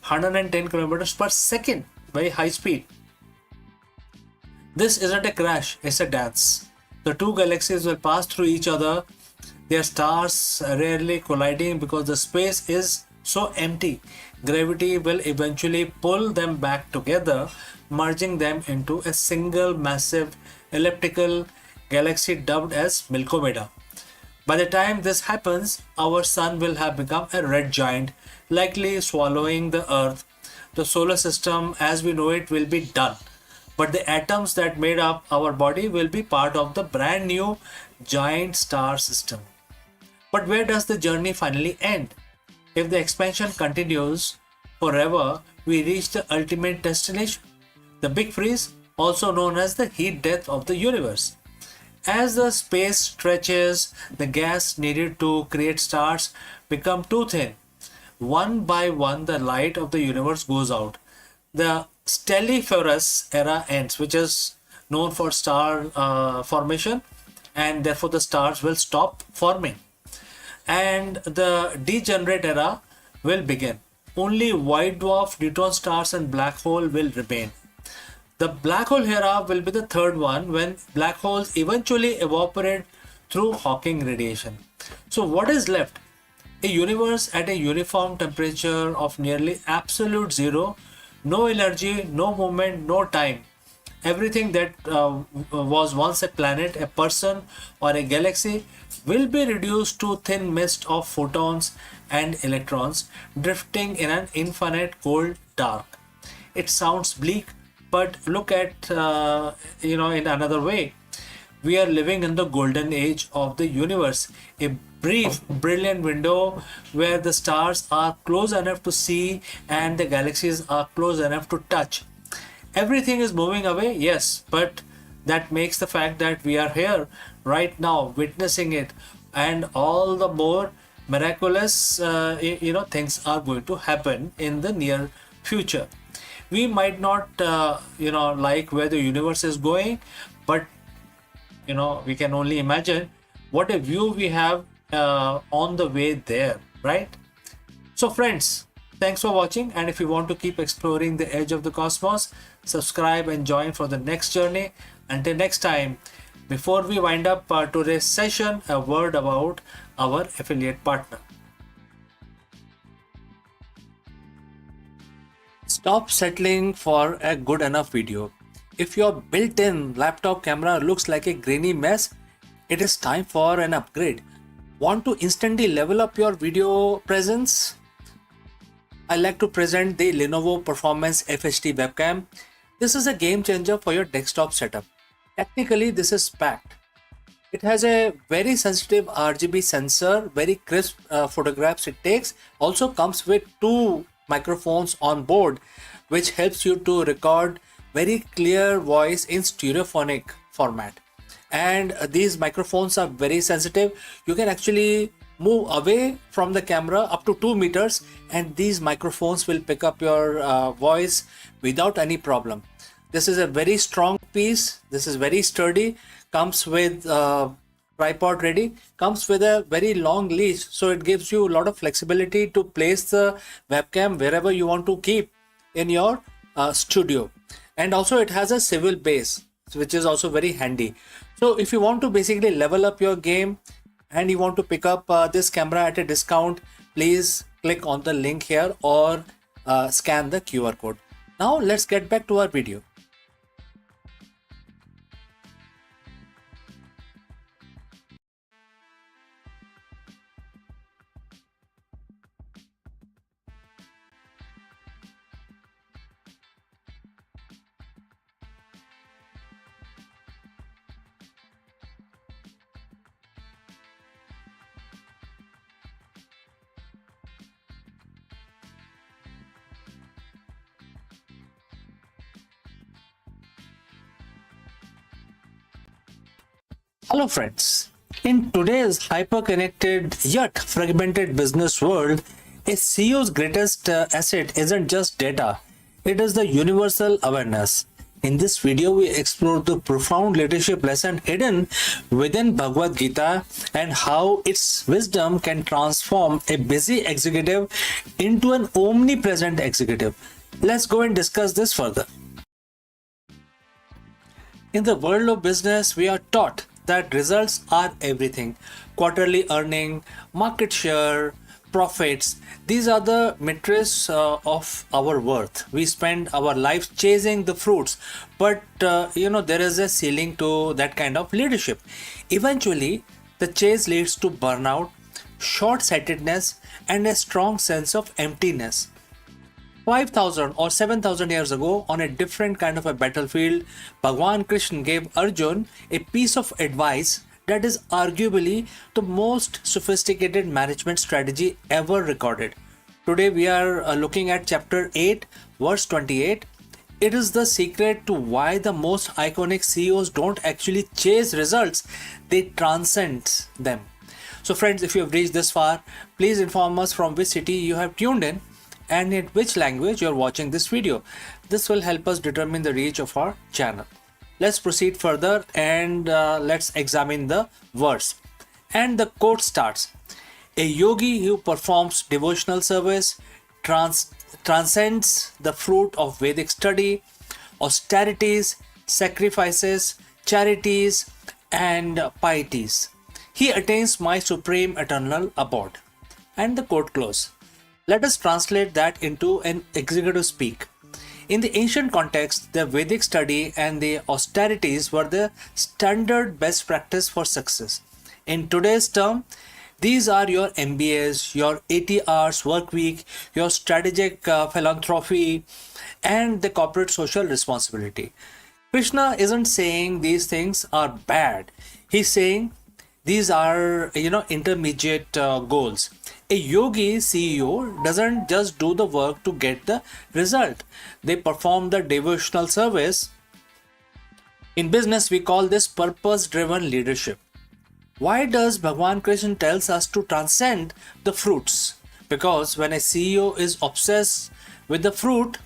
110 kilometers per second, very high speed. This isn't a crash, it's a dance. The two galaxies will pass through each other, their stars rarely colliding because the space is so empty. Gravity will eventually pull them back together, merging them into a single massive elliptical galaxy dubbed as Milkomeda. By the time this happens, our sun will have become a red giant, likely swallowing the Earth. The solar system as we know it will be done. But the atoms that made up our body will be part of the brand new giant star system. But where does the journey finally end? If the expansion continues forever, we reach the ultimate destination, the big freeze, also known as the heat death of the universe. As the space stretches, the gas needed to create stars become too thin. One by one, the light of the universe goes out. the stelliferous era ends, which is known for star formation, and therefore the stars will stop forming. And the degenerate era will begin. Only white dwarf, neutron stars, and black hole will remain. The black hole era will be the third one, when black holes eventually evaporate through Hawking radiation. So what is left? A universe at a uniform temperature of nearly absolute zero, no energy, no movement, no time. Everything that was once a planet, a person, or a galaxy will be reduced to thin mist of photons and electrons drifting in an infinite cold dark. It sounds bleak, but look at in another way. We are living in the golden age of the universe, a brief, brilliant window where the stars are close enough to see and the galaxies are close enough to touch. Everything is moving away, yes, but that makes the fact that we are here right now witnessing it, and all the more miraculous things are going to happen in the near future. We might not like where the universe is going, but we can only imagine what a view we have on the way there, right? So friends, thanks for watching, and if you want to keep exploring the edge of the cosmos, subscribe and join for the next journey. Until next time, before we wind up today's session, a word about our affiliate partner. Stop settling for a good enough video. If your built-in laptop camera looks like a grainy mess, it is time for an upgrade. Want to instantly level up your video presence? I like to present the Lenovo Performance FHD webcam. This is a game changer for your desktop setup. Technically, this is packed. It has a very sensitive RGB sensor, very crisp photographs it takes. Also comes with two microphones on board, which helps you to record very clear voice in stereophonic format. And these microphones are very sensitive. You can actually move away from the camera up to 2 meters, and these microphones will pick up your voice without any problem. This is a very strong piece. This is very sturdy. Comes with tripod ready. Comes with a very long leash, so it gives you a lot of flexibility to place the webcam wherever you want to keep in your studio. And also it has a swivel base, which is also very handy. So if you want to basically level up your game and you want to pick up this camera at a discount, please click on the link here or scan the QR code. Now let's get back to our video. Hello friends, in today's hyper-connected yet fragmented business world, a CEO's greatest asset isn't just data, it is the universal awareness. In this video, we explore the profound leadership lesson hidden within Bhagavad Gita and how its wisdom can transform a busy executive into an omnipresent executive. Let's go and discuss this further. In the world of business, we are taught that results are everything. Quarterly earning, market share, profits, these are the metrics of our worth. We spend our lives chasing the fruits, but there is a ceiling to that kind of leadership. Eventually, the chase leads to burnout, short-sightedness, and a strong sense of emptiness. 5,000 or 7,000 years ago, on a different kind of a battlefield, Bhagwan Krishna gave Arjun a piece of advice that is arguably the most sophisticated management strategy ever recorded. Today we are looking at chapter 8, verse 28. It is the secret to why the most iconic CEOs don't actually chase results, they transcend them. So friends, if you have reached this far, please inform us from which city you have tuned in. and in which language you're watching this video. This will help us determine the reach of our channel. Let's proceed further and let's examine the verse. And the quote starts, "A yogi who performs devotional service transcends the fruit of Vedic study, austerities, sacrifices, charities, and pieties. He attains my supreme eternal abode." And the quote close. Let us translate that into an executive speak. In the ancient context, the Vedic study and the austerities were the standard best practice for success. In today's term, these are your MBAs, your 80 hours work week, your strategic philanthropy, and the corporate social responsibility. Krishna isn't saying these things are bad. He's saying these are, intermediate goals. A yogi CEO doesn't just do the work to get the result. They perform the devotional service. In business, we call this purpose-driven leadership. Why does Bhagwan Krishna tells us to transcend the fruits? Because when a CEO is obsessed with the fruit,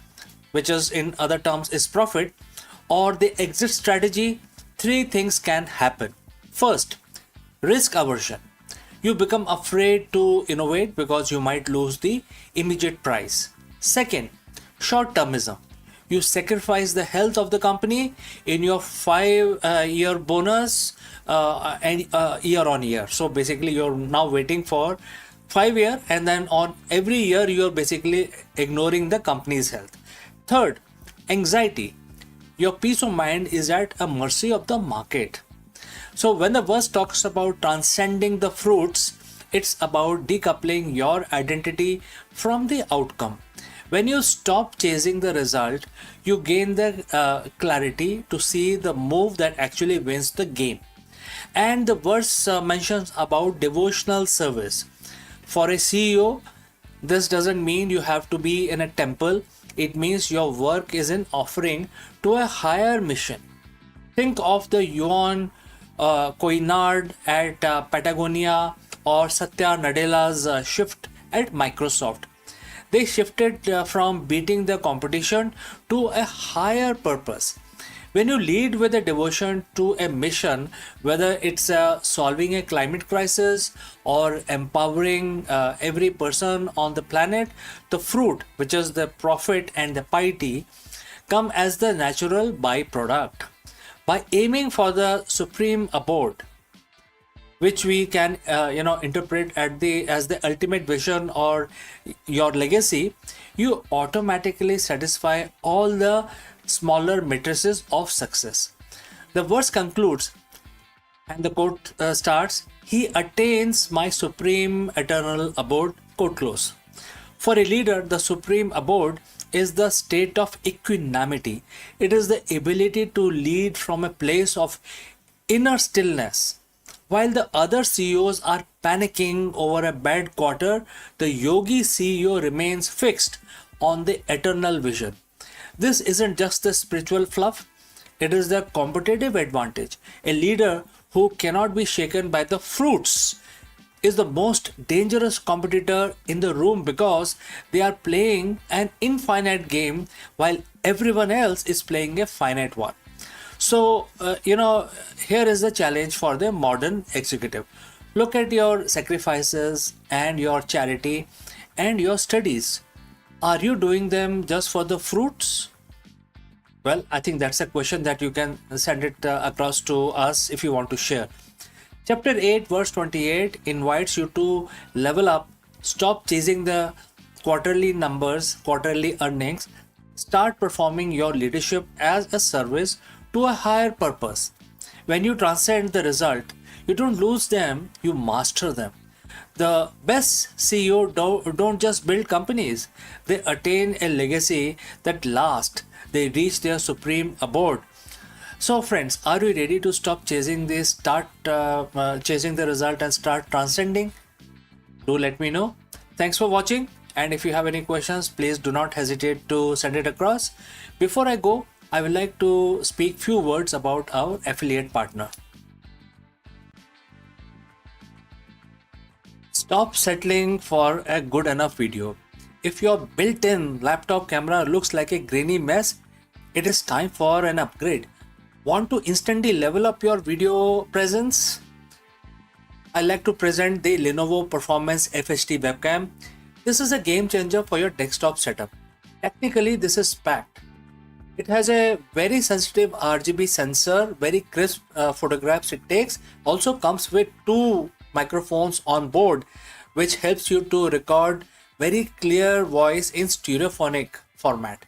which is in other terms is profit, or the exit strategy, three things can happen. First, risk aversion. You become afraid to innovate because you might lose the immediate prize. Second, short-termism. You sacrifice the health of the company in your 5-year bonus and year on year. So basically you're now waiting for 5 years, and then on every year you're basically ignoring the company's health. Third, anxiety. Your peace of mind is at a mercy of the market. So when the verse talks about transcending the fruits, it's about decoupling your identity from the outcome. When you stop chasing the result, you gain the clarity to see the move that actually wins the game. And the verse mentions about devotional service. For a CEO, this doesn't mean you have to be in a temple. It means your work is an offering to a higher mission. Think of the Yuan Koinard at Patagonia or Satya Nadella's shift at Microsoft. They shifted from beating the competition to a higher purpose. When you lead with a devotion to a mission, whether it's solving a climate crisis or empowering every person on the planet, the fruit, which is the profit and the piety, come as the natural byproduct. By aiming for the supreme abode, which we can interpret as the ultimate vision or your legacy, you automatically satisfy all the smaller matrices of success. The verse concludes and the quote starts, "He attains my supreme eternal abode," quote close. For a leader, the supreme abode is the state of equanimity. It is the ability to lead from a place of inner stillness. While the other CEOs are panicking over a bad quarter, the yogi CEO remains fixed on the eternal vision. This isn't just the spiritual fluff, it is the competitive advantage. A leader who cannot be shaken by the fruits is the most dangerous competitor in the room because they are playing an infinite game while everyone else is playing a finite one. So, here is the challenge for the modern executive. Look at your sacrifices and your charity and your studies. Are you doing them just for the fruits? Well, I think that's a question that you can send it across to us if you want to share. Chapter 8 verse 28 invites you to level up, stop chasing the quarterly numbers, quarterly earnings, start performing your leadership as a service to a higher purpose. When you transcend the result, you don't lose them, you master them. The best CEO don't just build companies, they attain a legacy that lasts, they reach their supreme abode. So friends, are you ready to stop chasing this, start chasing the result and start transcending? Do let me know. Thanks for watching, and if you have any questions, please do not hesitate to send it across. Before I go, I would like to speak few words about our affiliate partner. Stop settling for a good enough video. If your built-in laptop camera looks like a grainy mess, it is time for an upgrade. Want to instantly level up your video presence? I like to present the Lenovo Performance FHD webcam. This is a game changer for your desktop setup. Technically, this is packed. It has a very sensitive RGB sensor, very crisp photographs it takes. Also comes with two microphones on board, which helps you to record very clear voice in stereophonic format.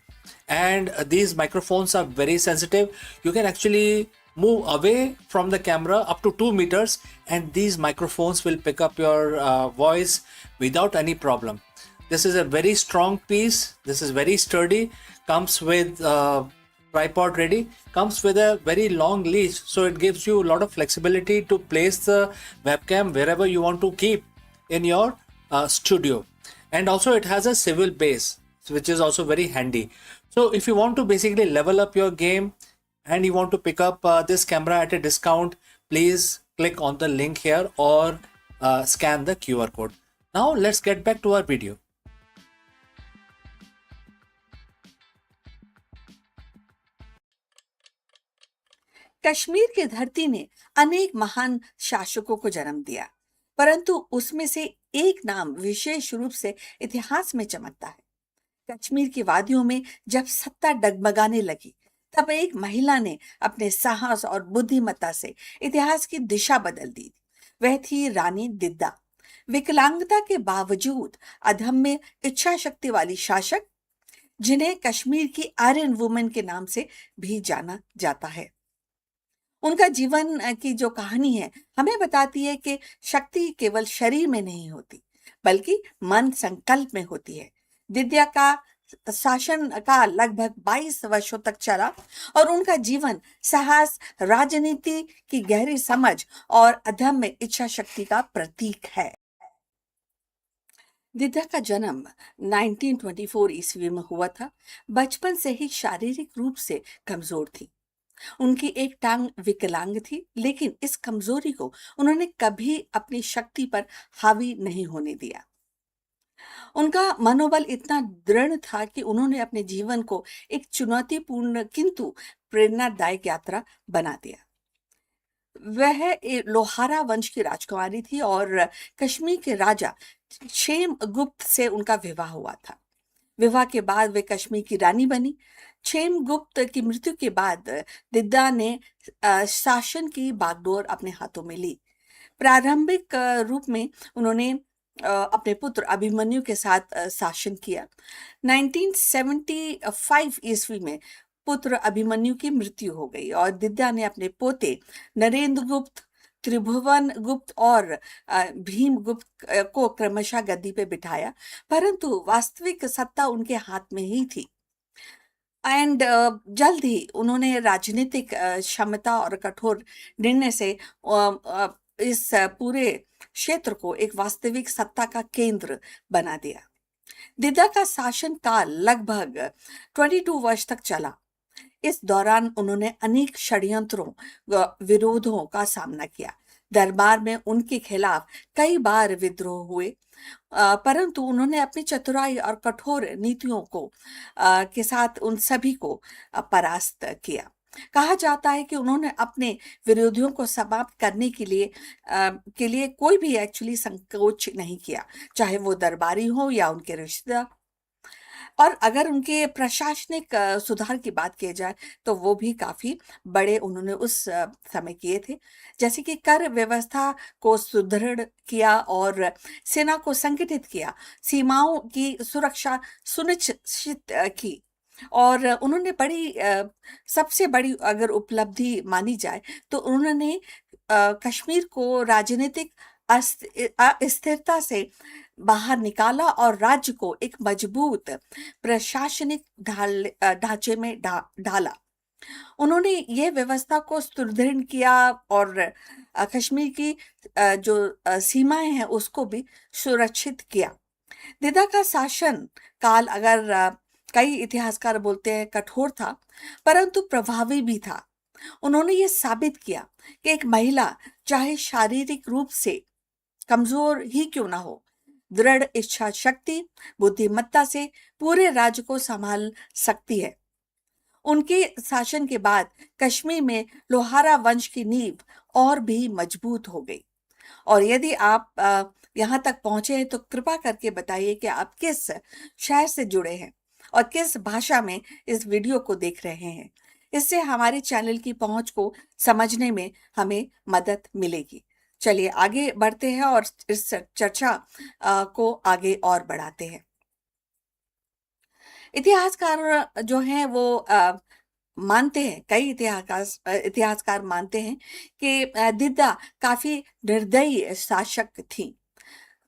And these microphones are very sensitive. You can actually move away from the camera up to 2 meters, and these microphones will pick up your voice without any problem. This is a very strong piece. This is very sturdy. Comes with tripod ready. Comes with a very long leash, so it gives you a lot of flexibility to place the webcam wherever you want to keep in your studio. And also it has a swivel base, which is also very handy. So if you want to basically level up your game and you want to pick up this camera at a discount, please click on the link here or scan the QR code. Now let's get back to our video. Kashmir की धरती ने अनेक महान शासकों को जन्म दिया, परंतु उसमें से एक नाम विशेष रूप से इतिहास में चमकता है। कश्मीर की वादियों में जब सत्ता डगमगाने लगी, तब एक महिला ने अपने साहस और बुद्धिमत्ता से इतिहास की दिशा बदल दी। वह थी रानी दिद्दा, विकलांगता के बावजूद अदम्य इच्छा शक्ति वाली शासक, जिन्हें कश्मीर की आयरन वुमेन के नाम से भी जाना जाता है। उनका जीवन की जो कहानी है हमें बताती है कि शक्ति केवल शरीर में नहीं होती, बल्कि मन संकल्प में होती है। दिद्या का शासन का लगभग 22 वर्षों तक चला और उनका जीवन साहस, राजनीति की गहरी समझ और अदम्य इच्छा शक्ति का प्रतीक है। दिद्या का जन्म 1924 ईस्वी में हुआ था। बचपन से ही शारीरिक रूप से कमजोर थी। उनकी एक टांग विकलांग थी, लेकिन इस कमजोरी को उन्होंने कभी अपनी शक्ति पर हावी नहीं होने दिया। उनका मनोबल इतना दृढ़ था कि उन्होंने अपने जीवन को एक चुनौतीपूर्ण किंतु प्रेरणादायक यात्रा बना दिया। वह लोहारा वंश की राजकुमारी थी और कश्मीर के राजा क्षेम गुप्त से उनका विवाह हुआ था। विवाह के बाद वे कश्मीर की रानी बनी। क्षेम गुप्त की मृत्यु के बाद दिद्दा ने शासन की बागडोर अपने हाथों में ली। प्रारंभिक रूप में उन्होंने अपने पुत्र अभिमन्यु के साथ शासन किया। 1975 ईस्वी में पुत्र अभिमन्यु की मृत्यु हो गई और दिद्दा ने अपने पोते नरेंद्र गुप्त, त्रिभुवन गुप्त और भीम गुप्त को क्रमशः गद्दी पे बिठाया, परंतु वास्तविक सत्ता उनके हाथ में ही थी। एंड जल्द ही उन्होंने राजनीतिक क्षमता और कठोर निर्णय से इस पूरे क्षेत्र को एक वास्तविक सत्ता का केंद्र बना दिया। दिद्दा का शासन काल लगभग 22 वर्ष तक चला। इस दौरान उन्होंने अनेक षड्यंत्रों विरोधों का सामना किया। दरबार में उनके खिलाफ कई बार विद्रोह हुए, परंतु उन्होंने अपनी चतुराई और कठोर नीतियों को के साथ उन सभी को परास्त किया। कहा जाता है कि उन्होंने अपने विरोधियों को समाप्त करने के लिए कोई भी एक्चुअली संकोच नहीं किया, चाहे वो दरबारी हो या उनके रिश्तेदार। और अगर उनके प्रशासनिक सुधार की बात की जाए तो वो भी काफी बड़े उन्होंने उस समय किए थे, जैसे कि कर व्यवस्था को सुदृढ़ किया और सेना को संगठित किया, सीमाओं की सुरक्षा सुनिश्चित की। और उन्होंने सबसे बड़ी अगर उपलब्धि मानी जाए तो उन्होंने कश्मीर को राजनीतिक अस्थिरता से बाहर निकाला और राज्य को एक मजबूत प्रशासनिक ढांचे में ढाला। उन्होंने यह व्यवस्था को सुदृढ़ किया और कश्मीर की जो सीमाएं हैं उसको भी सुरक्षित किया। दिद्दा का शासन काल अगर कई इतिहासकार बोलते हैं कठोर था, परंतु प्रभावी भी था। उन्होंने ये साबित किया कि एक महिला चाहे शारीरिक रूप से कमजोर ही क्यों ना हो, दृढ़ इच्छा शक्ति, बुद्धिमत्ता से पूरे राज्य को संभाल सकती है। उनके शासन के बाद कश्मीर में लोहारा वंश की नींव और भी मजबूत हो गई। और यदि आप यहाँ तक पहुंचे हैं तो कृपा करके बताइए कि आप किस शहर से जुड़े हैं और किस भाषा में इस वीडियो को देख रहे हैं। इससे हमारे चैनल की पहुंच को समझने में हमें मदद मिलेगी। चलिए आगे बढ़ते हैं और इस चर्चा को आगे और बढ़ाते हैं। इतिहासकार जो हैं वो मानते हैं, कई इतिहासकार मानते हैं कि दिद्दा काफी निर्दयी शासक थी।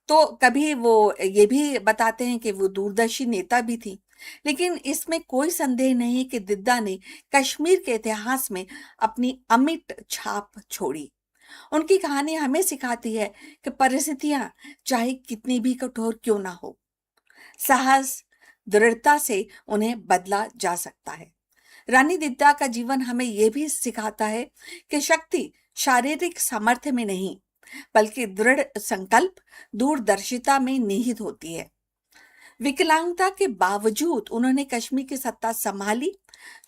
तो कभी वो ये भी बताते हैं कि वो दूरदर्शी नेता भी थी। लेकिन इसमें कोई संदेह नहीं कि दिद्दा ने कश्मीर के इतिहास में अपनी अमिट छाप छोड़ी। उनकी कहानी हमें सिखाती है कि परिस्थितियां चाहे कितनी भी कठोर क्यों ना हो, साहस, दृढ़ता से उन्हें बदला जा सकता है। रानी दिद्दा का जीवन हमें यह भी सिखाता है कि शक्ति शारीरिक सामर्थ्य में नहीं बल्कि दृढ़ संकल्प, दूरदर्शिता में निहित होती है। विकलांगता के बावजूद उन्होंने कश्मीर की सत्ता संभाली,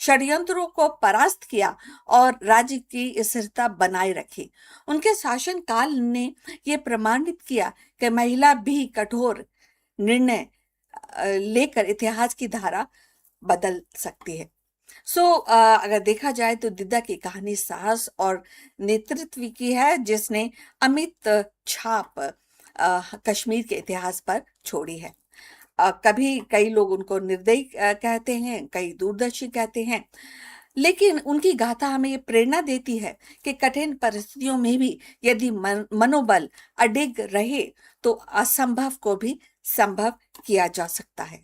षड्यंत्रों को परास्त किया और राज्य की स्थिरता बनाए रखी। उनके शासन काल ने यह प्रमाणित किया कि महिला भी कठोर निर्णय लेकर इतिहास की धारा बदल सकती है। अगर देखा जाए तो दिद्दा की कहानी साहस और नेतृत्व की है, जिसने अमित छाप कश्मीर के इतिहास पर छोड़ी है। कभी कई लोग उनको निर्दयी कहते हैं, कई दूरदर्शी कहते हैं, लेकिन उनकी गाथा हमें ये प्रेरणा देती है कि कठिन परिस्थितियों में भी यदि मनोबल अडिग रहे तो असंभव को भी संभव किया जा सकता है।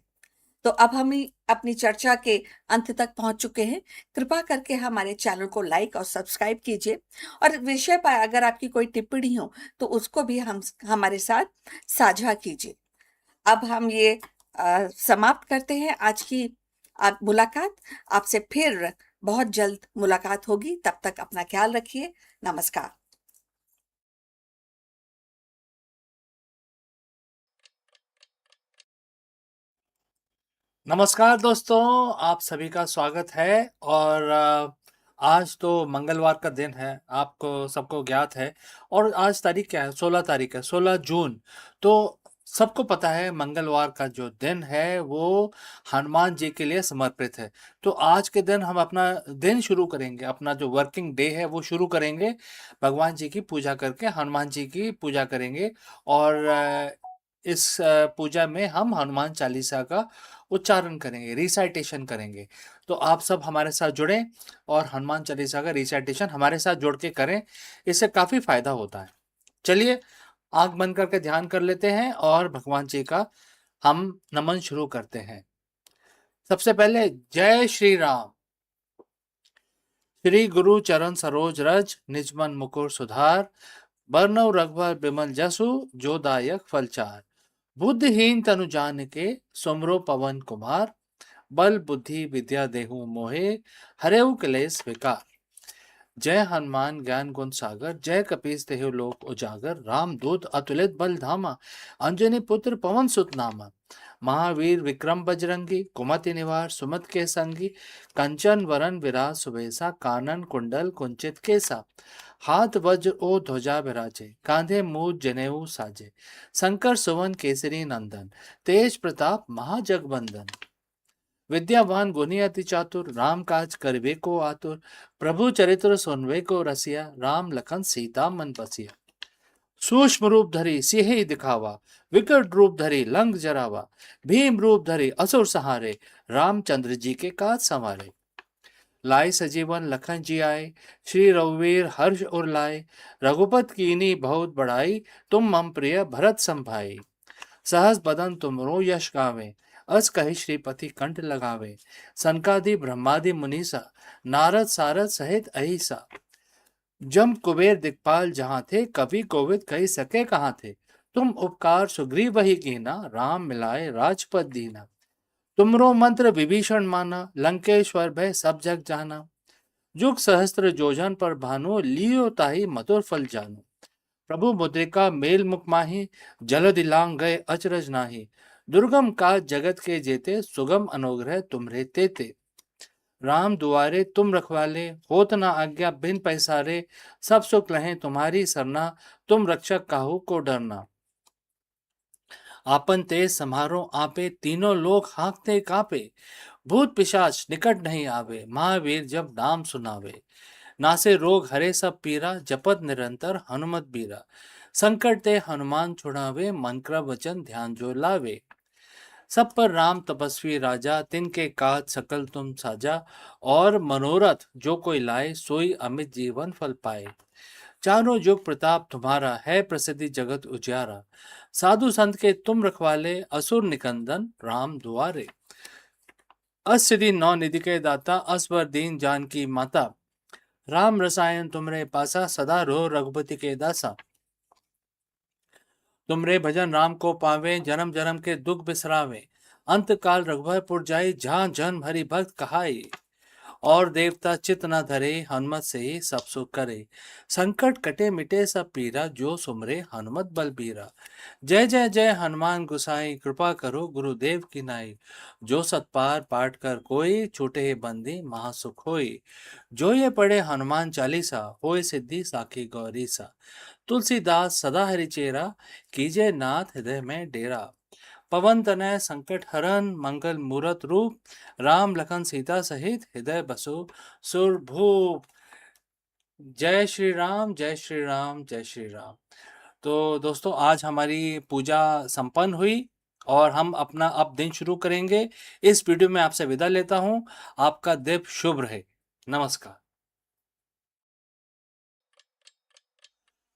तो अब हम अपनी चर्चा के अंत तक पहुंच चुके हैं। कृपा करके हमारे चैनल को लाइक और सब्सक्राइब कीजिए और विषय पर अगर आपकी कोई टिप्पणी हो तो उसको भी हमारे साथ साझा कीजिए। अब हम ये समाप्त करते हैं आज की मुलाकात। आपसे फिर बहुत जल्द मुलाकात होगी। तब तक अपना ख्याल रखिए। नमस्कार। नमस्कार दोस्तों, आप सभी का स्वागत है। और आज तो मंगलवार का दिन है, आपको सबको ज्ञात है। और आज तारीख क्या है? 16 तारीख है, 16 जून। तो सबको पता है मंगलवार का जो दिन है वो हनुमान जी के लिए समर्पित है। तो आज के दिन हम अपना दिन शुरू करेंगे, अपना जो वर्किंग डे है वो शुरू करेंगे भगवान जी की पूजा करके, हनुमान जी की पूजा करेंगे। और इस पूजा में हम हनुमान चालीसा का उच्चारण करेंगे, रिसाइटेशन करेंगे। तो आप सब हमारे साथ जुड़ें और हनुमान चालीसा का रिसाइटेशन हमारे साथ जुड़ के करें, इससे काफ़ी फायदा होता है। चलिए आंख बंद करके ध्यान कर लेते हैं और भगवान जी का हम नमन शुरू करते हैं। सबसे पहले जय श्री राम। श्री गुरु चरण सरोज रज, निज मन मुकुर सुधार, बरनउँ रघुबर बिमल जसु, जो दायक फलचार। बुद्धिहीन तनु जानिके, सुमिरो पवन कुमार, बल बुद्धि विद्या देहु मोहे, हरहु क्लेश विकार। जय हनुमान ज्ञान गुण सागर, जय कपीस देहु लोक उजागर। राम दूत अतुलित बल धामा, अंजनी पुत्र पवन सुत नामा। महावीर विक्रम बजरंगी, कुमति निवार सुमत के संगी। कंचन वरन विराज सुबेसा, कानन कुंडल कुंचित केसा। हाथ वज्र ओ ध्वजा विराजे, कांधे मूज जनेऊ साजे। शंकर सुवन केसरी नंदन, तेज प्रताप महाजगबंदन। विद्यावान गुणी अति चातुर, राम काज करवे को आतुर। प्रभु चरित्र सुनवे को रसिया, राम लखन सीता मन बसिया। सूक्ष्म रूप धरी सिंह दिखावा, विकट रूप धरी लंक जरावा। भीम रूप धरी असुर सहारे, रामचंद्र जी के काज संवारे। लाए सजीवन लखन जी आए, श्री रघुवीर हर्ष उर लाए। रघुपत कीनी बहुत बढ़ाई, तुम मम प्रिय भरत संभाई। सहस बदन तुमरो यश गावे, अस कहि श्रीपति कंठ लगावे। सनकादि ब्रह्मादि मुनीसा, नारद सारद सहित अहिसा। जम कुबेर दिक्पाल जहाँ थे, कवि कोविद कही सके कहाँ थे। तुम उपकार सुग्रीव वही कीना, राम मिलाए राजपद दीना। तुमरो मंत्र विभीषण माना, लंकेश्वर भय सब जग जाना। जुग सहस्त्र जोजन पर भानु, लियो ताहि मधुर फल जानु। प्रभु मुद्रिका मेल मुख माही, जल दिलांग गए अचरज नाही। दुर्गम का जगत के जेते, सुगम अनुग्रह तुम्हरे तेते। राम दुआरे तुम रखवाले, होत न आज्ञा बिन पैसारे। सब सुख लहें तुम्हारी सरना, तुम रक्षक काहू को डरना। आपन तेज समारो आपे, तीनों लोग हाँकते कापे। भूत पिशाच निकट नहीं आवे, महावीर जब नाम सुनावे। नासे रोग हरे सब पीरा, जपत निरंतर हनुमत बीरा। संकट ते हनुमान छुड़ावे, मन क्रम वचन ध्यान जो लावे। सब पर राम तपस्वी राजा, तिनके काज सकल तुम साजा। और मनोरथ जो कोई लाए, सोई अमित जीवन फल पाए। चारों जुग प्रताप तुम्हारा, है प्रसिद्धि जगत उजियारा। साधु संत के तुम रखवाले, असुर निकंदन राम दुआरे। असिधि नौ निधि के दाता, असवर दीन जान की माता। राम रसायन तुमरे पासा, सदा रो रघुपति के दासा। तुमरे भजन राम को पावे, जन्म जन्म के दुख बिसरावे। अंत काल रघुबरपुर जाई, जहाँ जन्म हरि भक्त कहाई। और देवता चित न धरे, हनुमत से ही सब सुख करे। संकट कटे मिटे सब पीरा, जो सुमरे हनुमत बलबीरा। जय जय जय हनुमान गुसाई, कृपा करो गुरुदेव की नाई। जो सतपार पाठ कर कोई, छूटे ही बंदी महासुख होई। जो ये पढ़े हनुमान चालीसा, होय सिद्धि साखी गौरी सा। तुलसीदास सदा हरिचेरा, कीजे नाथ हृदय में डेरा। पवन तनय संकट हरन, मंगल मूरत रूप। राम लखन सीता सहित, हृदय बसो सुरभूप। जय श्री राम, जय श्री राम, जय श्री राम। तो दोस्तों, आज हमारी पूजा संपन्न हुई और हम अपना अब दिन शुरू करेंगे। इस वीडियो में आपसे विदा लेता हूं। आपका दिन शुभ रहे। नमस्कार।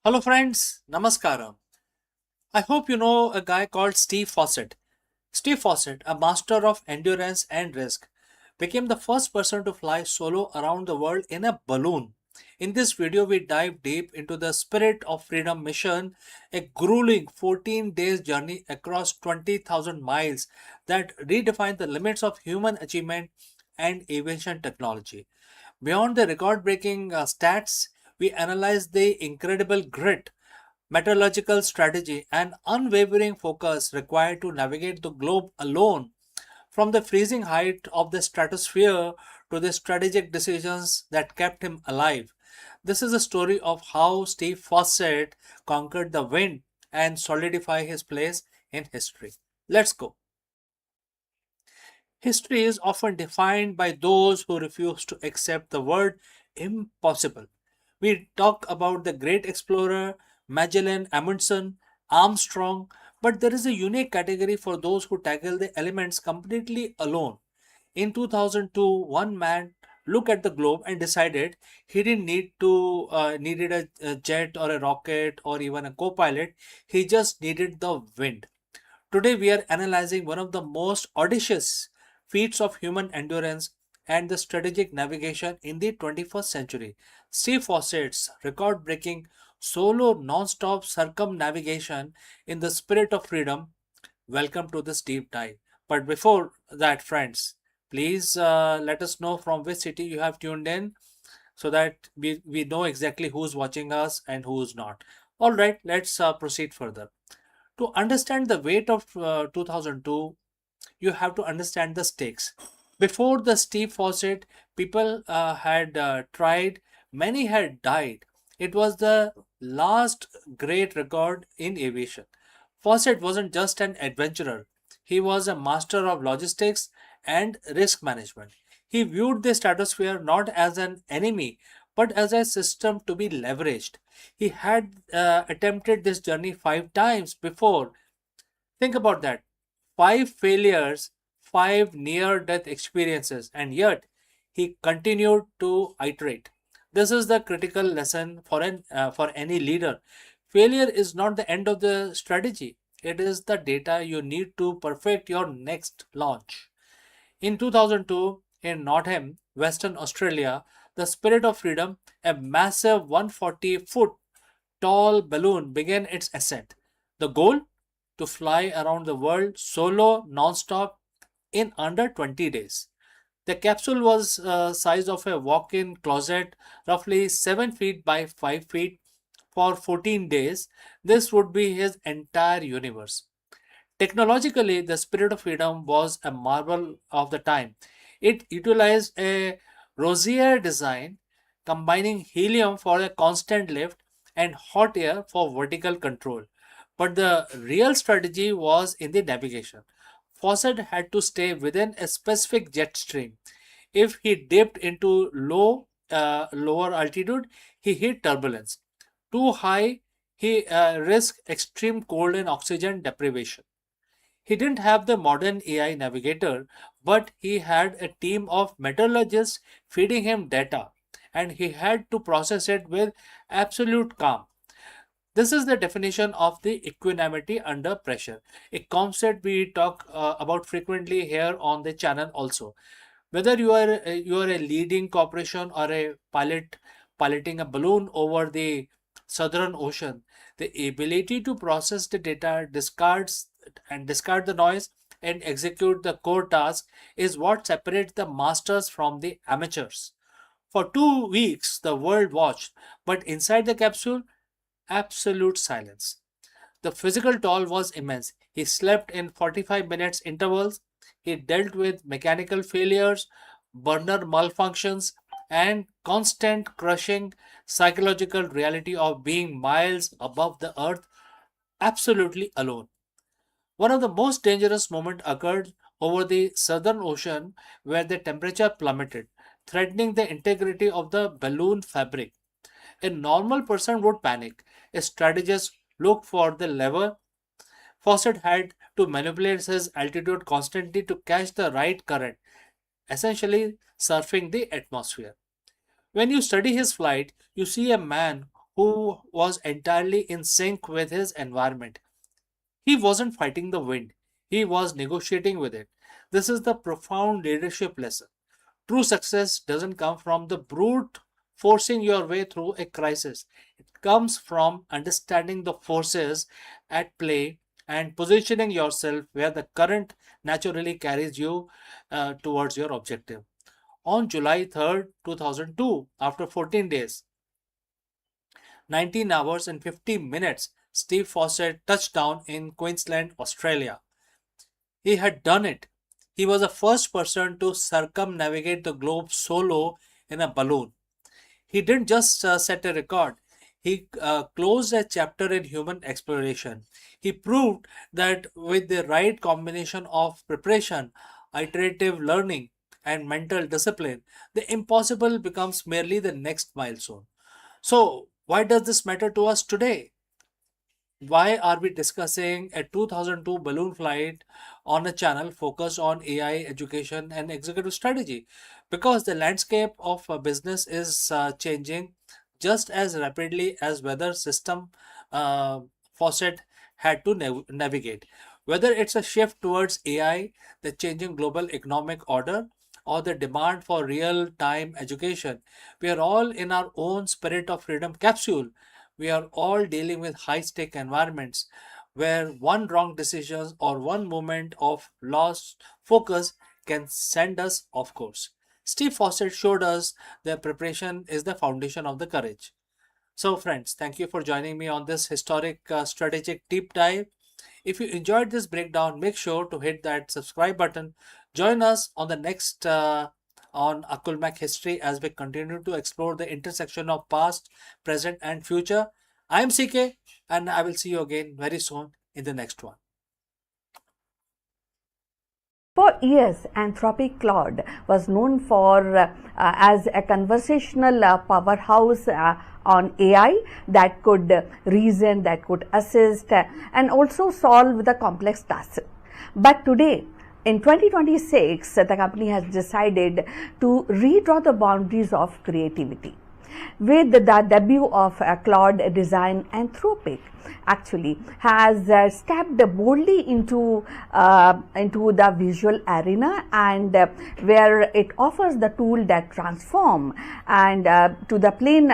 Hello friends, Namaskaram. I hope you know a guy called Steve Fawcett. Steve Fawcett, a master of endurance and risk, became the first person to fly solo around the world in a balloon. In this video, we dive deep into the Spirit of Freedom mission, a grueling 14 days journey across 20,000 miles that redefined the limits of human achievement and aviation technology. Beyond the record-breaking stats, we analyze the incredible grit, metallurgical strategy, and unwavering focus required to navigate the globe alone, from the freezing height of the stratosphere to the strategic decisions that kept him alive. This is a story of how Steve Fawcett conquered the wind and solidified his place in history. Let's go. History is often defined by those who refuse to accept the word impossible. We talk about the great explorer, Magellan, Amundsen, Armstrong, but there is a unique category for those who tackle the elements completely alone. In 2002, one man looked at the globe and decided he didn't needed a jet or a rocket or even a co-pilot. He just needed the wind. Today, we are analyzing one of the most audacious feats of human endurance and the strategic navigation in the 21st century. Steve Fawcett's record breaking solo non stop circumnavigation in the spirit of freedom. Welcome to this deep dive. But before that, friends, please let us know from which city you have tuned in so that we know exactly who's watching us and who's not. All right, let's proceed further. To understand the weight of 2002, you have to understand the stakes. Before the Steve Fawcett, people had tried, many had died. It was the last great record in aviation. Fawcett wasn't just an adventurer, he was a master of logistics and risk management. He viewed the stratosphere not as an enemy but as a system to be leveraged. He had attempted this journey 5 times before. Think about that. 5 failures, 5 near-death experiences, and yet he continued to iterate. This is the critical lesson for any leader. Failure is not the end of the strategy. It is the data you need to perfect your next launch. In 2002, in Nottingham, Western Australia, the Spirit of Freedom, a massive 140-foot tall balloon, began its ascent. The goal? To fly around the world solo, non-stop, in under 20 days. The capsule was size of a walk-in closet, roughly 7 feet by 5 feet, for 14 days, this would be his entire universe. Technologically, the spirit of freedom was a marvel of the time. It utilized a rosier design, combining helium for a constant lift and hot air for vertical control. But the real strategy was in the navigation. Fawcett had to stay within a specific jet stream. If he dipped into lower altitude, he hit turbulence. Too high, he risked extreme cold and oxygen deprivation. He didn't have the modern AI navigator, but he had a team of metallurgists feeding him data, and he had to process it with absolute calm. This is the definition of the equanimity under pressure, a concept we talk about frequently here on the channel also. Whether you are a leading corporation or a piloting a balloon over the Southern Ocean, the ability to process the data, discard the noise, and execute the core task is what separates the masters from the amateurs. For 2 weeks, the world watched, but inside the capsule, absolute silence. The physical toll was immense. He slept in 45 minutes intervals. He dealt with mechanical failures, burner malfunctions, and constant crushing psychological reality of being miles above the earth, absolutely alone. One of the most dangerous moments occurred over the Southern Ocean where the temperature plummeted, threatening the integrity of the balloon fabric. A normal person would panic. A strategist looked for the lever. Fawcett had to manipulate his altitude constantly to catch the right current, essentially surfing the atmosphere. When you study his flight, you see a man who was entirely in sync with his environment. He wasn't fighting the wind, he was negotiating with it. This is the profound leadership lesson. True success doesn't come from the brute forcing your way through a crisis. It comes from understanding the forces at play and positioning yourself where the current naturally carries you towards your objective. On July 3rd, 2002, after 14 days, 19 hours and 50 minutes, Steve Fawcett touched down in Queensland, Australia. He had done it. He was the first person to circumnavigate the globe solo in a balloon. He didn't just set a record, he closed a chapter in human exploration. He proved that with the right combination of preparation, iterative learning, and mental discipline, the impossible becomes merely the next milestone. So, why does this matter to us today? Why are we discussing a 2002 balloon flight on a channel focused on AI education and executive strategy? Because the landscape of business is changing just as rapidly as weather system uh, faucet had to navigate. Whether it's a shift towards AI, the changing global economic order, or the demand for real time education, we are all in our own spirit of freedom capsule. We are all dealing with high stake environments where one wrong decision or one moment of lost focus can send us off course. Steve Fawcett showed us that preparation is the foundation of the courage. So, friends, thank you for joining me on this historic strategic deep dive. If you enjoyed this breakdown, make sure to hit that subscribe button. Join us on the next on Akulmach history as we continue to explore the intersection of past, present, and future. I am CK, and I will see you again very soon in the next one. For years, Anthropic Claude was known for as a conversational powerhouse on AI that could reason, that could assist, and also solve the complex tasks. But today, in 2026, the company has decided to redraw the boundaries of creativity. With the debut of Claude Design, Anthropic actually has stepped boldly into the visual arena, and where it offers the tool that transform and to the plain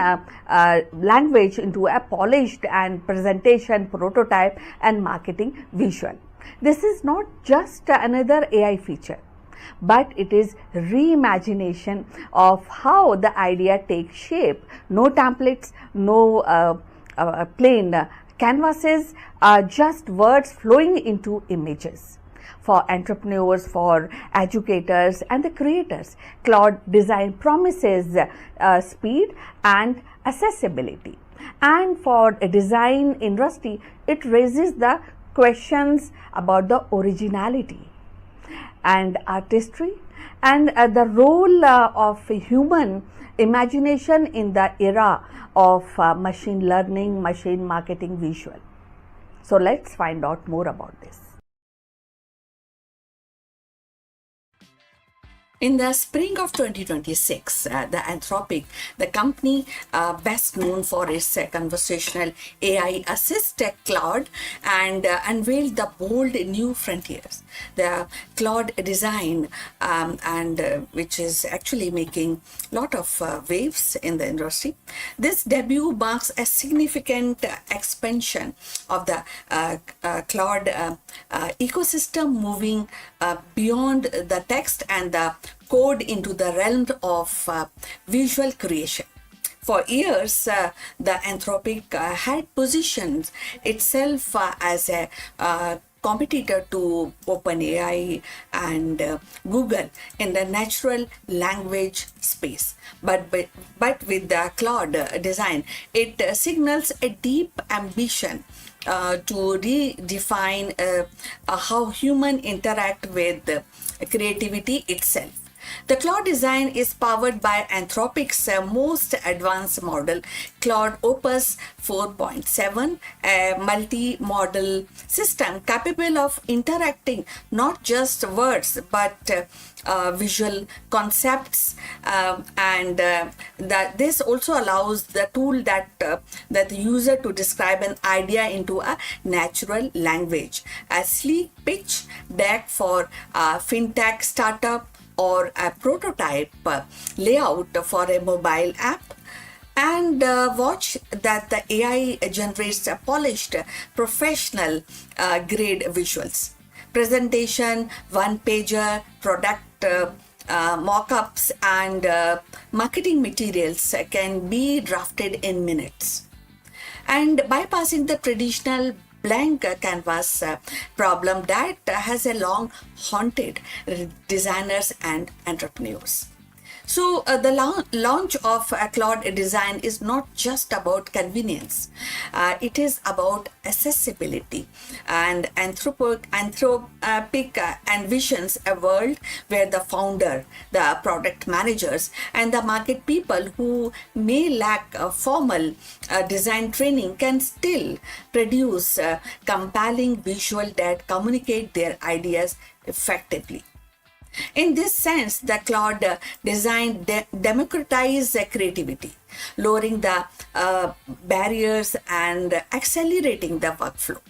language into a polished and presentation prototype and marketing visual. This is not just another AI feature, but it is reimagination of how the idea takes shape. No templates, no plain canvases are just words flowing into images. For entrepreneurs, for educators and the creators, Claude Design promises speed and accessibility. And for a design industry, it raises the questions about the originality and artistry and the role of human imagination in the era of machine learning, machine marketing, visual. So let's find out more about this. In the spring of 2026, the Anthropic, the company best known for its conversational AI assist Claude, and unveiled the bold new frontiers. The Claude design, which is actually making a lot of waves in the industry. This debut marks a significant expansion of the Claude ecosystem, moving beyond the text and the code into the realm of visual creation. For years, the Anthropic had positioned itself as a competitor to OpenAI and Google in the natural language space. But with the Claude design, it signals a deep ambition to redefine how humans interact with creativity itself. The Claude design is powered by Anthropic's most advanced model, Claude Opus 4.7, a multi-model system capable of interacting not just words but visual concepts, and that this also allows the tool that the user to describe an idea into a natural language. A sleek pitch deck for fintech startup or a prototype layout for a mobile app, and watch that the AI generates a polished professional grade visuals. Presentation, one-pager, product mock-ups and marketing materials can be drafted in minutes. And bypassing the traditional blank canvas problem that has a long haunted designers and entrepreneurs. So the launch of Claude design is not just about convenience. It is about accessibility. And Anthropic envisions a world where the founder, the product managers, and the market people who may lack formal design training can still produce compelling visual that communicate their ideas effectively. In this sense, the Claude design democratizes creativity, lowering the barriers and accelerating the workflow.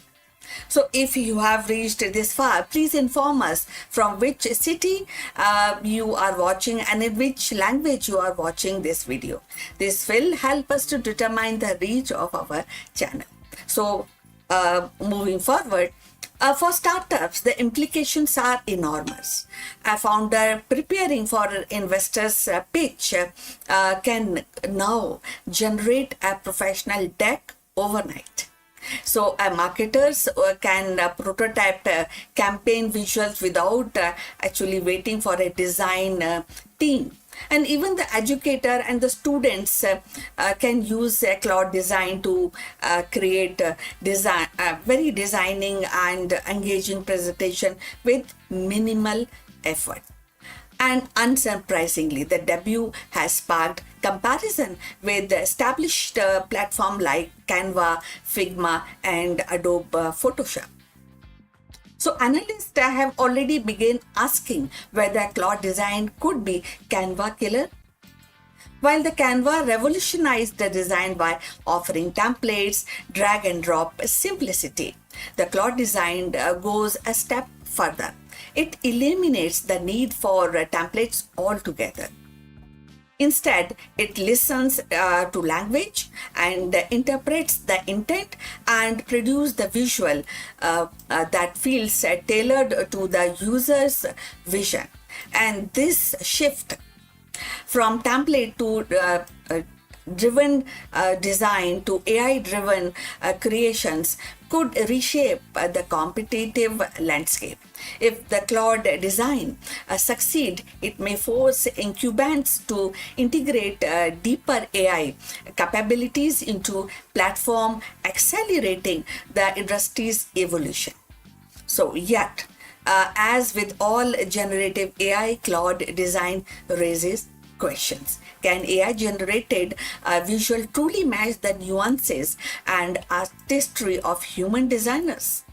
So if you have reached this far, please inform us from which city you are watching and in which language you are watching this video. This will help us to determine the reach of our channel. So moving forward, for startups, the implications are enormous. A founder preparing for an investor's pitch can now generate a professional deck overnight. So marketers can prototype campaign visuals without actually waiting for a design team. And even the educator and the students can use Claude design to create very designing and engaging presentation with minimal effort. And unsurprisingly, the debut has sparked comparison with the established platform like Canva, Figma, and Adobe Photoshop. So analysts have already begun asking whether Claude design could be Canva killer. While the Canva revolutionized the design by offering templates, drag and drop simplicity, the Claude design goes a step further. It eliminates the need for templates altogether. Instead, it listens to language and interprets the intent and produces the visual that feels tailored to the user's vision. And this shift from template to driven design to AI driven creations could reshape the competitive landscape. If the cloud design succeed, it may force incumbents to integrate deeper AI capabilities into platform, accelerating the industry's evolution. So, yet, as with all generative AI, cloud design raises questions. Can AI generated visual truly match the nuances and artistry of human designers?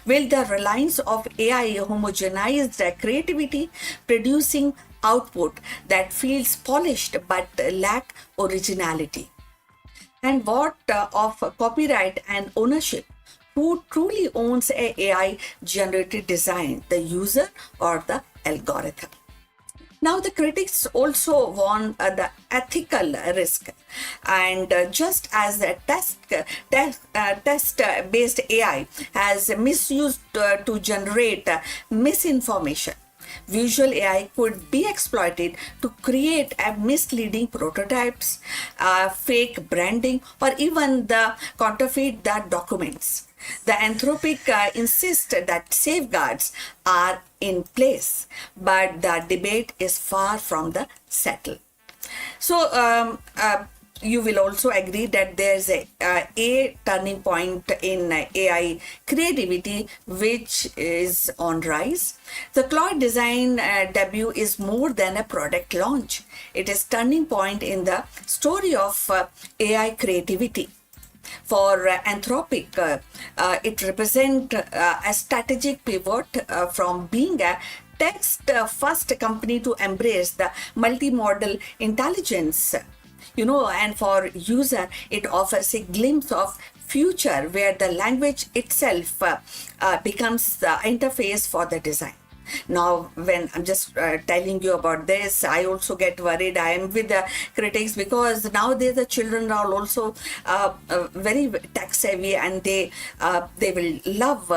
Will the reliance of AI homogenize the creativity, producing output that feels polished but lack originality? And what of copyright and ownership? Who truly owns a AI generated design, the user or the algorithm? Now, the critics also warn the ethical risk, and just as the test-based AI has misused to generate misinformation, visual AI could be exploited to create misleading prototypes, fake branding, or even the counterfeit the documents. The Anthropic insists that safeguards are in place, but the debate is far from the settled. So, you will also agree that there's a turning point in AI creativity which is on rise. The Cloud Design debut is more than a product launch. It is turning point in the story of AI creativity. For Anthropic, it represents a strategic pivot from being a text-first company to embrace the multimodal intelligence. And for user, it offers a glimpse of future where the language itself becomes the interface for the design. Now, when I'm just telling you about this, I also get worried. I am with the critics because nowadays the children are also very tech savvy, and they will love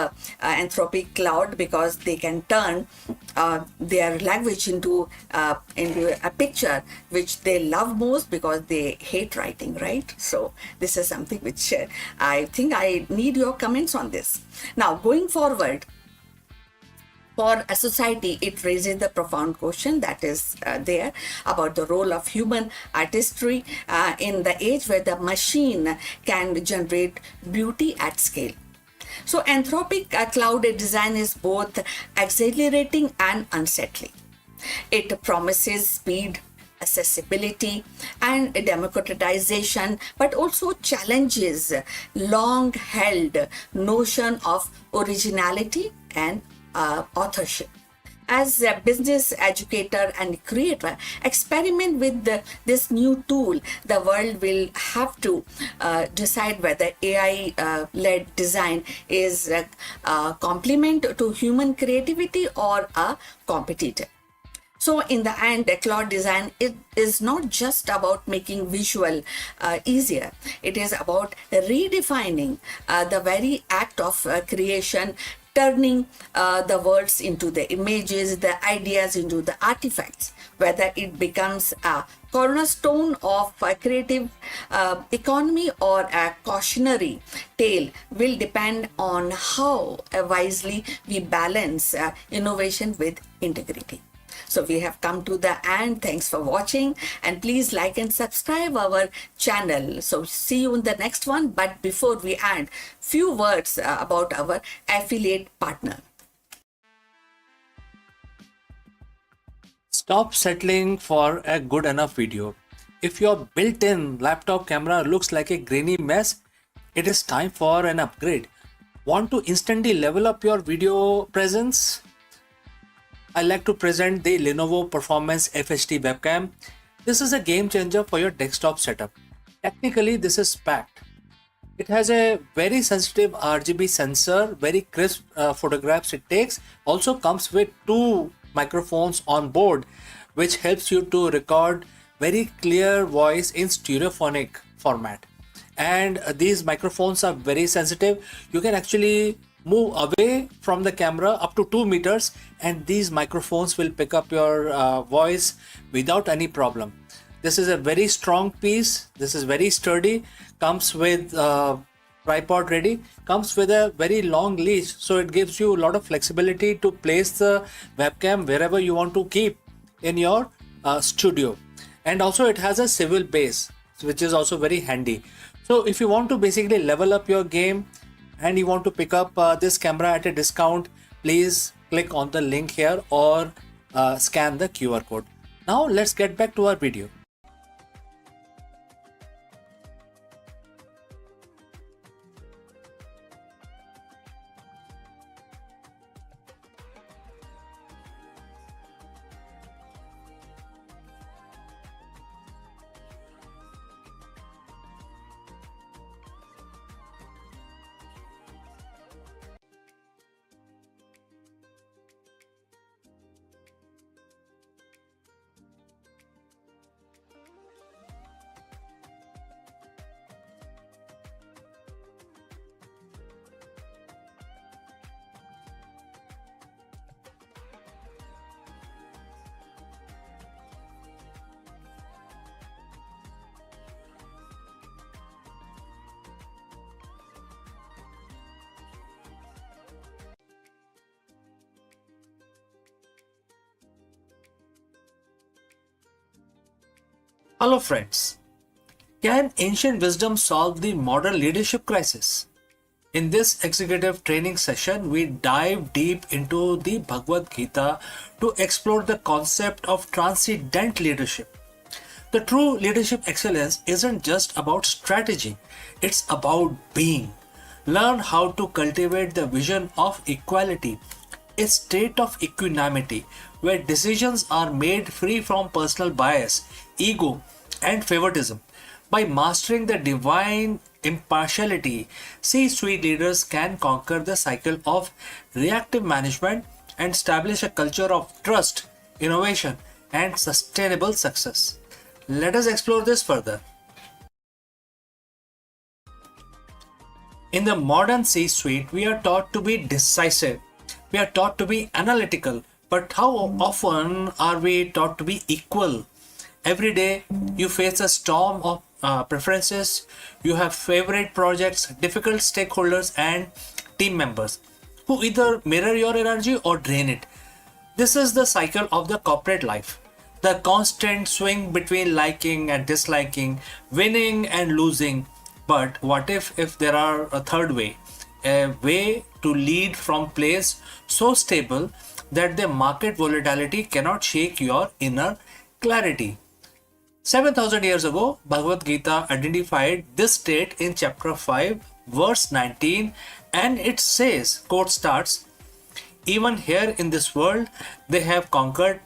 Anthropic Cloud because they can turn their language into a picture which they love most because they hate writing, right? So this is something which I think I need your comments on this. Now, going forward, for a society, it raises the profound question that is there about the role of human artistry in the age where the machine can generate beauty at scale. So, Anthropic cloud design is both exhilarating and unsettling. It promises speed, accessibility, and democratization, but also challenges long-held notion of originality and authorship. As a business educator and creator, experiment with this new tool. The world will have to decide whether AI-led design is a complement to human creativity or a competitor. So in the end, cloud design is not just about making visual easier. It is about redefining the very act of creation, turning the words into the images, the ideas into the artifacts. Whether it becomes a cornerstone of a creative economy or a cautionary tale will depend on how wisely we balance innovation with integrity. So we have come to the end. Thanks for watching, and please like and subscribe our channel. So see you in the next one. But before we end, few words about our affiliate partner. Stop settling for a good enough video. If your built-in laptop camera looks like a grainy mess, it is time for an upgrade. Want to instantly level up your video presence? I like to present the Lenovo Performance FHD webcam. This is a game changer for your desktop setup. Technically, this is packed. It has a very sensitive RGB sensor, very crisp photographs it takes. Also comes with 2 microphones on board, which helps you to record very clear voice in stereophonic format. And these microphones are very sensitive. You can actually move away from the camera up to 2 meters, and these microphones will pick up your voice without any problem. This is a very strong piece. This is very sturdy. Comes with tripod ready. Comes with a very long leash, so it gives you a lot of flexibility to place the webcam wherever you want to keep in your studio. And also it has a swivel base, which is also very handy. So if you want to basically level up your game and you want to pick up this camera at a discount, please click on the link here or scan the QR code. Now let's get back to our video. Hello friends. Can ancient wisdom solve the modern leadership crisis? In this executive training session, we dive deep into the Bhagavad Gita to explore the concept of transcendent leadership. The true leadership excellence isn't just about strategy, it's about being. Learn how to cultivate the vision of equality, a state of equanimity where decisions are made free from personal bias, ego, and favoritism. By mastering the divine impartiality, C-suite leaders can conquer the cycle of reactive management and establish a culture of trust, innovation, and sustainable success. Let us explore this further. In the modern C-suite, we are taught to be decisive. We are taught to be analytical. But how often are we taught to be equal? Every day you face a storm of preferences. You have favorite projects, difficult stakeholders, and team members who either mirror your energy or drain it. This is the cycle of the corporate life. The constant swing between liking and disliking, winning and losing. But what if there are a third way? A way to lead from place so stable that the market volatility cannot shake your inner clarity. 7,000 years ago, Bhagavad Gita identified this state in chapter 5, verse 19, and it says, quote starts, even here in this world, they have conquered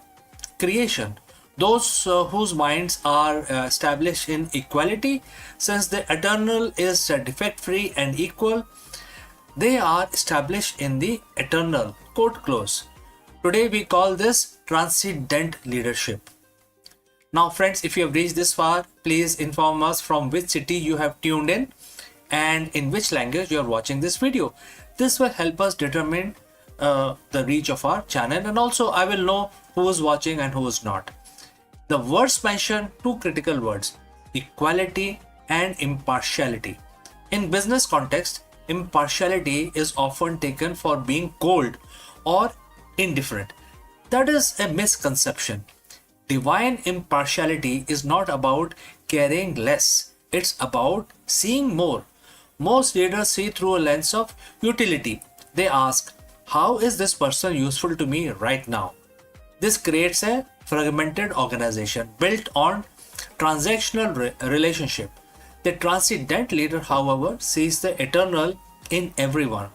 creation. Those whose minds are established in equality, since the eternal is defect-free and equal, they are established in the eternal. Quote close. Today we call this transcendent leadership. Now friends, if you have reached this far, please inform us from which city you have tuned in and in which language you are watching this video. This will help us determine the reach of our channel, and also I will know who is watching and who is not. The words mention two critical words, equality and impartiality. In business context, impartiality is often taken for being cold or indifferent. That is a misconception. Divine impartiality is not about caring less, it's about seeing more. Most leaders see through a lens of utility. They ask, how is this person useful to me right now? This creates a fragmented organization built on transactional relationship. The transcendent leader, however, sees the eternal in everyone.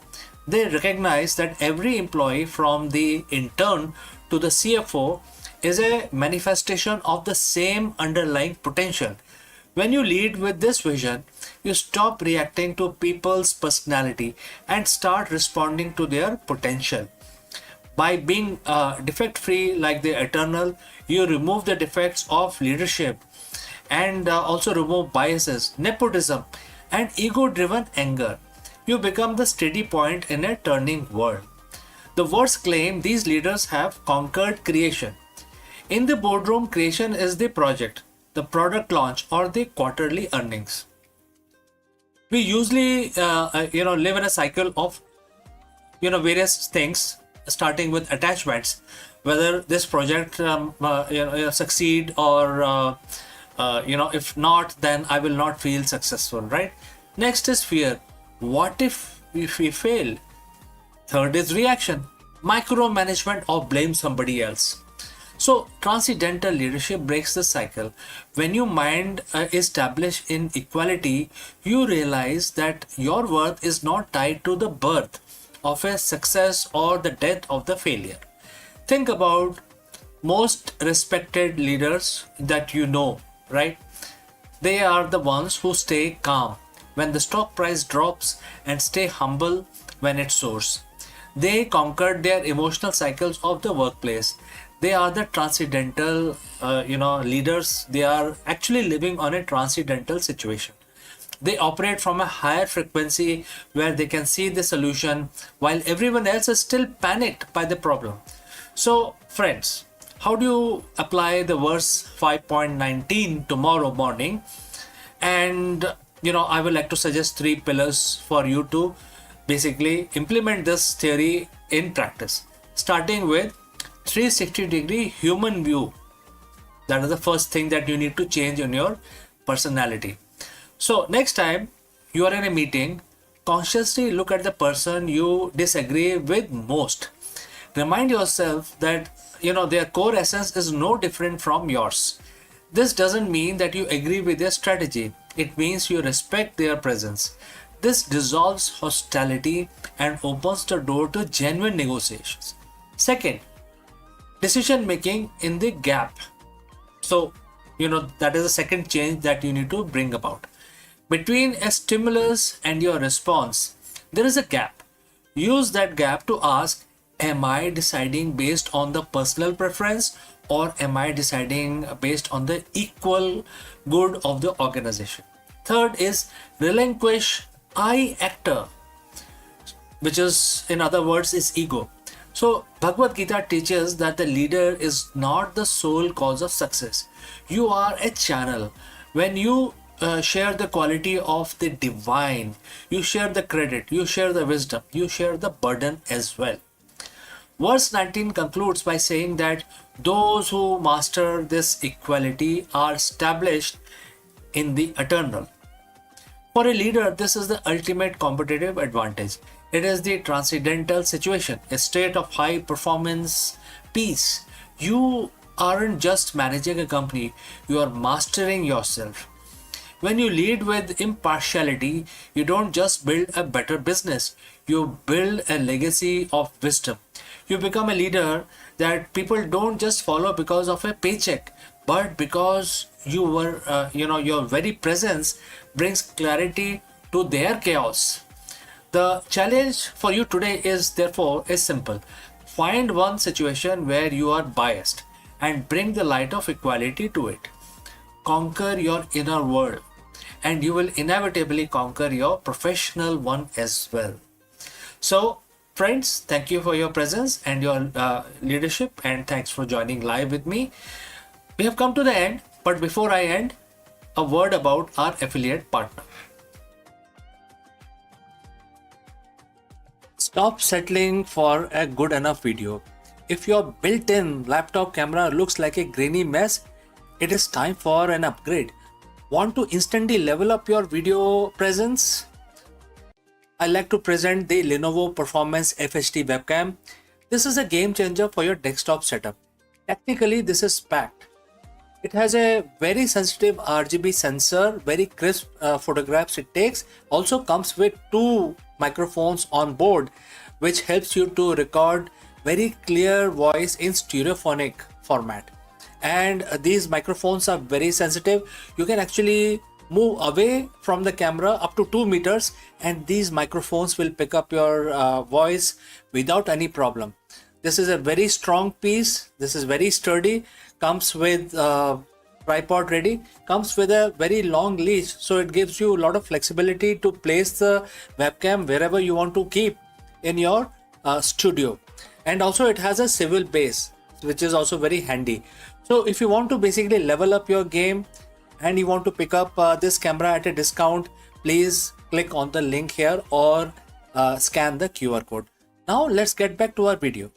They recognize that every employee, from the intern to the CFO, is a manifestation of the same underlying potential. When you lead with this vision, you stop reacting to people's personality and start responding to their potential. By being defect free like the eternal, you remove the defects of leadership and also remove biases, nepotism, and ego driven anger. You become the steady point in a turning world. The words claim these leaders have conquered creation. In the boardroom, creation is the project. the product launch, or the quarterly earnings. We usually live in a cycle of various things, starting with attachments, whether this project succeed, or if not, then I will not feel successful, right? Next is fear. What if we fail? Third is reaction, micromanagement, or blame somebody else. So transcendental leadership breaks the cycle. When your mind is established in equality, you realize that your worth is not tied to the birth of a success or the death of the failure. Think about most respected leaders that you know, right? They are the ones who stay calm when the stock price drops and stay humble when it soars. They conquered their emotional cycles of the workplace. They are the transcendental, leaders. They are actually living on a transcendental situation. They operate from a higher frequency where they can see the solution while everyone else is still panicked by the problem. So, friends, how do you apply the verse 5.19 tomorrow morning? And I would like to suggest 3 pillars for you to basically implement this theory in practice, starting with 360-degree human view. That is the first thing that you need to change in your personality. So next time you are in a meeting, consciously look at the person you disagree with most. Remind yourself that their core essence is no different from yours. This doesn't mean that you agree with their strategy. It means you respect their presence. This dissolves hostility and opens the door to genuine negotiations. Second, decision making in the gap. So, that is the second change that you need to bring about. Between a stimulus and your response, there is a gap. Use that gap to ask, am I deciding based on the personal preference, or am I deciding based on the equal good of the organization? Third is relinquish I actor, which is, in other words, is ego. So Bhagavad Gita teaches that the leader is not the sole cause of success. You are a channel. When you share the quality of the divine, you share the credit, you share the wisdom, you share the burden as well. Verse 19 concludes by saying that those who master this equality are established in the eternal. For a leader, this is the ultimate competitive advantage. It is the transcendental situation, a state of high performance peace. You aren't just managing a company, you are mastering yourself. When you lead with impartiality, you don't just build a better business, you build a legacy of wisdom. You become a leader that people don't just follow because of a paycheck, but because your very presence brings clarity to their chaos. The challenge for you today is therefore simple. Find one situation where you are biased and bring the light of equality to it. Conquer your inner world, and you will inevitably conquer your professional one as well. So, friends, thank you for your presence and your leadership, and thanks for joining live with me. We have come to the end, but before I end, a word about our affiliate partner. Stop settling for a good enough video. If your built-in laptop camera looks like a grainy mess, it is time for an upgrade. Want to instantly level up your video presence? I like to present the Lenovo Performance FHD webcam. This is a game changer for your desktop setup. Technically, this is packed. It has a very sensitive RGB sensor, very crisp photographs it takes. Also comes with 2 microphones on board, which helps you to record very clear voice in stereophonic format. And these microphones are very sensitive. You can actually move away from the camera up to 2 meters, and these microphones will pick up your voice without any problem. This is a very strong piece. This is very sturdy. Comes with tripod ready. Comes with a very long leash, so it gives you a lot of flexibility to place the webcam wherever you want to keep in your studio. And also it has a swivel base, which is also very handy. So if you want to basically level up your game and you want to pick up this camera at a discount, please click on the link here or scan the QR code. Now let's get back to our video.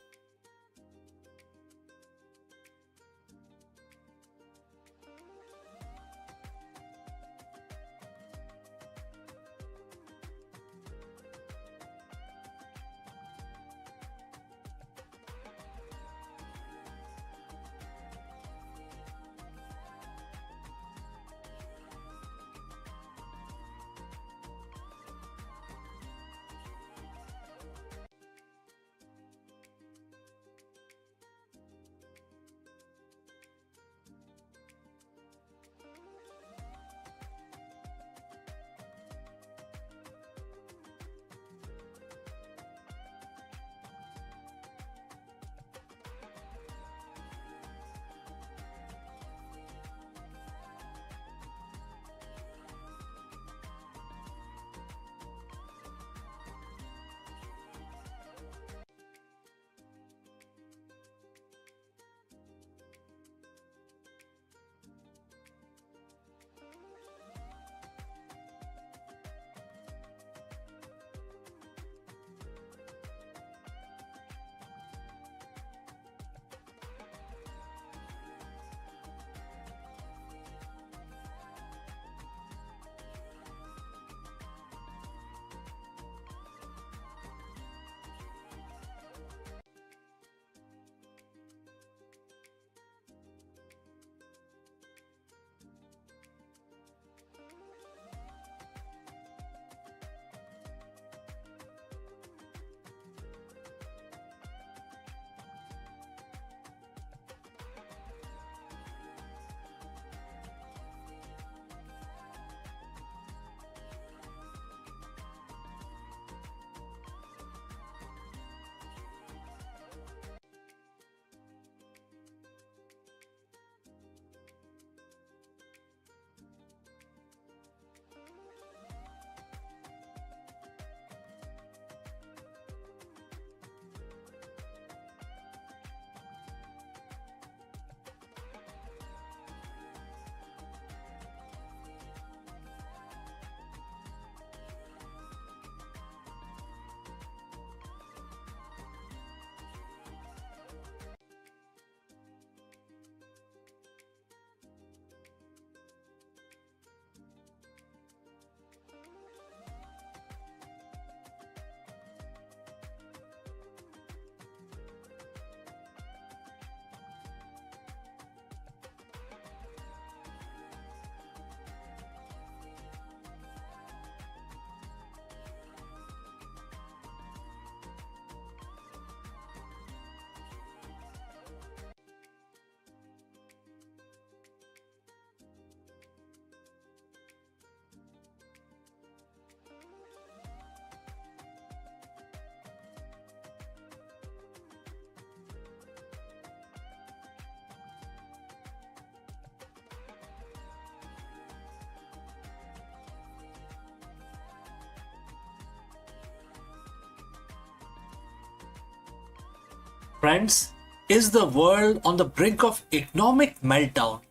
Friends, is the world on the brink of economic meltdown?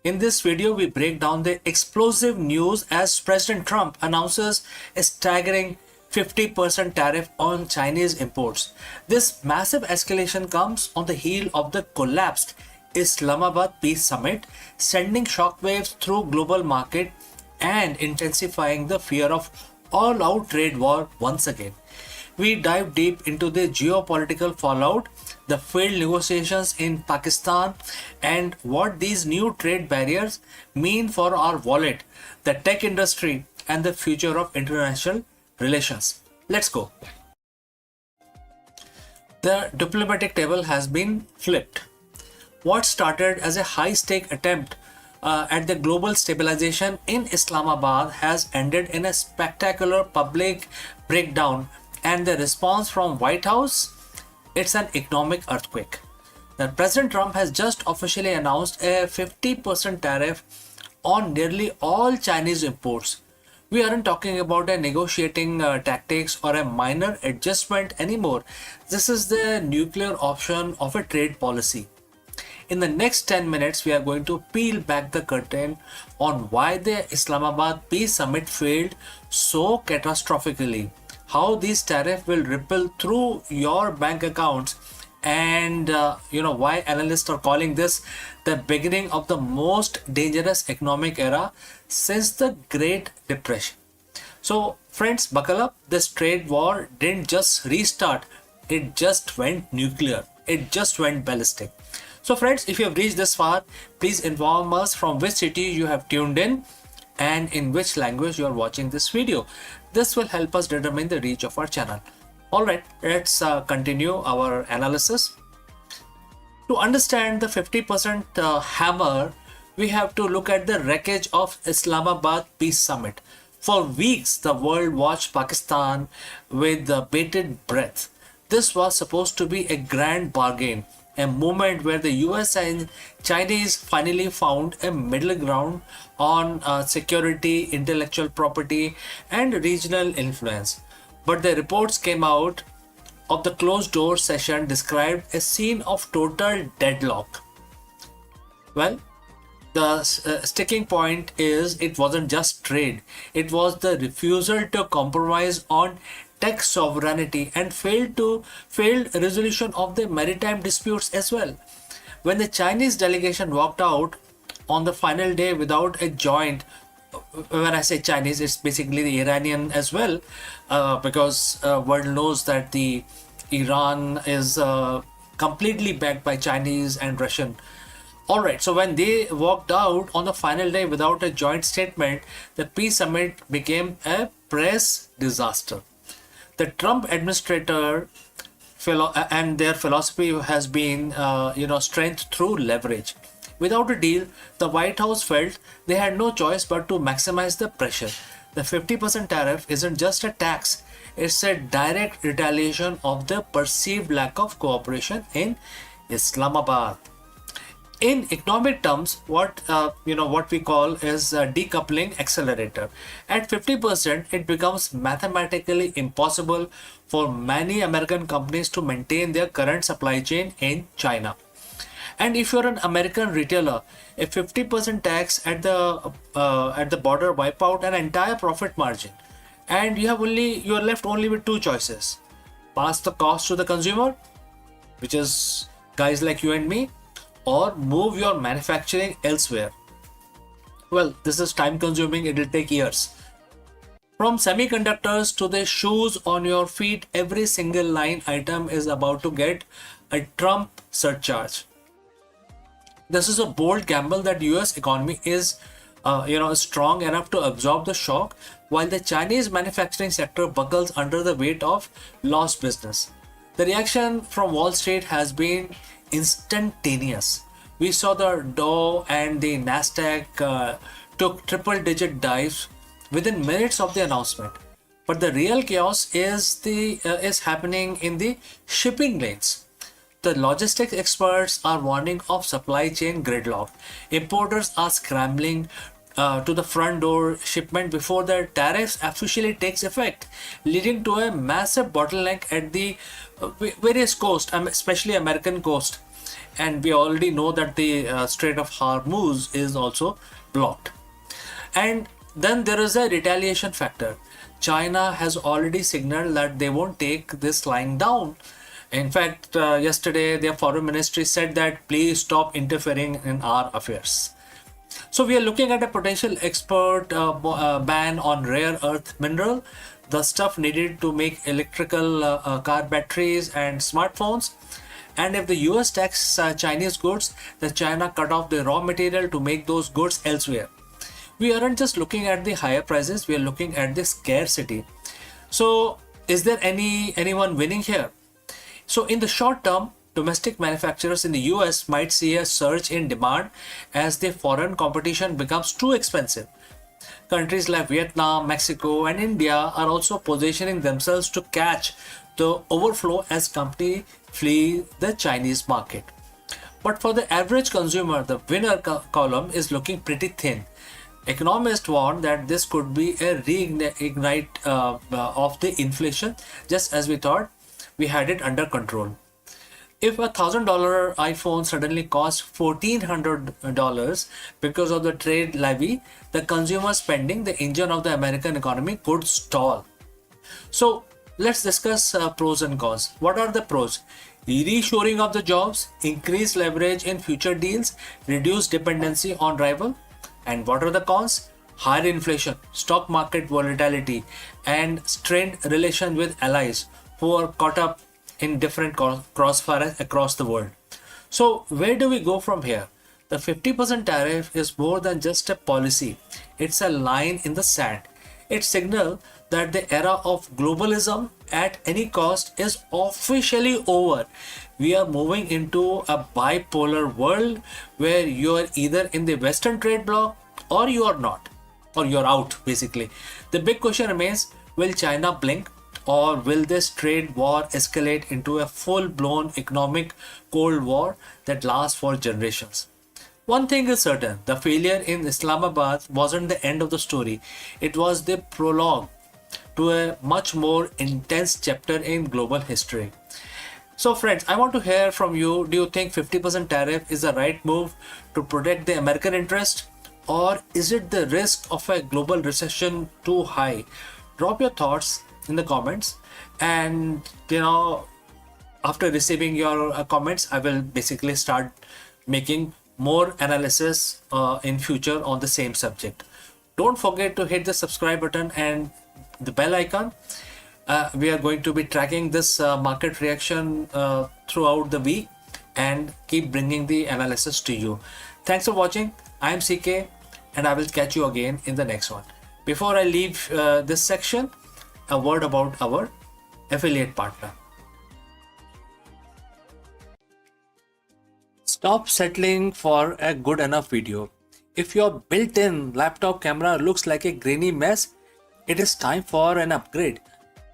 In this video, we break down the explosive news as President Trump announces a staggering 50% tariff on Chinese imports. This massive escalation comes on the heel of the collapsed Islamabad Peace Summit, sending shockwaves through global market and intensifying the fear of all-out trade war once again. We dive deep into the geopolitical fallout, the failed negotiations in Pakistan, and what these new trade barriers mean for our wallet, the tech industry, and the future of international relations. Let's go. The diplomatic table has been flipped. What started as a high-stake attempt at the global stabilization in Islamabad has ended in a spectacular public breakdown, and the response from White House, it's an economic earthquake. Now, President Trump has just officially announced a 50% tariff on nearly all Chinese imports, We aren't talking about a negotiating tactics or a minor adjustment anymore. This is the nuclear option of a trade policy. In the next 10 minutes, we are going to peel back the curtain on why the Islamabad Peace Summit failed so catastrophically, how these tariffs will ripple through your bank accounts, and why analysts are calling this the beginning of the most dangerous economic era since the Great Depression. So friends, buckle up. This trade war didn't just restart, it just went nuclear, it just went ballistic. So friends, if you have reached this far, please inform us from which city you have tuned in and in which language you are watching this video. This will help us determine the reach of our channel. Alright, let's continue our analysis. To understand the 50% hammer, we have to look at the wreckage of Islamabad Peace Summit. For weeks, the world watched Pakistan with bated breath. This was supposed to be a grand bargain, a moment where the US and Chinese finally found a middle ground on security, intellectual property, and regional influence. But the reports came out of the closed door session described a scene of total deadlock. Well, the sticking point is it wasn't just trade, it was the refusal to compromise on tech sovereignty and failed resolution of the maritime disputes as well. When the Chinese delegation walked out on the final day without a joint, when I say Chinese, it's basically the Iranian as well, because world knows that the Iran is completely backed by Chinese and Russian. Alright, so when they walked out on the final day without a joint statement, the peace summit became a press disaster. The Trump administrator and their philosophy has been, strength through leverage. Without a deal, the White House felt they had no choice but to maximize the pressure. The 50% tariff isn't just a tax, it's a direct retaliation of the perceived lack of cooperation in Islamabad. In economic terms, what we call is a decoupling accelerator. At 50%, it becomes mathematically impossible for many American companies to maintain their current supply chain in China. And if you're an American retailer, a 50% tax at the border wipe out an entire profit margin, and you're left only with two choices: pass the cost to the consumer, which is guys like you and me, or move your manufacturing elsewhere. Well, this is time consuming, it will take years. From semiconductors to the shoes on your feet, every single line item is about to get a Trump surcharge. This is a bold gamble that US economy is strong enough to absorb the shock, while the Chinese manufacturing sector buckles under the weight of lost business. The reaction from Wall Street has been instantaneous. We saw the Dow and the Nasdaq took triple-digit dives within minutes of the announcement. But the real chaos is happening in the shipping lanes. The logistics experts are warning of supply chain gridlock. Importers are scrambling to the front door shipment before the tariffs officially takes effect, leading to a massive bottleneck at the various coasts, especially American coast. And we already know that the Strait of Hormuz is also blocked. And then there is a retaliation factor. China has already signaled that they won't take this lying down. In fact, yesterday their foreign ministry said that please stop interfering in our affairs. So we are looking at a potential export ban on rare earth mineral, the stuff needed to make electrical car batteries and smartphones. And if the US tax Chinese goods, then China cut off the raw material to make those goods elsewhere. We aren't just looking at the higher prices, we are looking at the scarcity. So is there anyone winning here? So in the short term, domestic manufacturers in the US might see a surge in demand as the foreign competition becomes too expensive. Countries like Vietnam, Mexico, and India are also positioning themselves to catch the overflow as companies flee the Chinese market. But for the average consumer, the winner column is looking pretty thin. Economists warn that this could be a reignite of the inflation, just as we thought we had it under control. If $1,000 iPhone suddenly costs $1,400 because of the trade levy, the consumer spending, the engine of the American economy, could stall. So let's discuss pros and cons. What are the pros? Reshoring of the jobs, increased leverage in future deals, reduced dependency on rival. And what are the cons? Higher inflation, stock market volatility, and strained relation with allies who are caught up in different crossfires across the world. So where do we go from here? The 50% tariff is more than just a policy. It's a line in the sand. It signals that the era of globalism at any cost is officially over. We are moving into a bipolar world where you are either in the Western trade bloc or you are not, or you're out basically. The big question remains, will China blink? Or will this trade war escalate into a full-blown economic Cold War that lasts for generations? One thing is certain, the failure in Islamabad wasn't the end of the story. It was the prologue to a much more intense chapter in global history. So friends, I want to hear from you. Do you think 50% tariff is the right move to protect the American interest? Or is it the risk of a global recession too high? Drop your thoughts in the comments, and after receiving your comments, I will basically start making more analysis in future on the same subject. Don't forget to hit the subscribe button and the bell icon. We are going to be tracking this market reaction throughout the week and keep bringing the analysis to you. Thanks for watching. I am CK and I will catch you again in the next one. Before I leave this section, a word about our affiliate partner. Stop settling for a good enough video. If your built-in laptop camera looks like a grainy mess, it is time for an upgrade.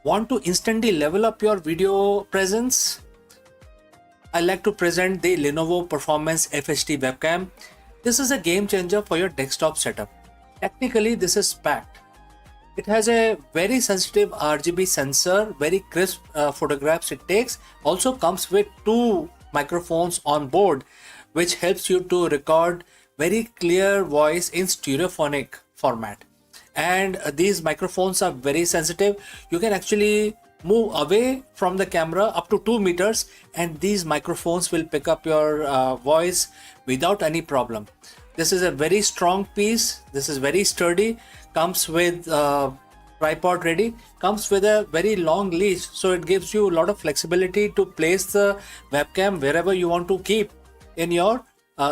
Want to instantly level up your video presence? I like to present the Lenovo Performance FHD webcam. This is a game changer for your desktop setup. Technically, this is packed. It has a very sensitive RGB sensor, very crisp photographs it takes. Also comes with 2 microphones on board, which helps you to record very clear voice in stereophonic format. And these microphones are very sensitive. You can actually move away from the camera up to 2 meters and these microphones will pick up your voice without any problem. This is a very strong piece. This is very sturdy. Comes with tripod ready. Comes with a very long leash, so it gives you a lot of flexibility to place the webcam wherever you want to keep in your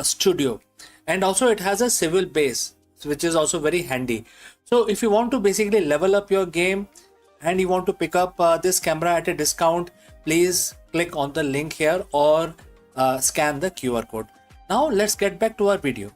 studio. And also it has a swivel base, which is also very handy. So if you want to basically level up your game and you want to pick up this camera at a discount, please click on the link here or scan the QR code. Now let's get back to our video.